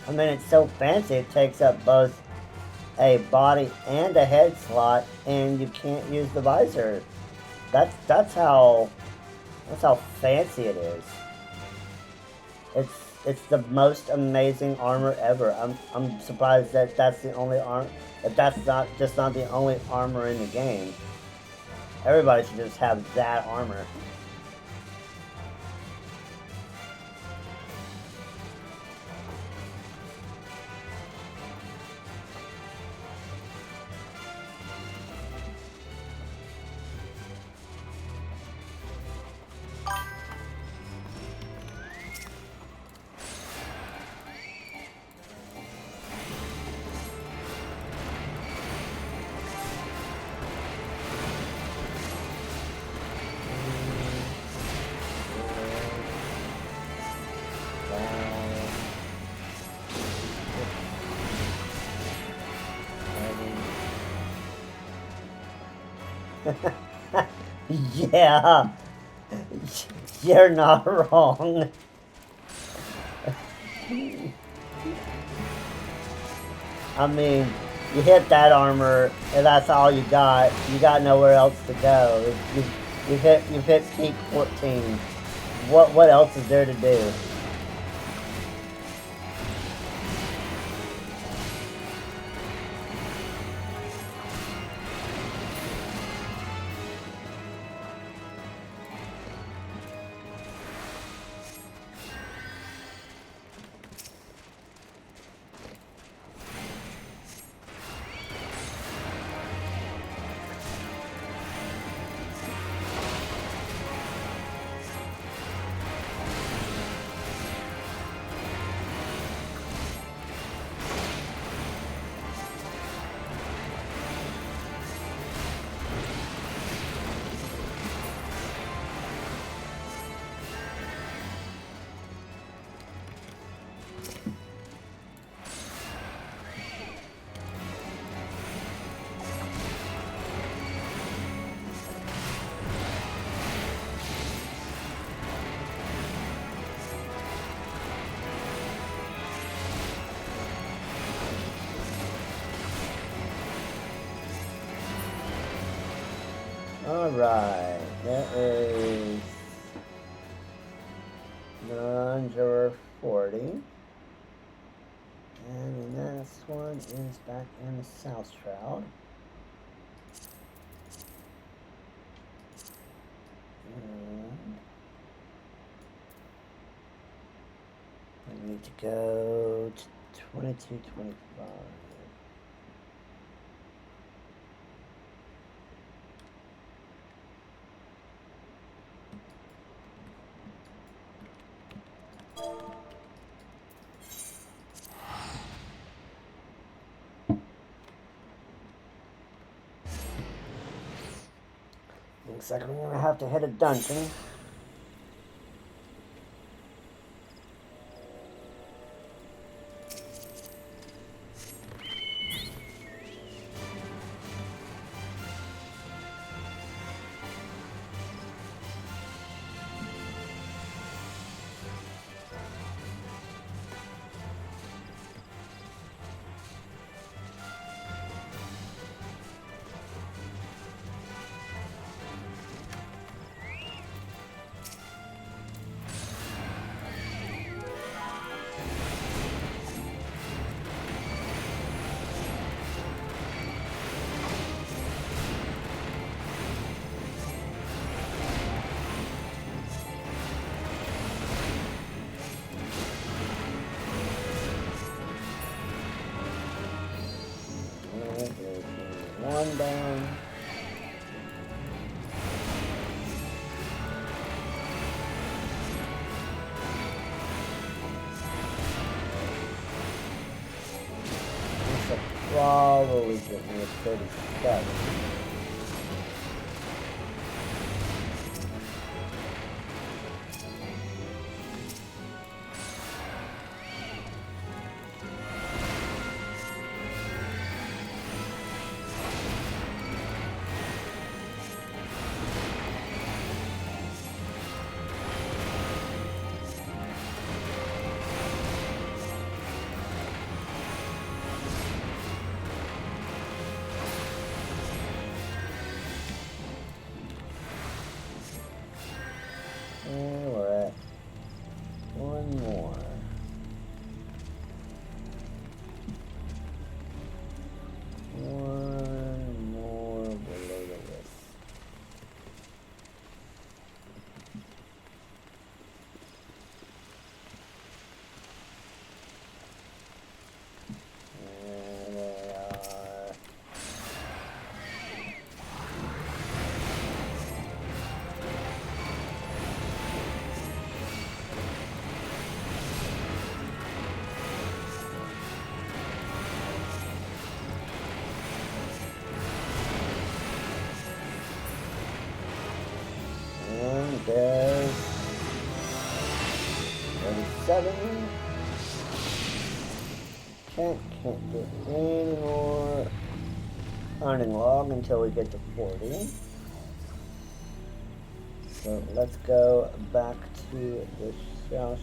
I mean, it's so fancy, it takes up both a body and a head slot, and you can't use the visor. That's how fancy it is. It's the most amazing armor ever. I'm surprised that that's the only that that's not the only armor in the game. Everybody should just have that armor. Yeah, you're not wrong. I mean, you hit that armor, and that's all you got. You got nowhere else to go. You've hit peak 14. What else is there to do? Alright, that is 940. And the next one is back in the South Shroud. And I need to go to 2225. Looks like I'm gonna have to hit a dungeon. One down. This will probably get me a 37. 37. Can't get any more ironing log until we get to 40. So let's go back to the shroud.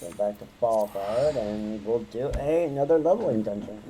Go back to Fall Guard and we'll do another leveling dungeon.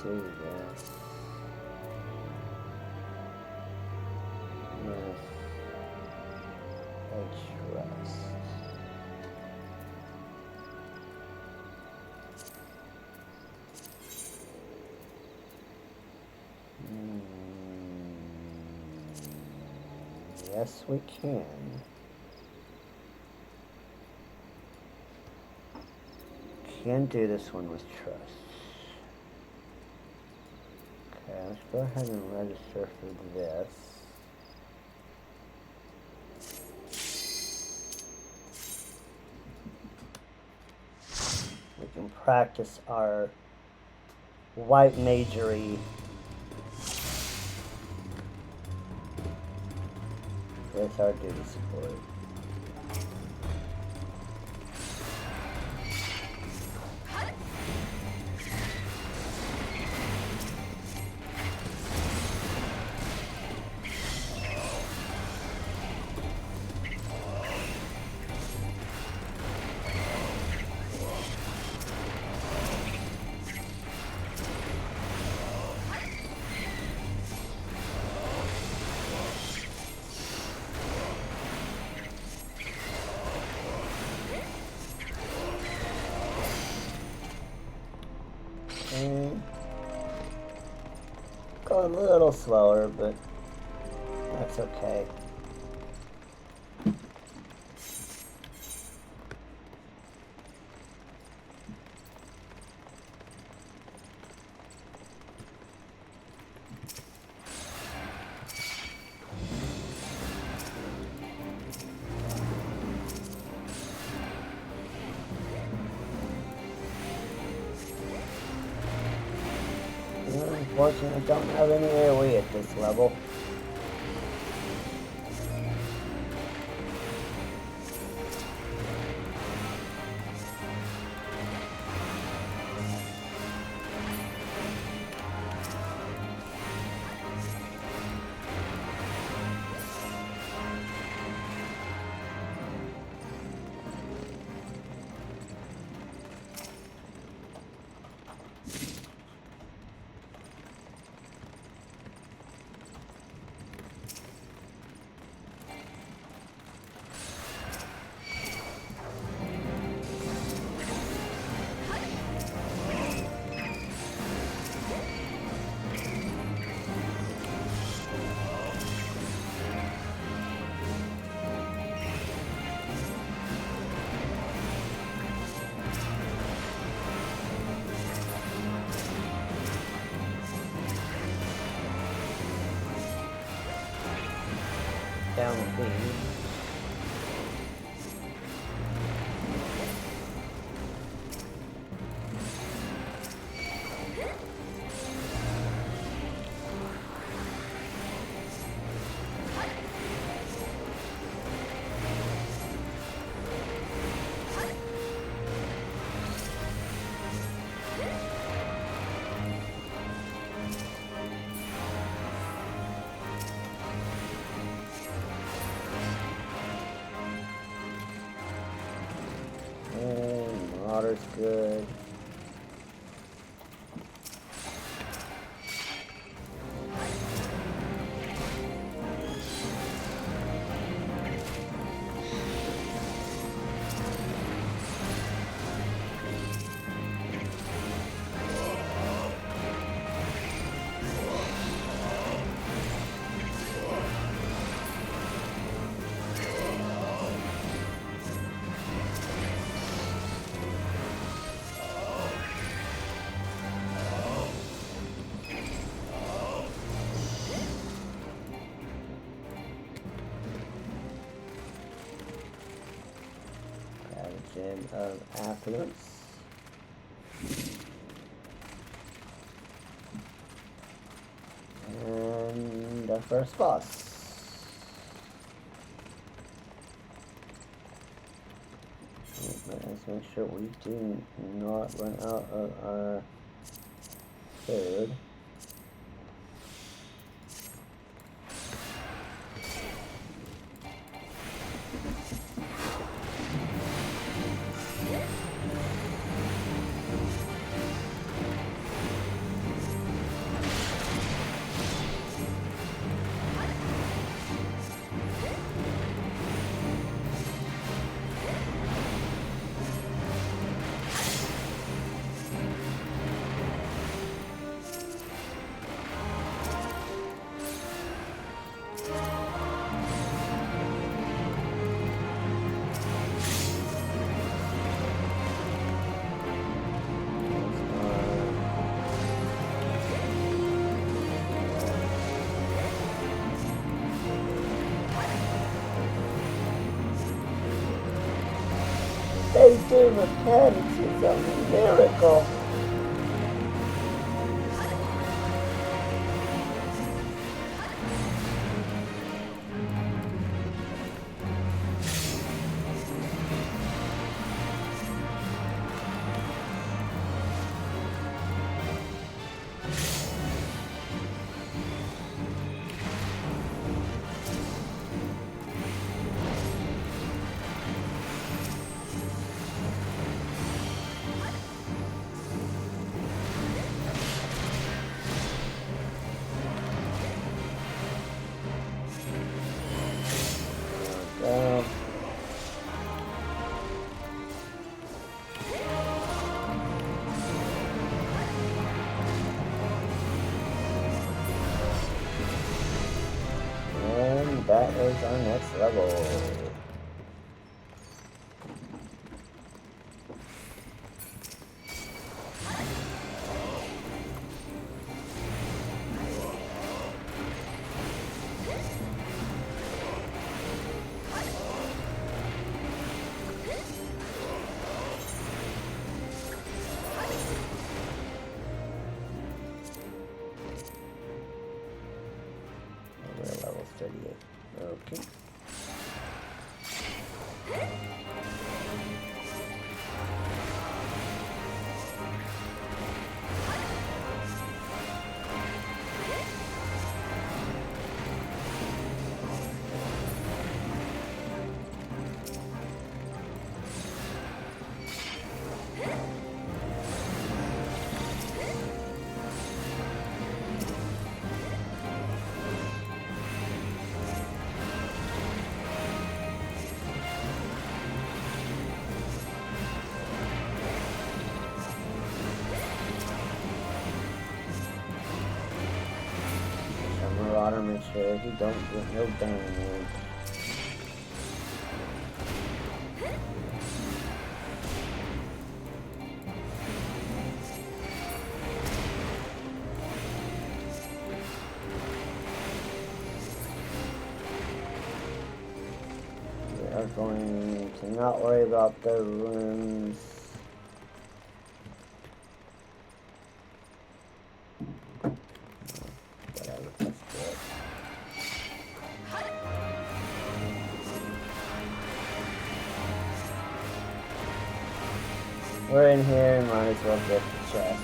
Do this. With a trust. Yes, we can. Can do this one with trust. Okay, let's go ahead and register for this. We can practice our white magery with our duty support. Go a little slower, but that's okay. Unfortunately, I don't have any AoE at this level. Down the beam. Water's good. Gem of Affluence. And the first boss. Let's make sure we do not run out of our food. They do mechanics is a miracle. And that is our next level. We're at level 38. Okay. Marauder, make sure he don't get no damage. We are going to not worry about the runes. We're in here, might as well get the chest.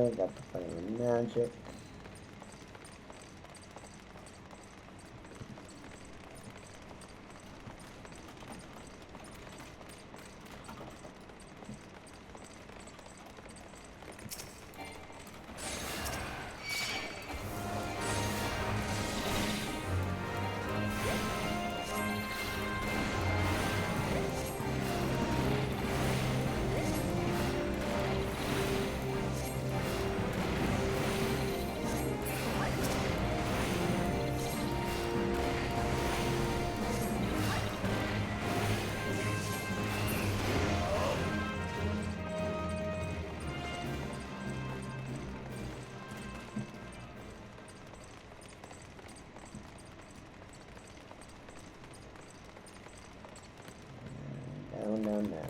Okay, got the flame magic. Down, down, down.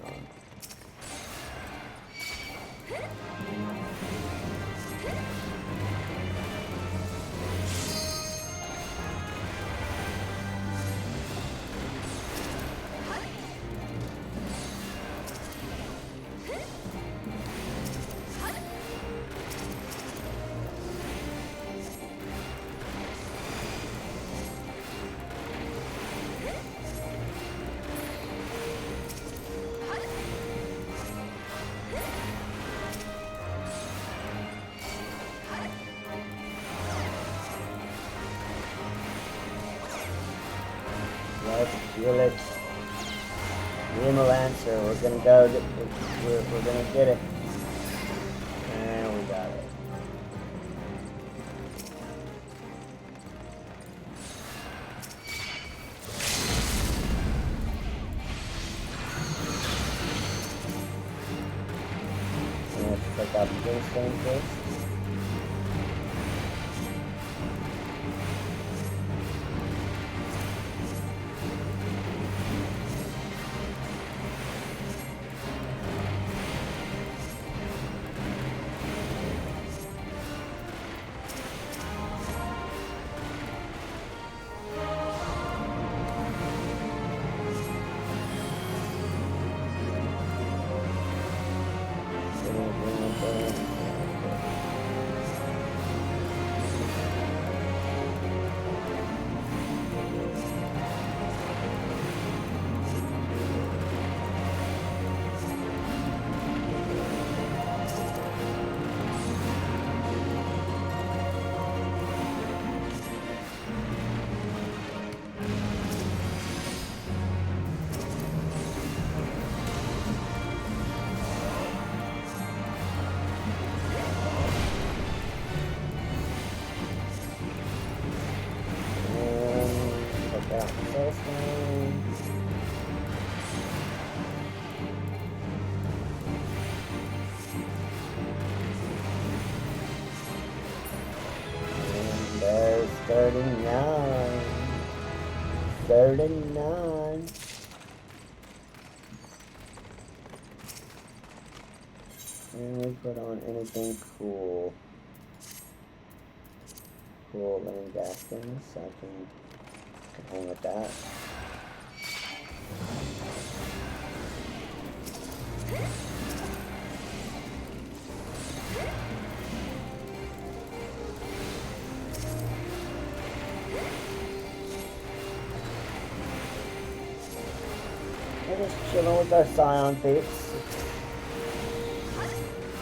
Let's kill it. Nemo Lancer, we're gonna go, we're gonna get it. And we got it. And let's check out the game stone first. And there's 39. 39. And we put on anything cool. Cool lane gaskins, so I can hang with that. We're just chilling with our Scion peeps.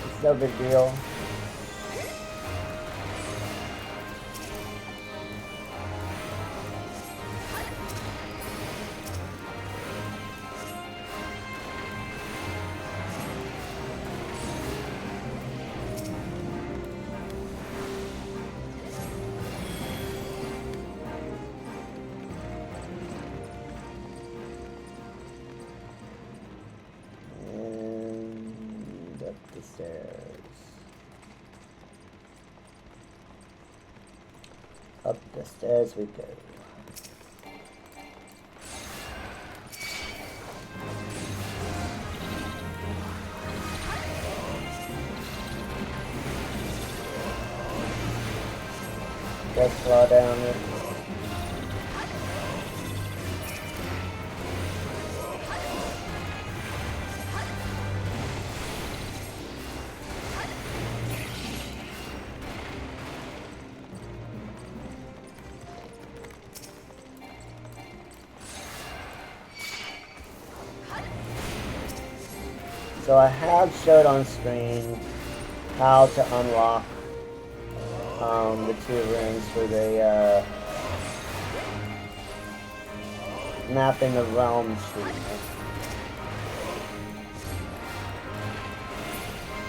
It's no big deal. Up the stairs we go. Just slow down here. So I have showed on screen how to unlock the 2 rooms for the map in the realm tree.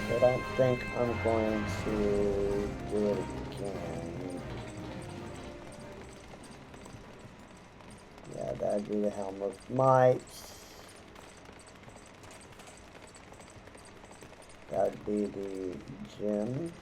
I don't think I'm going to do it again. Yeah, that'd be the Helm of Might. That'd be the gem.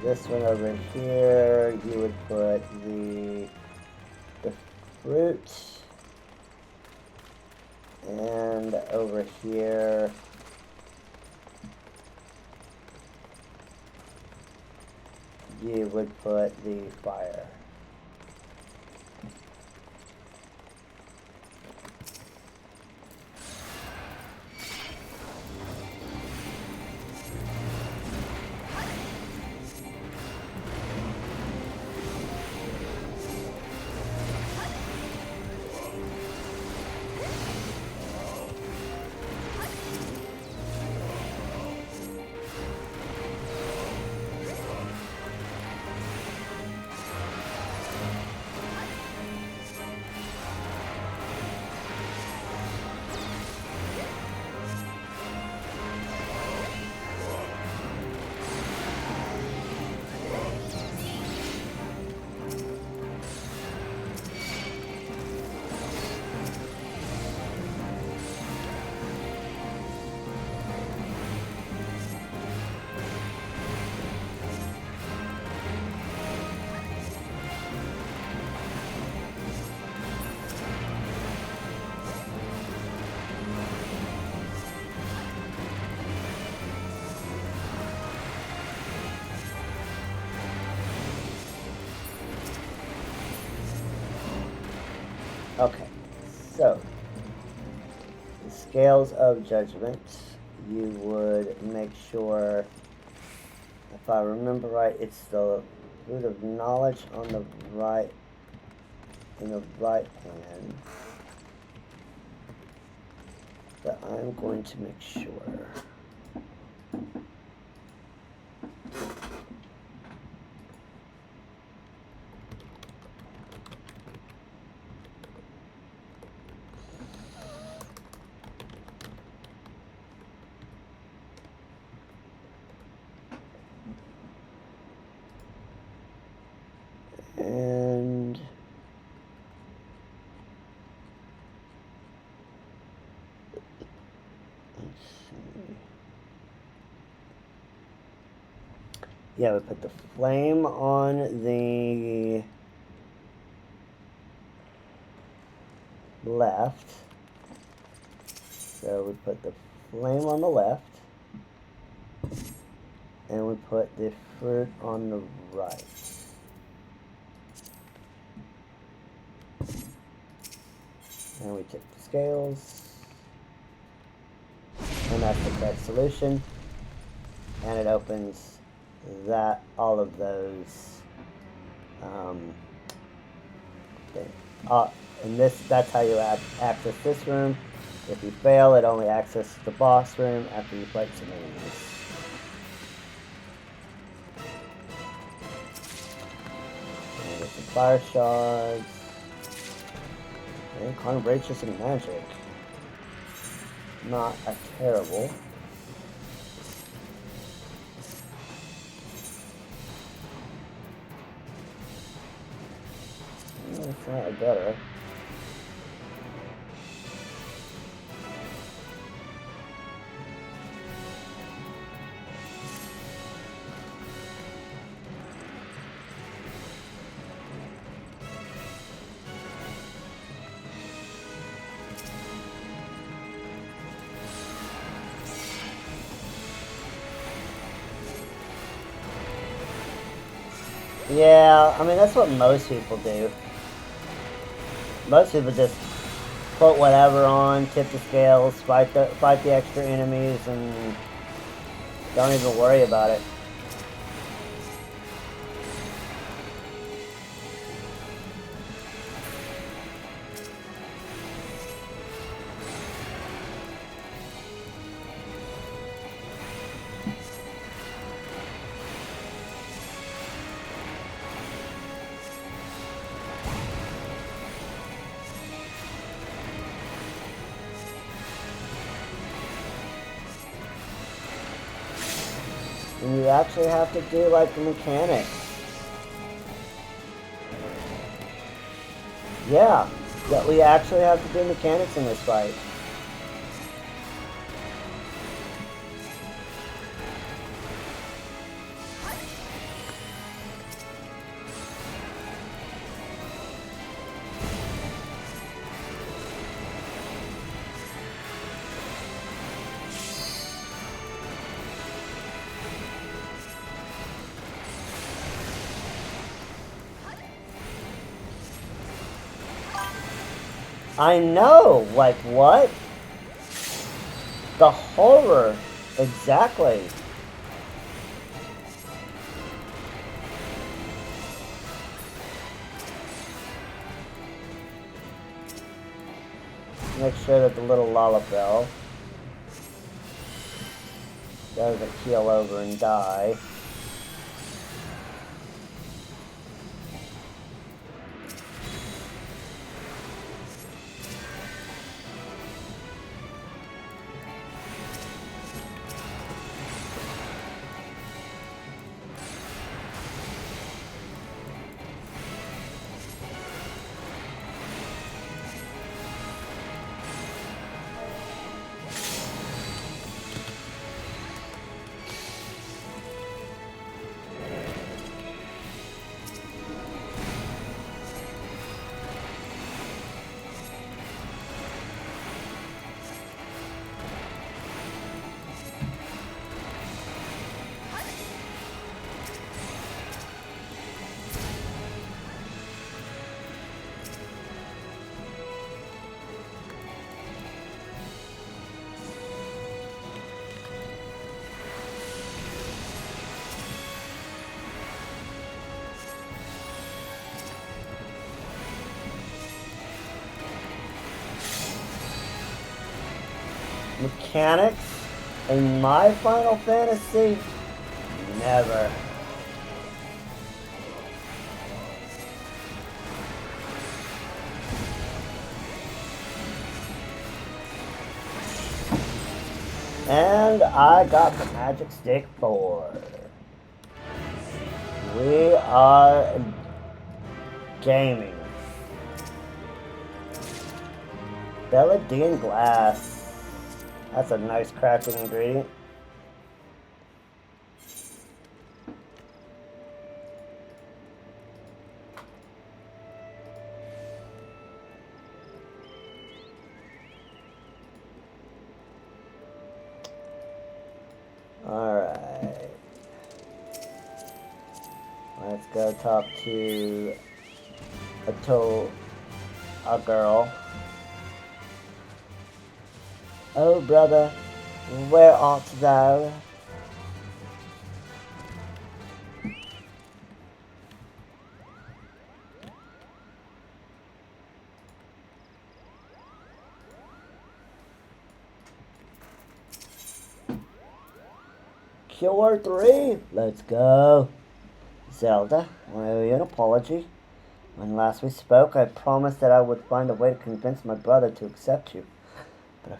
This one over here, you would put the fruit, and over here you would put the fire. Okay, so the scales of judgment, you would make sure, if I remember right, it's the root of knowledge on the right, in the right hand. But I'm going to make sure. And let's see. Yeah, we put the flame on the left. So we put the flame on the left. And we put the fruit on the right. And we take the scales. And that's the correct solution. And it opens that, all of those and that's how you access this room. If you fail, it only accesses the boss room after you fight some enemies. And get some fire shards. And Carnivore some magic. Not a terrible. It's not better. Yeah, I mean, that's what most people do. Most people just put whatever on, tip the scales, fight the extra enemies, and don't even worry about it. And you actually have to do like the mechanics. Yeah, that we actually have to do mechanics in this fight. I know, like what? The horror, exactly. Make sure that the little Lalafell doesn't keel over and die. Mechanics in my Final Fantasy? Never. And I got the Magic Stick 4. We are gaming. Belladine glass. That's a nice crafting ingredient. Alright. Let's go talk to a girl. Oh, brother, where art thou? Cure 3, let's go. Zelda, I owe you an apology. When last we spoke, I promised that I would find a way to convince my brother to accept you. But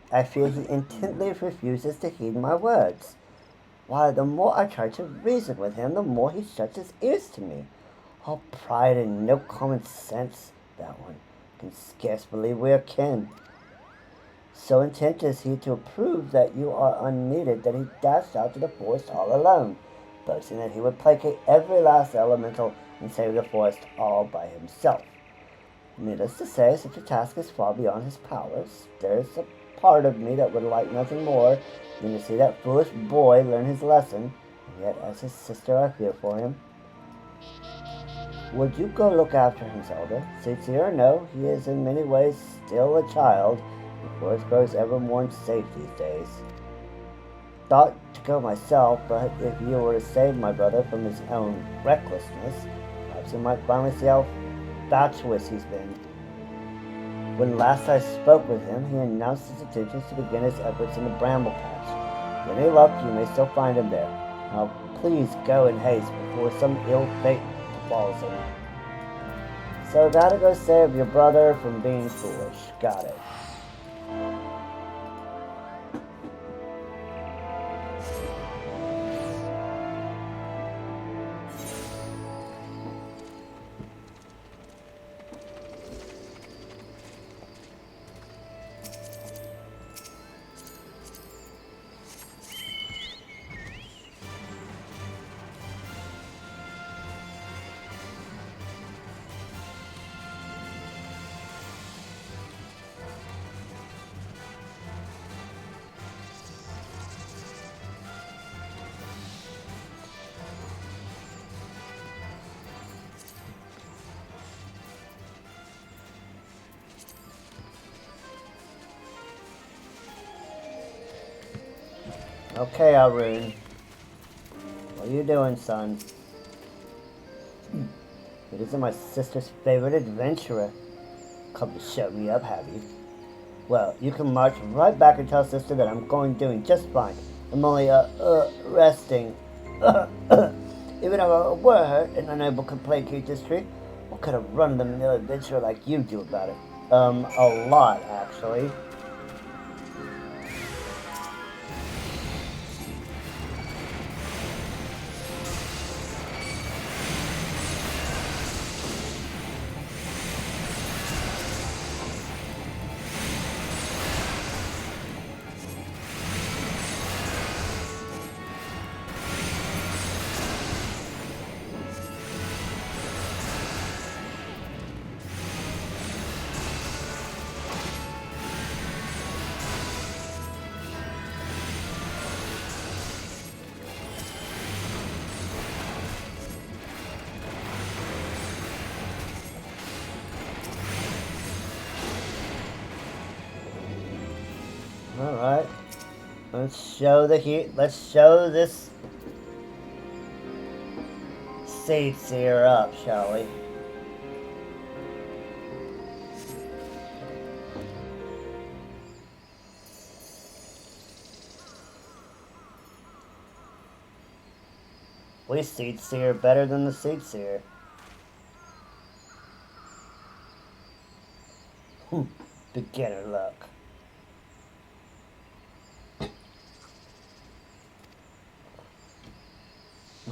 I fear he intently refuses to heed my words. Why, the more I try to reason with him, the more he shuts his ears to me. All pride and no common sense, that one. Can scarce believe we are kin. So intent is he to prove that you are unneeded that he dashed out to the forest all alone, boasting that he would placate every last elemental and save the forest all by himself. Needless to say, such a task is far beyond his powers. There is a part of me that would like nothing more than to see that foolish boy learn his lesson, and yet as his sister I fear for him. Would you go look after him, Zelda? Sincere, no, he is in many ways still a child. The forest grows ever more unsafe these days. Thought to go myself, but if you were to save my brother from his own recklessness, perhaps you might finally see how fatuous he's been. When last I spoke with him, he announced his intentions to begin his efforts in the bramble patch. With any luck, you may still find him there. Now, please go in haste before some ill fate befalls him. So, gotta go save your brother from being foolish. Got it. Okay, Arun. What are you doing, son? It isn't my sister's favorite adventurer. Come to show me up, have you? Well, you can march right back and tell sister that I'm doing just fine. I'm only, resting. Even if I were hurt and unable to placate this tree, what could a run-of-the-mill adventurer like you do about it? A lot, actually. Alright. Let's show the heat. Let's show this Sage Seer up, shall we? We Sage Seer better than the Sage Seer. Beginner luck.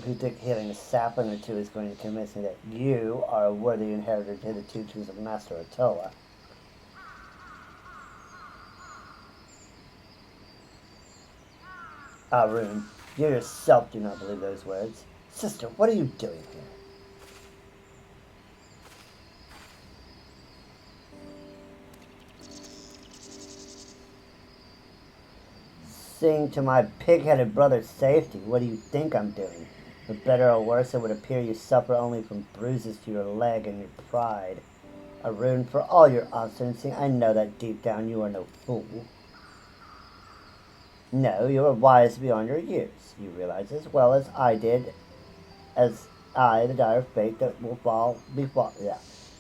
You think hitting a sapling or two is going to convince me that you are a worthy inheritor to the teachings of Master Attola? Arun, you yourself do not believe those words. Sister, what are you doing here? Seeing to my pig-headed brother's safety, what do you think I'm doing? For better or worse, it would appear you suffer only from bruises to your leg and your pride. Arun, for all your obstinacy, I know that deep down you are no fool. No, you are wise beyond your years. You realize as well as I did, as I, the dire fate that will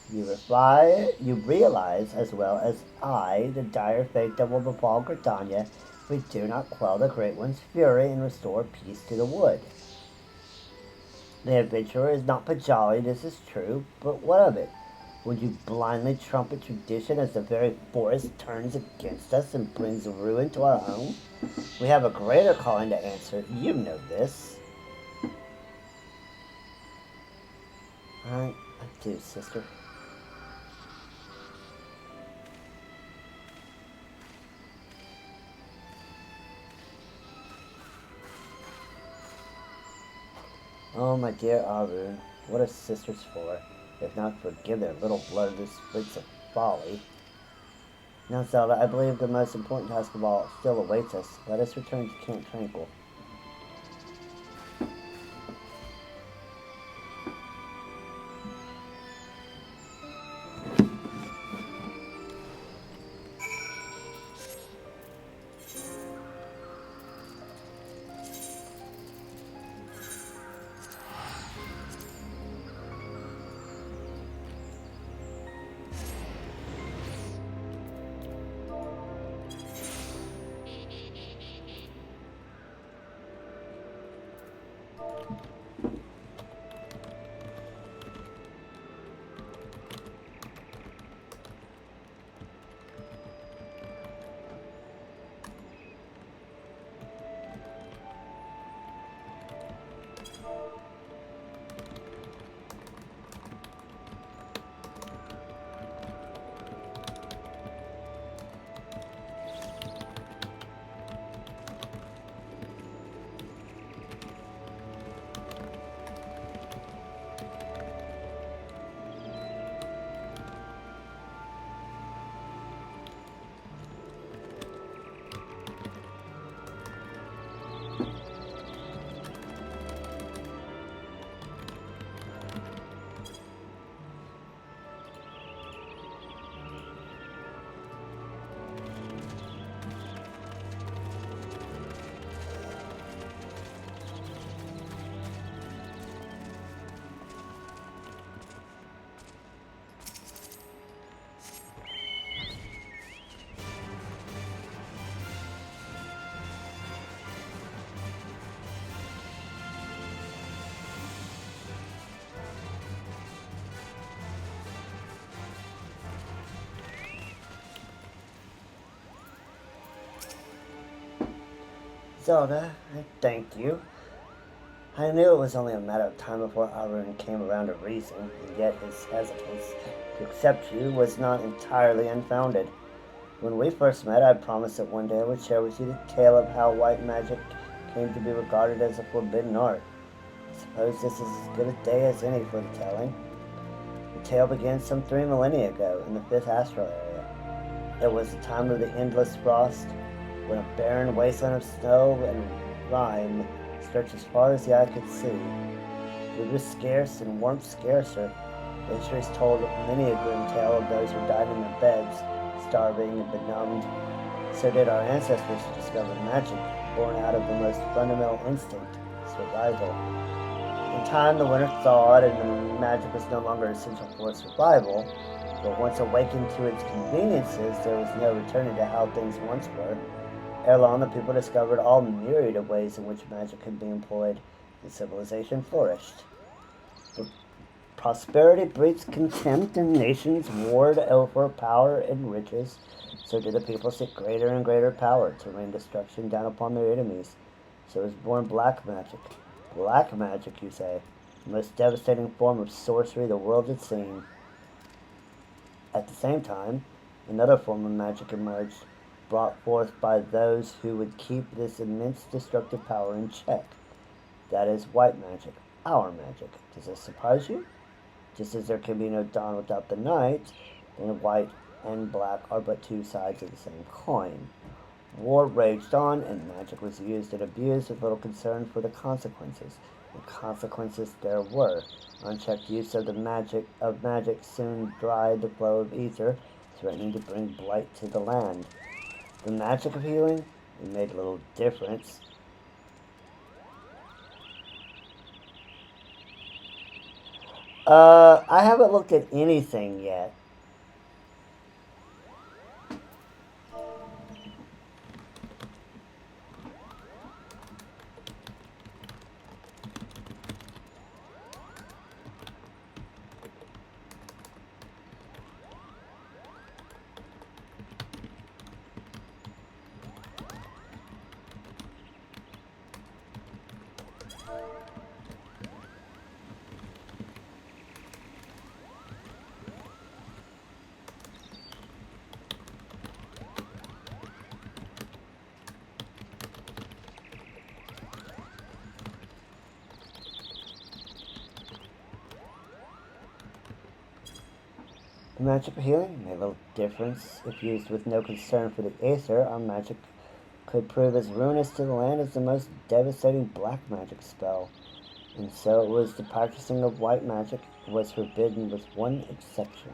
You realize as well as I, the dire fate that will befall Gridania, if we do not quell the Great One's fury and restore peace to the wood. The adventurer is not Pajali, this is true, but what of it? Would you blindly trumpet tradition as the very forest turns against us and brings ruin to our home? We have a greater calling to answer. You know this. I do, sister. Oh, my dear Arun, what are sisters for, if not to forgive their little bloodless freaks of folly? Now, Zelda, I believe the most important task of all still awaits us. Let us return to Camp Tranquil. Zelda, I thank you. I knew it was only a matter of time before Arun came around to reason, and yet his hesitance to accept you was not entirely unfounded. When we first met, I promised that one day I would share with you the tale of how white magic came to be regarded as a forbidden art. I suppose this is as good a day as any for the telling. The tale began some 3 millennia ago in the 5th astral area. It was the time of the endless frost, when a barren wasteland of snow and rime stretched as far as the eye could see. Food was scarce and warmth scarcer. Histories told many a grim tale of those who died in their beds, starving and benumbed. So did our ancestors discover magic, born out of the most fundamental instinct, survival. In time, the winter thawed, and the magic was no longer essential for survival. But once awakened to its conveniences, there was no returning to how things once were. Ere long, the people discovered all myriad of ways in which magic could be employed, and civilization flourished. But prosperity breeds contempt, and nations warred over power and riches. So did the people seek greater and greater power to rain destruction down upon their enemies. So was born black magic. Black magic, you say? The most devastating form of sorcery the world had seen. At the same time, another form of magic emerged, brought forth by those who would keep this immense destructive power in check. That is white magic, our magic. Does this surprise you? Just as there can be no dawn without the night, then white and black are but two sides of the same coin. War raged on, and magic was used and abused with little concern for the consequences. And consequences there were. Unchecked use of magic soon dried the flow of ether, threatening to bring blight to the land. The magic of healing, it made little difference. I haven't looked at anything yet. Magic of healing made little difference. If used with no concern for the aether, our magic could prove as ruinous to the land as the most devastating black magic spell. And so it was the practicing of white magic was forbidden with one exception.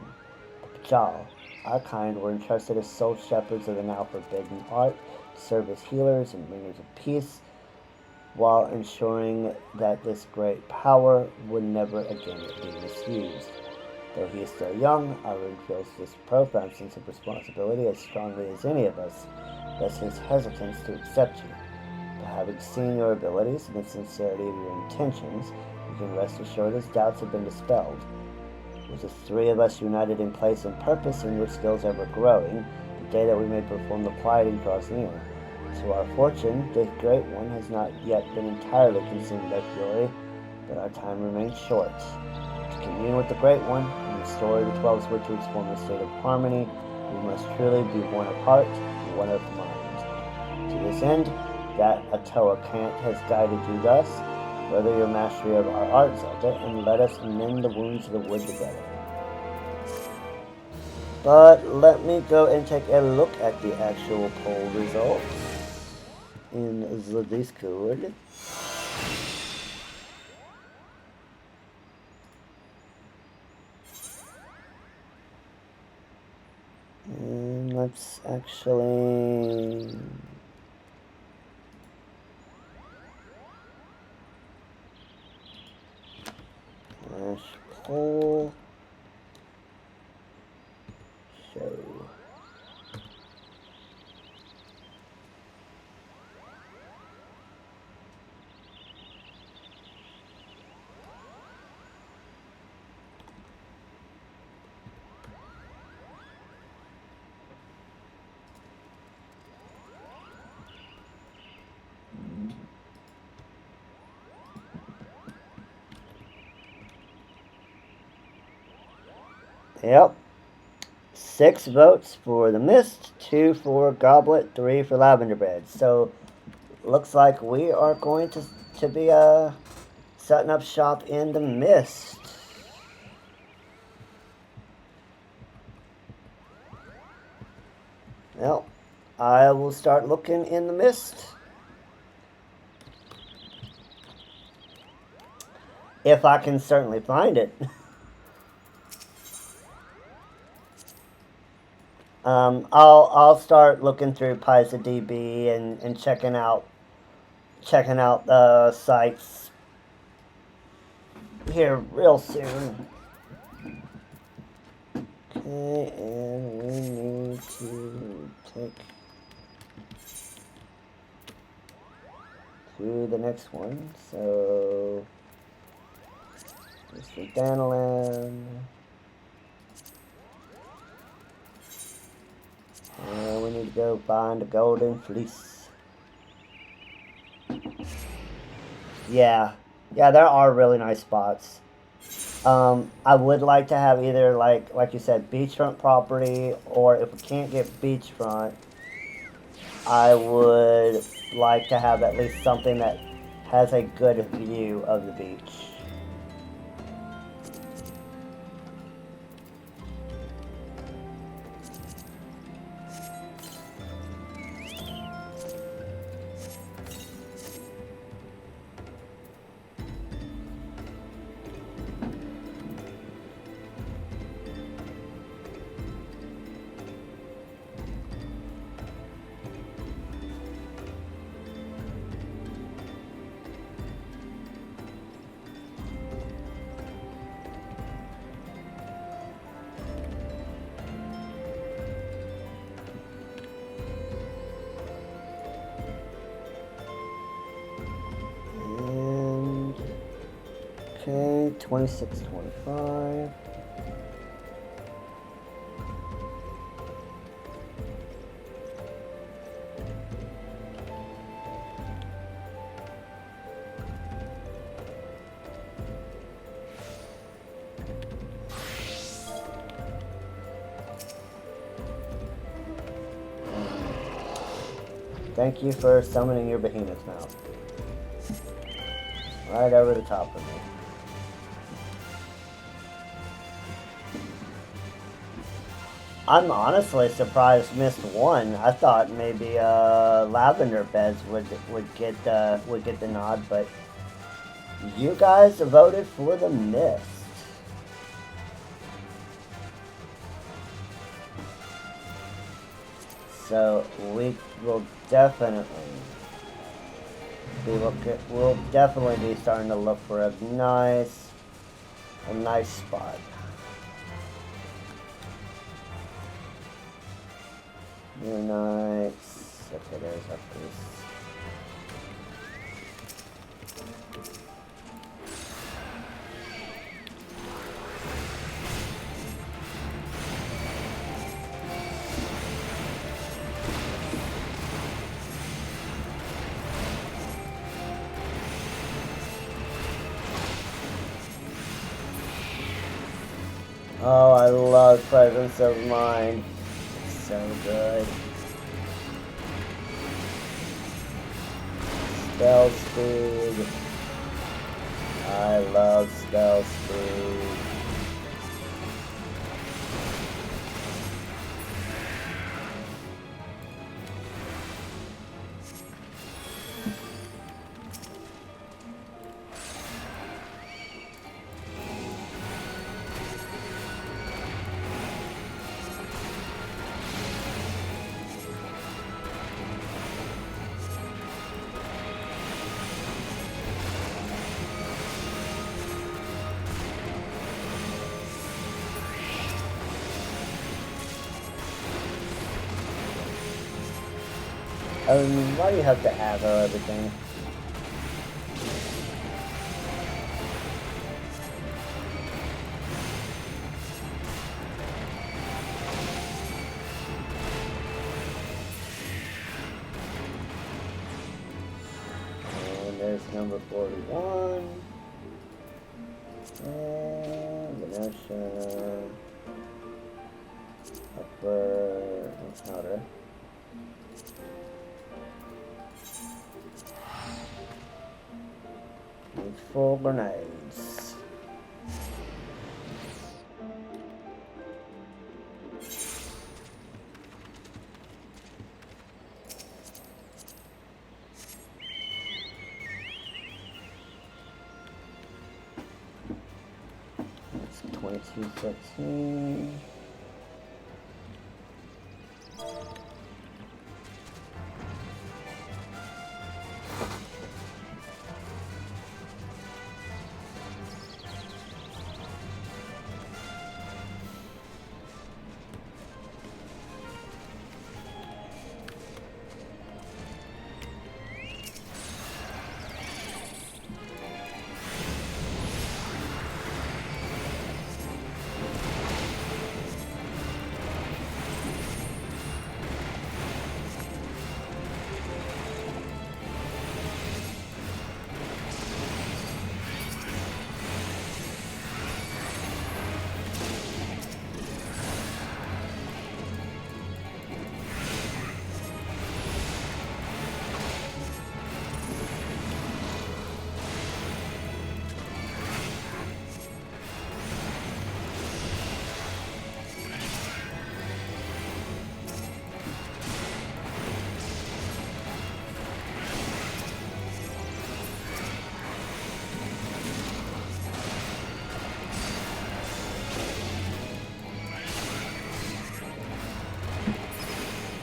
The Pajal, our kind, were entrusted as sole shepherds of the now forbidden art to serve as healers and bringers of peace, while ensuring that this great power would never again be misused. Though he is still young, Arun feels this profound sense of responsibility as strongly as any of us, thus his hesitance to accept you. But having seen your abilities and the sincerity of your intentions, you can rest assured his doubts have been dispelled. With the three of us united in place and purpose, and your skills ever growing, the day that we may perform the plighting draws near. To our fortune, the Great One has not yet been entirely consumed by fury, but our time remains short. To commune with the Great One and restore the 12 spirituals form a state of harmony, we must truly be one of heart and one of mind. To this end, that Atoa Kant has guided you thus. Further your mastery of our art, Zelda, and let us mend the wounds of the wood together. But let me go and take a look at the actual poll results in the Discord. And let's actually poll show. Yep. 6 votes for the Mist, 2 for Goblet, 3 for Lavender Bed. So, looks like we are going to be setting up shop in the Mist. Well, I will start looking in the Mist. If I can certainly find it. I'll start looking through PysaDB and checking out the sites here real soon. Okay, and we need to take to the next one. So Mr. Danilin. And we need to go find a golden fleece. Yeah, there are really nice spots. I would like to have either like you said, beachfront property, or if we can't get beachfront, I would like to have at least something that has a good view of the beach. Okay, 26.25. Thank you for summoning your behemoth mouth. Right over the top of me. I'm honestly surprised Mist won. I thought maybe Lavender Beds would get the nod, but you guys voted for the Mist. So we will definitely we'll definitely be starting to look for a nice spot. New Knights. Okay, there's our piece. Oh, I love Presence of Mind. It's so good. Spell speed. I love spell speed. Why do you have to aggro everything? And there's number 41. And Venetia. for encounter. Need 4 grenades. That's 2213.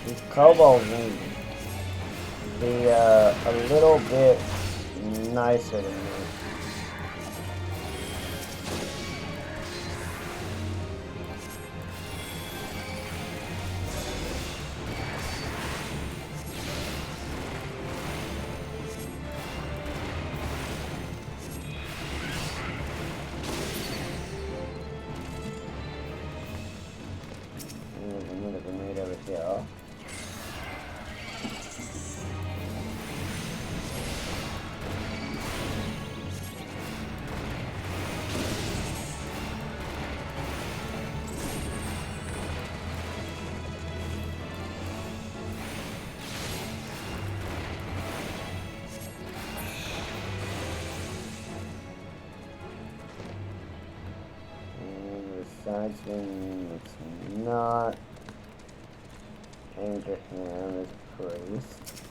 These kobolds need to be a little bit nicer than me. Another grenade over here. Besides when it's not Abraham is priest.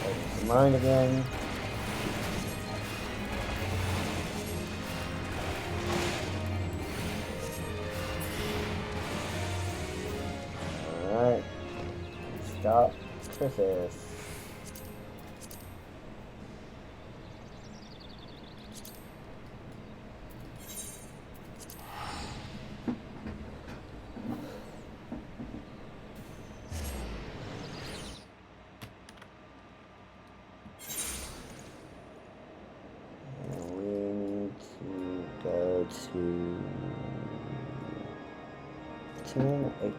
Open mine again. Alright. Stop Chris's. To 1018.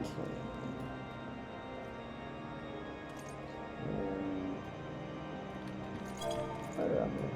Right around there.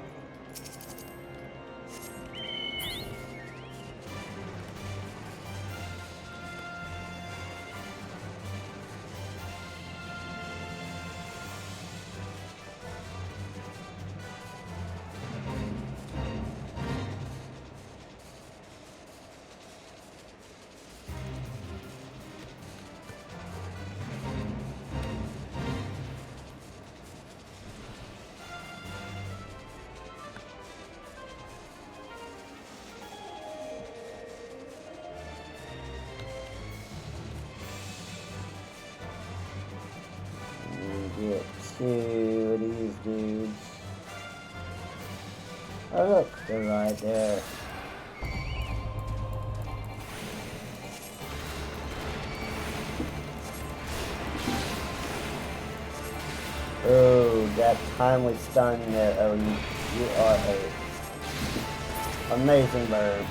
Get 2 of these dudes. Oh look, they're right there. Oh, that timely stun there, Odin. You are a amazing bird.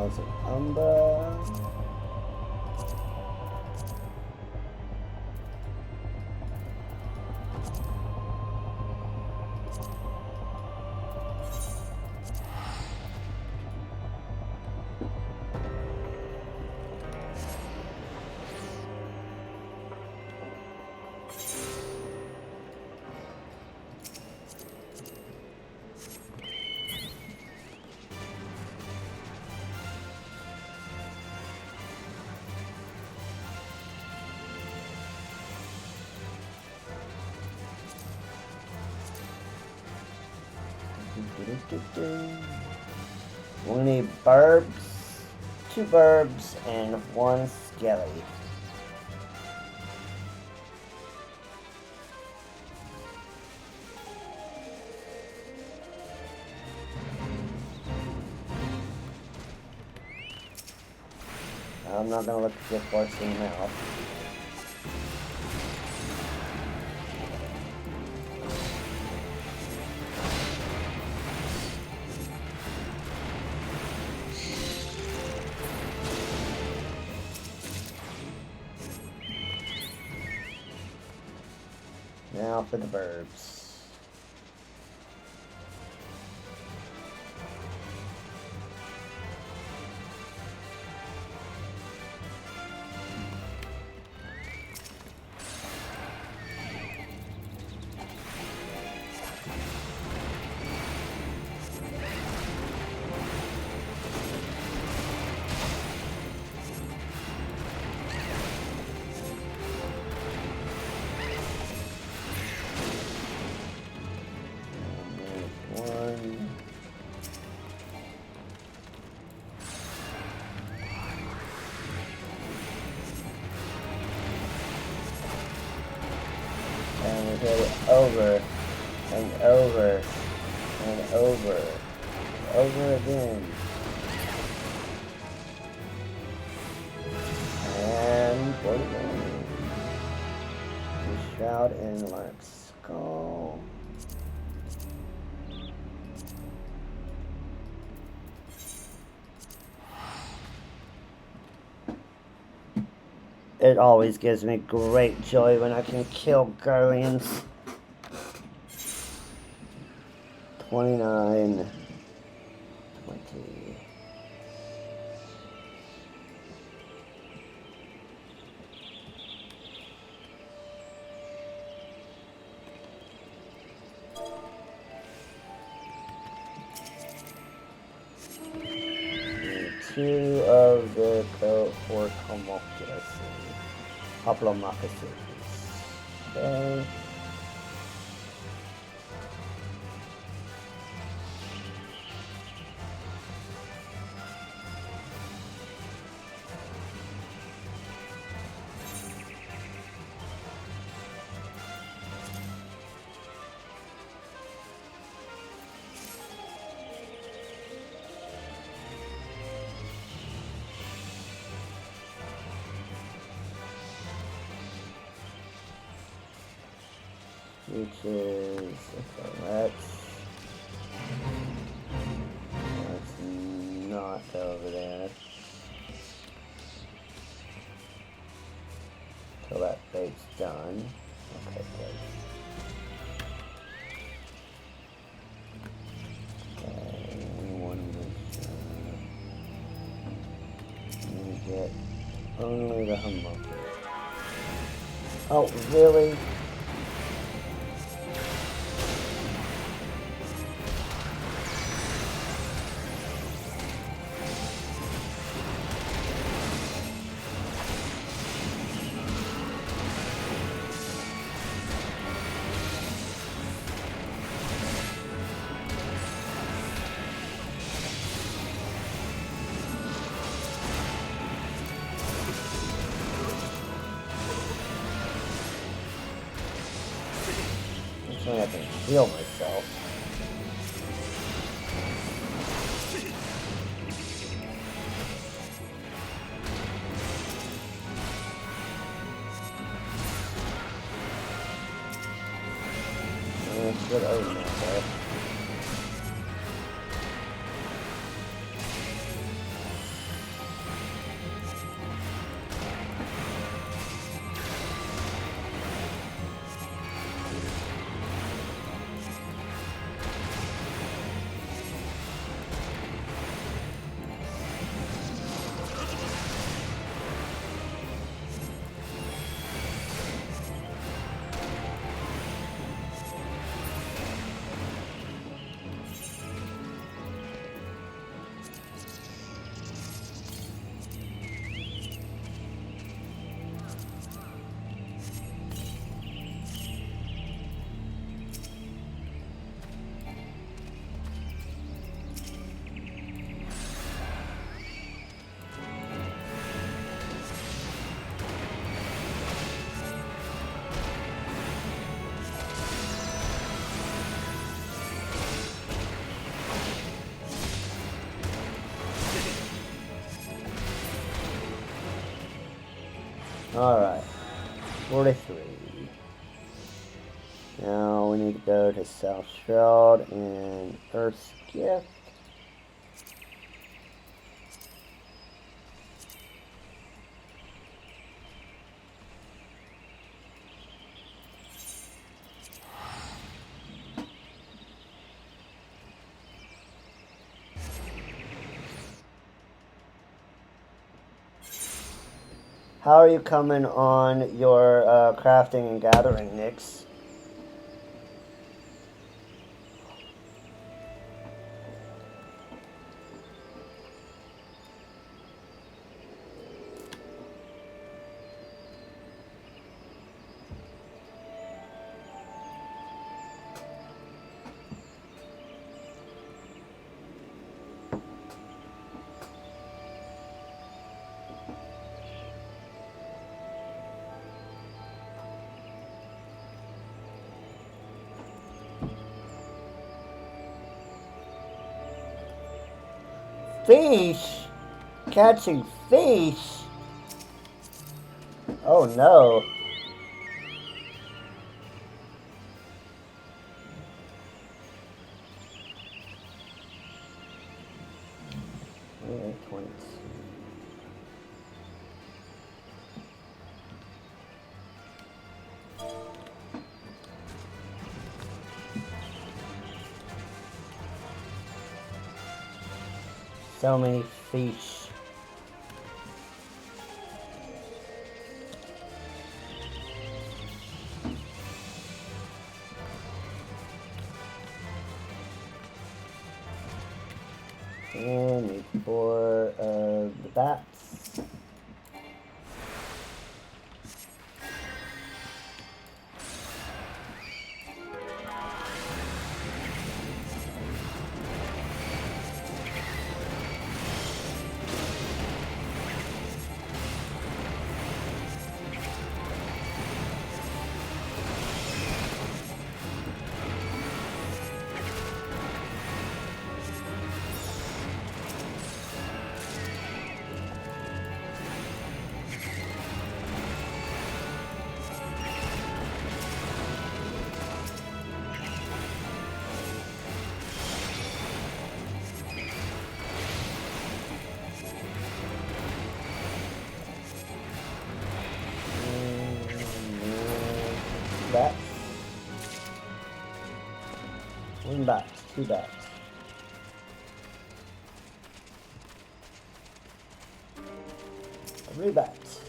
House of Umber. We need burbs, 2 burbs, and 1 skelly. I'm not gonna look at your force in the mouth. Now for the verbs. And we hit it over and over and over again. And put it in. The Shroud in Lark's Skull. It always gives me great joy when I can kill Guardians. 29, 20. Two of the four homunculus. Hoplomachus. Okay. Which is, okay, let's not go over there till that fate's done. Okay, good. Okay, one mission. We get only the homunculus. Oh, really? I can heal myself. Good omen there. Alright. 43. Now we need to go to South Shroud and Earth's Gift. How are you coming on your crafting and gathering, Nyx? Fish! Catching fish! Oh no. Yeah, 20. So many fish. And need 4 of the bats. Bats. 1 bat, 2 bats. Three bats.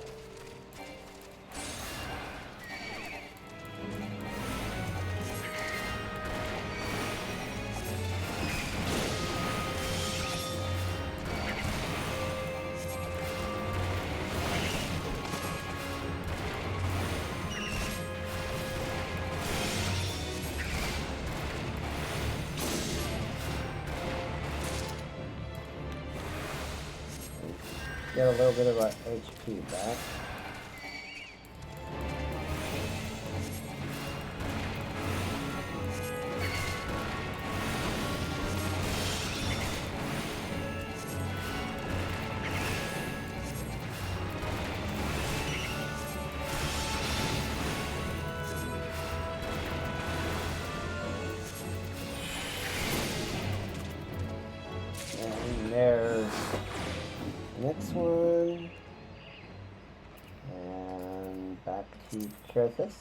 Get a little bit of our HP back. And there's the next one. And back to Kirithus.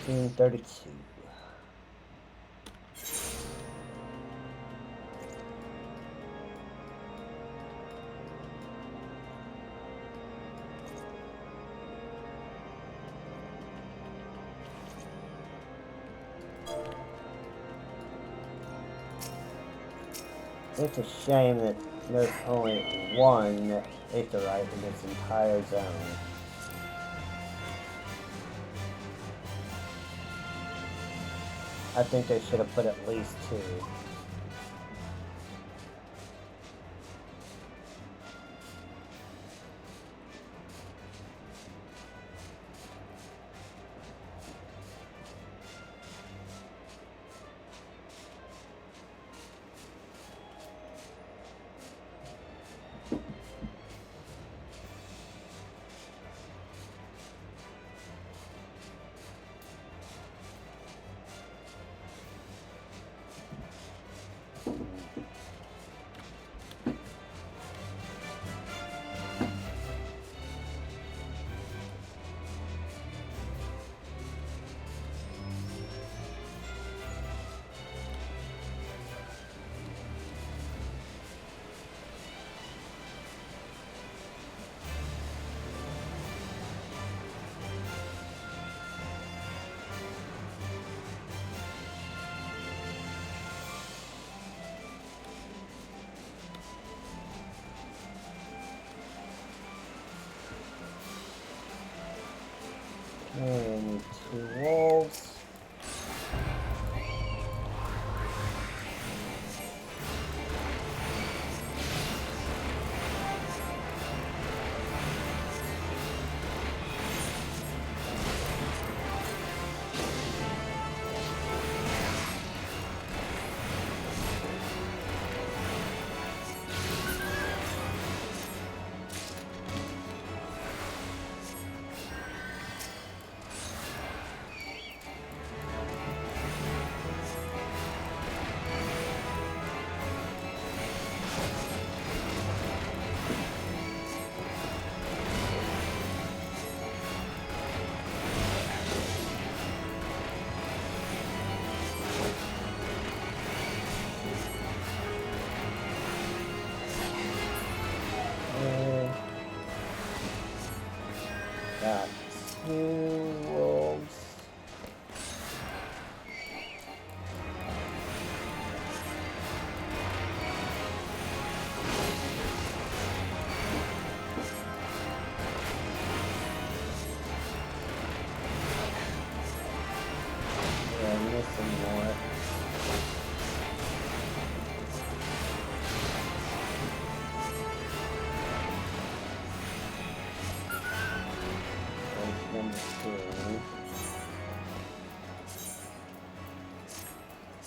Team 32. It's a shame that there's only one Aetherite in this entire zone. I think they should have put at least 2. Okay, I need 2 wolves. Got 2 wolves. Yeah, I'm missing more. There's number 2.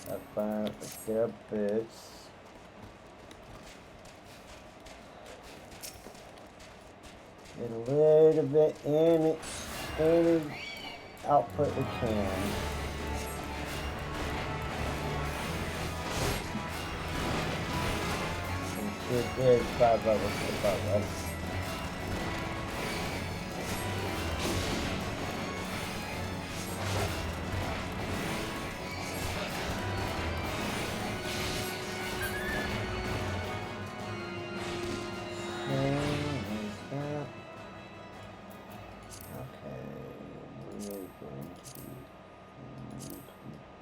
I found their boots. Get a little bit any output we can. And she did 5 levels above us.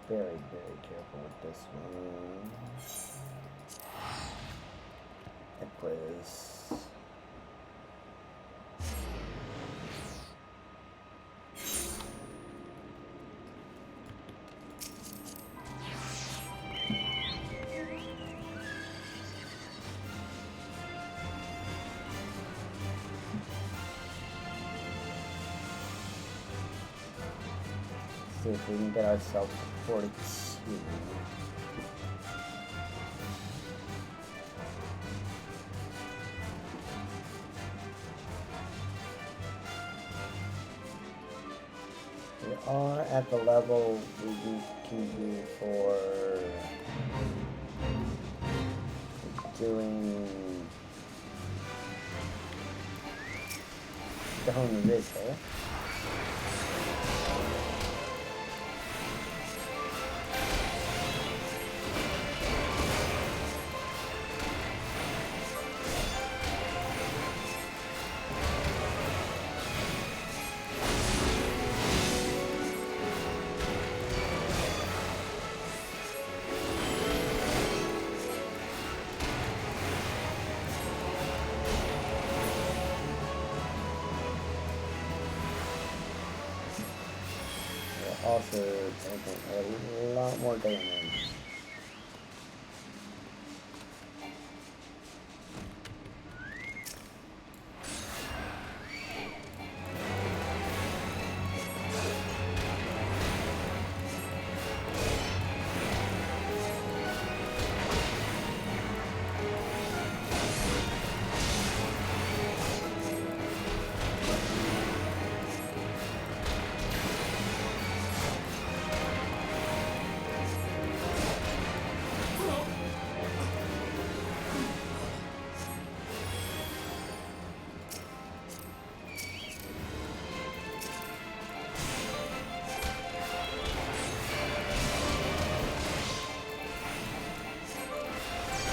Very, very careful with this one. Equiz. See if we can get ourselves to 42. We are at the level we can do for doing the home visual. Also taking a lot more damage.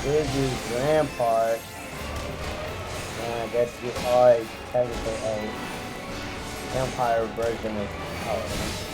Did use Rampart, and I guess you are technically a vampire version of Paladin.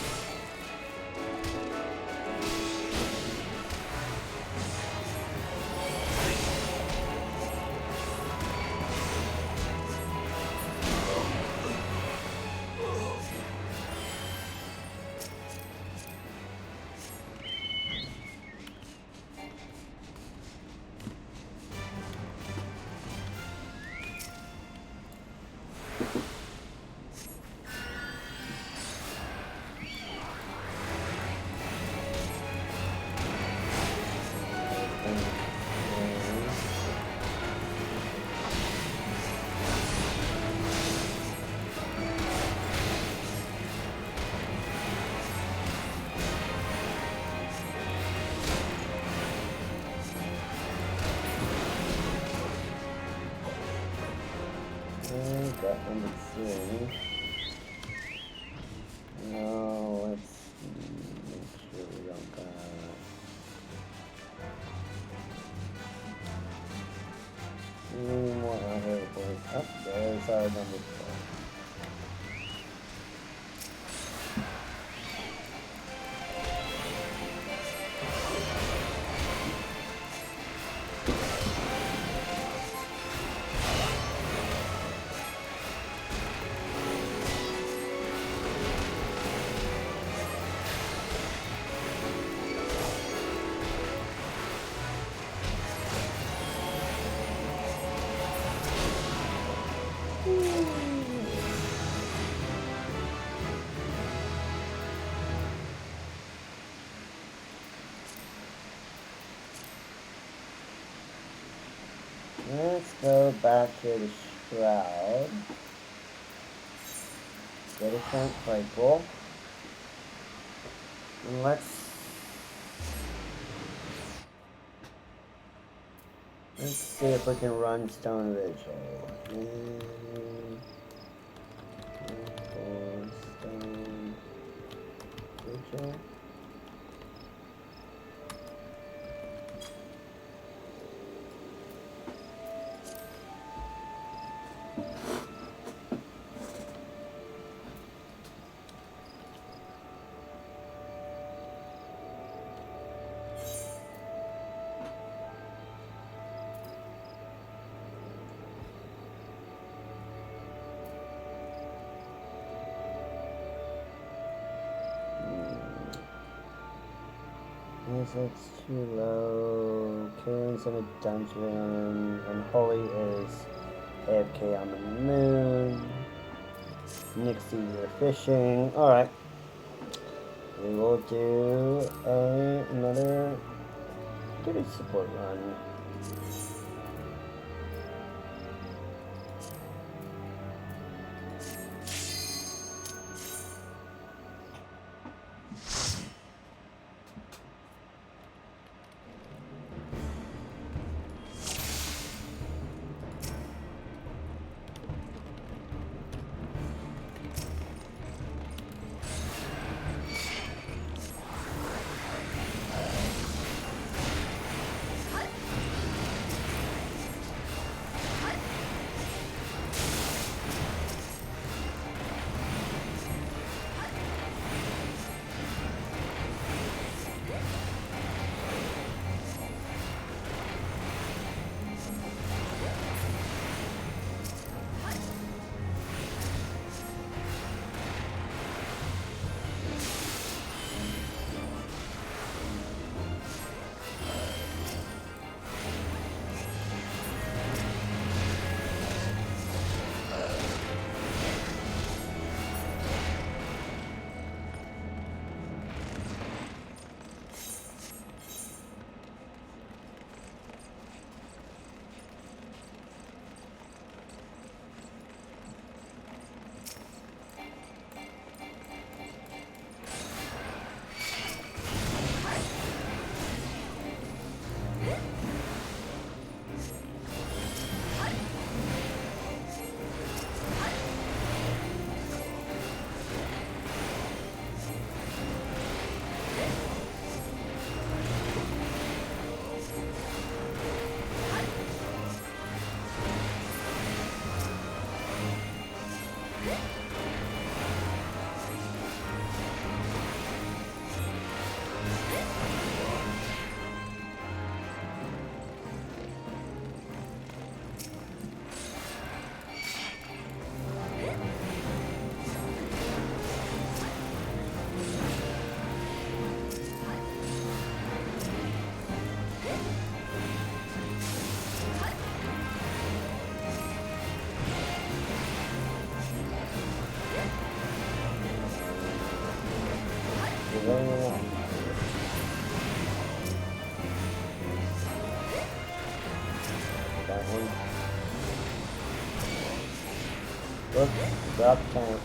And got number 3. No, let's make sure we don't got any more out here, boys. Oh, there's our number 4. Let's go back to the shroud. Get a front rifle. And let's see if we can run Stone Vigil. Stone Vigil. Music's too low. Karen's in a dungeon. And Holy is AFK on the moon. Nixie, you're fishing. Alright. We will do another duty support run. Look, drop tank.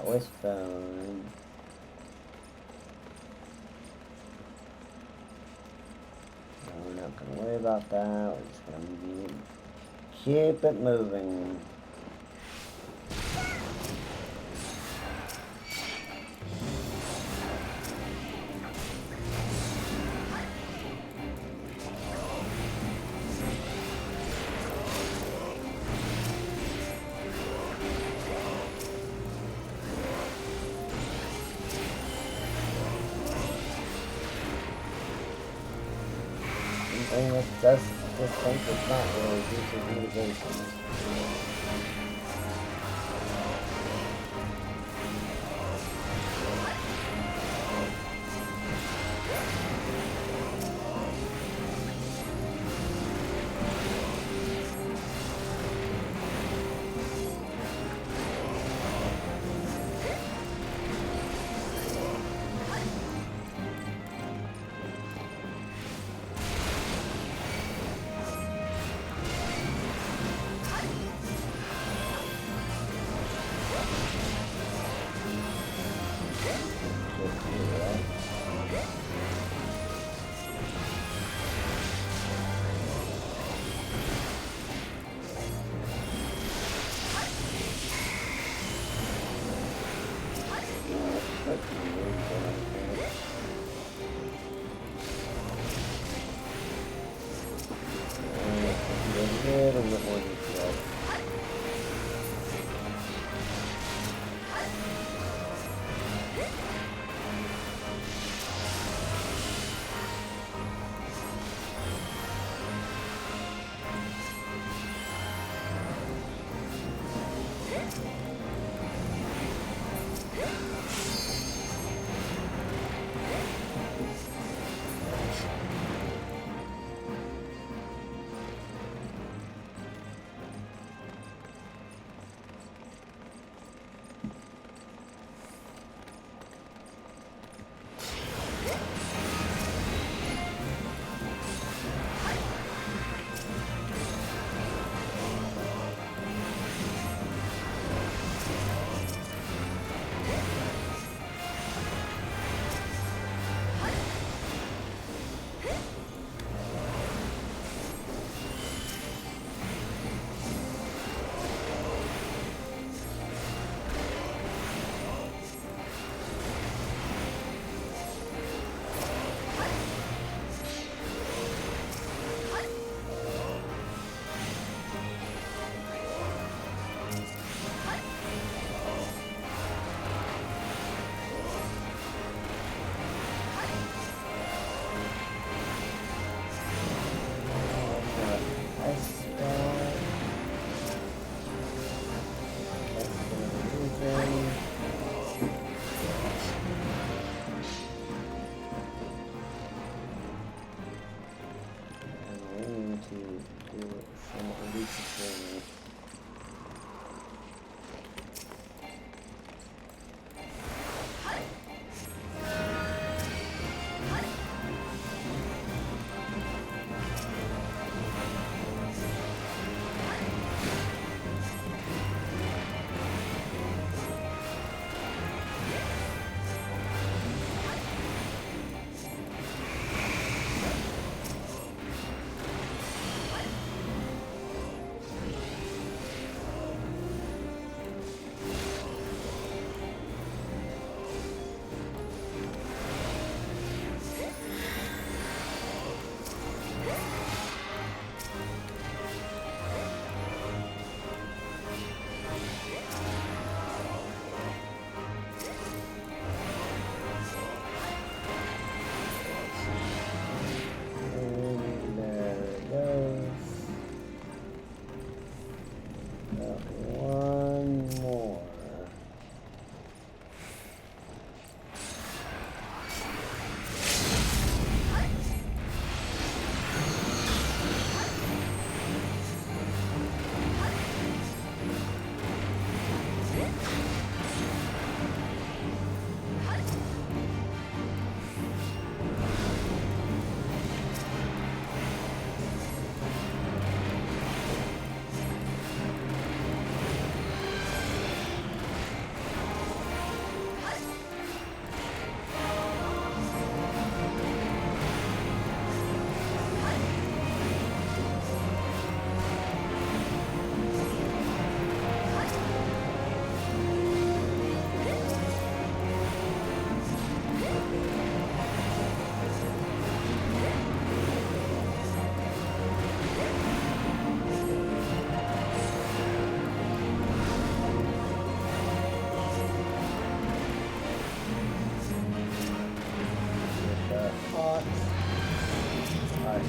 that was fun. No, we're not gonna worry about that. We're just gonna keep it moving. And it does just think it's not really decent mitigation.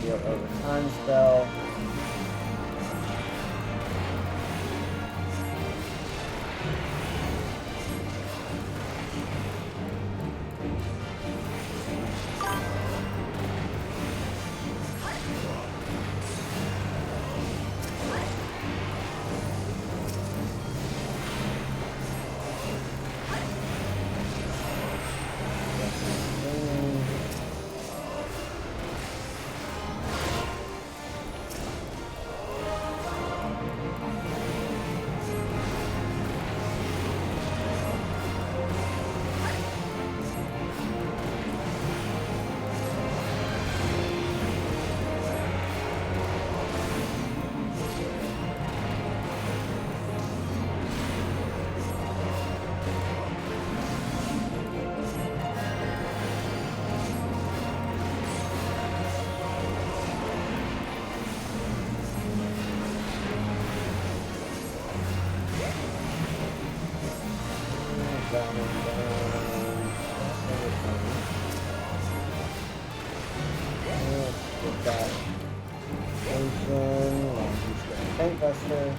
heal over time spell. Buster.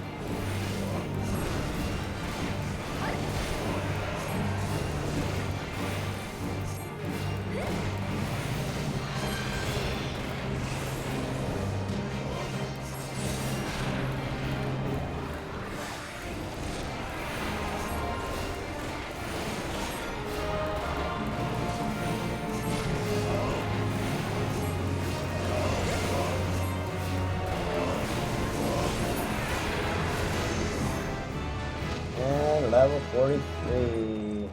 Level 43.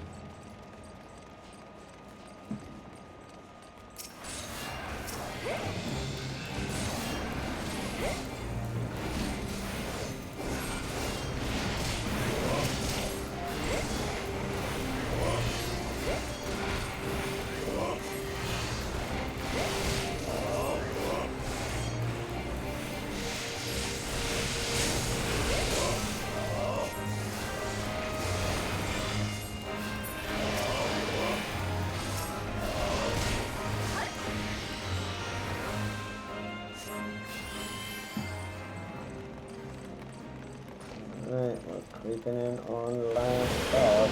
Alright, we're creeping in on last boss.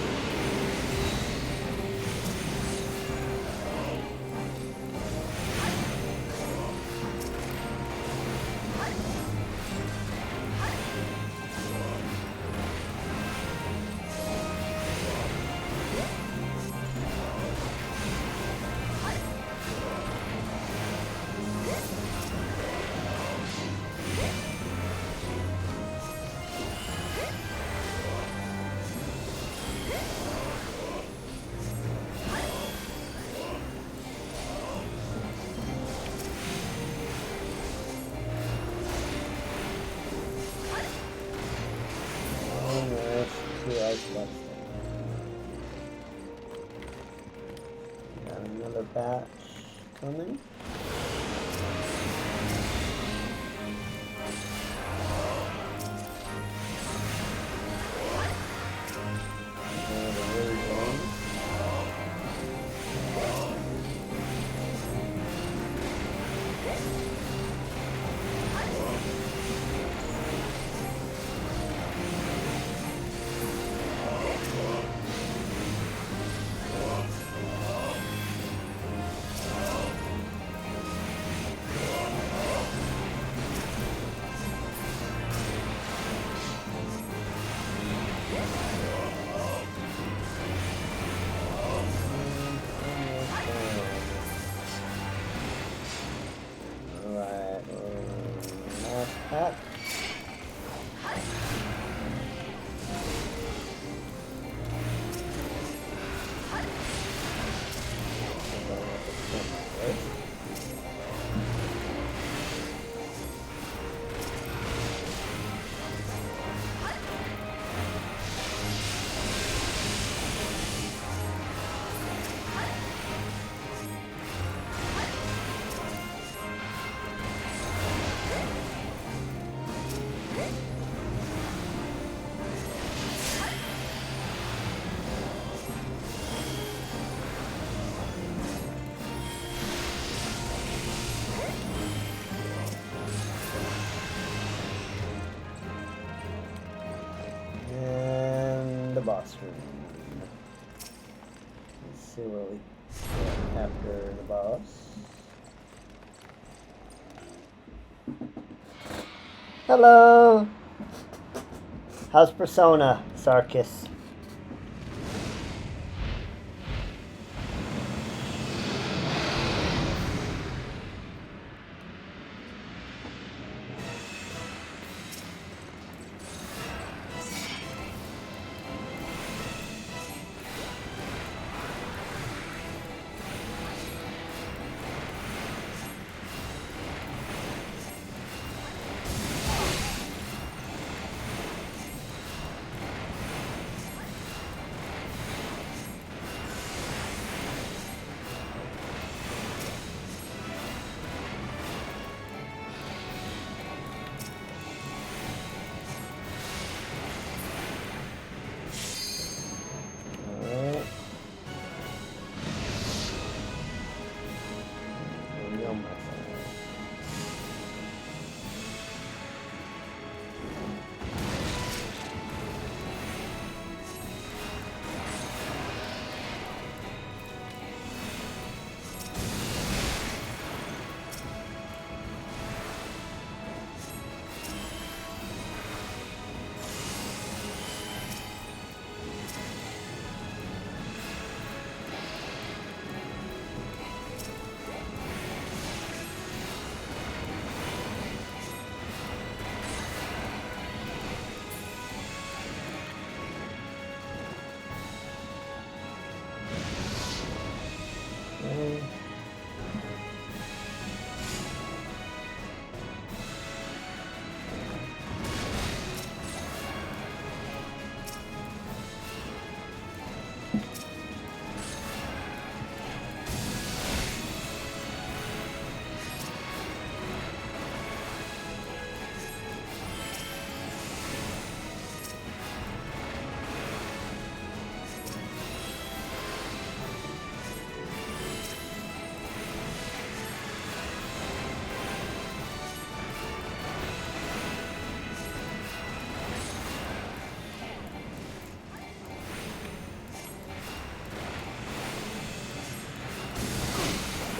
Got another batch coming. Pack. the boss room. Let's see what we get after the boss. Hello! How's Persona, Sarkis?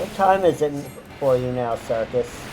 What time is it for you now, Sarkis?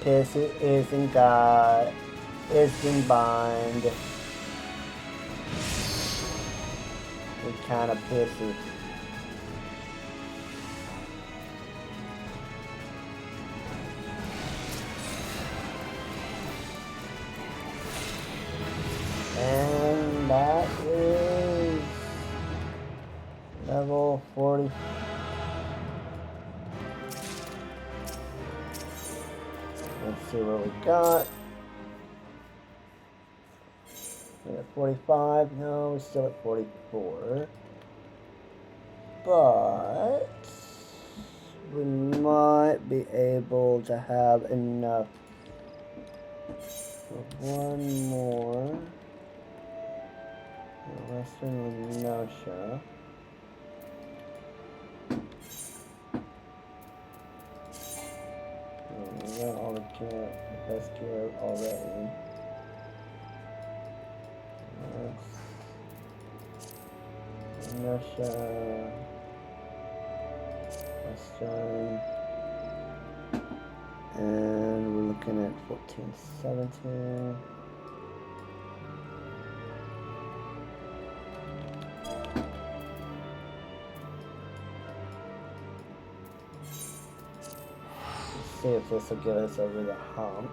Pissy isn't God, isn't bind. It's kind of pissy. And that is level 40. Let's see what we got. We're at 45. No, we're still at 44. But we might be able to have enough for one more. Western Lenosha. We got all the best gear already. Lenosha. Western. And we're looking at 14, 17. See if this will get us over the hump.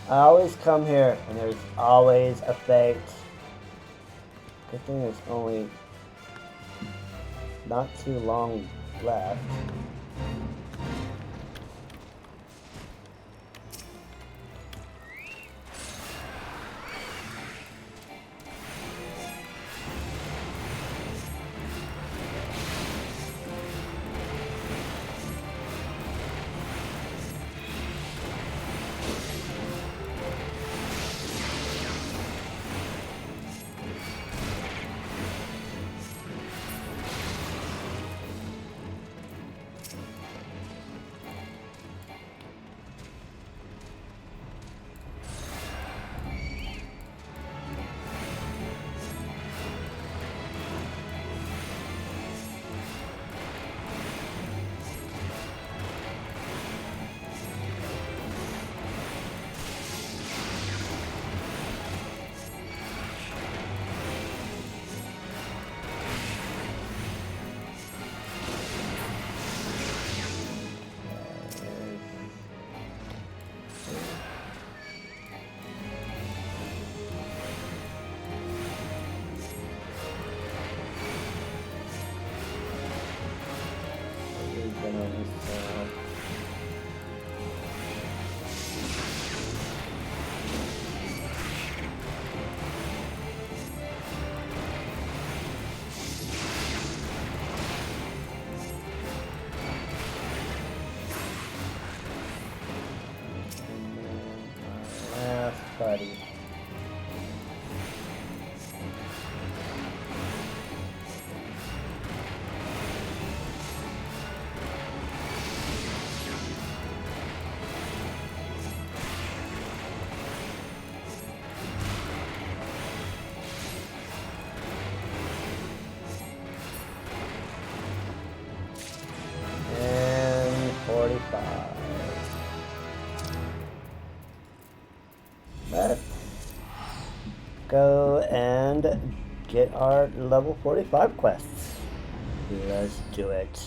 I always come here and there's always a fate. Good thing there's only not too long left. Buddy. And 45. Let's go and get our level 45 quests. Let's do it.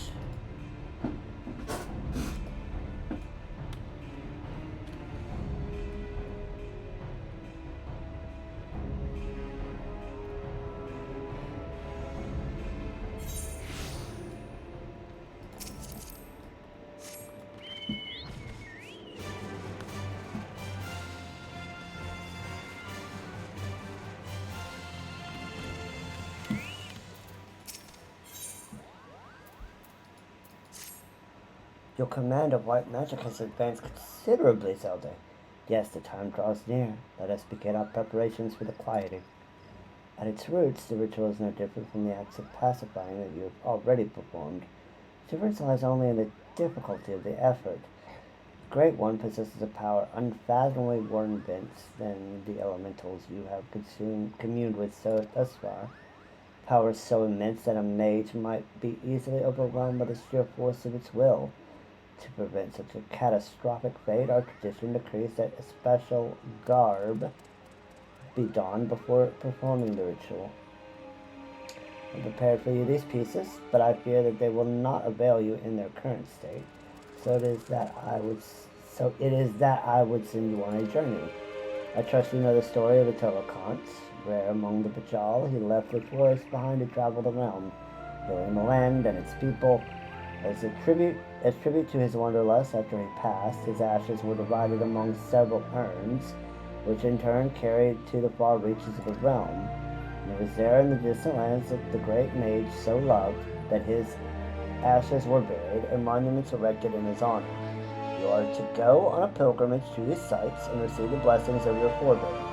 Your command of white magic has advanced considerably, Zelda. Yes, the time draws near. Let us begin our preparations for the quieting. At its roots, the ritual is no different from the acts of pacifying that you have already performed. The difference lies only in the difficulty of the effort. Great One possesses a power unfathomably more immense than the elementals you have communed with thus far. Power so immense that a mage might be easily overwhelmed by the sheer force of its will. To prevent such a catastrophic fate, our tradition decrees that a special garb be donned before performing the ritual. I prepared for you these pieces, but I fear that they will not avail you in their current state. So it is that I would send you on a journey. I trust you know the story of the Telekant. Rare among the Bajal, he left the forest behind to travel the realm, healing the land and its people. As tribute to his wanderlust after he passed, his ashes were divided among several urns, which in turn carried to the far reaches of the realm. And it was there in the distant lands that the great mage so loved that his ashes were buried and monuments erected in his honor. You are to go on a pilgrimage to these sites and receive the blessings of your forebears.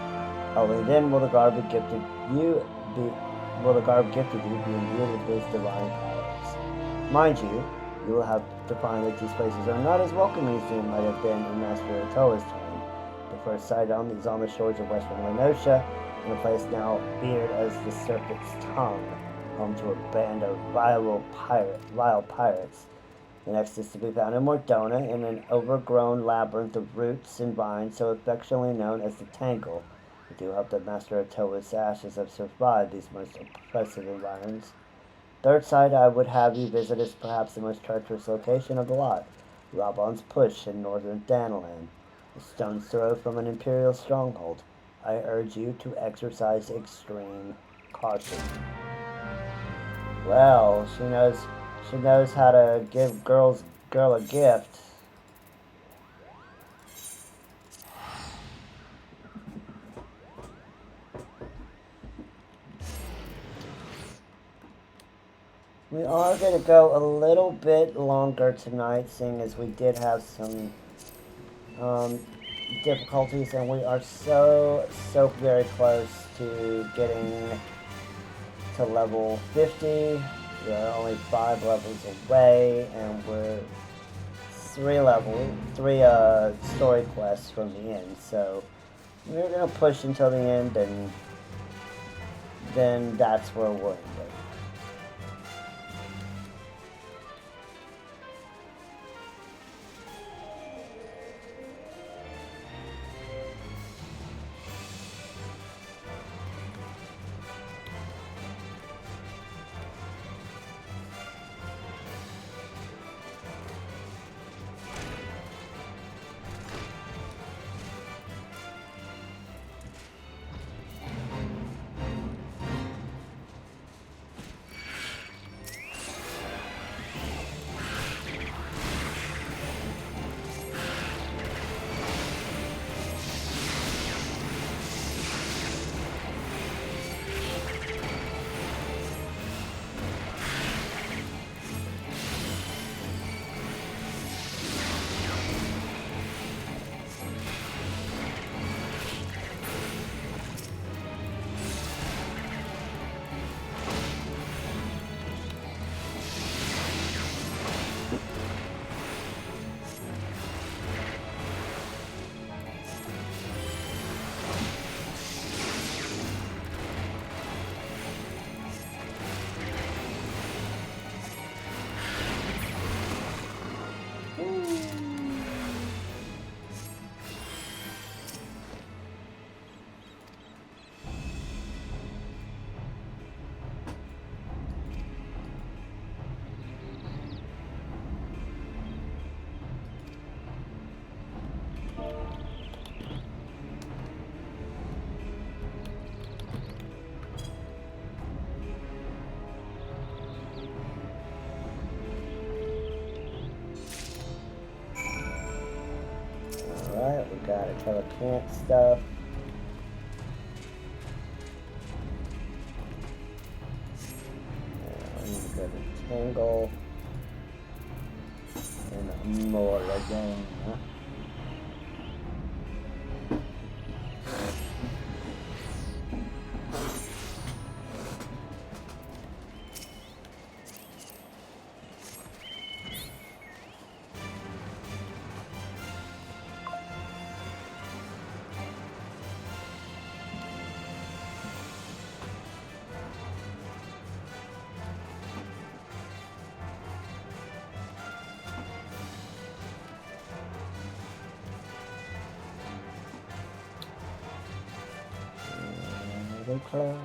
Only then will the garb gifted you be imbued with his divine powers. Mind you, you will have to find that these places are not as welcoming as they might have been in Master Otoa's time. The first sight is on the shores of western Lenosha, in a place now feared as the Serpent's Tongue, home to a band of vile pirates. The next is to be found in Mordona, in an overgrown labyrinth of roots and vines so affectionately known as the Tangle. I do hope that Master Otoa's ashes have survived these most oppressive environs. Third site I would have you visit is perhaps the most treacherous location of the lot, Rabon's Push in northern Danaland, a stone's throw from an imperial stronghold. I urge you to exercise extreme caution. Well, she knows how to give girl a gift. We are going to go a little bit longer tonight, seeing as we did have some difficulties, and we are so very close to getting to level 50. We are only 5 levels away, and we're 3 story quests from the end. So we're going to push until the end, and then that's where we're ending. We got a Telekant stuff. I'm gonna go to Tangle and more again. Very close.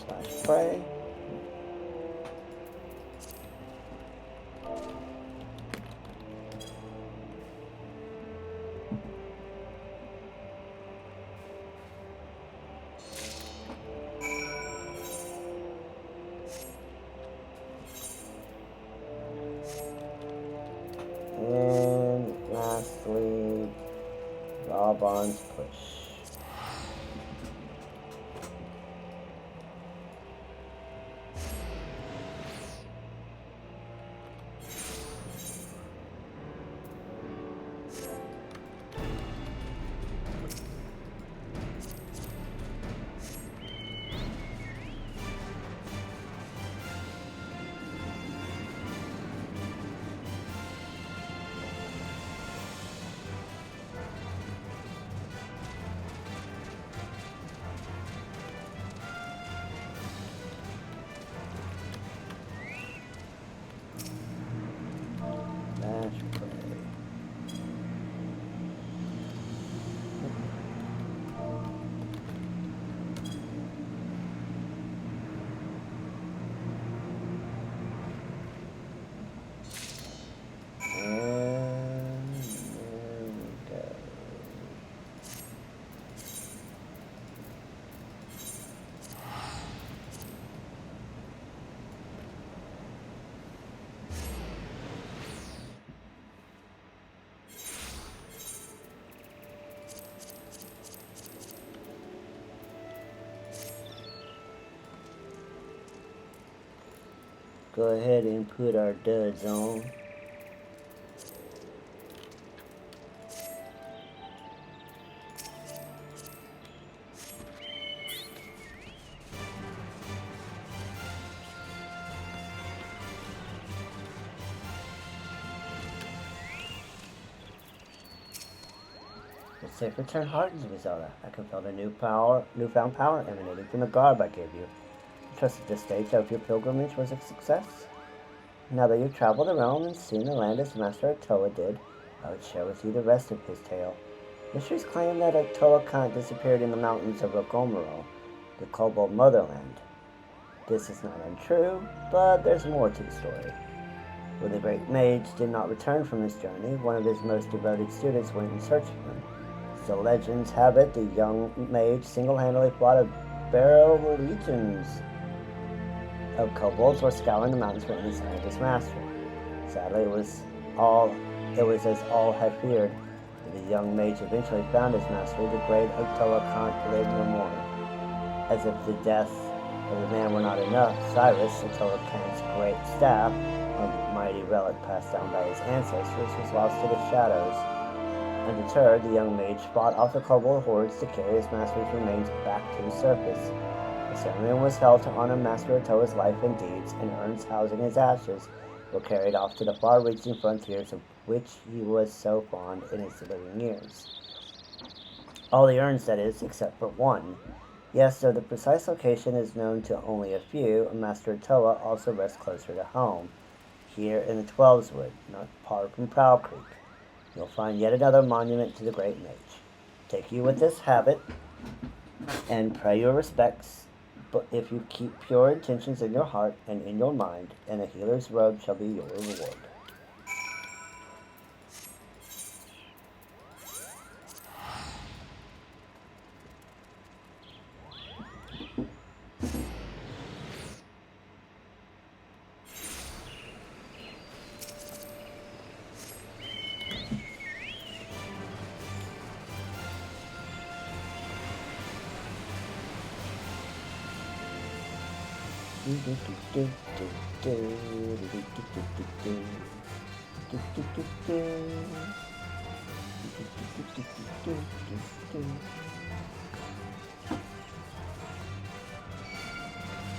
Slash prey. And lastly, raw bonds push. Slash prey. And there we go. Go ahead and put our duds on. The safe return heartens me, Zelda. I can feel the newfound power emanating from the garb I gave you. I trust at this stage that your pilgrimage was a success. Now that you've traveled the realm and seen the land as Master Atoa did, I would share with you the rest of his tale. Mysteries claim that Atoa Khan disappeared in the mountains of Rogomoro, the Kobold motherland. This is not untrue, but there's more to the story. When the great Mage did not return from his journey, one of his most devoted students went in search of him. So legends have it, the young Mage single-handedly fought a barrel of legions of kobolds were scouring the mountains for any sign of his master. Sadly, it was as all had feared. The young Mage eventually found his master, the great Atoa Khan lived no more. As if the death of the man were not enough, Cyrus, Atoa Khan's great staff, a mighty relic passed down by his ancestors, was lost to the shadows. Undeterred, the young Mage fought off the kobold hordes to carry his master's remains back to the surface. A ceremony was held to honor Master Atoa's life and deeds, and urns housing his ashes were carried off to the far-reaching frontiers of which he was so fond in his living years. All the urns, that is, except for one. Yes, though the precise location is known to only a few, Master Atoa also rests closer to home, here in the Twelveswood, not far from Prow Creek. You'll find yet another monument to the great Mage. Take you with this habit, and pray your respects, but if you keep pure intentions in your heart and in your mind, and a healer's robe shall be your reward.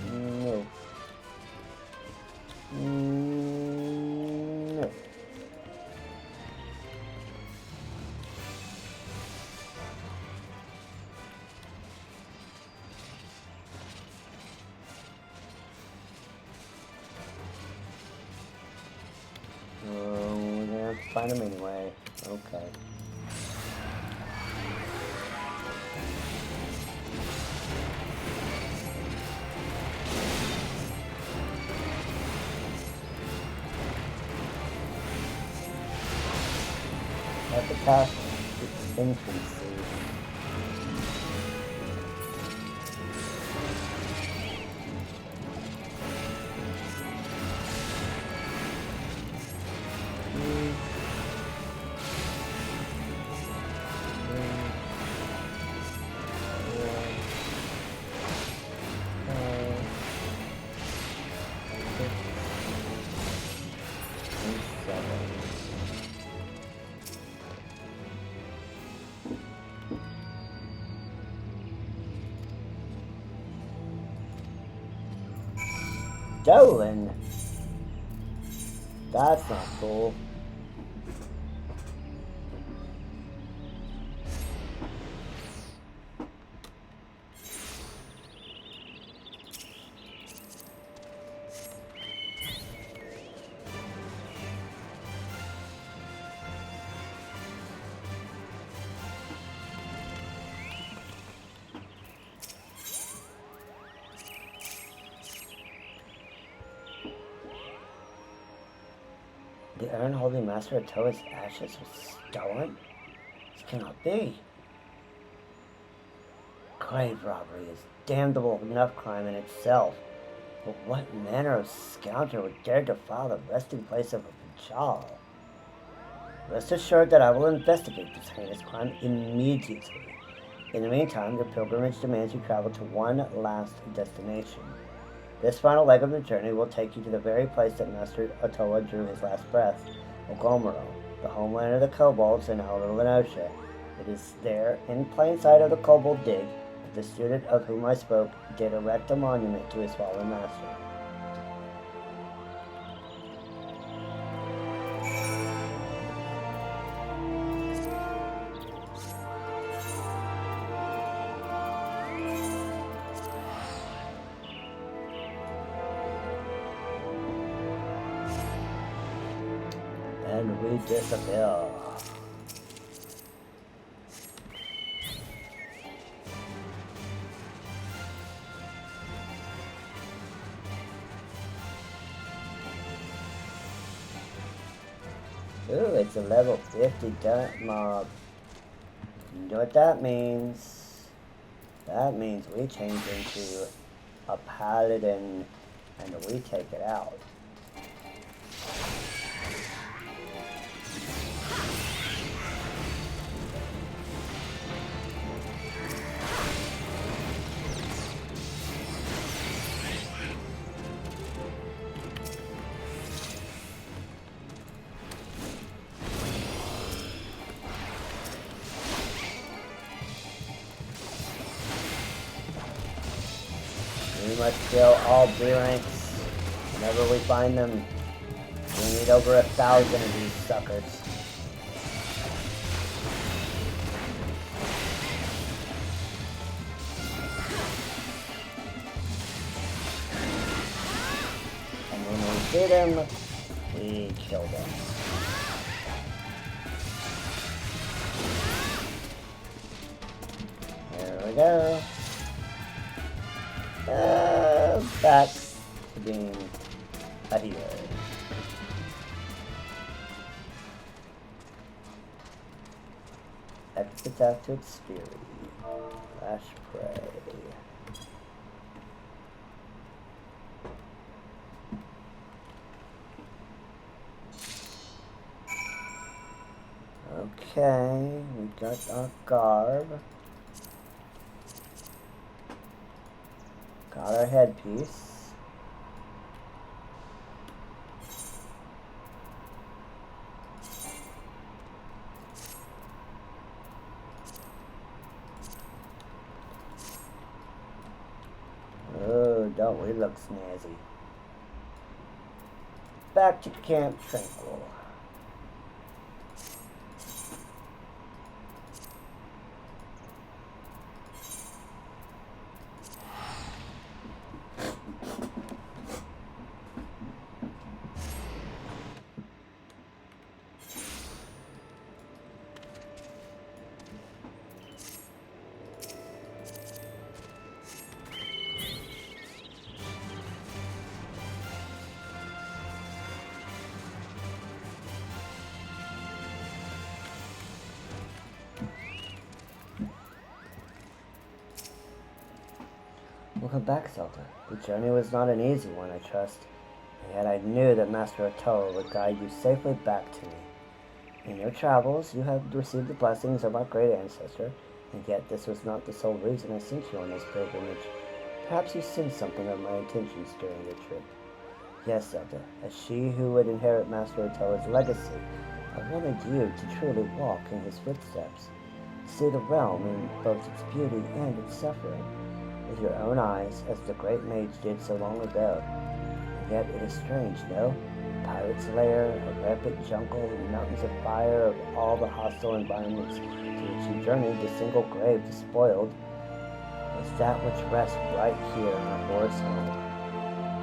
No. No. find them anyway. Okay. At the top, it's infancy. Stolen? That's not cool. The urn holding Master Otoa's ashes was stolen? This cannot be. Grave robbery is damnable enough crime in itself. But what manner of scoundrel would dare defile the resting place of a Pajal? Rest assured that I will investigate this heinous crime immediately. In the meantime, your pilgrimage demands you travel to one last destination. This final leg of the journey will take you to the very place that Master Otoa drew his last breath, Ogomoro, the homeland of the kobolds in Outer Lenosha. It is there, in plain sight of the kobold dig, that the student of whom I spoke did erect a monument to his fallen master. And we disappear. Ooh, it's a level 50 giant mob. You know what that means? That means we change into a paladin and we take it out. We must kill all B ranks whenever we find them. We need over 1,000 of these suckers. And when we see them, we kill them. There we go. Back to being a healer. Epitaph to Experience. Flash Prey. Okay, we got our garb. Got our headpiece. Oh, don't we look snazzy. Back to Camp Tranquil. Welcome back, Zelda. The journey was not an easy one, I trust, and yet I knew that Master Otoa would guide you safely back to me. In your travels, you have received the blessings of our great ancestor, and yet this was not the sole reason I sent you on this pilgrimage. Perhaps you sensed something of my intentions during your trip. Yes, Zelda, as she who would inherit Master Otoa's legacy, I wanted you to truly walk in his footsteps, to see the realm in both its beauty and its suffering, with your own eyes, as the great Mage did so long ago. And yet it is strange, no? A pirate's lair, a rampant jungle, and mountains of fire, of all the hostile environments to which you journeyed, the single grave despoiled was that which rests right here in our forest home.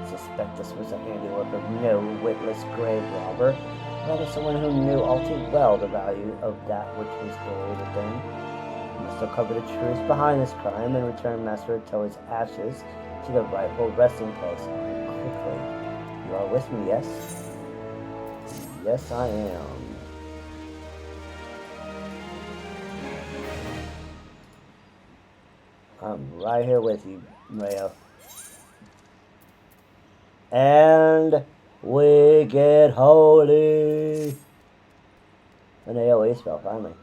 I suspect this was the handiwork of no witless grave robber, rather someone who knew all too well the value of that which was buried within. You must uncover the truth behind this crime and return Master Otoa's ashes to the rightful resting place quickly. You are with me, yes? Yes, I am. I'm right here with you, Rayo. And we get holy. An AoE spell, finally.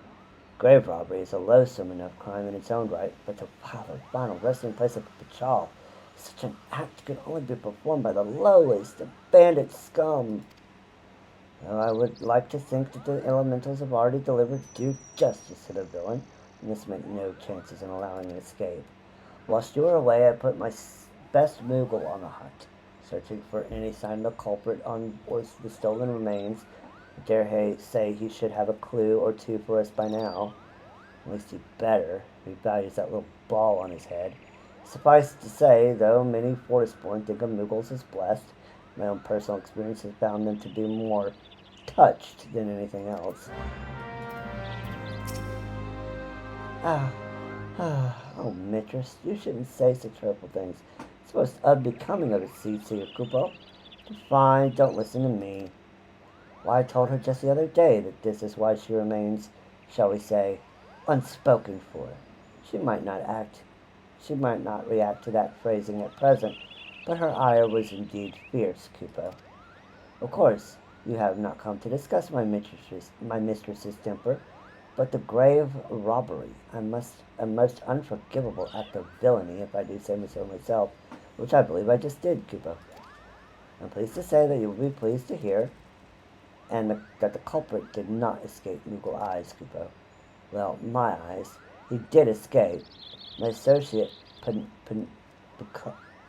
Grave robbery is a loathsome enough crime in its own right, but to rob the final resting place of Pachal, such an act could only be performed by the lowest of bandit scum. Well, I would like to think that the elementals have already delivered due justice to the villain, and this meant no chances in allowing an escape. Whilst you were away, I put my best Moogle on the hunt, searching for any sign of the culprit on the stolen remains. I dare say he should have a clue or two for us by now. At least he better. He values that little ball on his head. Suffice to say, though, many Forestborn think of Moogles as blessed. My own personal experience has found them to be more touched than anything else. Oh, mistress, you shouldn't say such hurtful things. It's most unbecoming of a seed-seer, Kupo. Fine, don't listen to me. Why, I told her just the other day that this is why she remains, shall we say, unspoken for. She might not react to that phrasing at present, but her ire was indeed fierce, Kupo. Of course, you have not come to discuss my mistress's temper, but the grave robbery, a most unforgivable act of villainy, if I do say so myself, which I believe I just did, Kupo. I'm pleased to say that you will be pleased to hear, and that the culprit did not escape Moogle eyes, Kupo. Well, my eyes. He did escape. My associate, Pukdo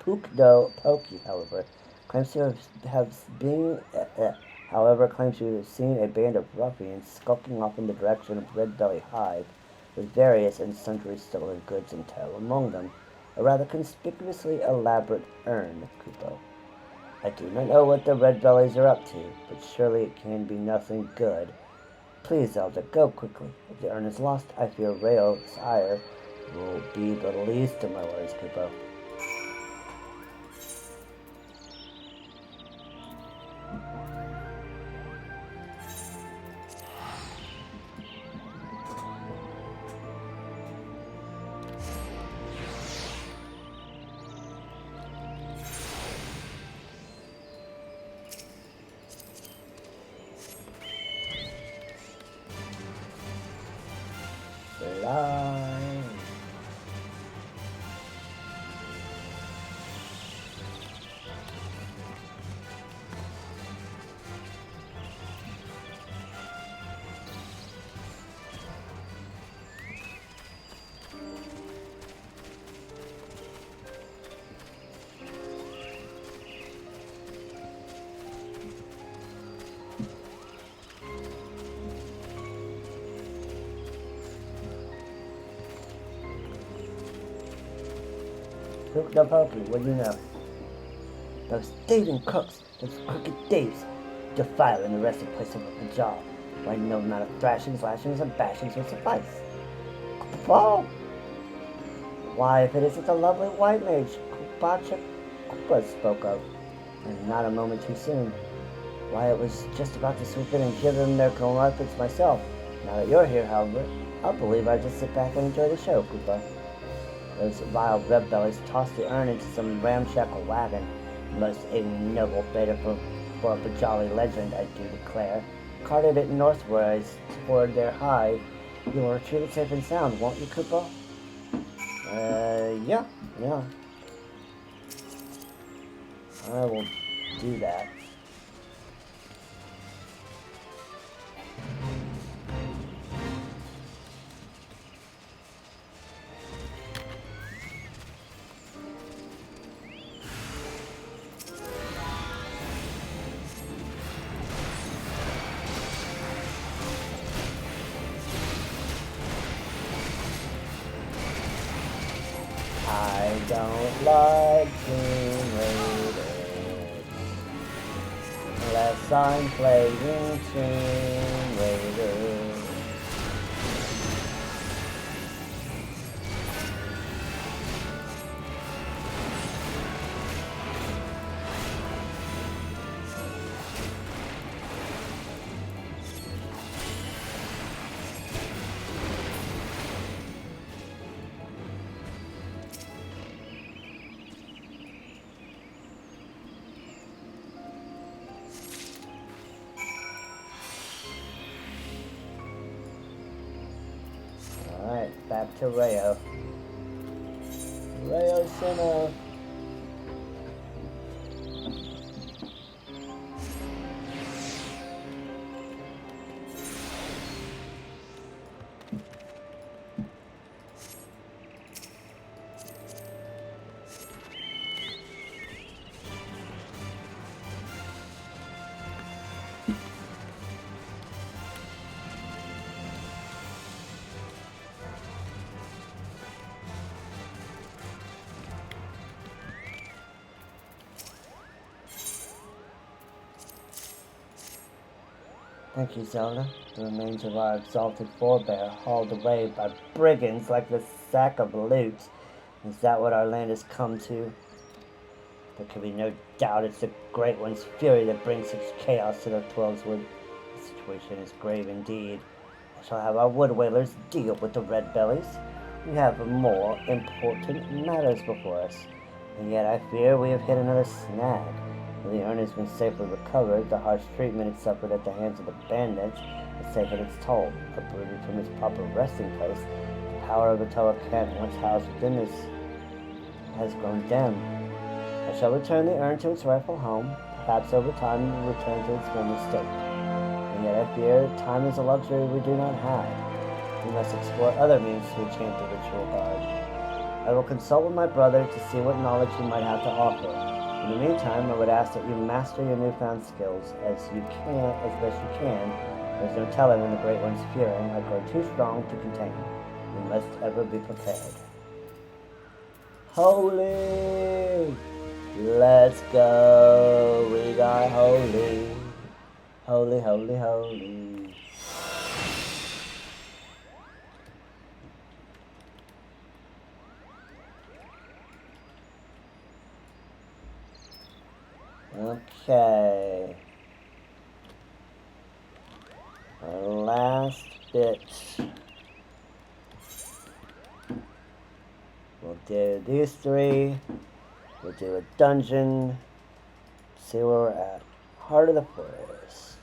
Poki, however, claims to have seen a band of ruffians skulking off in the direction of Red Belly Hive, with various and sundry stolen goods in tow, among them a rather conspicuously elaborate urn, Kupo. I do not know what the Red Bellies are up to, but surely it can be nothing good. Please, Zelda, go quickly. If the urn is lost, I fear Rayo's ire will be the least of my worries, Kupo. Fly. Look the Pokey, what do you know? Those thieving crooks, those crooked thieves, defiling the resting place of the job. Why no amount of thrashings, lashings, and bashings will suffice. Well, why, if it isn't the lovely white mage Kupacha Kupa spoke of, and not a moment too soon. Why, it was just about to swoop in and give them their comeuppance myself. Now that you're here, however, I believe I just sit back and enjoy the show, Koopa. Those vile red bellies tossed the urn into some ramshackle wagon. Most ignoble fate for a Bajali legend, I do declare. Carted it northwards toward their hive. You will retrieve it safe and sound, won't you, Koopa? Yeah. I will do that. I don't like Tomb Raiders unless I'm playing Tomb Raiders. Alright, back to Rayo. Rayo Sinnoh. Thank you, Zelda. The remains of our exalted forebear hauled away by brigands like this sack of loot. Is that what our land has come to? There can be no doubt it's the Great One's fury that brings such chaos to the Twelveswood. The situation is grave indeed. I shall have our wood whalers deal with the red bellies. We have more important matters before us. And yet I fear we have hit another snag. The urn has been safely recovered. The harsh treatment it suffered at the hands of the bandits has taken its toll. Uprooted from its proper resting place, the power of the Telecant once housed within this has grown dim. I shall return the urn to its rightful home. Perhaps over time it will return to its former state. And yet I fear time is a luxury we do not have. We must explore other means to enchant the ritual guard. I will consult with my brother to see what knowledge he might have to offer. In the meantime, I would ask that you master your newfound skills as best you can. There's no telling when the Great One's fury might grow too strong to contain. We must ever be prepared. Holy! Let's go! We got holy! Holy, holy, holy! Okay. Our last bit. We'll do these three. We'll do a dungeon. See where we're at. Heart of the Forest.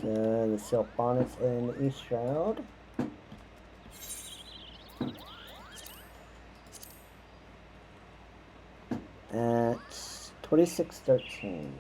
So the Sylphonet's in the East Shroud. At 2613.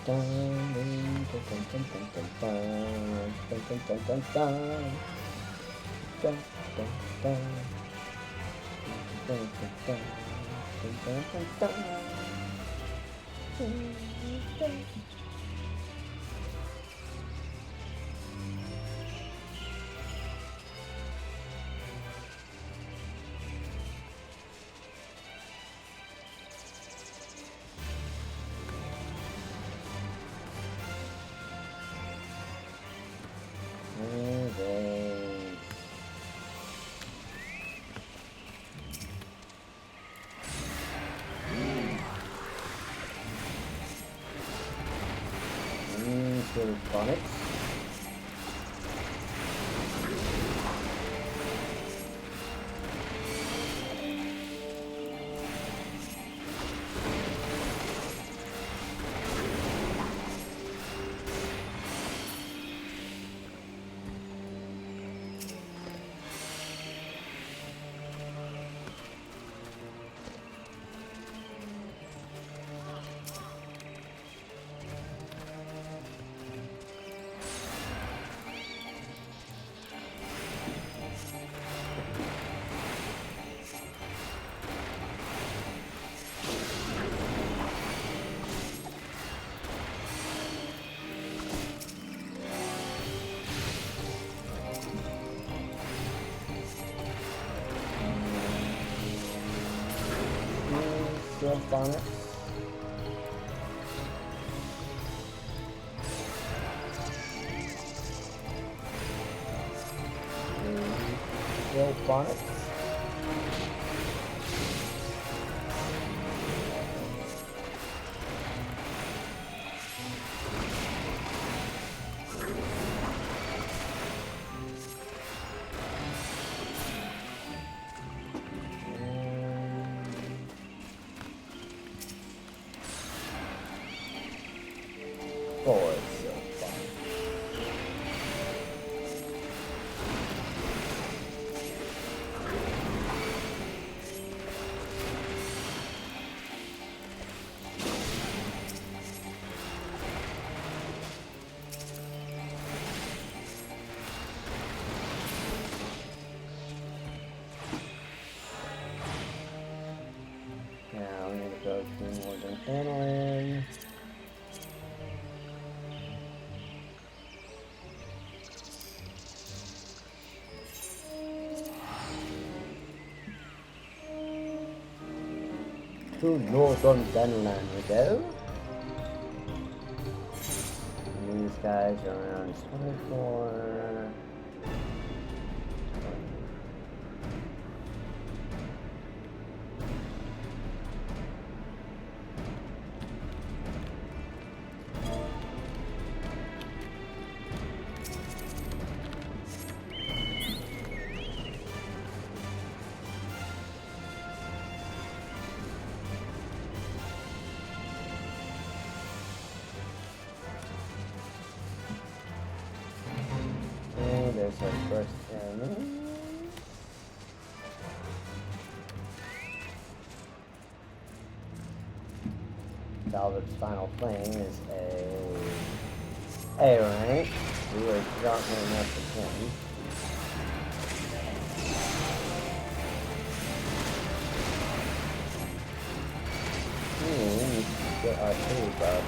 Bonnets. Bonnet. Bonnet. Handling. To Northern Dunland we go. And these guys are around 24. There's our first enemy. Salvage's final flame is a rank. We are currently enough to him. We need to get our food up.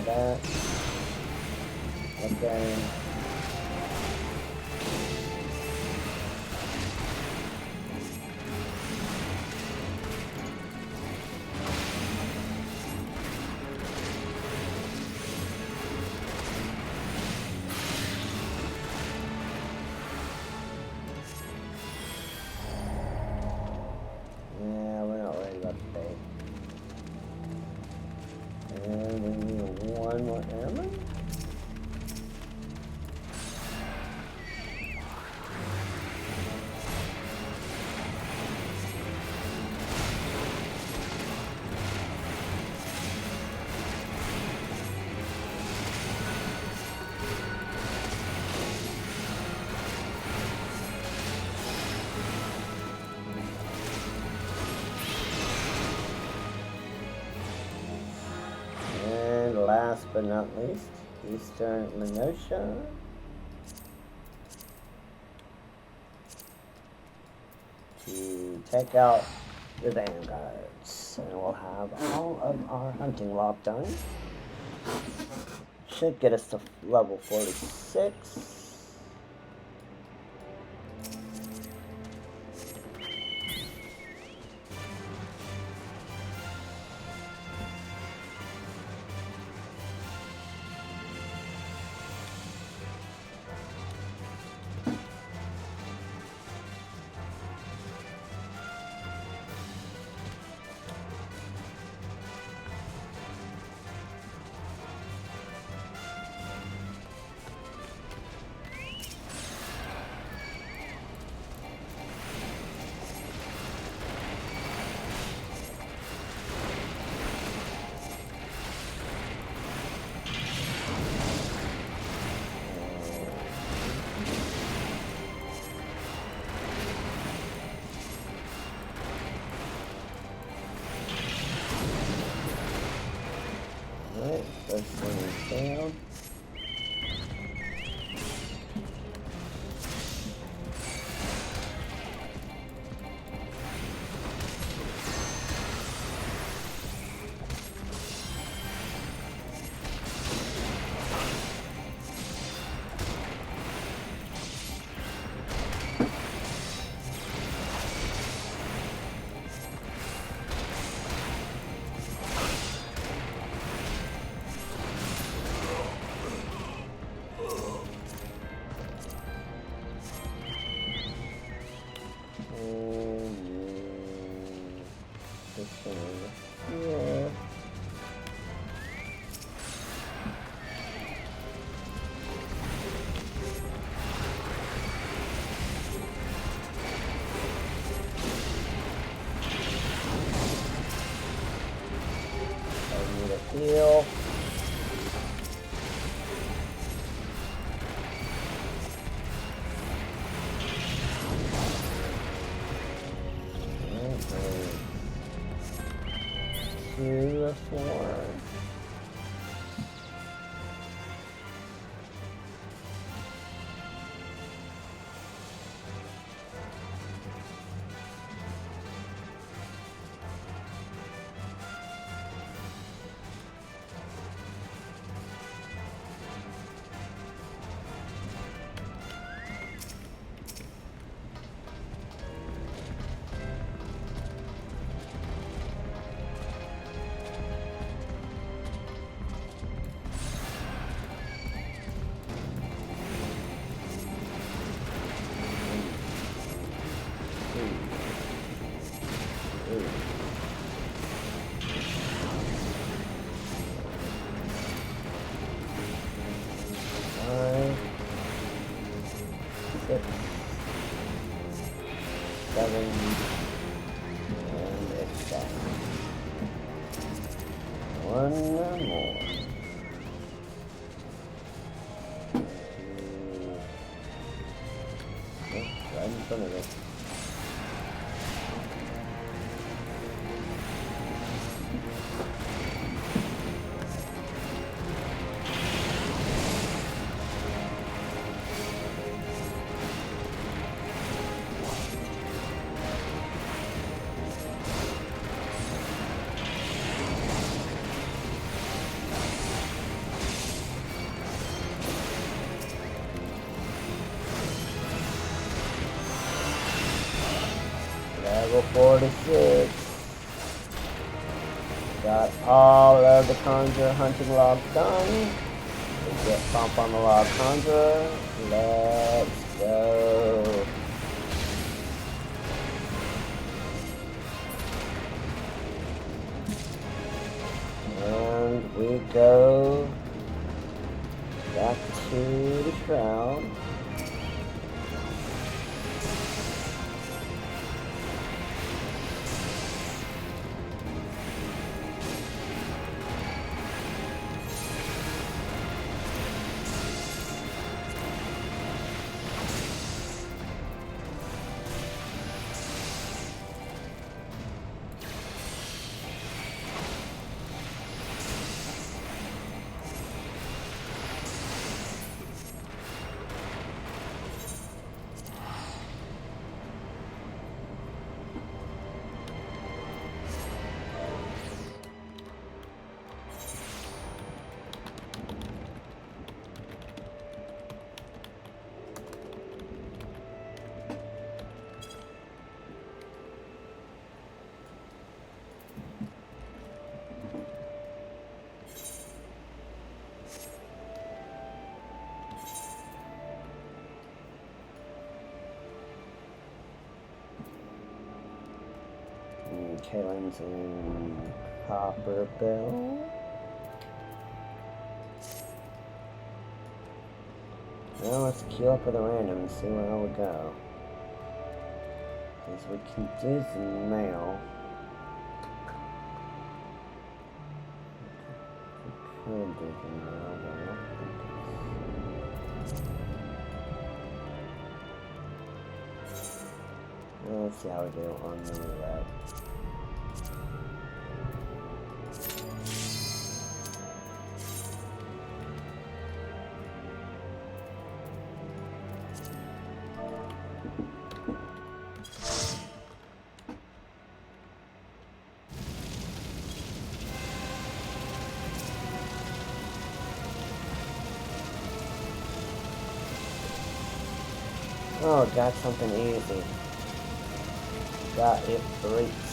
that. Okay. Yeah, we're not worried about the bait. And we need one more armor. And last but not least, Eastern Minutia. To take out the vanguards. And we'll have all of our hunting log done. Should get us to level 46. Alright, first one is down. This one over here. I need a heal. To the floor. Five, 6, 7, and extend. One more. Right in front of us. Level 46. Got all of the Conjure hunting log done. We get bump on the log Conjurer. Let's go. And we go back to the Shroud. Kalen's in Copper Bell. Well, let's queue up with a random and see where we go. Because we can do some mail. We could do the mail, but I don't think it's... Well, let's see how we do on the route. Oh, got something easy. Got it breaks.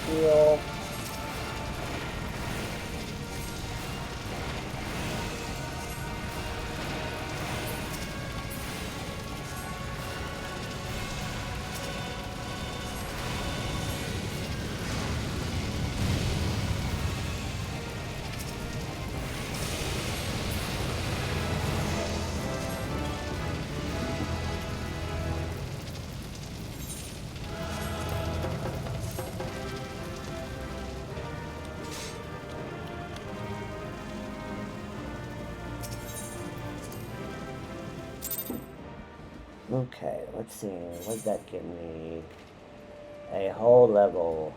Heal. Okay, let's see. What does that give me? A whole level.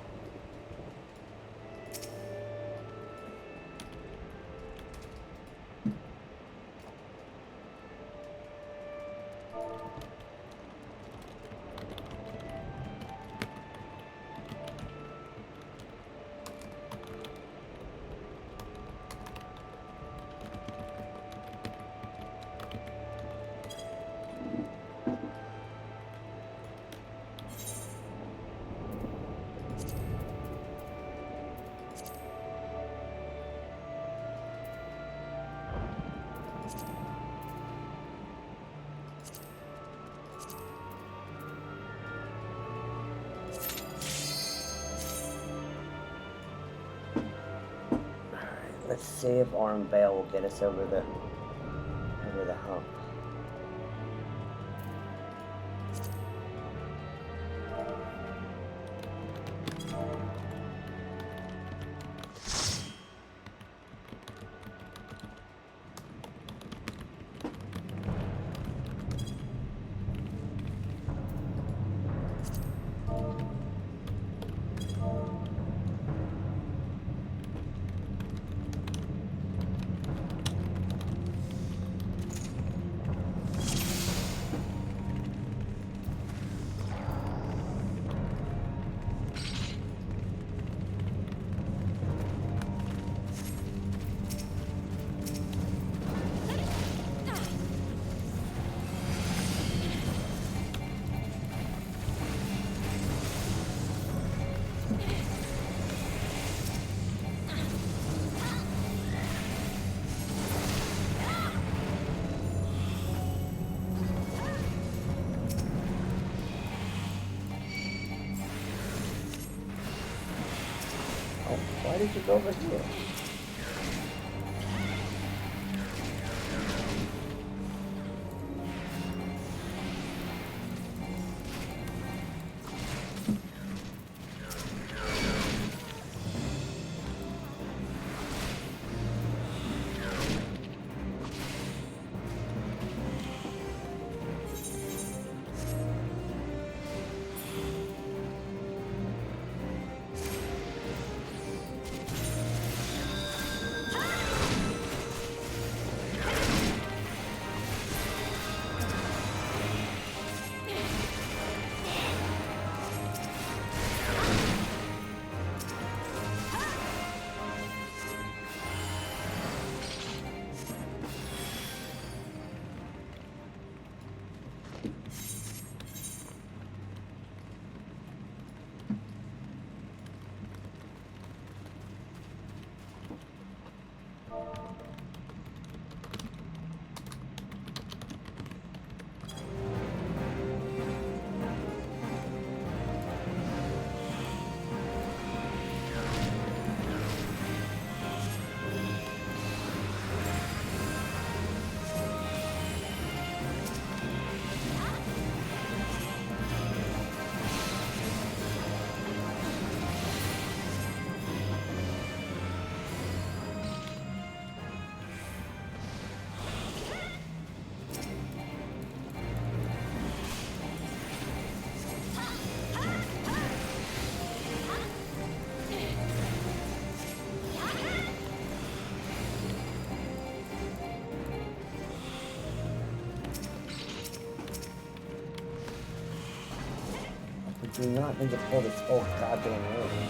Let's see if Arm Veil will get us over the hump. Why did you go over here? We do not need to pull this whole goddamn room.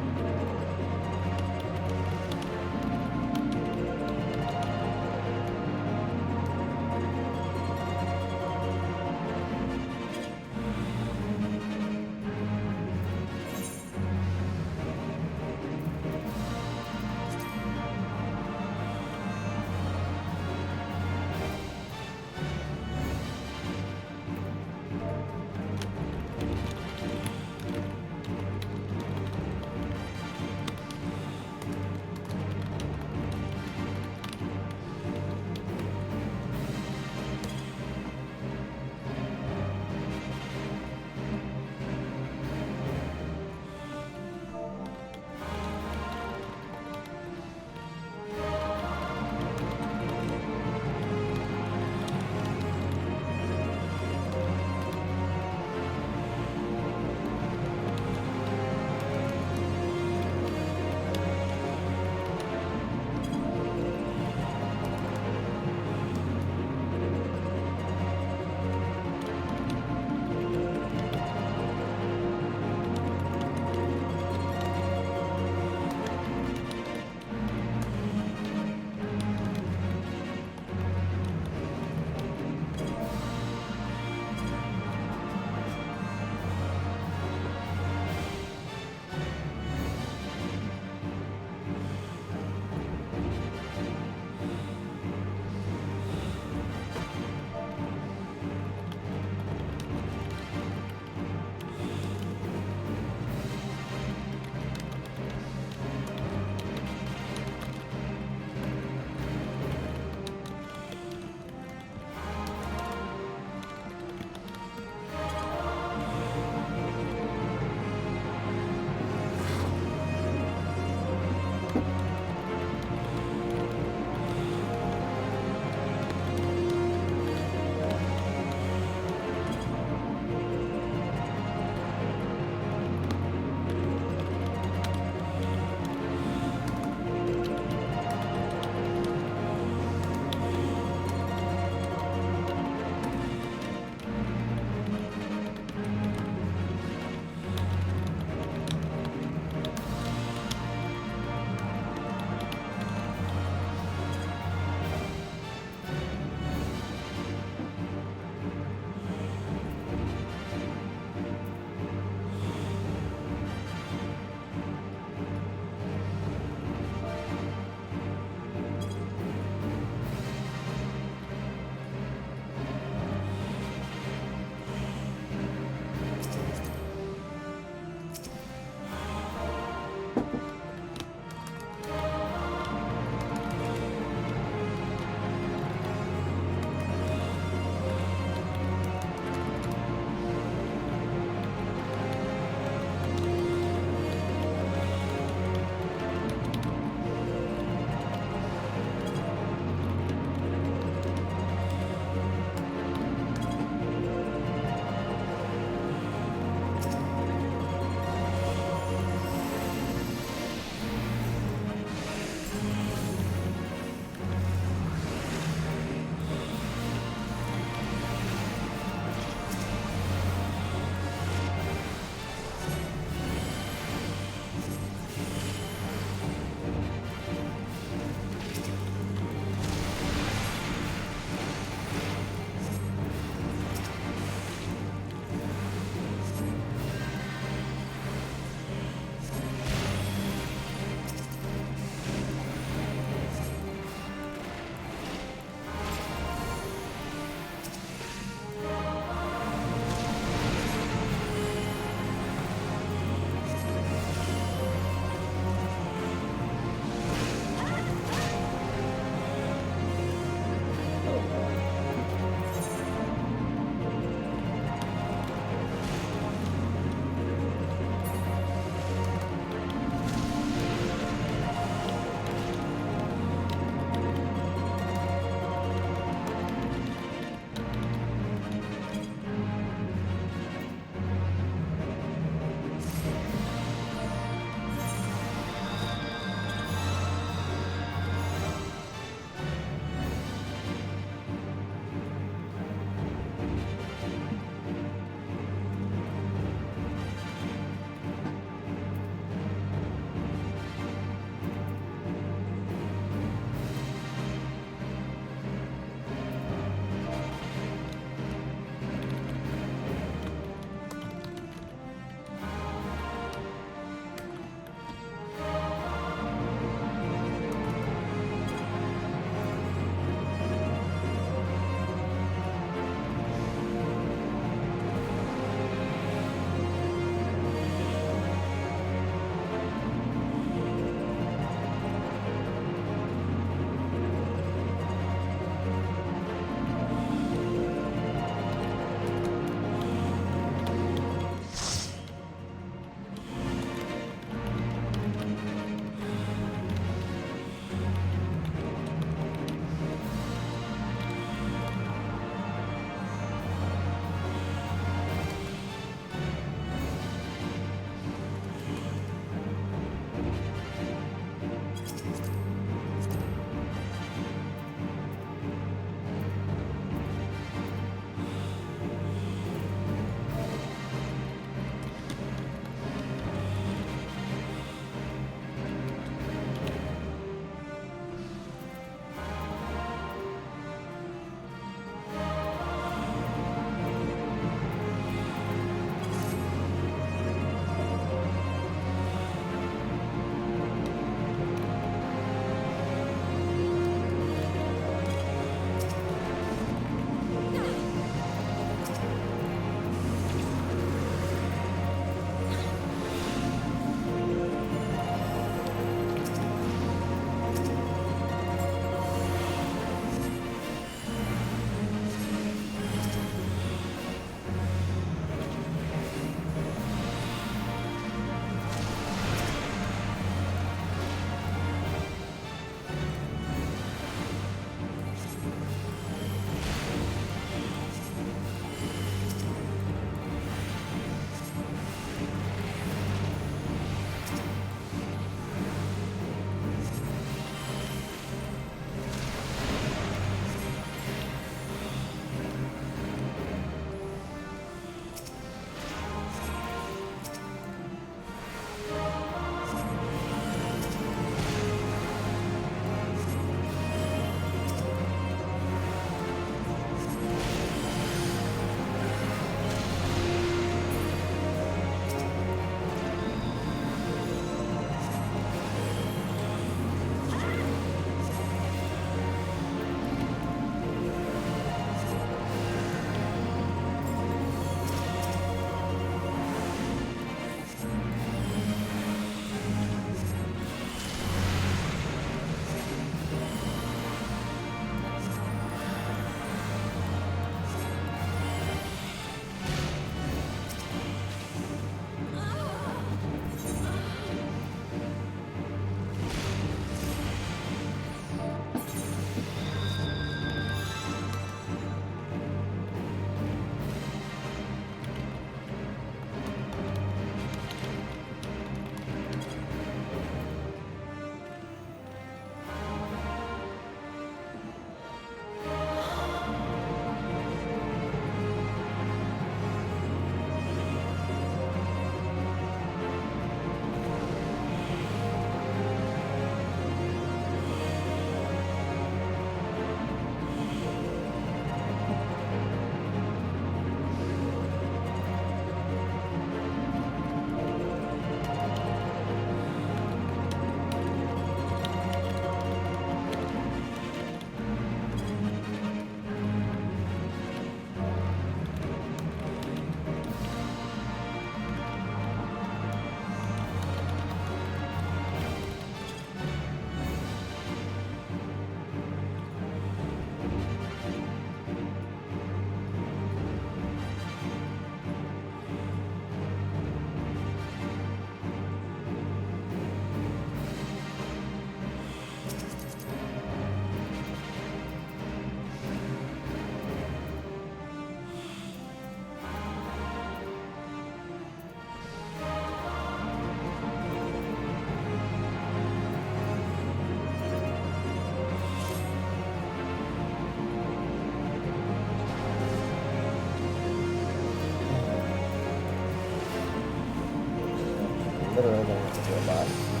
literally gonna have to do a lot.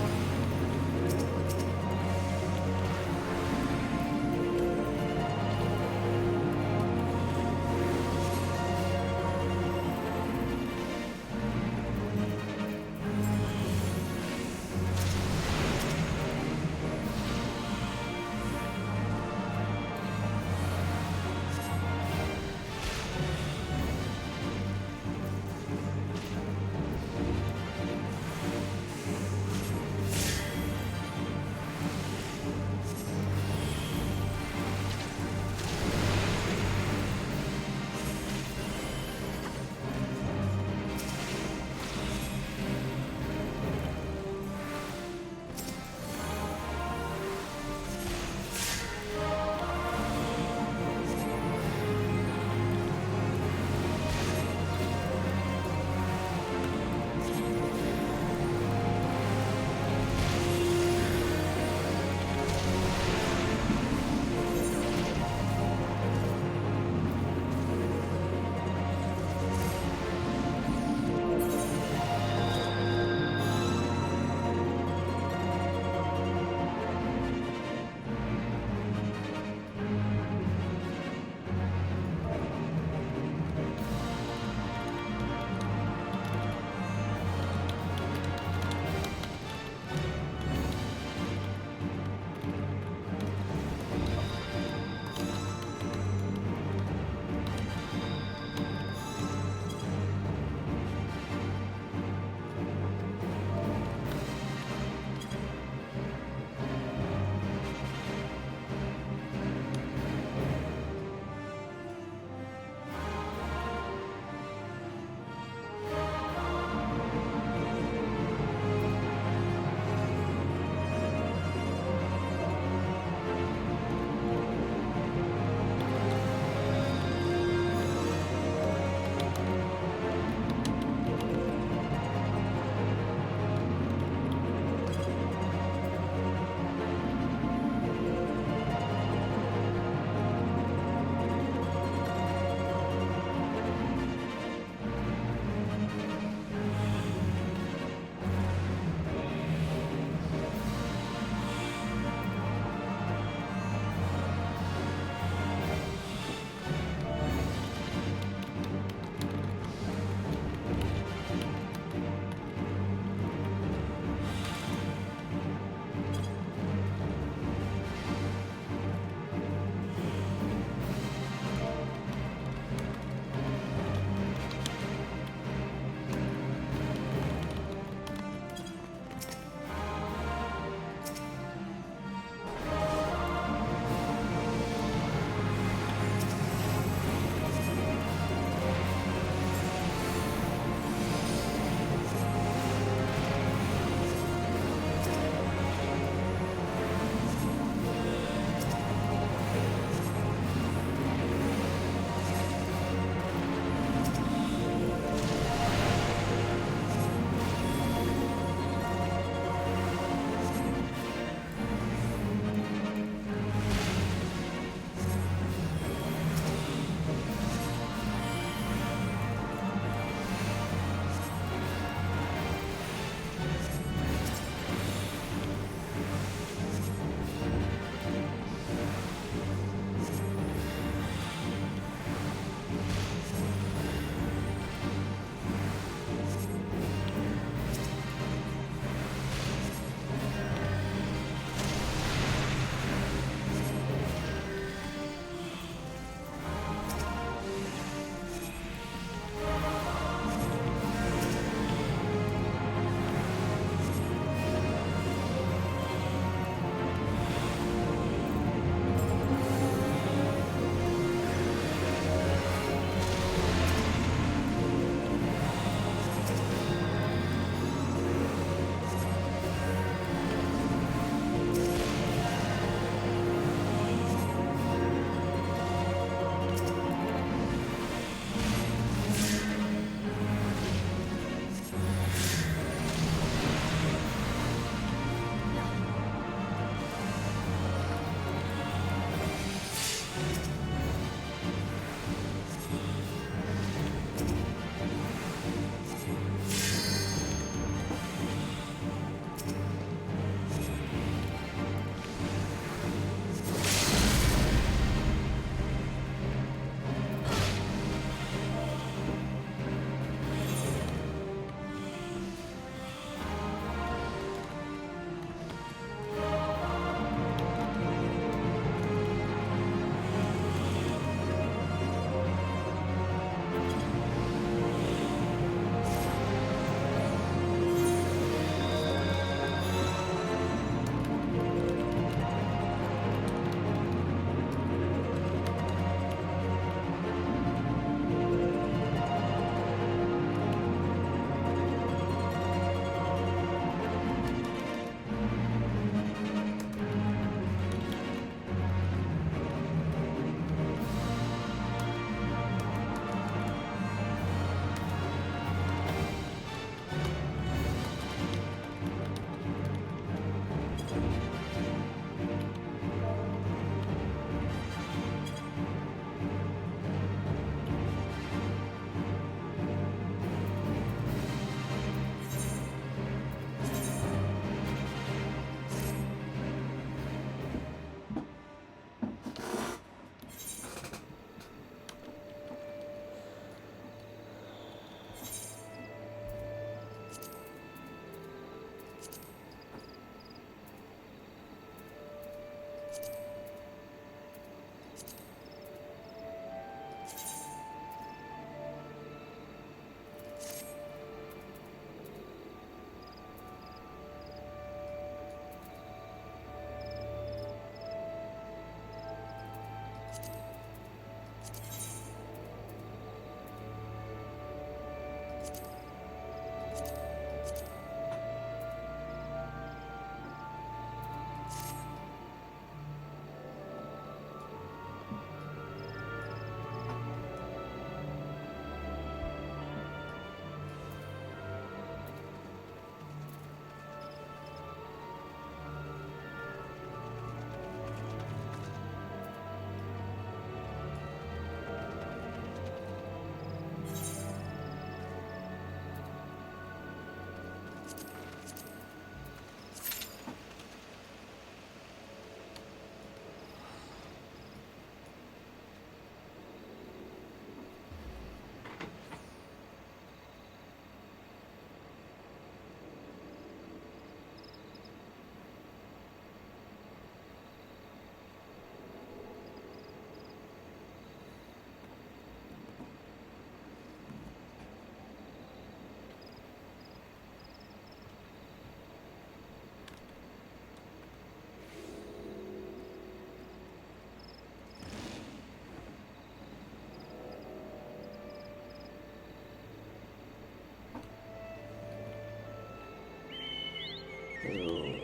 Ooh,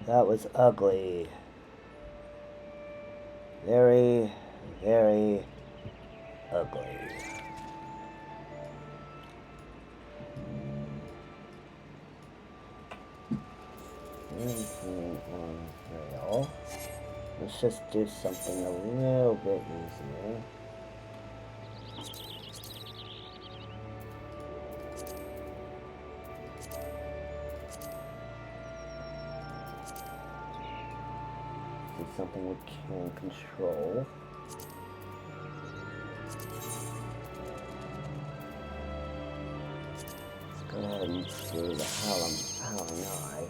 that was ugly. Very, very ugly. Anything on rail. Let's just do something a little bit easier. Do something we can control. Let's go ahead and do the howling eye.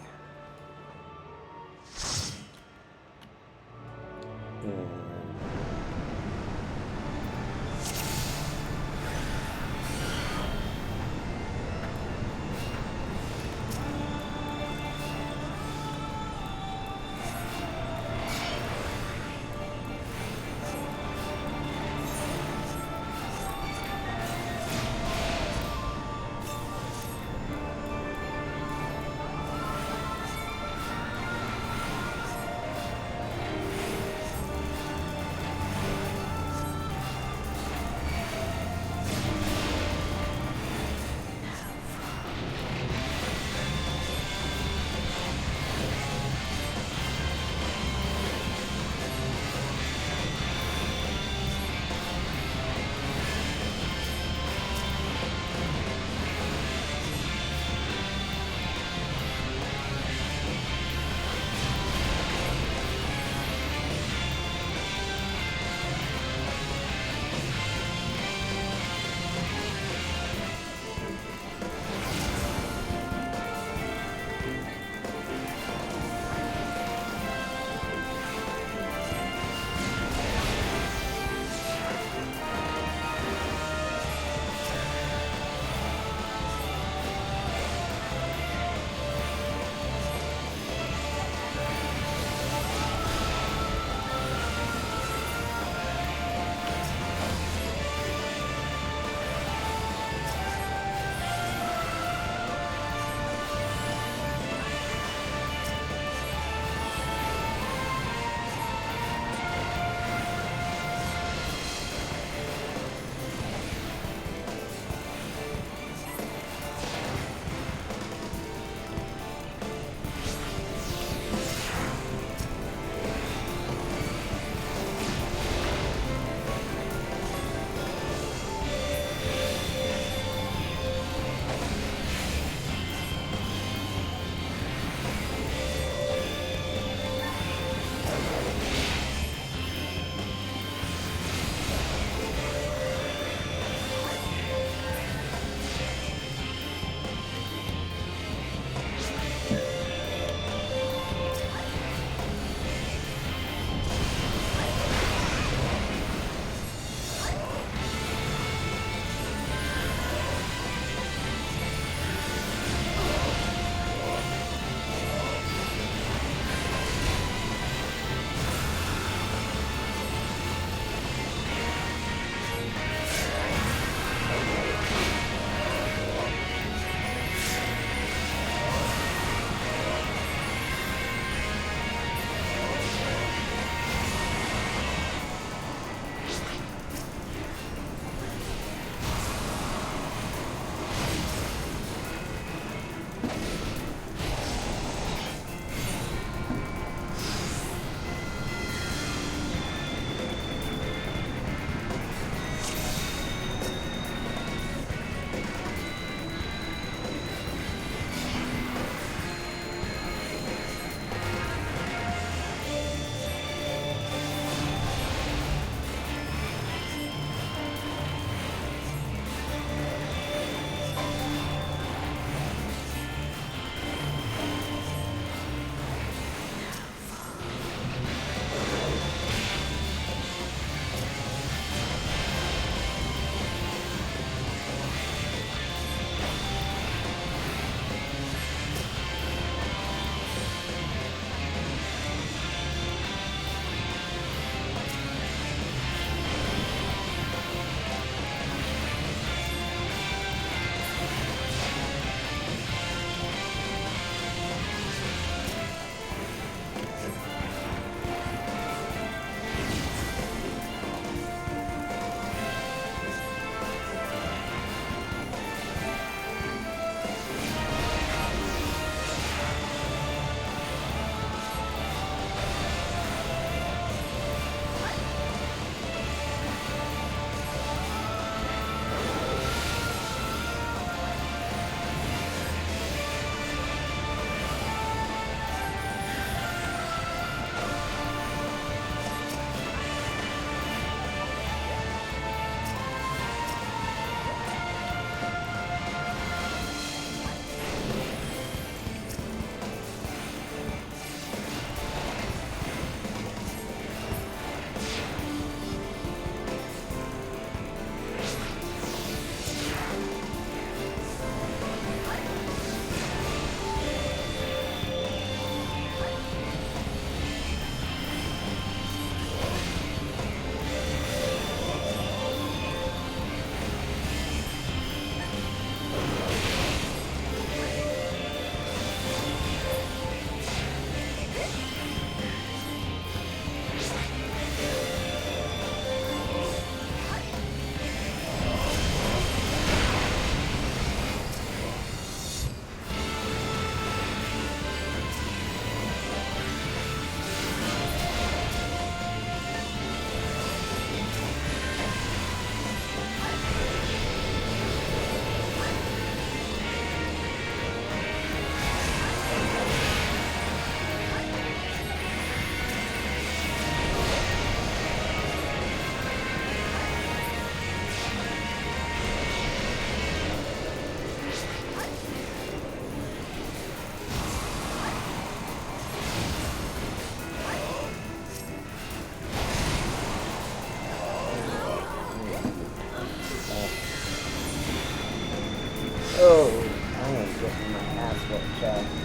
Yeah.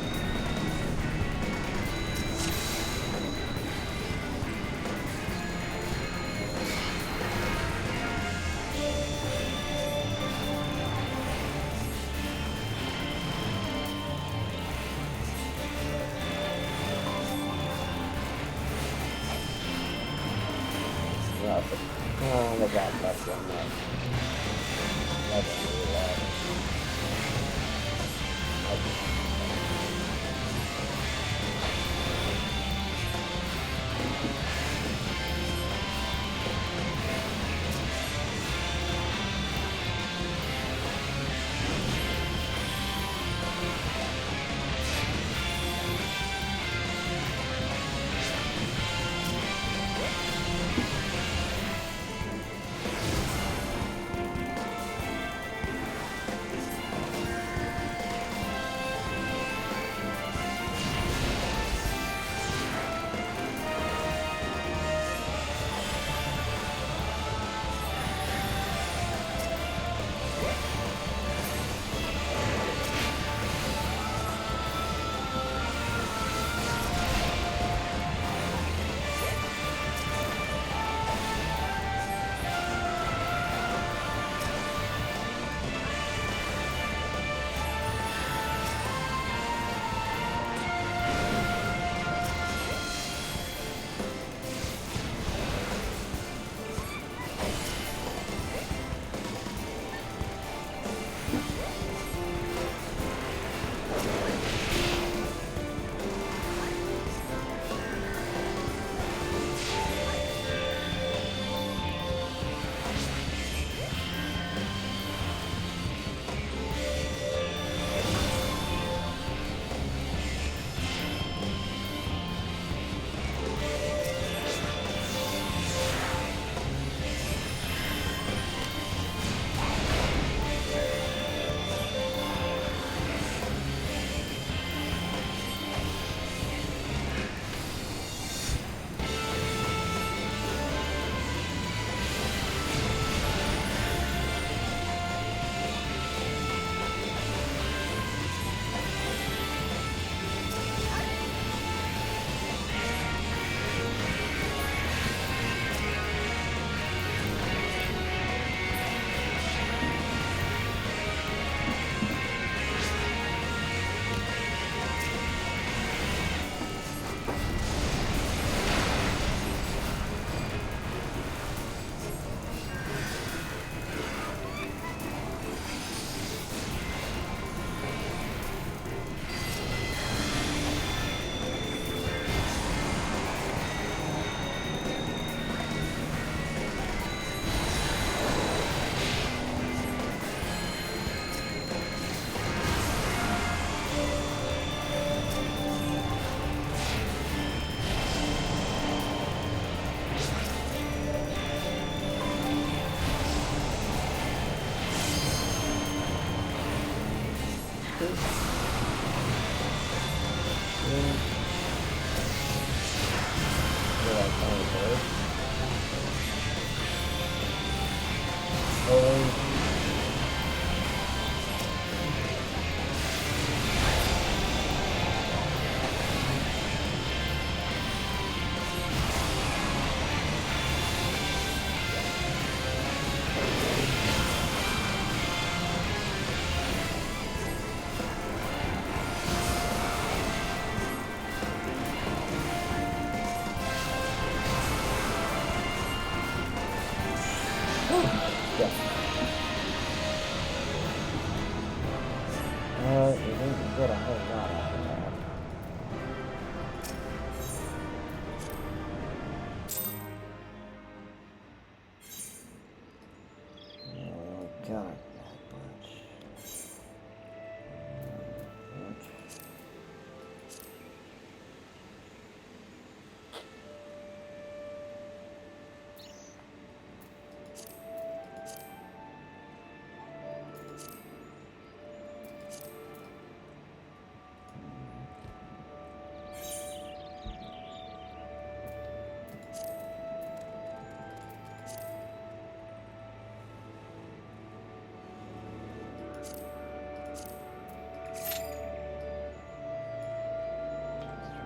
Well, oh, they got less than that. That's really loud.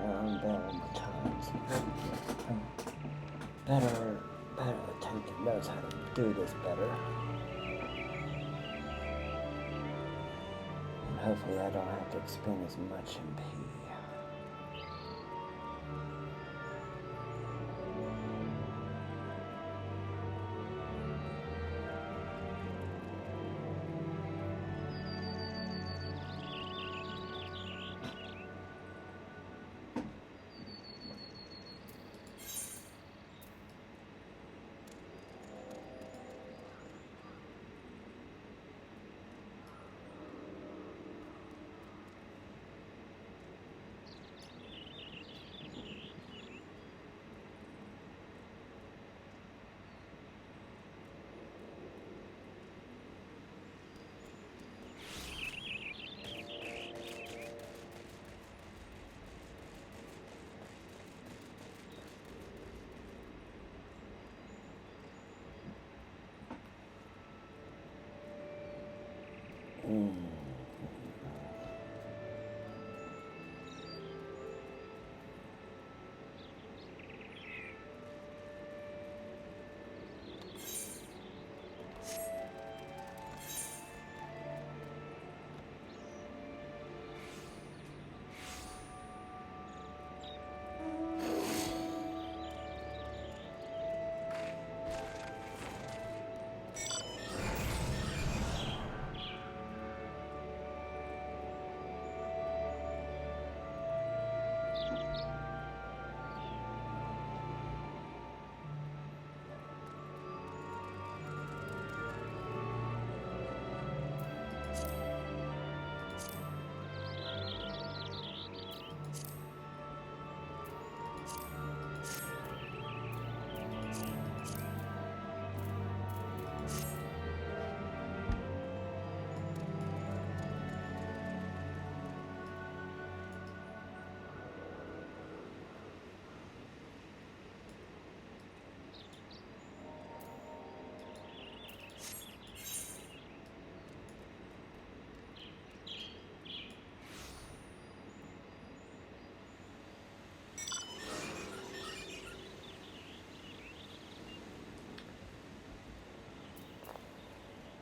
Unveil one more time. Better tank that knows how to do this better. And hopefully I don't have to expend as much MP.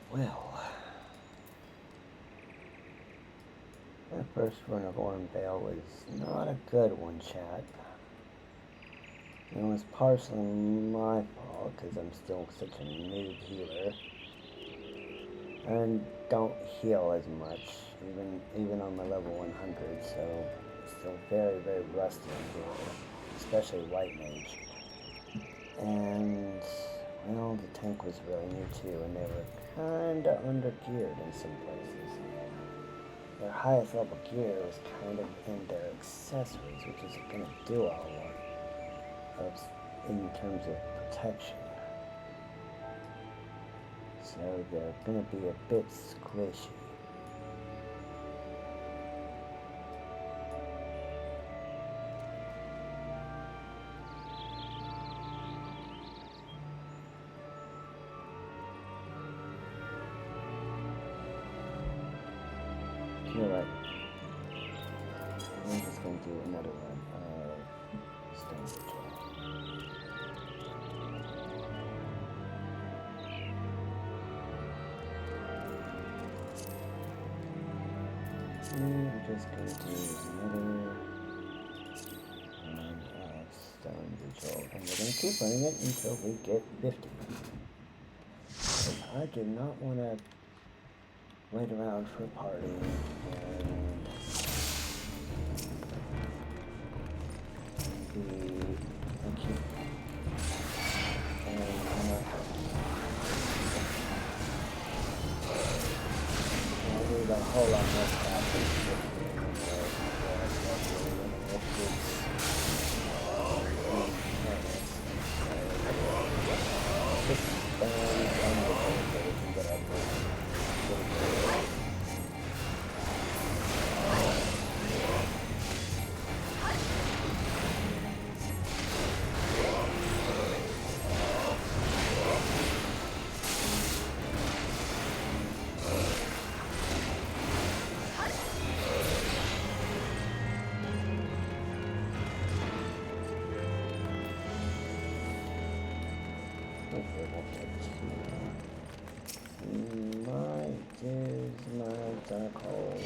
Well, the first run of Ornvale was not a good one, chat. It was partially my fault, because I'm still such a noob healer. And don't heal as much, even on my level 100, so still very, very rusty on healer, especially White Mage. And, well, the tank was really new too, and they were kinda under-geared in some places. Their highest level gear was kind of in their accessories, which isn't gonna do a whole lot in terms of protection. So they're gonna be a bit squishy. You're right. I'm just going to do another one of Stone Patrol. And I'm just going to do another one of Stone Patrol. And we're going to keep running it until we get 50. Because I do not want to wait around for a party and keep I need a whole lot more practice. it won't take too. Might use my dark hole.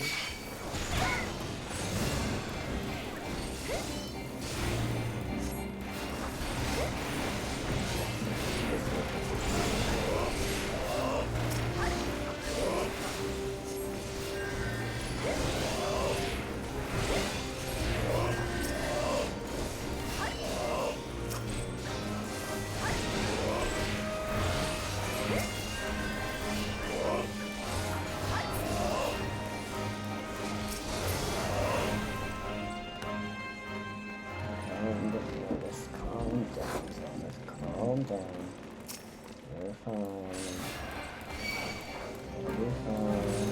Calm down. You're fine. You're fine.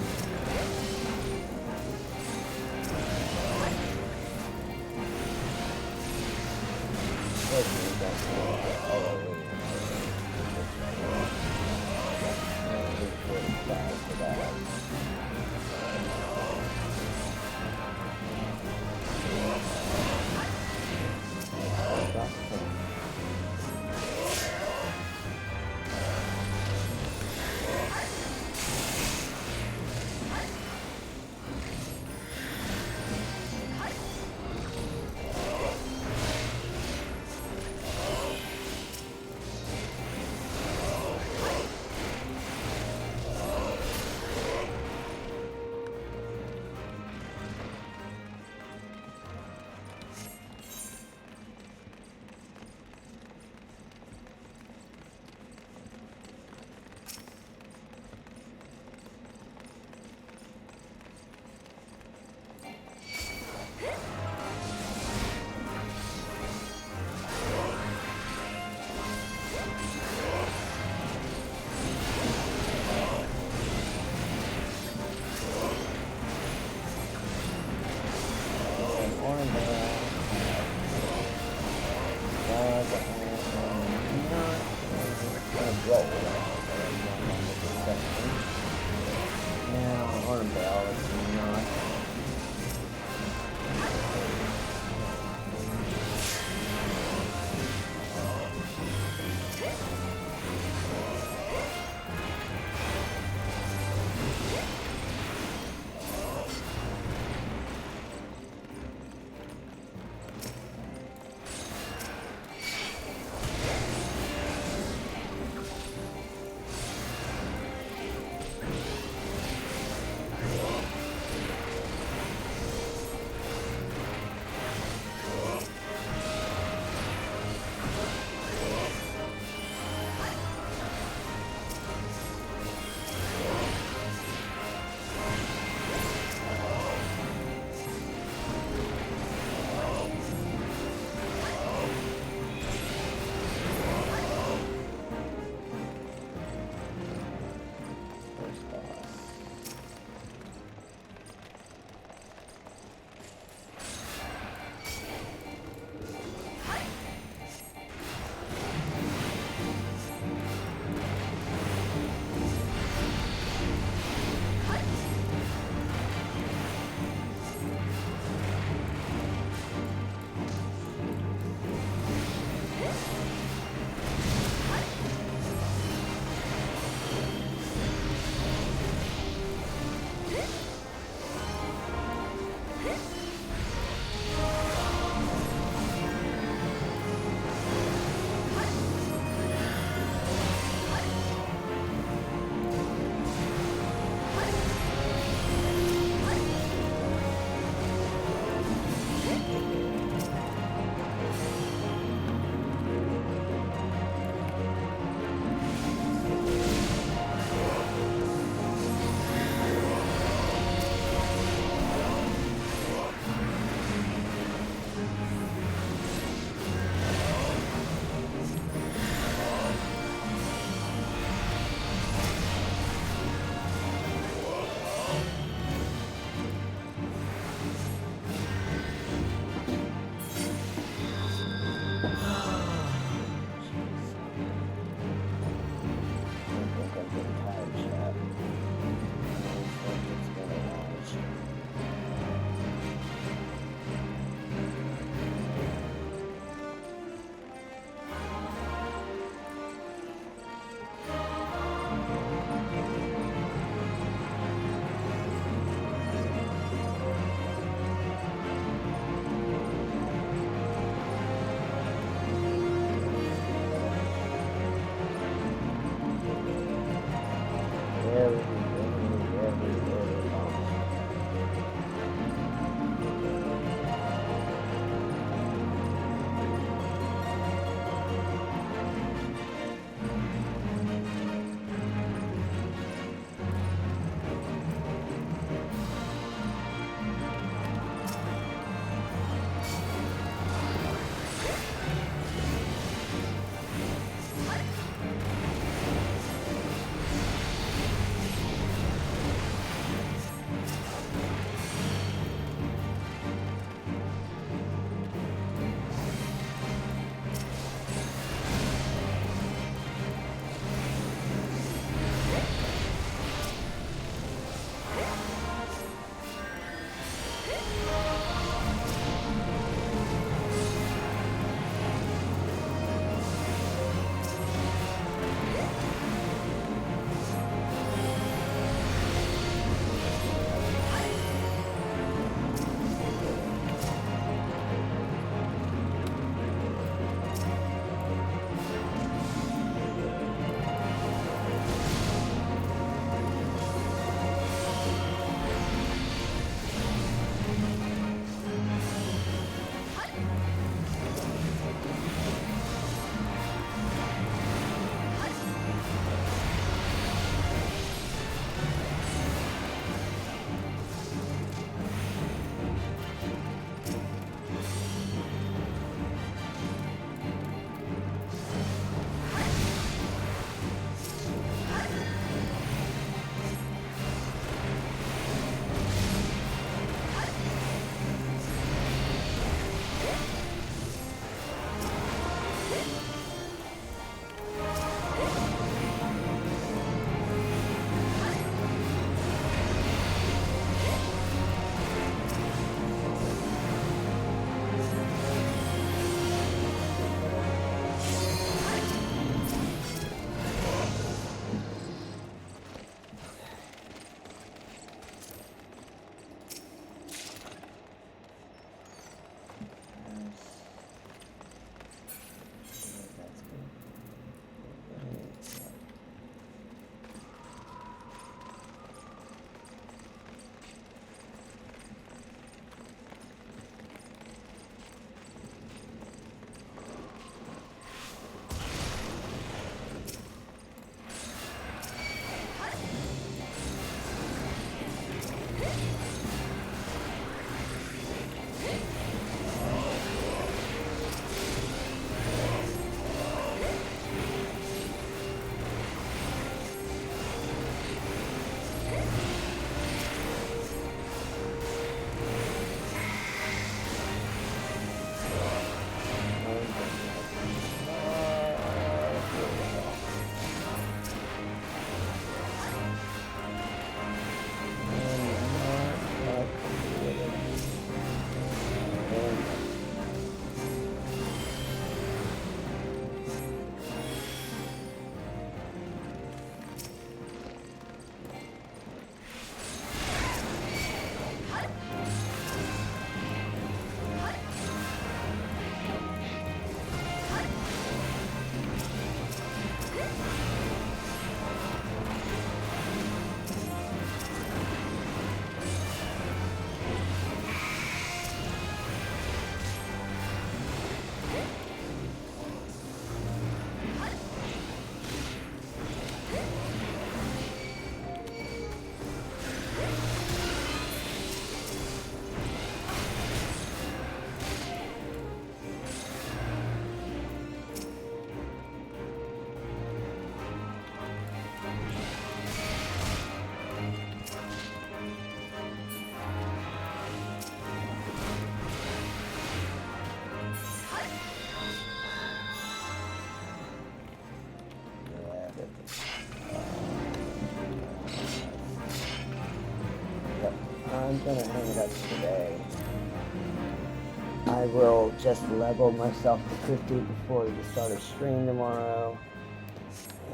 I will just level myself to 50 before we start a stream tomorrow,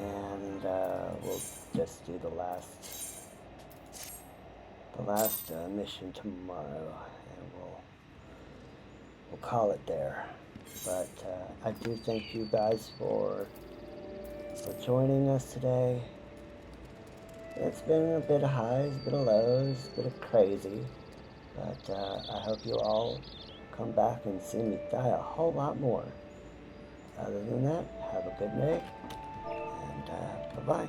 and we'll just do the last mission tomorrow, and we'll call it there. But I do thank you guys for joining us today. It's been a bit of highs, a bit of lows, a bit of crazy, but I hope you all come back and see me die a whole lot more. Other than that, have a good night, and bye-bye.